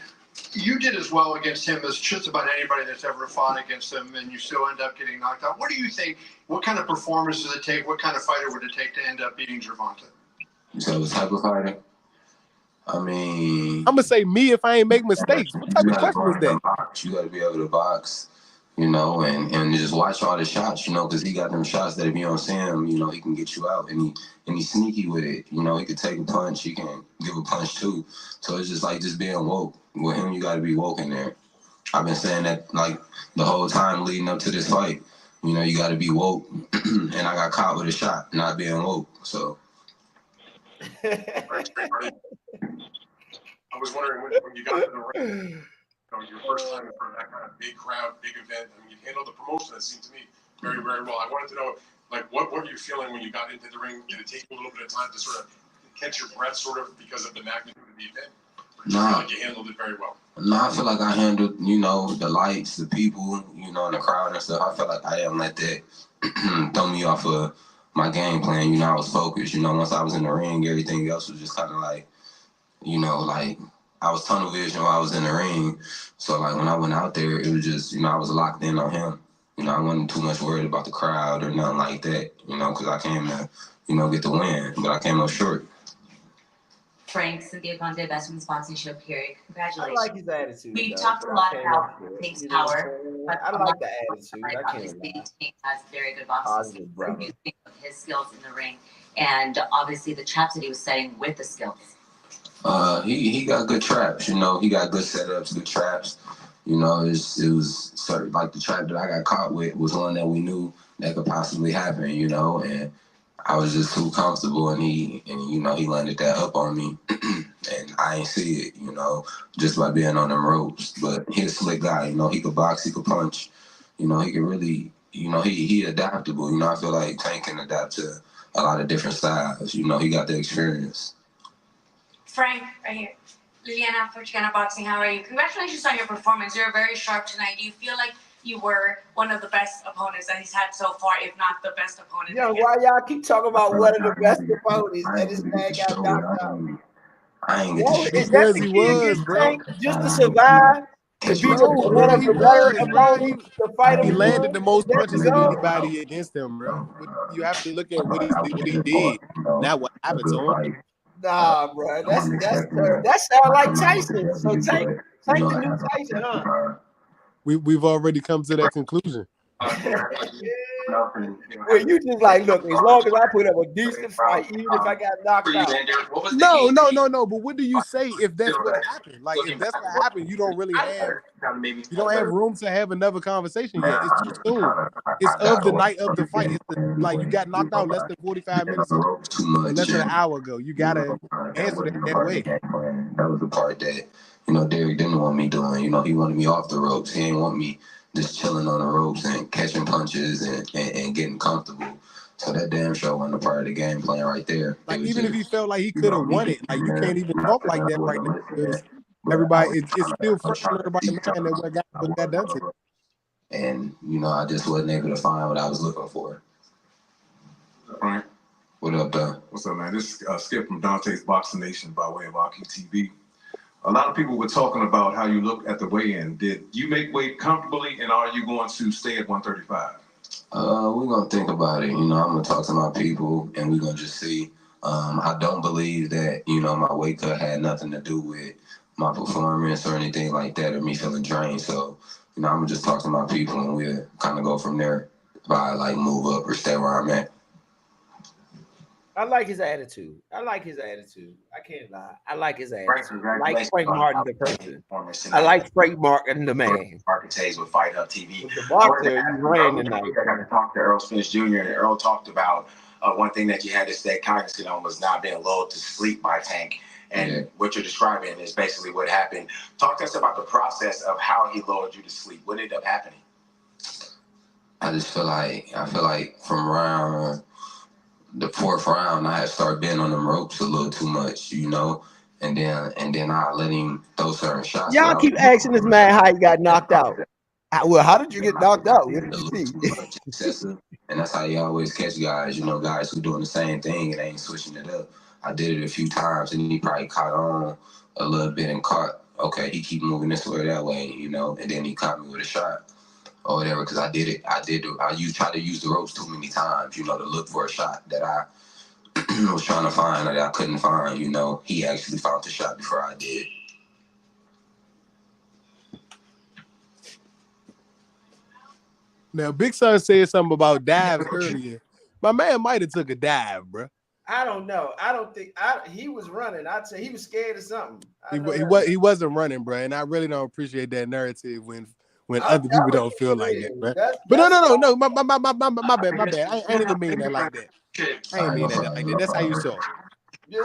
You did as well against him as just about anybody that's ever fought against him, and you still end up getting knocked out. What do you think? What kind of performance does it take? What kind of fighter would it take to end up beating Gervonta? So the type of fighter? I mean, I'm gonna say me if I ain't make mistakes. What type of question was that? You gotta be able to box, you know, and just watch all the shots, you know, because he got them shots that if you don't see him, you know, he can get you out, and he's sneaky with it. You know, he could take a punch, he can give a punch too. So it's just like just being woke. With him, you gotta be woke in there. I've been saying that like the whole time leading up to this fight. You know, you gotta be woke, and I got caught with a shot, not being woke. So. I was wondering when you got to the ring, you know, your first time in front of that kind of big crowd, big event. I mean, you handled the promotion, that seemed to me very, very well. I wanted to know, like, what were you feeling when you got into the ring? Did it take you a little bit of time to sort of catch your breath, sort of, because of the magnitude of the event? Or did you feel like you handled it very well? No, I feel like I handled, you know, the lights, the people, you know, and the crowd and stuff. I felt like I didn't let that throw me off of my game plan. You know, I was focused. You know, once I was in the ring, everything else was just kind of like, you know, like I was tunnel vision while I was in the ring. So like when I went out there, it was just, I was locked in on him. I wasn't too much worried about the crowd or nothing like that, because I came to, get the win, but I came up short. Frank, Cynthia Conte, Best Women's Boxing Show, period. Congratulations. I like his attitude. We though. talked a lot about Pink's power. But I like the attitude. I can't obviously, lie. Tank has very good boxing Positive, skills. brother. What do you think of his skills in the ring? And obviously the traps that he was setting with the skills. He got good traps, he got good setups, good traps. It was certain, like the trap that I got caught with was one that we knew that could possibly happen, and I was just too comfortable, and he landed that up on me, and I ain't see it, just by being on them ropes. But he's a slick guy, he could box, he could punch, he could really, he adaptable. I feel like Tank can adapt to a lot of different styles. He got the experience. Frank, right here. Liliana for Chicana Boxing, how are you? Congratulations on your performance. You're very sharp tonight. Do you feel like you were one of the best opponents that he's had so far, if not the best opponent? Yo, why y'all keep talking about one of the best opponents and this man got knocked out? I ain't Yo, get is that the key against Tank just to survive? To be one of the better opponents to fight him? He landed the most punches of anybody against him, bro. You have to look at what he did, not what happened to him. Nah, bro, that sound like Tyson. So Tank the new Tyson, huh? We've already come to that conclusion. Well, you just like, look, as long as I put up a decent fight, even if I got knocked out. No. But what do you say if that's what happened? Like, if that's what happened, you don't have room to have another conversation yet. It's too soon. It's of the night of the fight. Like you got knocked out less than 45 minutes ago, or less than an hour ago. You gotta answer that way. That was the part that Derek didn't want me doing. He wanted me off the ropes. He didn't want me just chilling on the ropes and catching punches and getting comfortable. So that damn show wasn't a part of the game plan right there. Like even if he felt like he could have won it, like you can't even talk like that right now because everybody it's still fresh in everybody's mind that what got done to him. And I just wasn't able to find what I was looking for. Frank, what up, though? What's up, man? This is Skip from Dante's Boxing Nation by way of Aki TV. A lot of people were talking about how you look at the weigh-in. Did you make weight comfortably, and are you going to stay at 135? We're gonna think about it. I'm gonna talk to my people, and we're gonna just see. I don't believe that my weight cut had nothing to do with my performance or anything like that, or me feeling drained. So I'm gonna just talk to my people, and we'll kind of go from there. If I like move up or stay where I'm at. I like his attitude. I can't lie. I like his attitude. I like Frank Martin, the person. I like Frank Martin, the man. Marcus Hayes with Fight Hub TV. The boxer, you ran tonight. I got to talk to Earl Spence Jr. and Earl talked about one thing that you had to stay cognizant on was not being lulled to sleep by Tank. And what you're describing is basically what happened. Talk to us about the process of how he lulled you to sleep. What ended up happening? I feel like from around the fourth round, I had started being on them ropes a little too much, and then I let him throw certain shots. Y'all keep asking this man how he got knocked out. Well, how did you get knocked out? Excessive, and that's how you always catch guys. Guys who doing the same thing and ain't switching it up. I did it a few times, and he probably caught on a little bit and caught. Okay, he keep moving this way or that way, and then he caught me with a shot. Or whatever, because I did it. I tried to use the ropes too many times, to look for a shot that I was trying to find that I couldn't find. He actually found the shot before I did. Now, Big Son said something about dives earlier. My man might have took a dive, bro. I don't know. I don't think he was running. I'd say he was scared of something. He wasn't running, bro, and I really don't appreciate that narrative when other people don't feel like that, bro. But no, my bad. I ain't even mean that like that. I ain't mean that like that. That's how you saw it. Yeah.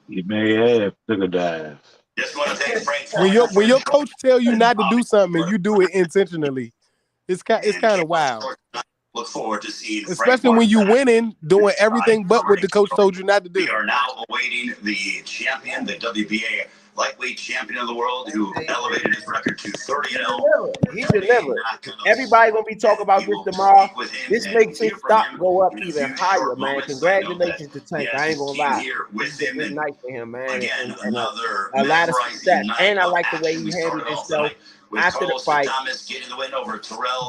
You may have took a dive. Just want to take Frank. When your coach tell you not to do something and you do it intentionally, it's kind of wild. Look forward to seeing especially when you winning, doing everything but what the coach told you not to do. We are now awaiting the champion, the WBA lightweight champion of the world, who elevated his record to 30-0. He delivered. Everybody gonna be talking about this tomorrow. This makes his stock go up even higher, man. Congratulations to Tank. I ain't gonna lie. It's nice for him, man. And a lot of success. And I like the way he handled himself after the fight,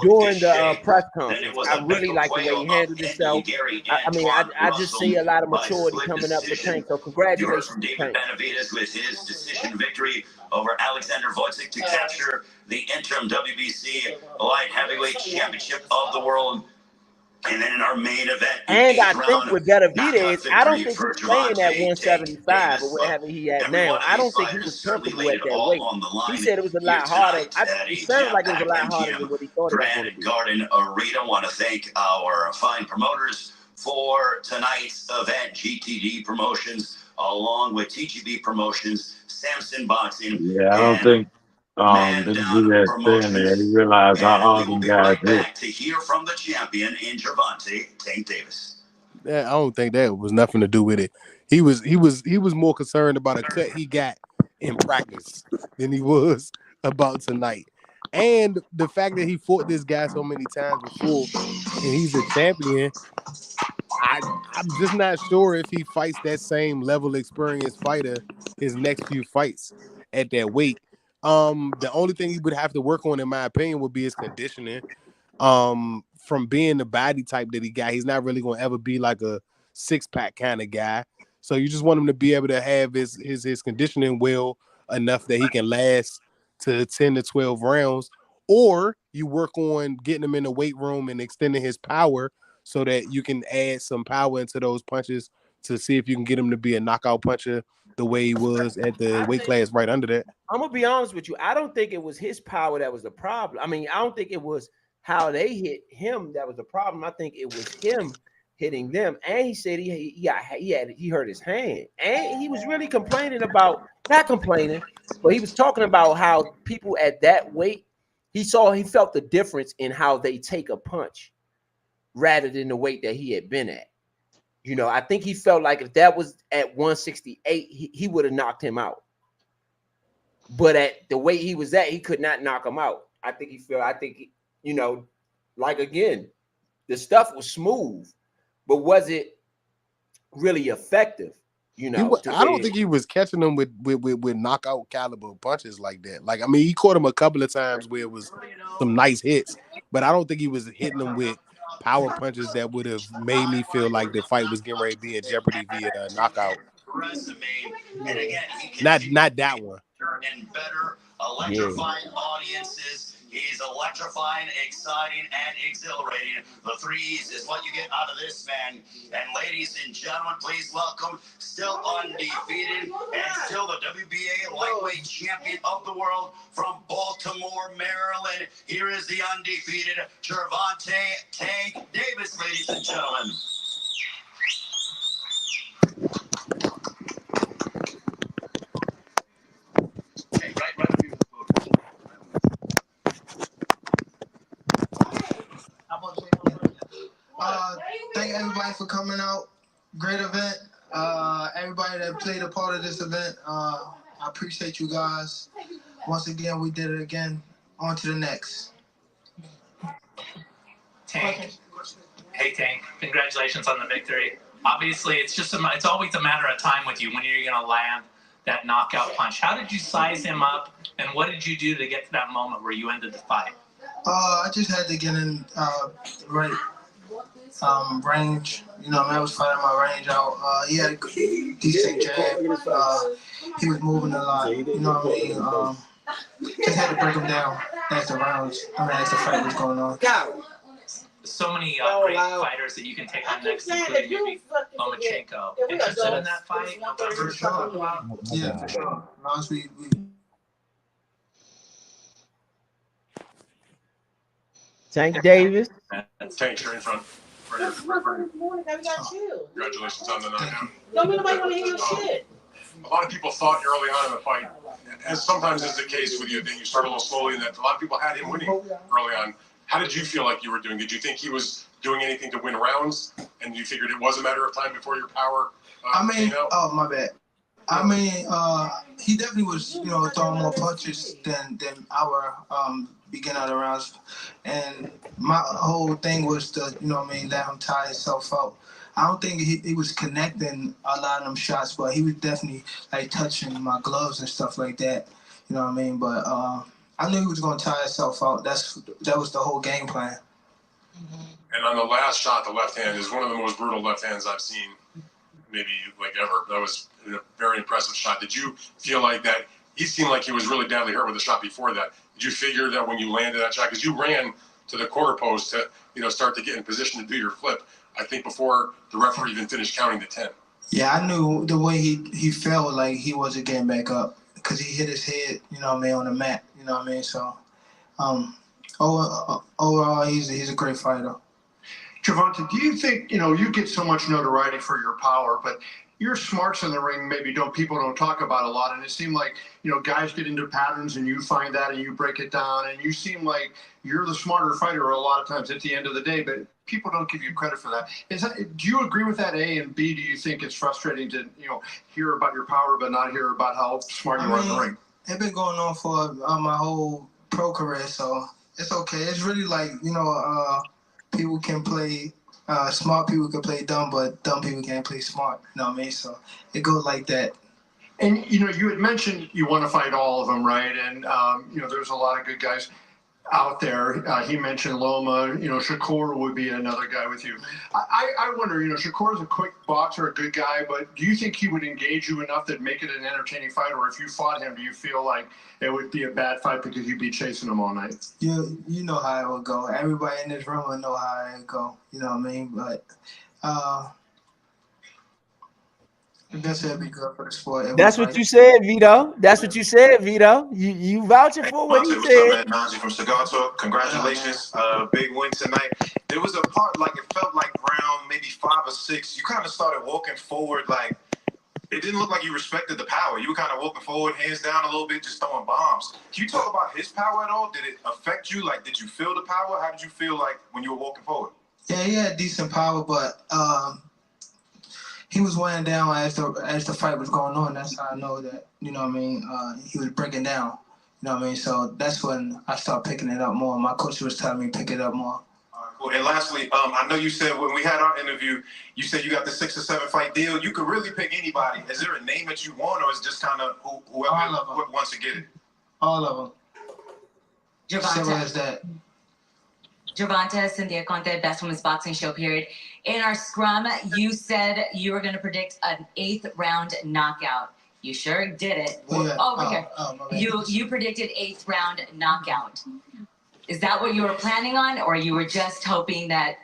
during the press conference. I really like the way he handled himself. I mean, I just see a lot of maturity coming up for Tank. So congratulations from to David Tank. Benavidez with his decision victory over Alexander Wojcik to capture the interim WBC light heavyweight championship of the world. And then in our main event, And I think with Benavidez, I don't think he's playing at 175 or whatever he at now. I don't think he was comfortable at that weight. He said it was a lot harder. It sounded like it was a lot harder than what he thought it was going to be. Garden Arena. I want to thank our fine promoters for tonight's event, GTD Promotions, along with TGB Promotions, Samson Boxing. Yeah, I don't think didn't do that thing there. He realized how hard them guys hit. To hear from the champion in Gervonta Tank Davis. Yeah, I don't think that was nothing to do with it. He was more concerned about a cut he got in practice than he was about tonight. And the fact that he fought this guy so many times before and he's a champion, I'm just not sure if he fights that same level experienced fighter his next few fights at that weight. The only thing he would have to work on, in my opinion, would be his conditioning. From being the body type that he got, he's not really going to ever be like a six-pack kind of guy. So you just want him to be able to have his conditioning well enough that he can last to 10 to 12 rounds, or you work on getting him in the weight room and extending his power so that you can add some power into those punches to see if you can get him to be a knockout puncher the way he was at the weight class right under that. I'm gonna be honest with you. I don't think it was his power that was the problem. I mean, I don't think it was how they hit him that was the problem. I think it was him hitting them. And he said he hurt his hand, and he was really complaining about, not complaining, but he was talking about how people at that weight, he felt the difference in how they take a punch rather than the weight that he had been at. You know, I think he felt like if that was at 168, he would have knocked him out. But at the weight he was at, he could not knock him out. You know, like, again, the stuff was smooth, but was it really effective? You know, I don't think he was catching them with knockout caliber punches like that. Like, I mean, he caught him a couple of times where it was some nice hits, but I don't think he was hitting them with power punches that would have made me feel like the fight was getting ready to be in jeopardy via a knockout. Not that one. And better electrifying audiences. He's electrifying, exciting, and exhilarating. The 3 E's is what you get out of this man. And ladies and gentlemen, please welcome, still undefeated and still the WBA lightweight champion of the world from Baltimore, Maryland. Here is the undefeated Gervonta Tank Davis, ladies and gentlemen. Thank everybody for coming out. Great event. Everybody that played a part of this event, I appreciate you guys. Once again, we did it again. On to the next. Tank. Hey, Tank. Congratulations on the victory. Obviously, it's always a matter of time with you when you're going to land that knockout punch. How did you size him up, and what did you do to get to that moment where you ended the fight? I just had to get in right range. You know, I was fighting my range out. He had a decent jab. He was moving a lot. You know what I mean? Just had to break him down as the fight was going on. So many great fighters that you can take on next, including maybe Lomachenko. Interested in that fight? For sure. Yeah, for sure. Tank Davis. Tank, you're in front. Congratulations on the knockout. Don't nobody want to hear your shit. A lot of people thought early on in the fight, as sometimes is the case with you, that you start a little slowly, and that a lot of people had him winning early on. How did you feel like you were doing? Did you think he was doing anything to win rounds, and you figured it was a matter of time before your power came out? Oh, my bad. I mean, he definitely was, throwing more punches than our beginning of the rounds, and my whole thing was to, let him tire himself out. I don't think he was connecting a lot of them shots, but he was definitely like touching my gloves and stuff like that. You know what I mean? But I knew he was going to tire himself out. That was the whole game plan. And on the last shot, the left hand is one of the most brutal left hands I've seen, maybe like ever. That was a very impressive shot. Did you feel like that? He seemed like he was really badly hurt with the shot before that. Did you figure that when you landed that shot, because you ran to the quarter post to start to get in position to do your flip, I think before the referee even finished counting to 10. Yeah, I knew the way he felt like he wasn't getting back up because he hit his head, on the mat. You know what I mean? So, overall, he's a great fighter. Gervonta, do you think, you get so much notoriety for your power, but your smarts in the ring people don't talk about a lot, and it seemed like, guys get into patterns and you find that and you break it down, and you seem like you're the smarter fighter a lot of times at the end of the day, but people don't give you credit for that. Do you agree with that, A, and B, do you think it's frustrating to, hear about your power but not hear about how smart you are in the ring? It's been going on for my whole pro career, so it's okay. It's really like, people can play, smart people can play dumb, but dumb people can't play smart. You know what I mean? So it goes like that. And, you had mentioned you want to fight all of them, right? And, there's a lot of good guys out there. He mentioned Loma. Shakur would be another guy with you. I wonder, Shakur's a quick boxer, a good guy, but do you think he would engage you enough that make it an entertaining fight? Or if you fought him, do you feel like it would be a bad fight because you'd be chasing him all night? You know how it would go. Everybody in this room would know how it would go. You know what I mean? But I guess it'd be good for the sport. That's what you said, Vito. That's what you said, Vito. You vouching for what he said. Najee from Cigar Talk. Congratulations. Big win tonight. There was a part like it felt like round maybe 5 or 6. You kind of started walking forward like it didn't look like you respected the power. You were kind of walking forward, hands down a little bit, just throwing bombs. Can you talk about his power at all? Did it affect you? Like, did you feel the power? How did you feel like when you were walking forward? Yeah, he had decent power, but he was weighing down as the fight was going on. That's how I know that, he was breaking down. You know what I mean? So that's when I started picking it up more. My coach was telling me to pick it up more. Cool. And lastly, I know you said when we had our interview, you said you got the 6 or 7 fight deal. You could really pick anybody. Is there a name that you want, or is it just kind of whoever wants to get it? All of them. Simple as that. Gervonta, Cynthia Conte, Best Women's Boxing Show, period. In our scrum, you said you were going to predict an 8th round knockout. You sure did it. Over here. You predicted 8th round knockout. Is that what you were planning on, or you were just hoping that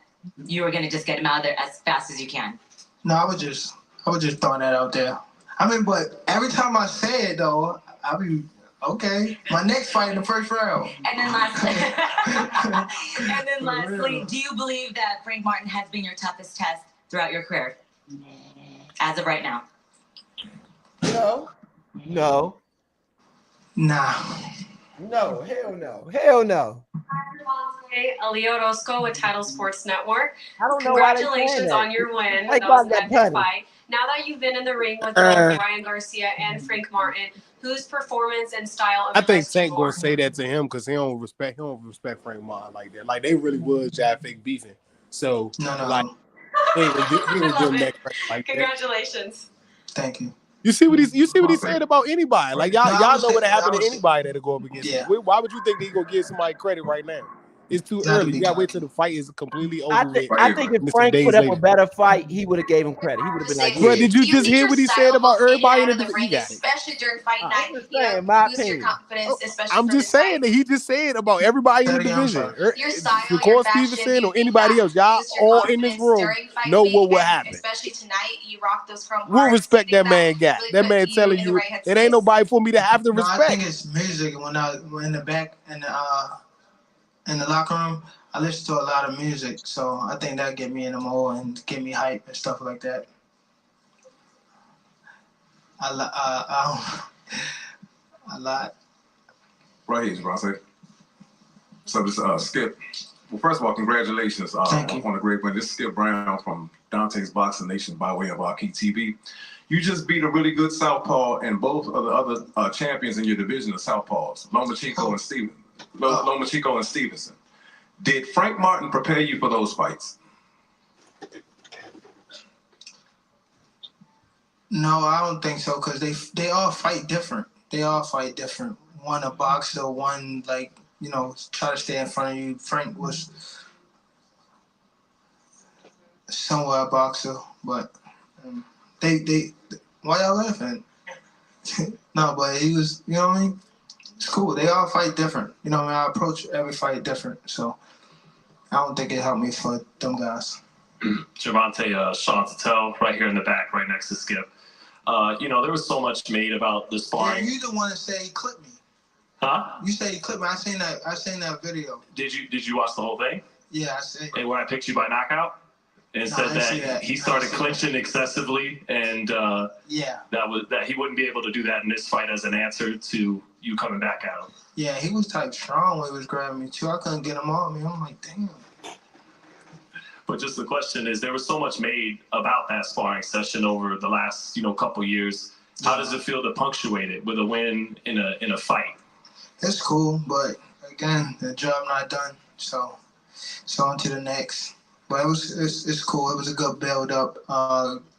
you were going to just get him out of there as fast as you can? No, I was just throwing that out there. I mean, but every time I say it, though, I be okay. My next fight in the first round. And then lastly, do you believe that Frank Martin has been your toughest test throughout your career, as of right now? No. Nah. No, hell no. Hell no. Hey, Aaliyah Orozco with Title Sports Network. I don't know why they Congratulations that. on your win. Like That was that an punny. epic fight. Now that you've been in the ring with both Ryan Garcia and Frank Martin, whose performance and style I think impressed you Tank more? gonna say that to him because he don't respect Frank Martin like that. Like they really was Jab fake beefing. So like he was doing that like that. Congratulations. Thank you. You see what he said about anybody. Like y'all know what happened to anybody that'll go up against him. Why would you think they gonna give somebody credit right now? It's too early. You gotta wait till the fight is completely over. I think if Frank put up a better fight, he would have gave him credit. He would have been like, Bro, did you just hear what he said about everybody in the division? You got it. Especially during fight night. saying, my Boost your opinion. confidence, especially I'm for just saying that he just said about everybody in the division. Your style, your Nicole fashion, Stevenson or anybody else. Y'all boost your all in this confidence room during fight know week, what will and happen. Especially tonight, you rock those chrome We'll hearts. respect that man got. That man telling in the you right headspace? it ain't nobody for me to have to No, I respect. think it's music. When we're in the back in the locker room, I listen to a lot of music, so I think that get me in the mode and get me hype and stuff like that. A lot. Right here, Bronte. So this Skip. Well, first of all, congratulations Thank you. on a great win. This is Skip Brown from Dante's Boxing Nation by way of Arcade TV. You just beat a really good southpaw, and both of the other champions in your division are southpaws, Lomachenko and Stevenson. Did Frank Martin prepare you for those fights? No, I don't think so, because they all fight different. One a boxer, one try to stay in front of you. Frank was somewhat a boxer, but they why y'all laughing? No, but he was, you know what I mean? It's cool. They all fight different. You know what I mean? I approach every fight different, so I don't think it helped me for them guys. Gervonta, Sean Tatel, right here in the back, right next to Skip. There was so much made about the sparring. Yeah, you the one that say he clipped me. Huh? You say he clipped me. I seen that video. Did you watch the whole thing? Yeah, I see. And where I picked you by knockout? And No, said I didn't see that. he started clinching excessively, and Yeah. that he wouldn't be able to do that in this fight as an answer to you coming back at him. Yeah, he was type strong when he was grabbing me too. I couldn't get him on me. I'm like, damn. But just the question is, there was so much made about that sparring session over the last couple years. How does it feel to punctuate it with a win in a fight? It's cool, but again, the job not done. So on to the next. But it's cool. It was a good build up.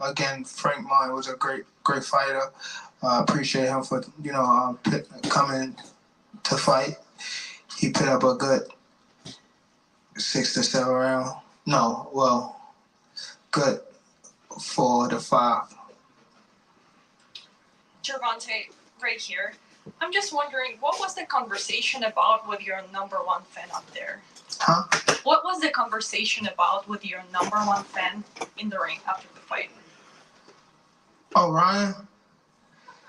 Again, Frank Martin was a great fighter. Appreciate him for coming to fight. He put up a good 6 to 7 round. No, well, good 4 to 5. Gervonta, right here. I'm just wondering, what was the conversation about with your number one fan up there? Huh? What was the conversation about with your number one fan in the ring after the fight? Oh, Ryan?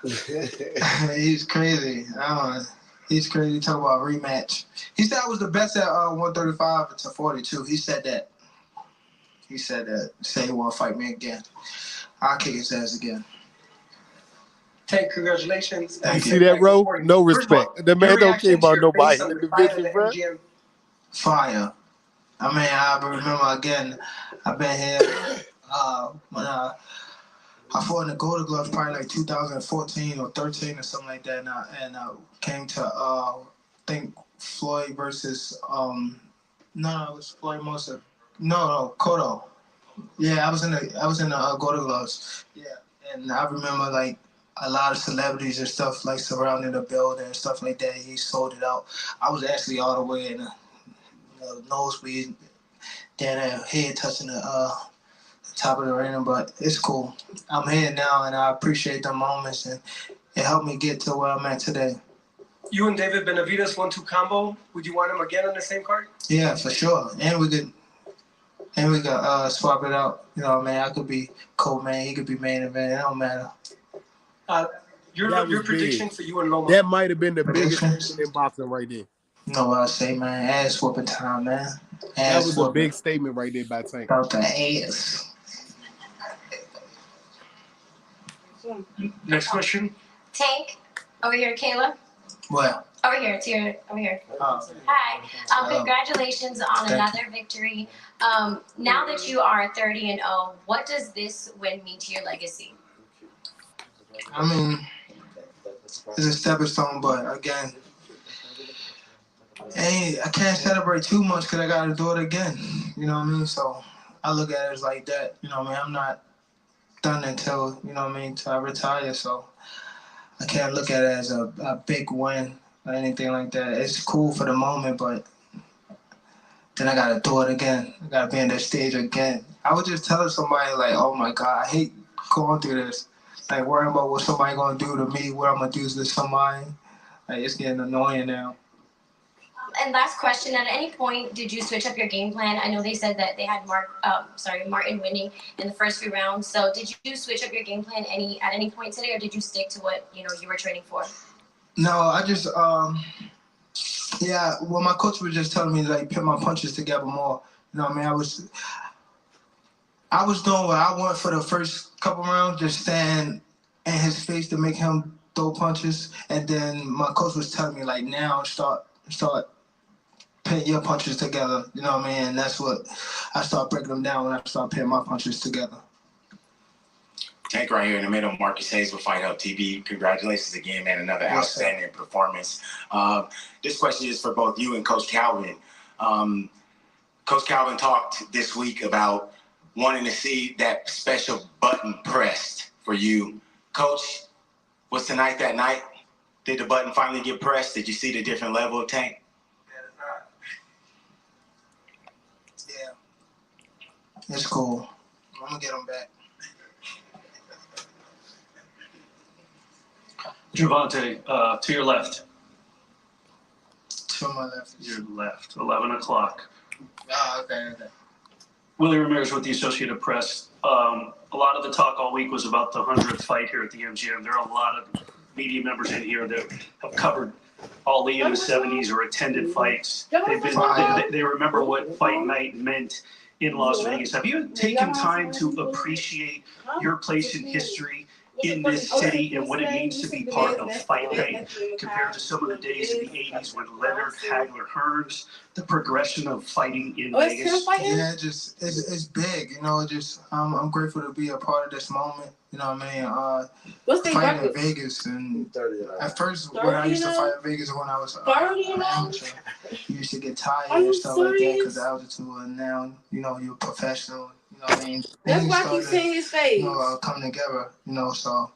He's crazy. He's crazy. Talk about rematch. He said I was the best at 135 to 42. He said that. Say he want to fight me again. I'll kick his ass again. Tank, congratulations. You see that, bro? No respect. The man don't care about nobody in the division, bro. Fire. I remember again. I've been here when I fought in the Golden Gloves probably like 2014 or 13 or something like that, and I came to I think Floyd versus it was Floyd Mosa. No, Cotto. Yeah, I was in the Golden Gloves. Yeah, and I remember like a lot of celebrities and stuff like surrounding the building and stuff like that. He sold it out. I was actually all the way in the nosebleed, down there, head touching the top of the arena, but it's cool. I'm here now, and I appreciate the moments, and it helped me get to where I'm at today. You and David Benavidez 1-2 combo. Would you want him again on the same card? Yeah, for sure. And we could swap it out. You know, man, I could be co-main, he could be main event. It don't matter. Your prediction for you and Loma. That might have been the biggest thing in boxing right there. You know what I say, man? Ass whooping time, man. That was a big statement right there by Tank. About the ass. Next question. Tank, over here, Kayla. What? Over here, it's here. Over here. Oh. Hi. Congratulations on another victory. Now that you are 30-0, what does this win mean to your legacy? I mean, it's a stepping stone, but again, I can't celebrate too much because I got to do it again. You know what I mean? So I look at it as like that. You know what I mean? I'm not done until, you know what I mean, until I retire. So I can't look at it as a big win or anything like that. It's cool for the moment, but then I got to do it again. I got to be on that stage again. I was just telling somebody, like, oh, my God, I hate going through this. Like, worrying about what somebody going to do to me, what I'm going to do to somebody. Like, it's getting annoying now. And last question, at any point, did you switch up your game plan? I know they said that they had Martin winning in the first few rounds. So did you switch up your game plan at any point today, or did you stick to what, you were training for? No, I just, my coach was just telling me, like, put my punches together more. You know what I mean? I was doing what I want for the first couple rounds, just stand in his face to make him throw punches. And then my coach was telling me, like, now start pin your punches together. You know what I mean? And that's what I start breaking them down when I start pinning my punches together. Tank right here in the middle, Marcus Hayes with Fight Hub TV. Congratulations again, man. Another outstanding performance. This question is for both you and Coach Calvin. Coach Calvin talked this week about wanting to see that special button pressed for you. Coach, was tonight that night? Did the button finally get pressed? Did you see the different level of Tank? Yeah. It's cool. I'm going to get him back. Gervonta, to your left. To my left. Your left, 11 o'clock. Oh, okay. Willie Ramirez with the Associated Press. A lot of the talk all week was about the 100th fight here at the MGM. There are a lot of media members in here that have covered Ali in the 70s or attended fights. They remember what fight night meant in Las Vegas. Have you taken time to appreciate your place in history in this city and what it means to be part of Fight Night compared to some of the days in the 80s when Leonard, Hagler, Hearns, the progression of fighting in Vegas? Yeah, it's big, you know. I'm grateful to be a part of this moment. You know what I mean? Fighting in Vegas, and at first when I used to fight in Vegas when I was an amateur, you used to get tired and stuff like that because of altitude. And now, you know, you're a professional. You know what I mean? That's why he's seeing his face. You know, coming together. You know, so.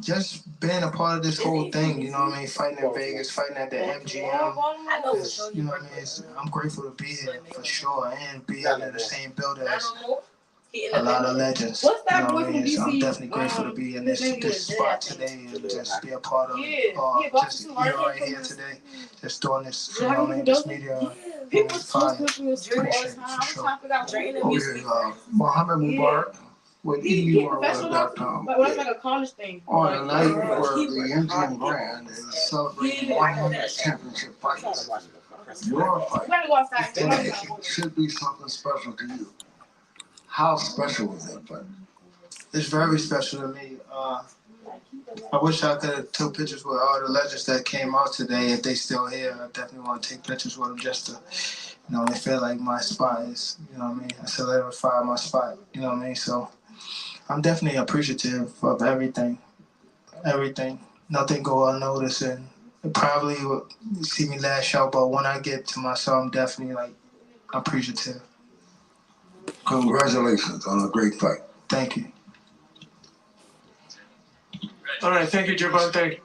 Just being a part of this whole thing, you know what I mean? Fighting in Vegas, fighting at the MGM. You know what I mean? I'm grateful to be here for sure and be under the same building as a lot of legends. You know what I mean? So I'm definitely grateful to be in this spot today and just be a part of just right here today. Just doing this, you know what I mean? This media. Fire. Appreciate it for sure. Muhammad Mubarak. With EURworld.com. That's like a college thing. On the night where the MGM Grand is celebrating 100 championship fights, your fight should be something special to you. How special is that fight? It's very special to me. I wish I could have took pictures with all the legends that came out today. If they still here, I definitely want to take pictures with them just to, you know, they feel like my spot is, you know what I mean? I solidify my spot, you know what I mean? So I'm definitely appreciative of everything. Nothing go unnoticed, and probably will see me lash out, but when I get to myself, I'm definitely like appreciative. Congratulations on a great fight. Thank you. All right, thank you, Gervonta.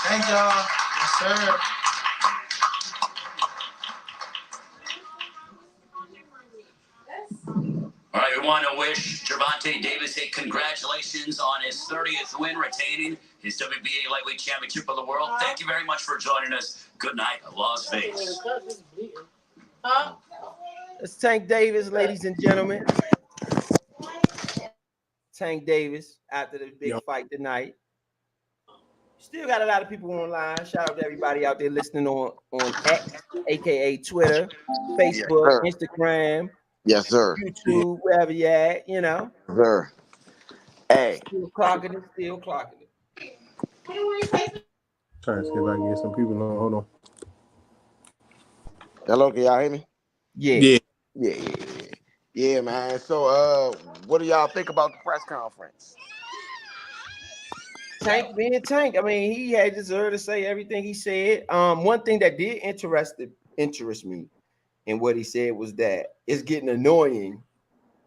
Thank y'all. Yes, sir. All right, we want to wish Gervonta Davis a congratulations on his 30th win, retaining his WBA Lightweight Championship of the World. Thank you very much for joining us. Good night, Las Vegas. It's Tank Davis, ladies and gentlemen. Tank Davis after the big fight tonight. Still got a lot of people online. Shout out to everybody out there listening on X, aka Twitter, Facebook, Instagram. Yes, sir. YouTube, wherever you at, you know. Sir. Hey. Still clocking it. Trying to see if I can get some people on. Hold on. Hello, can y'all hear me? Yeah, man. So, what do y'all think about the press conference? Tank being Tank. I mean, he had deserved to say everything he said. One thing that did interest me in what he said was that it's getting annoying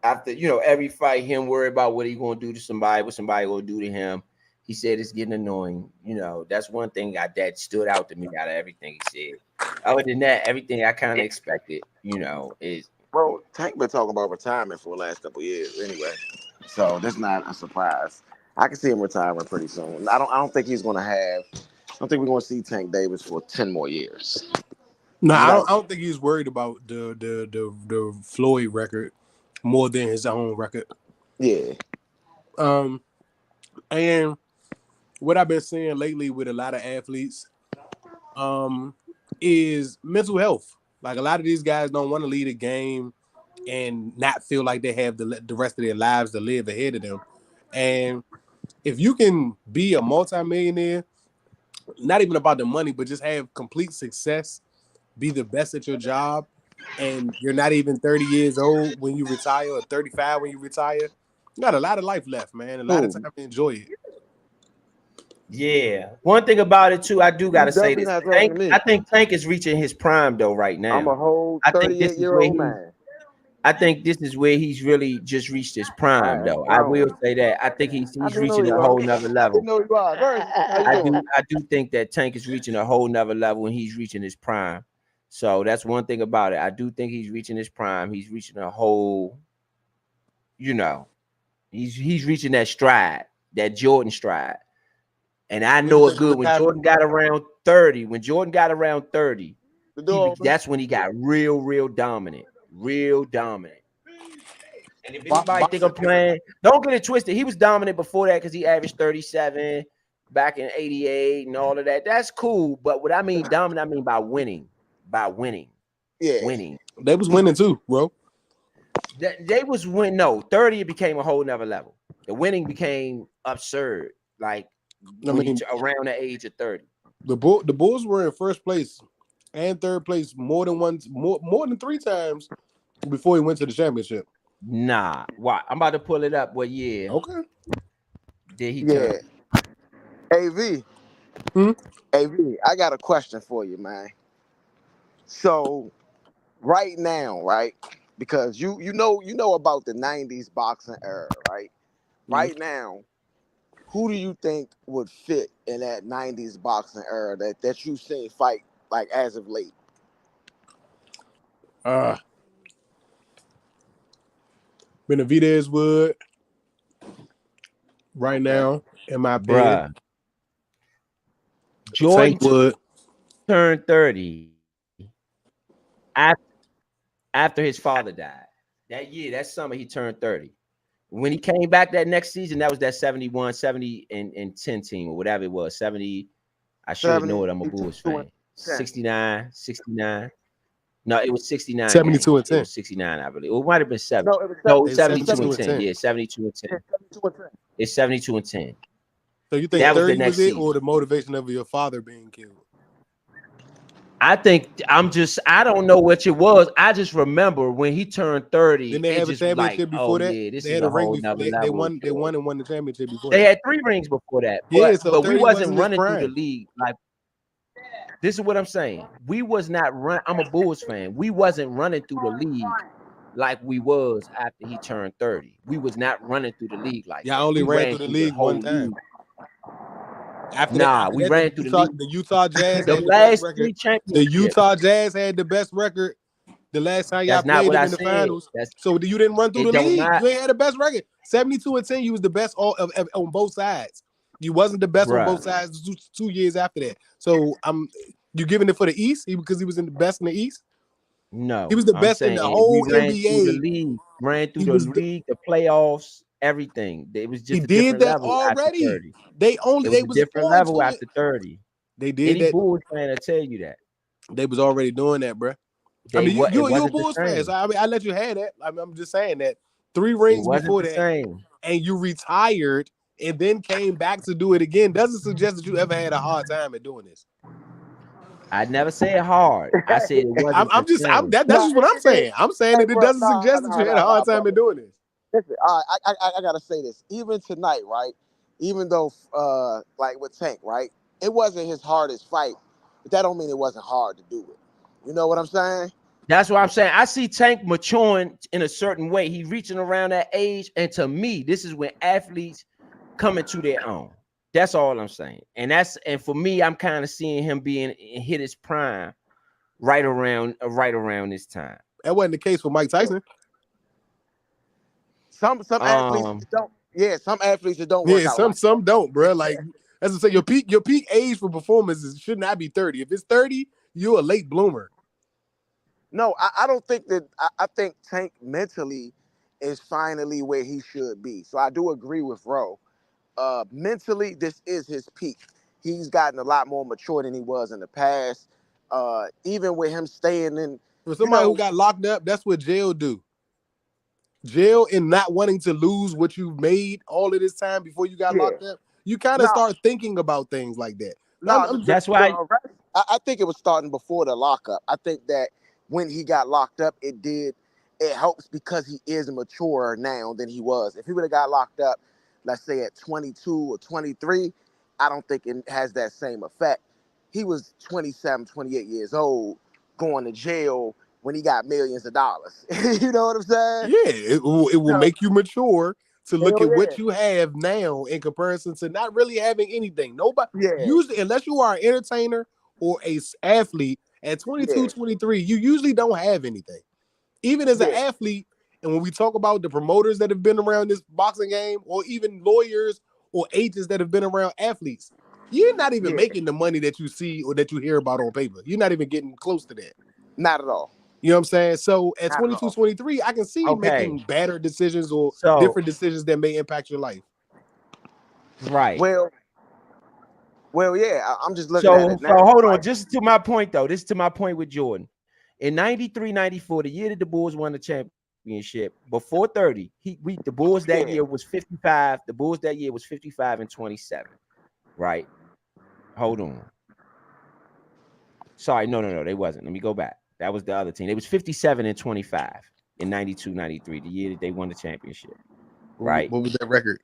after, you know, every fight, him worry about what he gonna do to somebody, what somebody gonna do to him. He said it's getting annoying. You know, that's one thing that stood out to me out of everything he said. Other than that, everything I kind of expected, you know, is. Bro, Tank been talking about retirement for the last couple of years anyway, so that's not a surprise. I can see him retiring pretty soon. I don't think he's gonna have. I don't think we're gonna see Tank Davis for 10 more years. No, I don't think he's worried about the Floyd record more than his own record. Yeah. And what I've been seeing lately with a lot of athletes, is mental health. Like a lot of these guys don't want to lead a game and not feel like they have the rest of their lives to live ahead of them. And if you can be a multimillionaire, not even about the money, but just have complete success be the best at your job, and you're not even 30 years old when you retire, or 35 when you retire, you got a lot of life left, man. A lot of time to enjoy it. Yeah. One thing about it too, I do gotta say definitely this. not talking to me. I think Tank is reaching his prime though right now. I'm a whole I think this is where 38-year-old man. I think this is where he's really just reached his prime, though. I will say that. I think he's reaching a whole nother level. I do think that Tank is reaching a whole nother level and he's reaching his prime. So that's one thing about it. I do think he's reaching his prime. He's reaching a whole, you know, he's reaching that stride, that Jordan stride. And I know it good. When Jordan got around 30, that's when he got real dominant. Real dominant. And if anybody think I'm playing, don't get it twisted. He was dominant before that because he averaged 37 back in 88 and all of that. That's cool. But what I mean dominant, I mean by winning. Yeah. Winning. They was winning too, bro. They was win. No, 30 it became a whole nother level. The winning became absurd. Like around the age of 30. The Bulls were in first place and third place more than 3 times before he went to the championship. Nah, why? I'm about to pull it up. What year? Okay. Did he turn? AV. AV, I got a question for you, man. So right now, right? Because you know about the 90s boxing era, right? Right now, who do you think would fit in that 90s boxing era that you've seen fight like as of late? Benavidez would right now, in my opinion. Jordan would turn 30 after his father died. That summer, he turned 30. When he came back that next season, that was that 70 and 10 team or whatever it was. 70. I should know it. I'm a Bulls fan. 69. No, it was 69. 72 and 10. It was 69, I believe. It might have been 7. No, it was 72 and 10. Yeah, 72 and 10. It's 72 and 10. So you think that 30 was was it, or the motivation of your father being killed? I think I don't know what it was. I just remember when he turned 30. Didn't they have a championship before that? Yeah, this they had is a ring before they won and won the championship before. They had 3 rings before that. Yeah, but we wasn't running prime. through the league. Like, this is what I'm saying. We was not run. I'm a Bulls fan. We wasn't running through the league like we was after he turned 30. We was not running through the league like that. Only ran through the league one time. We ran through the league. The Utah Jazz the had last the best 3 record. championships. The Utah Jazz had the best record the last time y'all played them in the finals. So you didn't run through the league. You ain't had the best record. 72 and 10, you was the best on both sides. You wasn't the best on both sides 2 years after that. So you giving it for the East because he was in the best in the East? No, he was the best in the whole NBA. Ran through the league, the playoffs, everything. It was just he did that already. They was a different level after 30. They did Any that. Bulls fan will tell you that. They was already doing that, bro. I mean, you're a Bulls fan, so I mean, I let you have that. I'm just saying that 3 rings before that, and you retired and then came back to do it again doesn't suggest that you ever had a hard time at doing this. I never said hard. I said it wasn't. That's just what I'm saying. I'm saying that it doesn't suggest that you had a hard time in doing this. Listen, I gotta say this. Even tonight, right? Even though, like with Tank, right? It wasn't his hardest fight, but that don't mean it wasn't hard to do it. You know what I'm saying? That's what I'm saying. I see Tank maturing in a certain way. He's reaching around that age, and to me, this is when athletes come into their own. That's all I'm saying. And for me, I'm kind of seeing him hit his prime right around this time. That wasn't the case for Mike Tyson. Some athletes don't. Yeah, some athletes that don't work out. Some don't, bro. Like as I say, your peak age for performances should not be 30. If it's 30, you're a late bloomer. No, I don't think that. I think Tank mentally is finally where he should be. So I do agree with Ro. Mentally, this is his peak. He's gotten a lot more mature than he was in the past. Even with him staying in. For somebody who got locked up, that's what jail do. Jail and not wanting to lose what you made all of this time before you got locked up. You kind of start thinking about things like that. No, that's why. I think it was starting before the lockup. I think that when he got locked up, it helps because he is mature now than he was. If he would have got locked up, let's say at 22 or 23, I don't think it has that same effect. He was 27, 28 years old going to jail when he got millions of dollars. You know what I'm saying? Yeah, it will make you mature to look at what you have now in comparison to not really having anything. Nobody, usually, unless you are an entertainer or a athlete, at 22, 23, you usually don't have anything. Even as an athlete, and when we talk about the promoters that have been around this boxing game, or even lawyers or agents that have been around athletes, you're not even making the money that you see or that you hear about on paper. You're not even getting close to that. Not at all. You know what I'm saying? So at 22, 23, I can see you making better decisions or different decisions that may impact your life. Right. Well, yeah, I'm just looking at it now. So hold on, just to my point though. This is to my point with Jordan. In 93, 94, the year that the Bulls won the championship, before 30, the Bulls that year was 55. The Bulls that year was 55 and 27. Right. Hold on. Sorry, no, they wasn't. Let me go back. That was the other team. It was 57 and 25 in 92, 93, the year that they won the championship. Right. What was that record?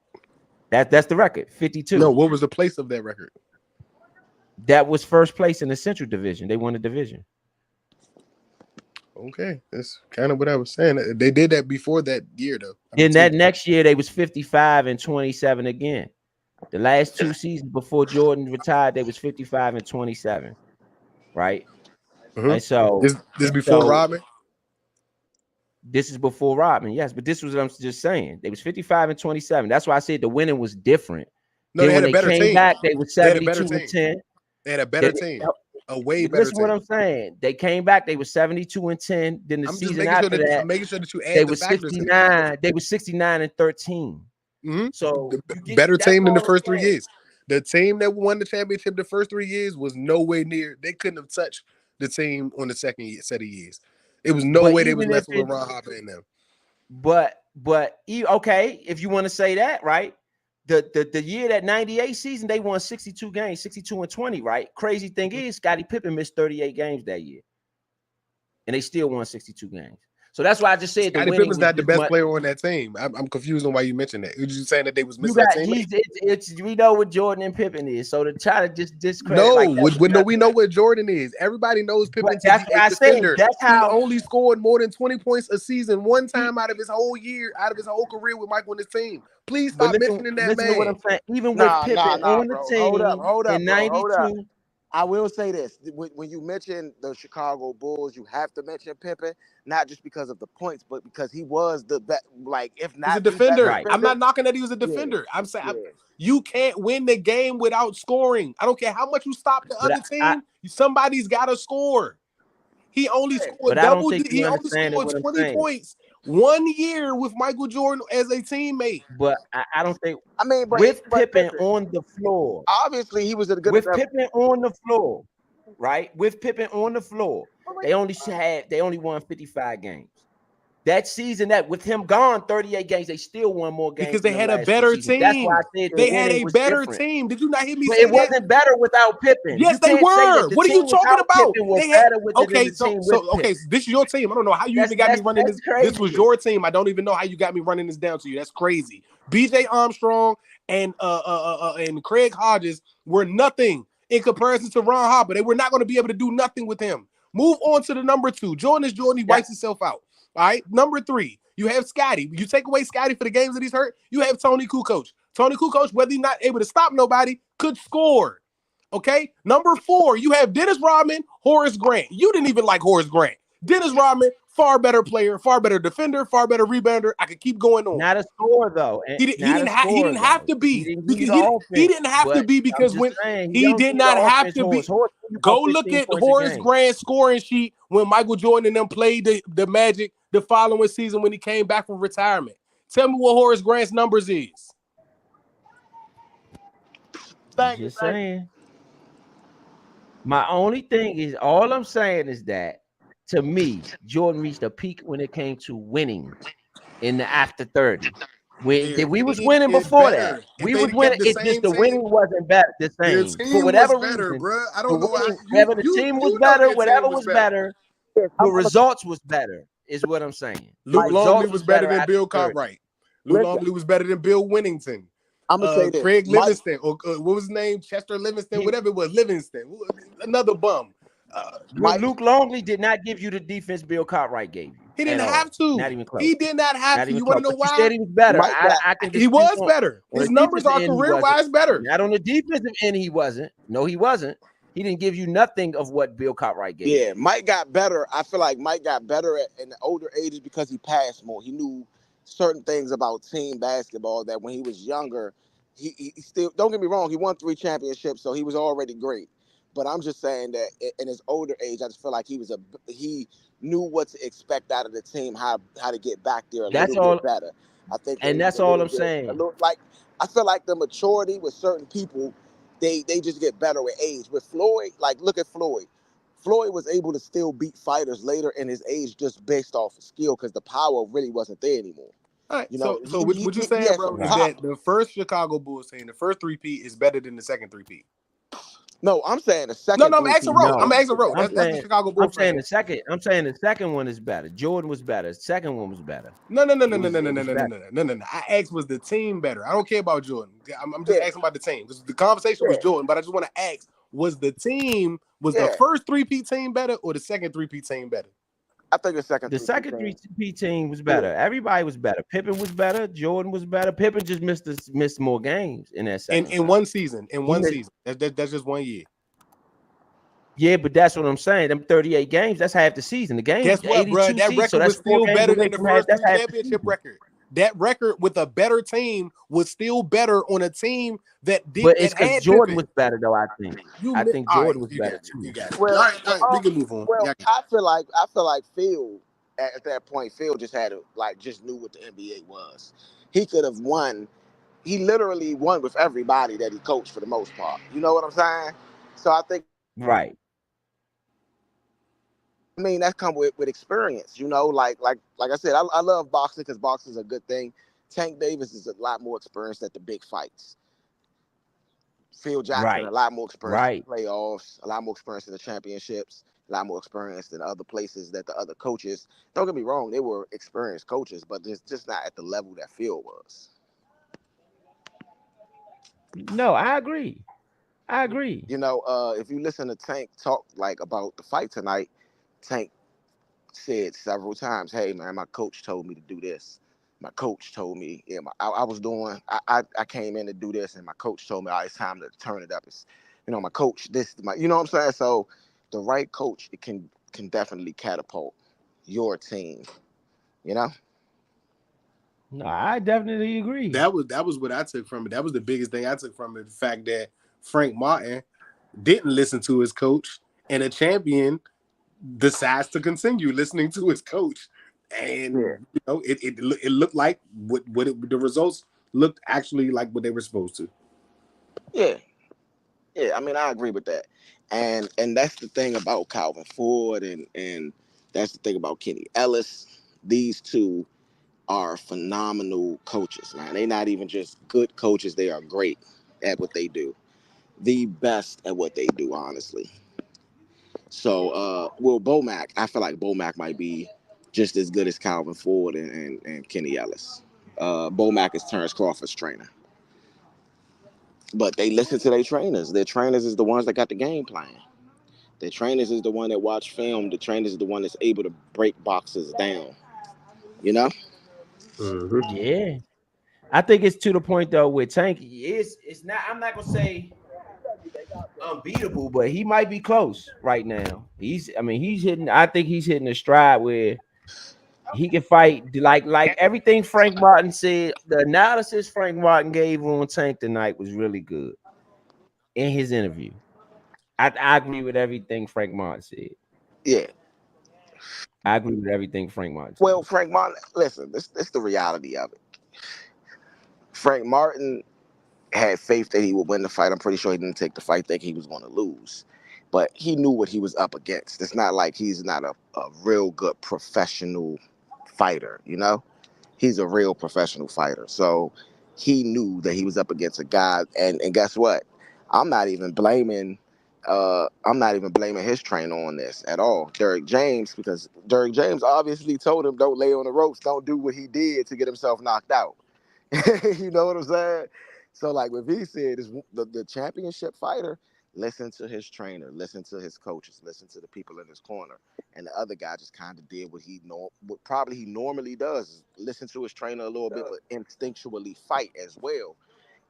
That's the record, 52. No, what was the place of that record? That was first place in the Central Division. They won the division. Okay, that's kind of what I was saying. They did that before that year, though. Then that next year, they was 55 and 27 again. The last two seasons before Jordan retired, they was 55 and 27. Right. And so this before Rodman. This is before Rodman, yes, but this was what I'm just saying. They was 55 and 27. That's why I said the winning was different. No, they had a better team. Back, they were 72 and 10. They had a better team, a way better team. Listen what I'm saying. They came back. They were 72 and 10. Then the season after that, I'm making sure that you add they the were 69. They were 69 and 13. So the better team than the first 3 years. The team that won the championship the first 3 years was nowhere near. They couldn't have touched the team on the second set of years. It was no way they was messing with Ron Harper and them. But okay, if you want to say that, right? The year that 98 season, they won 62 games, 62 and 20, right? Crazy thing is, Scottie Pippen missed 38 games that year. And they still won 62 games. So that's why I just said Scottie Pippen's not the best player on that team. I'm confused on why you mentioned that. You're just saying that they was missing that team? We know what Jordan and Pippen is. So to try to just discredit we know what Jordan is. Everybody knows Pippen. That's what I said. That's how he only scored more than 20 points a season one time out of his whole year, out of his whole career with Michael and his team. Please stop mentioning that man. To what I'm saying. Even with Pippen on the team hold up, in 92. I will say this: when you mention the Chicago Bulls, you have to mention Pippen, not just because of the points, but because he was the best. Like, if not, he's a defender. I'm not knocking that he was a defender. I'm saying you can't win the game without scoring. I don't care how much you stop the other team. Somebody's got to score. He only scored double. He only scored 20 points 1 year with Michael Jordan as a teammate. But I don't think. I mean, but with Pippen on the floor, obviously he was a good. With Pippen on the floor, right? With Pippen on the floor, they only won 55 games. That season, that with him gone 38 games, they still won more games because they had a better team. That's why I said they had a better team. Did you not hear me say it wasn't better without Pippen? Yes, they were. What are you talking about? They had this is your team. I don't know how you even got me running this. This was your team. I don't even know how you got me running this down to you. That's crazy. B.J. Armstrong and Craig Hodges were nothing in comparison to Ron Harper. They were not going to be able to do nothing with him. Move on to the number 2. Jordan is Jordan. He wipes himself out. All right, number 3, you have Scotty. You take away Scotty for the games that he's hurt, you have Tony Kukoc. Tony Kukoc, whether he's not able to stop nobody, could score. Okay, number 4, you have Dennis Rodman, Horace Grant. You didn't even like Horace Grant. Dennis Rodman, far better player, far better defender, far better rebounder. I could keep going on. Not a scorer though. He didn't have to be. He didn't have to be because when he did not have to be. Go look at Horace Grant's scoring sheet when Michael Jordan and them played the Magic the following season when he came back from retirement. Tell me what Horace Grant's numbers is. Just saying. My only thing is, all I'm saying is that, to me, Jordan reached a peak when it came to winning in the after 30. We was team winning is before better. that. If We they was kept winning. the It just same the team, winning wasn't better the their same for team was whatever better, reason. bro. I The don't know how winning, whatever the team was better, their whatever team was better. better, the results was better. Is what I'm saying. The Luke Longley results was better than after Bill 30. Cartwright. Luke Longley was better than Bill Winnington. I'm gonna say this. Craig Livingston, or what was his name? Chester Livingston, whatever it was. Livingston, another bum. Luke Longley did not give you the defense Bill Cartwright gave you. He didn't at have all. to. Not even close. He did not have Not to. even You want to close. know But why? you said he was better. I can he dispute was on- better. on His the numbers are defensive end, he career-wise better. Not on the defensive end, he wasn't. No, he wasn't. He didn't give you nothing of what Bill Cartwright gave. Yeah, Mike got better. I feel like Mike got better in the older ages because he passed more. He knew certain things about team basketball that when he was younger, he still, don't get me wrong, he won 3 championships, so he was already great. But I'm just saying that in his older age, I just feel like he knew what to expect out of the team, how to get back there a little bit better. I think, and that's all I'm saying. Like, I feel like the maturity with certain people, they just get better with age. With Floyd, like, look at Floyd. Floyd was able to still beat fighters later in his age just based off of skill because the power really wasn't there anymore. All right, You know, so what you're saying, bro, is that the first Chicago Bulls team, the first 3-peat is better than the second 3-peat. No, I'm saying the second. No, I'm asking Ro. I'm asking Ro. That's the Chicago Bulls. I'm saying the second. I'm saying the second one is better. Jordan was better. The second one was better. No. I asked, was the team better? I don't care about Jordan. I'm just asking about the team because the conversation was Jordan, but I just want to ask: was the first 3-peat team better or the second 3-peat team better? I think the second 3-peat team was better. Everybody was better. Pippen was better. Jordan was better. Pippen just missed more games in that second. In one season. That's just 1 year. Yeah, but that's what I'm saying. Them 38 games, that's half the season. The game. Guess what, bro? That record was still better than the first 3 championship record. That record with a better team was still better on a team that did. But it's because Jordan was better, though. I think Jordan was better too. Well, all right, we can move on. Well, I feel like Phil at that point, Phil just had to just knew what the NBA was. He could have won. He literally won with everybody that he coached for the most part. You know what I'm saying? So I think right. I mean, that comes with experience, you know, like I said, I love boxing because boxing is a good thing. Tank Davis is a lot more experienced at the big fights. Phil Jackson, a lot more experience in the playoffs, a lot more experience in the championships, a lot more experience in other places that the other coaches, don't get me wrong, they were experienced coaches, but it's just not at the level that Phil was. No, I agree. You know, if you listen to Tank talk about the fight tonight, Tank said several times, "Hey man, my coach told me to do this. My coach told me, I came in to do this, and my coach told me, it's time to turn it up. It's, my coach, you know what I'm saying? So the right coach, it can definitely catapult your team, you know? No, I definitely agree. That was what I took from it. That was the biggest thing I took from it. The fact that Frank Martin didn't listen to his coach, and a champion decides to continue listening to his coach, and it looked like the results looked actually like what they were supposed to. Yeah. I mean, I agree with that, and that's the thing about Calvin Ford, and that's the thing about Kenny Ellis. These two are phenomenal coaches, man. They're not even just good coaches; they are great at what they do, the best at what they do, honestly. So, Bomac, I feel like Bomac might be just as good as Calvin Ford and Kenny Ellis. Bomac is Terrence Crawford's trainer. But they listen to their trainers. Their trainers is the ones that got the game plan. Their trainers is the one that watch film. The trainers is the one that's able to break boxes down. You know? Mm-hmm. Yeah. I think it's to the point, though, with Tank. It's not, I'm not going to say unbeatable, but he might be close right now. He's hitting, I think he's hitting a stride where he can fight like everything Frank Martin said. The analysis Frank Martin gave on Tank tonight was really good in his interview. I agree with everything Frank Martin said. Yeah. I agree with everything Frank Martin said. Well, Frank Martin, listen, this is the reality of it. Frank Martin had faith that he would win the fight. I'm pretty sure he didn't take the fight thinking he was going to lose. But he knew what he was up against. It's not like he's not a real good professional fighter, you know? he's a real professional fighter. So he knew that he was up against a guy, and guess what? I'm not even blaming his trainer on this at all, Derrick James, because Derrick James obviously told him don't lay on the ropes, don't do what he did to get himself knocked out. You know what I'm saying? So like what V said is the championship fighter, listen to his trainer, listen to his coaches, listen to the people in his corner. And the other guy just kind of did what he normally does, is listen to his trainer a little bit, but instinctually fight as well.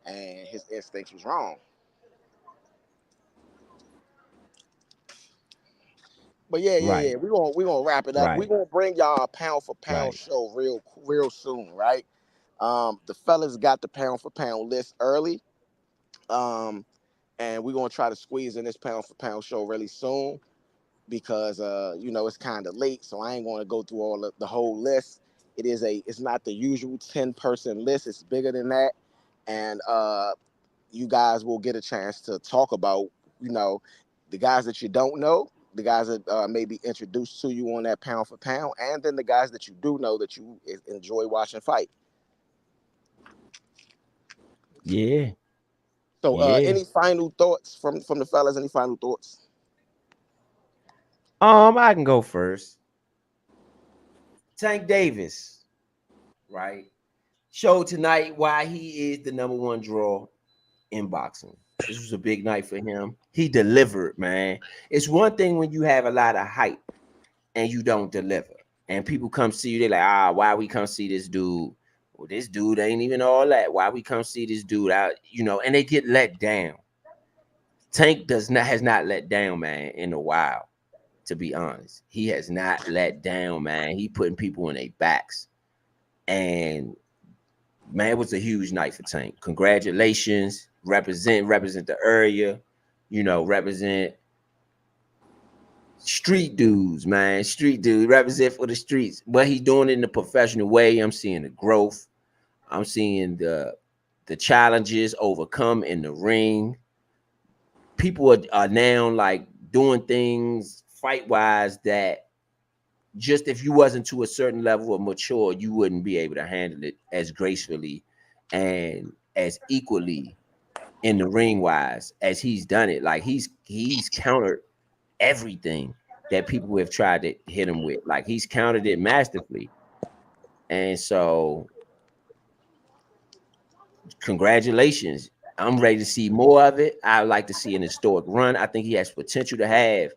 And his instincts was wrong. But yeah. We're gonna wrap it up. Right. We're gonna bring y'all a pound for pound show real soon, right? The fellas got the pound for pound list early. And we're gonna try to squeeze in this pound for pound show really soon, because it's kind of late, so I ain't gonna go through all the whole list. It's not the usual 10-person list, it's bigger than that. And you guys will get a chance to talk about, the guys that you don't know, the guys that may be introduced to you on that pound for pound, and then the guys that you do know that you enjoy watching fight. Yeah. So any final thoughts from the fellas? Any final thoughts? I can go first. Tank Davis, right, showed tonight why he is the #1 draw in boxing. This was a big night for him. He delivered, man. It's one thing when you have a lot of hype and you don't deliver, and people come see you, they're like, why we come see this dude? Well, this dude ain't even all that. Why we come see this dude out? And they get let down. Tank has not let down, man, in a while. To be honest, he has not let down, man. He putting people in their backs, and man, it was a huge night for Tank. Congratulations, represent the area, represent street dudes, man. Street dude, represent for the streets. But he's doing it in a professional way. I'm seeing the growth. I'm seeing the challenges overcome in the ring. People are now like doing things fight-wise that just if you wasn't to a certain level of mature, you wouldn't be able to handle it as gracefully and as equally in the ring-wise as he's done it. Like he's countered everything that people have tried to hit him with. Like he's countered it masterfully. And so congratulations. I'm ready to see more of it. I would like to see an historic run. I think he has potential to have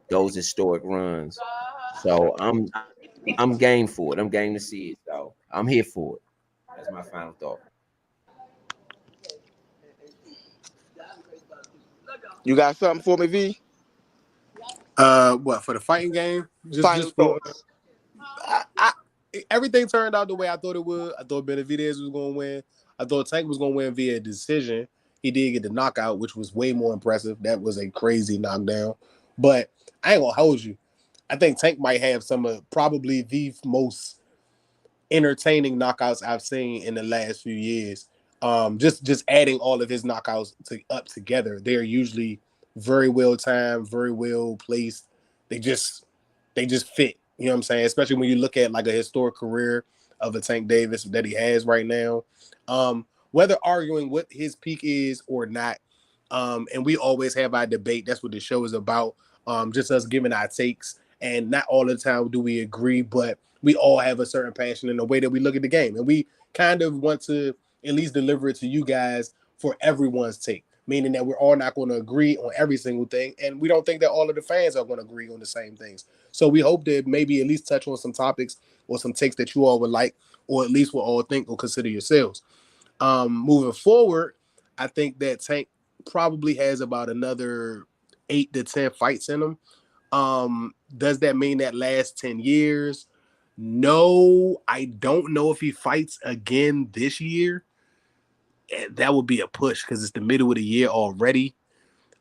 those historic runs. So I'm game for it. I'm game to see it. So I'm here for it. That's my final thought. You got something for me, V? What, for the fighting game? Final thoughts. Everything turned out the way I thought it would. I thought Benavidez was going to win. I thought Tank was going to win via decision. He did get the knockout, which was way more impressive. That was a crazy knockdown. But I ain't going to hold you. I think Tank might have some of probably the most entertaining knockouts I've seen in the last few years. Just adding all of his knockouts up together. They're usually very well timed, very well placed. They just fit. You know what I'm saying? Especially when you look at like a historic career of a Tank Davis that he has right now. Whether arguing what his peak is or not, and we always have our debate. That's what the show is about. Just us giving our takes, and not all the time do we agree, but we all have a certain passion in the way that we look at the game, and we kind of want to at least deliver it to you guys for everyone's take, meaning that we're all not going to agree on every single thing, and we don't think that all of the fans are going to agree on the same things. So we hope to maybe at least touch on some topics or some takes that you all would like, or at least will all think or consider yourselves. Moving forward, I think that Tank probably has about another 8 to 10 fights in him. Does that mean that last 10 years? No, I don't know if he fights again this year. That would be a push because it's the middle of the year already.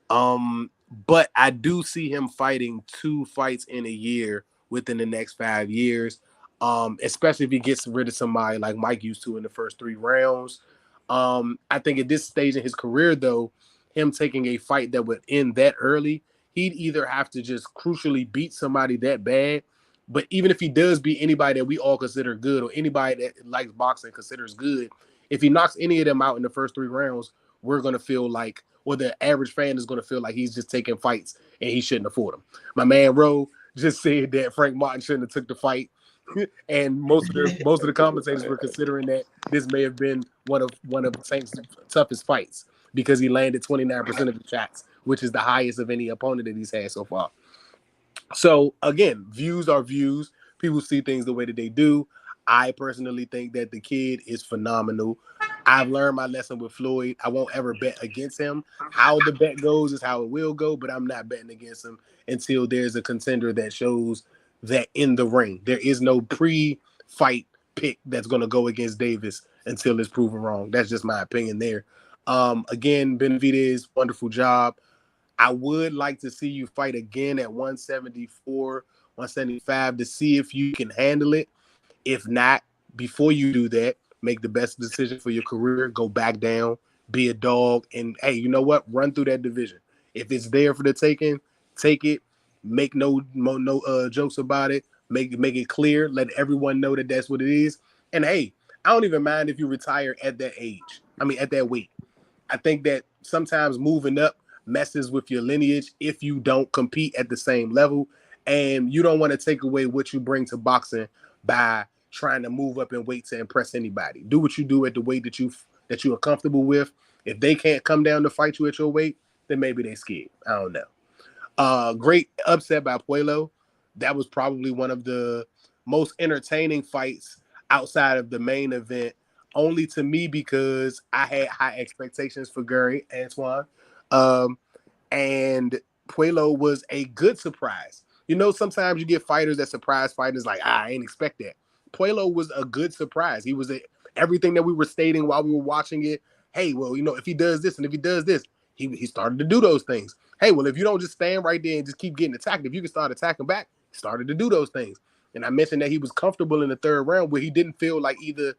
But I do see him fighting 2 fights in a year within the next 5 years, especially if he gets rid of somebody like Mike used to in the first 3 rounds. I think at this stage in his career, though, him taking a fight that would end that early, he'd either have to just crucially beat somebody that bad, But even if he does beat anybody that we all consider good, or anybody that likes boxing considers good, if he knocks any of them out in the first 3 rounds, we're going to feel like, or the average fan is going to feel like he's just taking fights and he shouldn't afford them. My man Roe just said that Frank Martin shouldn't have took the fight. And most of the commentators were considering that this may have been one of Tank's toughest fights because he landed 29% of the shots, which is the highest of any opponent that he's had so far. So again, views are views. People see things the way that they do. I personally think that the kid is phenomenal. I've learned my lesson with Floyd. I won't ever bet against him. How the bet goes is how it will go, but I'm not betting against him until there's a contender that shows that in the ring. There is no pre-fight pick that's going to go against Davis until it's proven wrong. That's just my opinion there. Again, Benavidez, wonderful job. I would like to see you fight again at 174, 175 to see if you can handle it. If not, before you do that, make the best decision for your career. Go back down, be a dog, and hey, you know what? Run through that division. If it's there for the taking, take it. Make no jokes about it. Make it clear. Let everyone know that that's what it is. And hey, I don't even mind if you retire at that age. I mean, at that weight. I think that sometimes moving up messes with your lineage if you don't compete at the same level, and you don't want to take away what you bring to boxing by trying to move up in weight to impress anybody. Do what you do at the weight that you are comfortable with. If they can't come down to fight you at your weight, then maybe they scared. I don't know. Great upset by Puello. That was probably one of the most entertaining fights outside of the main event, only to me because I had high expectations for Gary Antoine. And Puello was a good surprise. You know, sometimes you get fighters that surprise fighters like, I ain't expect that. Puello was a good surprise. He was everything that we were stating while we were watching it. Hey, well, you know, if he does this and if he does this, he started to do those things. Hey, well, if you don't just stand right there and just keep getting attacked, if you can start attacking back, he started to do those things. And I mentioned that he was comfortable in the 3rd round where he didn't feel like either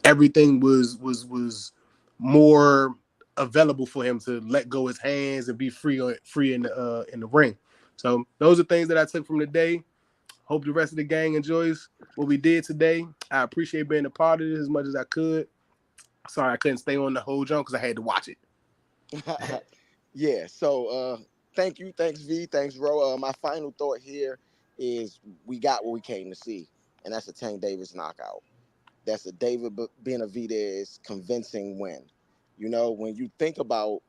everything was more available for him to let go his hands and be free in the ring. So those are things that I took from the day. Hope the rest of the gang enjoys what we did today. I appreciate being a part of this as much as I could. Sorry I couldn't stay on the whole jump because I had to watch it. Yeah, so thank you. Thanks, V. Thanks, Ro. My final thought here is we got what we came to see, and that's a Tank Davis knockout. That's a David Benavidez convincing win. You know, when you think about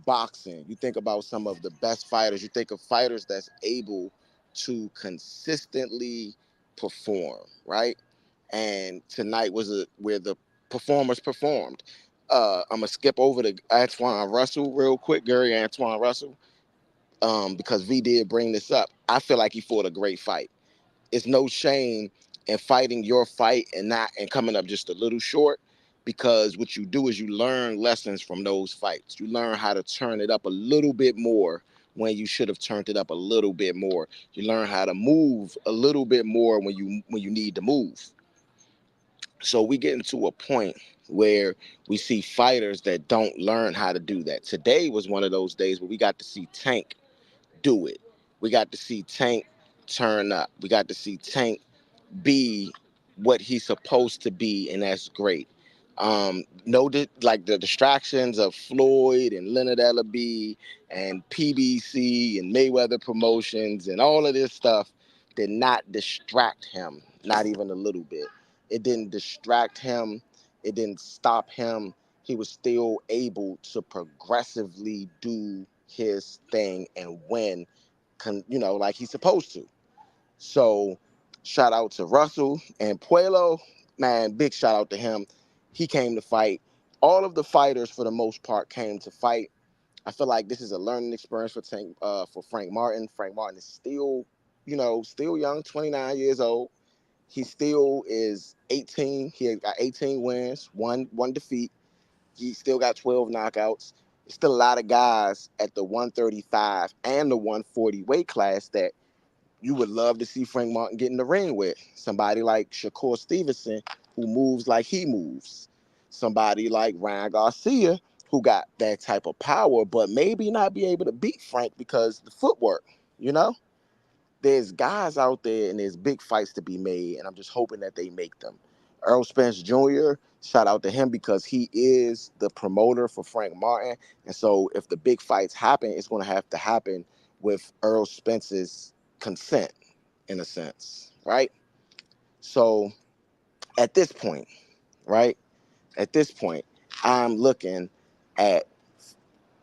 boxing, you think about some of the best fighters, you think of fighters that's able to consistently perform, right? And tonight was where the performers performed. I'm going to skip over to Antoine Russell real quick, Gary Antoine Russell, because V did bring this up. I feel like he fought a great fight. It's no shame in fighting your fight and coming up just a little short, because what you do is you learn lessons from those fights. You learn how to turn it up a little bit more when you should have turned it up a little bit more. You learn how to move a little bit more when you need to move. So we get into a point where we see fighters that don't learn how to do that. Today was one of those days where we got to see Tank do it. We got to see Tank turn up. We got to see Tank be what he's supposed to be, and that's great. Like the distractions of Floyd and Leonard Ellaby and PBC and Mayweather Promotions and all of this stuff did not distract him, not even a little bit. It didn't distract him. It didn't stop him. He was still able to progressively do his thing and win, like he's supposed to. So shout out to Russell and Puello, man, big shout out to him. He came to fight. All of the fighters, for the most part, came to fight. I feel like this is a learning experience for Frank Martin. Frank Martin is still young, 29 years old. He still is 18. He got 18 wins, one defeat. He still got 12 knockouts. There's still a lot of guys at the 135 and the 140 weight class that you would love to see Frank Martin get in the ring with. Somebody like Shakur Stevenson, who moves like he moves. Somebody like Ryan Garcia, who got that type of power, but maybe not be able to beat Frank because the footwork, you know? There's guys out there and there's big fights to be made, and I'm just hoping that they make them. Errol Spence Jr., shout out to him because he is the promoter for Frank Martin. And so if the big fights happen, it's going to have to happen with Errol Spence's consent, in a sense, right? So at this point, I'm looking at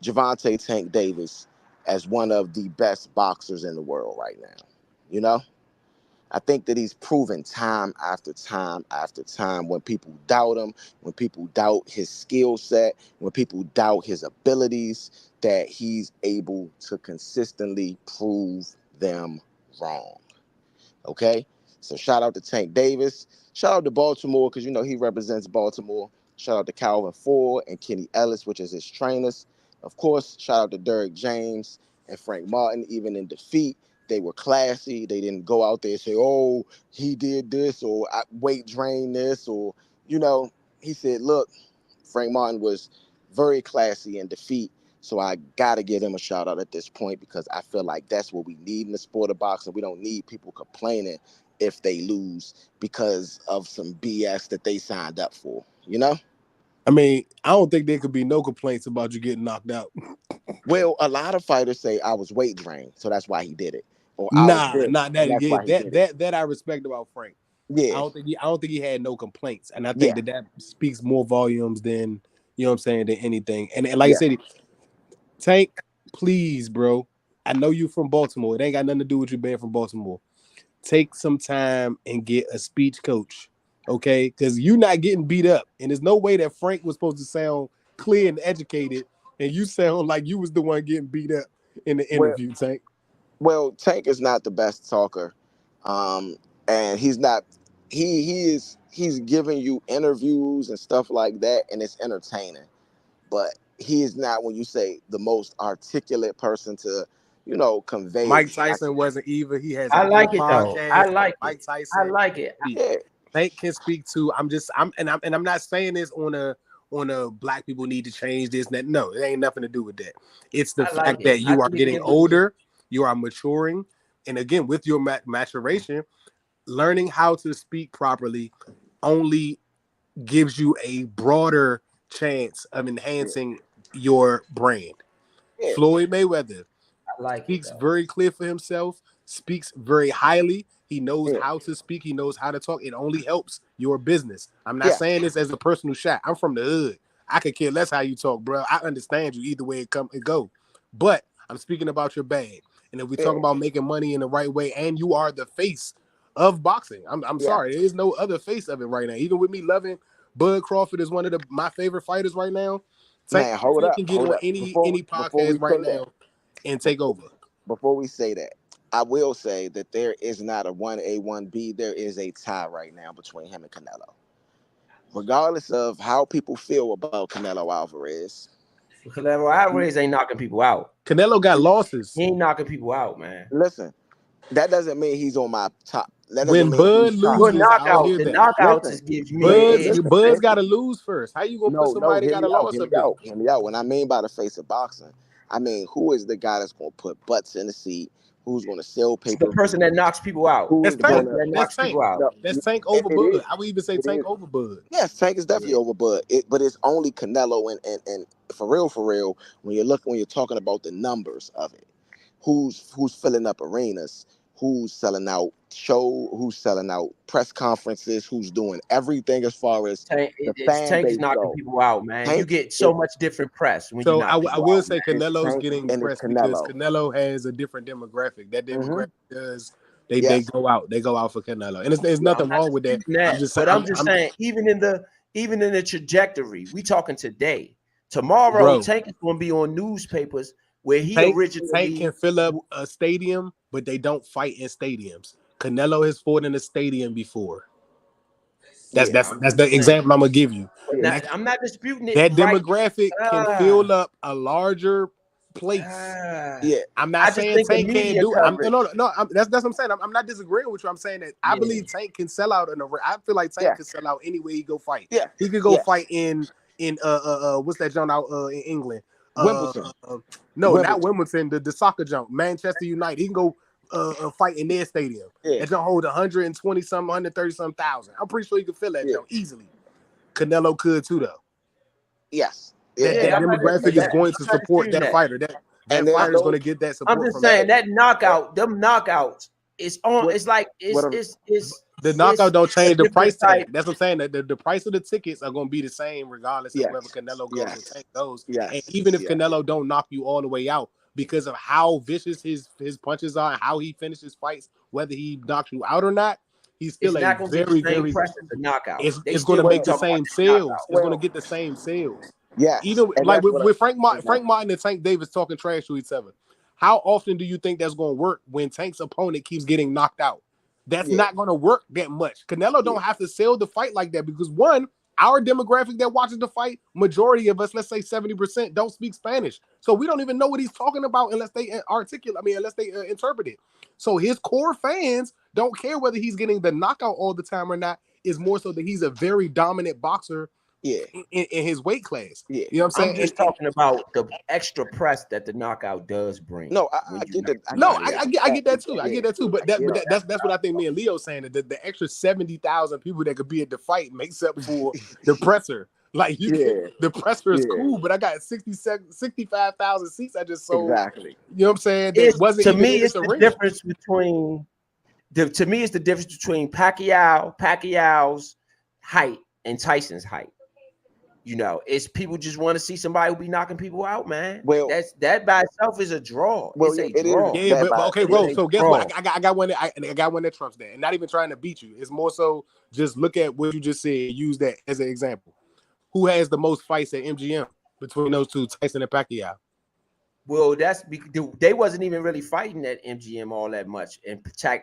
Gervonta Tank Davis as one of the best boxers in the world right now. You know, I think that he's proven time after time after time, when people doubt him, when people doubt his skill set, when people doubt his abilities, that he's able to consistently prove them wrong. Okay, so shout out to Tank Davis. Shout out to Baltimore because, you know, he represents Baltimore. Shout out to Calvin Ford and Kenny Ellis, which is his trainers. Of course, shout out to Derrick James and Frank Martin. Even in defeat, they were classy. They didn't go out there and say, oh, he did this or weight drain this, or, you know, he said, look, Frank Martin was very classy in defeat. So I got to give him a shout out at this point because I feel like that's what we need in the sport of boxing. We don't need people complaining if they lose because of some BS that they signed up for, you know? I mean, I don't think there could be no complaints about you getting knocked out. Well, a lot of fighters say I was weight drained, so that's why he did it. Or Not that I respect about Frank. Yeah, I don't think he had no complaints, and I think that speaks more volumes than, you know what I'm saying, than anything. And like I said, Tank, please, bro. I know you from Baltimore. It ain't got nothing to do with you being from Baltimore. Take some time and get a speech coach, okay? Because you're not getting beat up, and there's no way that Frank was supposed to sound clear and educated, and you sound like you was the one getting beat up in the interview, Tank. Well, Tank is not the best talker, and he's not. He's giving you interviews and stuff like that, and it's entertaining. But he is not, when you say, the most articulate person to, you know, convey. Mike Tyson wasn't either. He has. I like it though. I like Mike it. Tyson. I like it. Tank can speak to. I'm not saying this on a black people need to change this and that. No, it ain't nothing to do with that. It's the fact that you are getting older, you are maturing, and again, with your maturation, learning how to speak properly only gives you a broader chance of enhancing your brand. Floyd Mayweather speaks very clear for himself, speaks very highly. He knows how to speak. He knows how to talk. It only helps your business. I'm not saying this as a personal shot. I'm from the hood. I could care less how you talk, bro. I understand you either way it come and go. But I'm speaking about your bag. And if we talk about making money in the right way, and you are the face of boxing, I'm sorry, there is no other face of it right now. Even with me loving Bud Crawford is one of my favorite fighters right now. Man, hold up. Can get on any podcast right now and take over. Before we say that, I will say that there is not a 1A, 1B. There is a tie right now between him and Canelo. Regardless of how people feel about Canelo Alvarez. Canelo Alvarez ain't knocking people out. Canelo got losses. He ain't knocking people out, man. Listen, that doesn't mean he's on my top. When Bud loses, the knockouts gives me. Bud's got to lose first. How you gonna put somebody got a loss up there? Hear me out. When I mean by the face of boxing, I mean who is the guy that's gonna put butts in the seat? Who's gonna sell paper? The person that knocks people out. That's Tank. That's Tank over Bud. I would even say Tank over Bud. Yes, Tank is definitely over Bud. But it's only Canelo and for real, when you're talking about the numbers of it, who's filling up arenas, who's selling out who's selling out press conferences, who's doing everything as far as Tank is knocking people out, man. You get so much different press when you knock I will say Canelo's getting press because Canelo has a different demographic. That demographic does they go out for Canelo, and there's nothing wrong with that. I'm just saying, even in the trajectory, we talking today. Tomorrow, Tank is going to be on newspapers where Tank can fill up a stadium, but they don't fight in stadiums. Canelo has fought in a stadium before. That's the example I'm gonna give you. I'm not disputing it. That demographic can fill up a larger place. I'm not saying Tank can't do it. That's what I'm saying. I'm not disagreeing with you. I'm saying that I believe Tank can sell out I feel like Tank can sell out any way he go fight. He could go fight in in what's that joint out in England? Wimbledon. No, Wimbledon. not Wimbledon. The soccer jump, Manchester United. He can go fight in their stadium. Yeah. That jump hold 120 something, 130 something thousand. I'm pretty sure you can fill that jump easily. Canelo could too, though. Yes. That demographic is going to support that fighter. That fighter is going to get that support. I'm just from saying that knockout, them knockouts, it's on. It's like it's the knockout don't change the price tag. type. That's what I'm saying. The price of the tickets are going to be the same regardless of whether Canelo goes or Tank goes. And even if Canelo don't knock you all the way out, because of how vicious his punches are and how he finishes fights, whether he knocks you out or not, he's still It's not a gonna be the very, same very pressure to knockout. It's going to make the same sales. It's going to get the same sales. Yeah. Either like with Frank Martin and Tank Davis talking trash to each other. How often do you think that's going to work when Tank's opponent keeps getting knocked out? That's not going to work that much. Canelo don't have to sell the fight like that because one, our demographic that watches the fight, majority of us, let's say 70%, don't speak Spanish. So we don't even know what he's talking about unless they unless they interpret it. So his core fans don't care whether he's getting the knockout all the time or not. It's more so that he's a very dominant boxer. In his weight class. You know what I'm saying? I'm just talking about the extra press that the knockout does bring. No, I get that. I get that too. I get that too. But that's what I think me and Leo saying, that the extra 70,000 people that could be at the fight makes up for the presser. Like the presser is cool, but I got 65,000 seats I just sold. Exactly. You know what I'm saying? That wasn't to even me, in it's this the arena. difference between Pacquiao's height and Tyson's height. You know, it's people just want to see somebody who be knocking people out, man. Well, that by itself is a draw. Well, it's a it draw. is. Yeah, but okay, bro. So guess what? I got one that trumps that, and not even trying to beat you. It's more so just look at what you just said. Use that as an example. Who has the most fights at MGM between those two, Tyson and Pacquiao? Well, that's because they wasn't even really fighting at MGM all that much in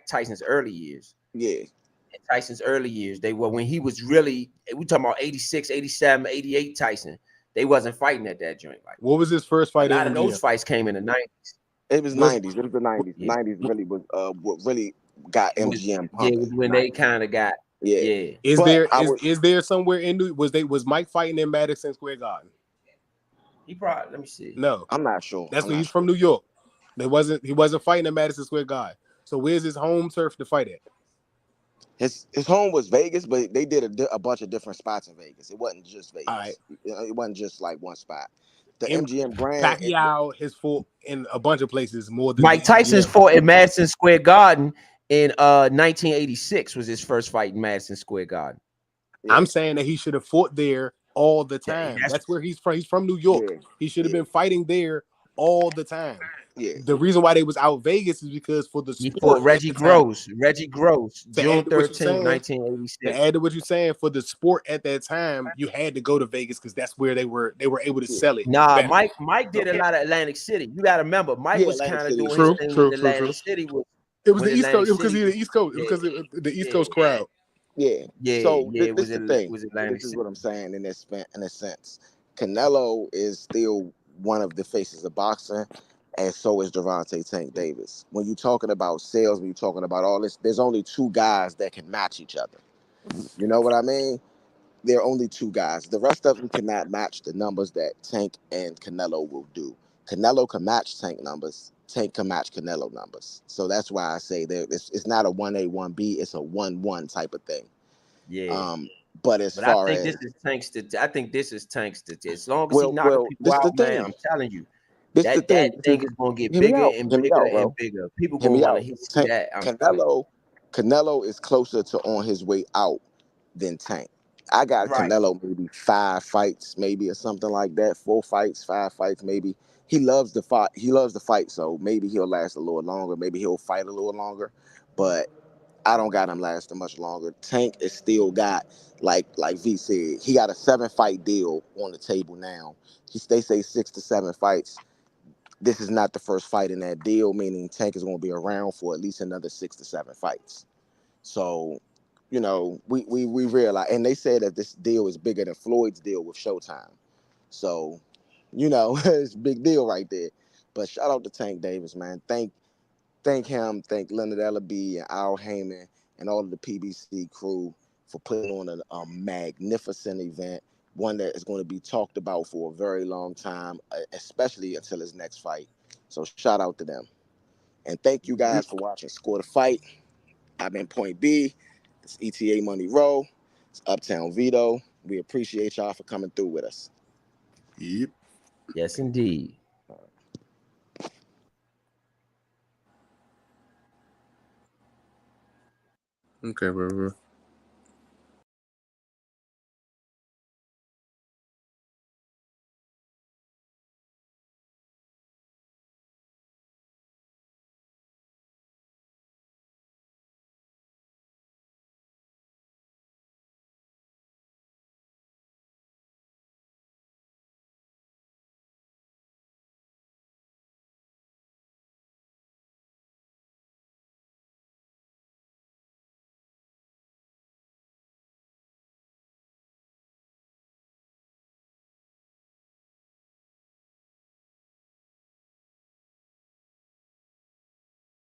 Tyson's early years. Yeah. In Tyson's early years, they were when he was really, we talking about 86, 87, 88 Tyson. They wasn't fighting at that joint. Like, what was his first fight? A lot of those fights came in the 90s. It was 90s. It was the 90s. 90s really was what really got MGM pumping. Yeah, when they kind of got Is there somewhere in was Mike fighting in Madison Square Garden? He probably, let me see. No, I'm not sure. He's from New York. He wasn't fighting in Madison Square Garden. So where's his home turf to fight at? His home was Vegas, but they did a bunch of different spots in Vegas. It wasn't just Vegas. All right. It wasn't just like one spot. The MGM Grand. Pacquiao has fought in a bunch of places more than Mike Tyson's fought in Madison Square Garden in 1986 was his first fight in Madison Square Garden. I'm saying that he should have fought there all the time. That's where he's from. He's from New York. He should have been fighting there all the time. Yeah. The reason why they was out Vegas is because for the sport. Reggie Gross, June 13, 1986. To add to what you're saying, for the sport at that time, you had to go to Vegas because that's where they were able to sell it. Nah, better. Mike did a lot of Atlantic City. You got to remember, Mike was kind of doing true, his thing true, with true, Atlantic true. City. It was the East Coast. It was because he was the East Coast. It was because of the East Coast crowd. Yeah. So this is the thing. This is what I'm saying in a sense. Canelo is still one of the faces of boxing, and so is Gervonta Tank Davis. When you're talking about sales, when you're talking about all this, there's only two guys that can match each other. You know what I mean? There are only two guys. The rest of them cannot match the numbers that Tank and Canelo will do. Canelo can match Tank numbers. Tank can match Canelo numbers. So that's why I say it's not a 1A, 1B. It's a 1-1 type of thing. Yeah. But I think this is Tank's. As long as he knocks people out, man, I'm telling you, that thing is going to get bigger and bigger and bigger. People going to want to see that. Canelo is closer to on his way out than Tank. I got Canelo maybe 5 fights, maybe, or something like that. 4 fights, 5 fights, maybe. He loves the fight. So maybe he'll last a little longer. Maybe he'll fight a little longer. But I don't got him lasting much longer. Tank is still got, like V said, he got a 7-fight deal on the table now. They say 6 to 7 fights. This is not the first fight in that deal, meaning Tank is going to be around for at least another 6 to 7 fights. So, you know, we realize, and they say that this deal is bigger than Floyd's deal with Showtime. So, you know, it's a big deal right there. But shout out to Tank Davis, man. Thank him, thank Leonard Ellaby and Al Heyman and all of the PBC crew for putting on a magnificent event. one that is going to be talked about for a very long time, especially until his next fight. So shout out to them. And thank you guys for watching Score the Fight. I've been Point B. It's ETA Money Row. It's Uptown Vito. We appreciate y'all for coming through with us. Yep. Yes, indeed. Okay, bro.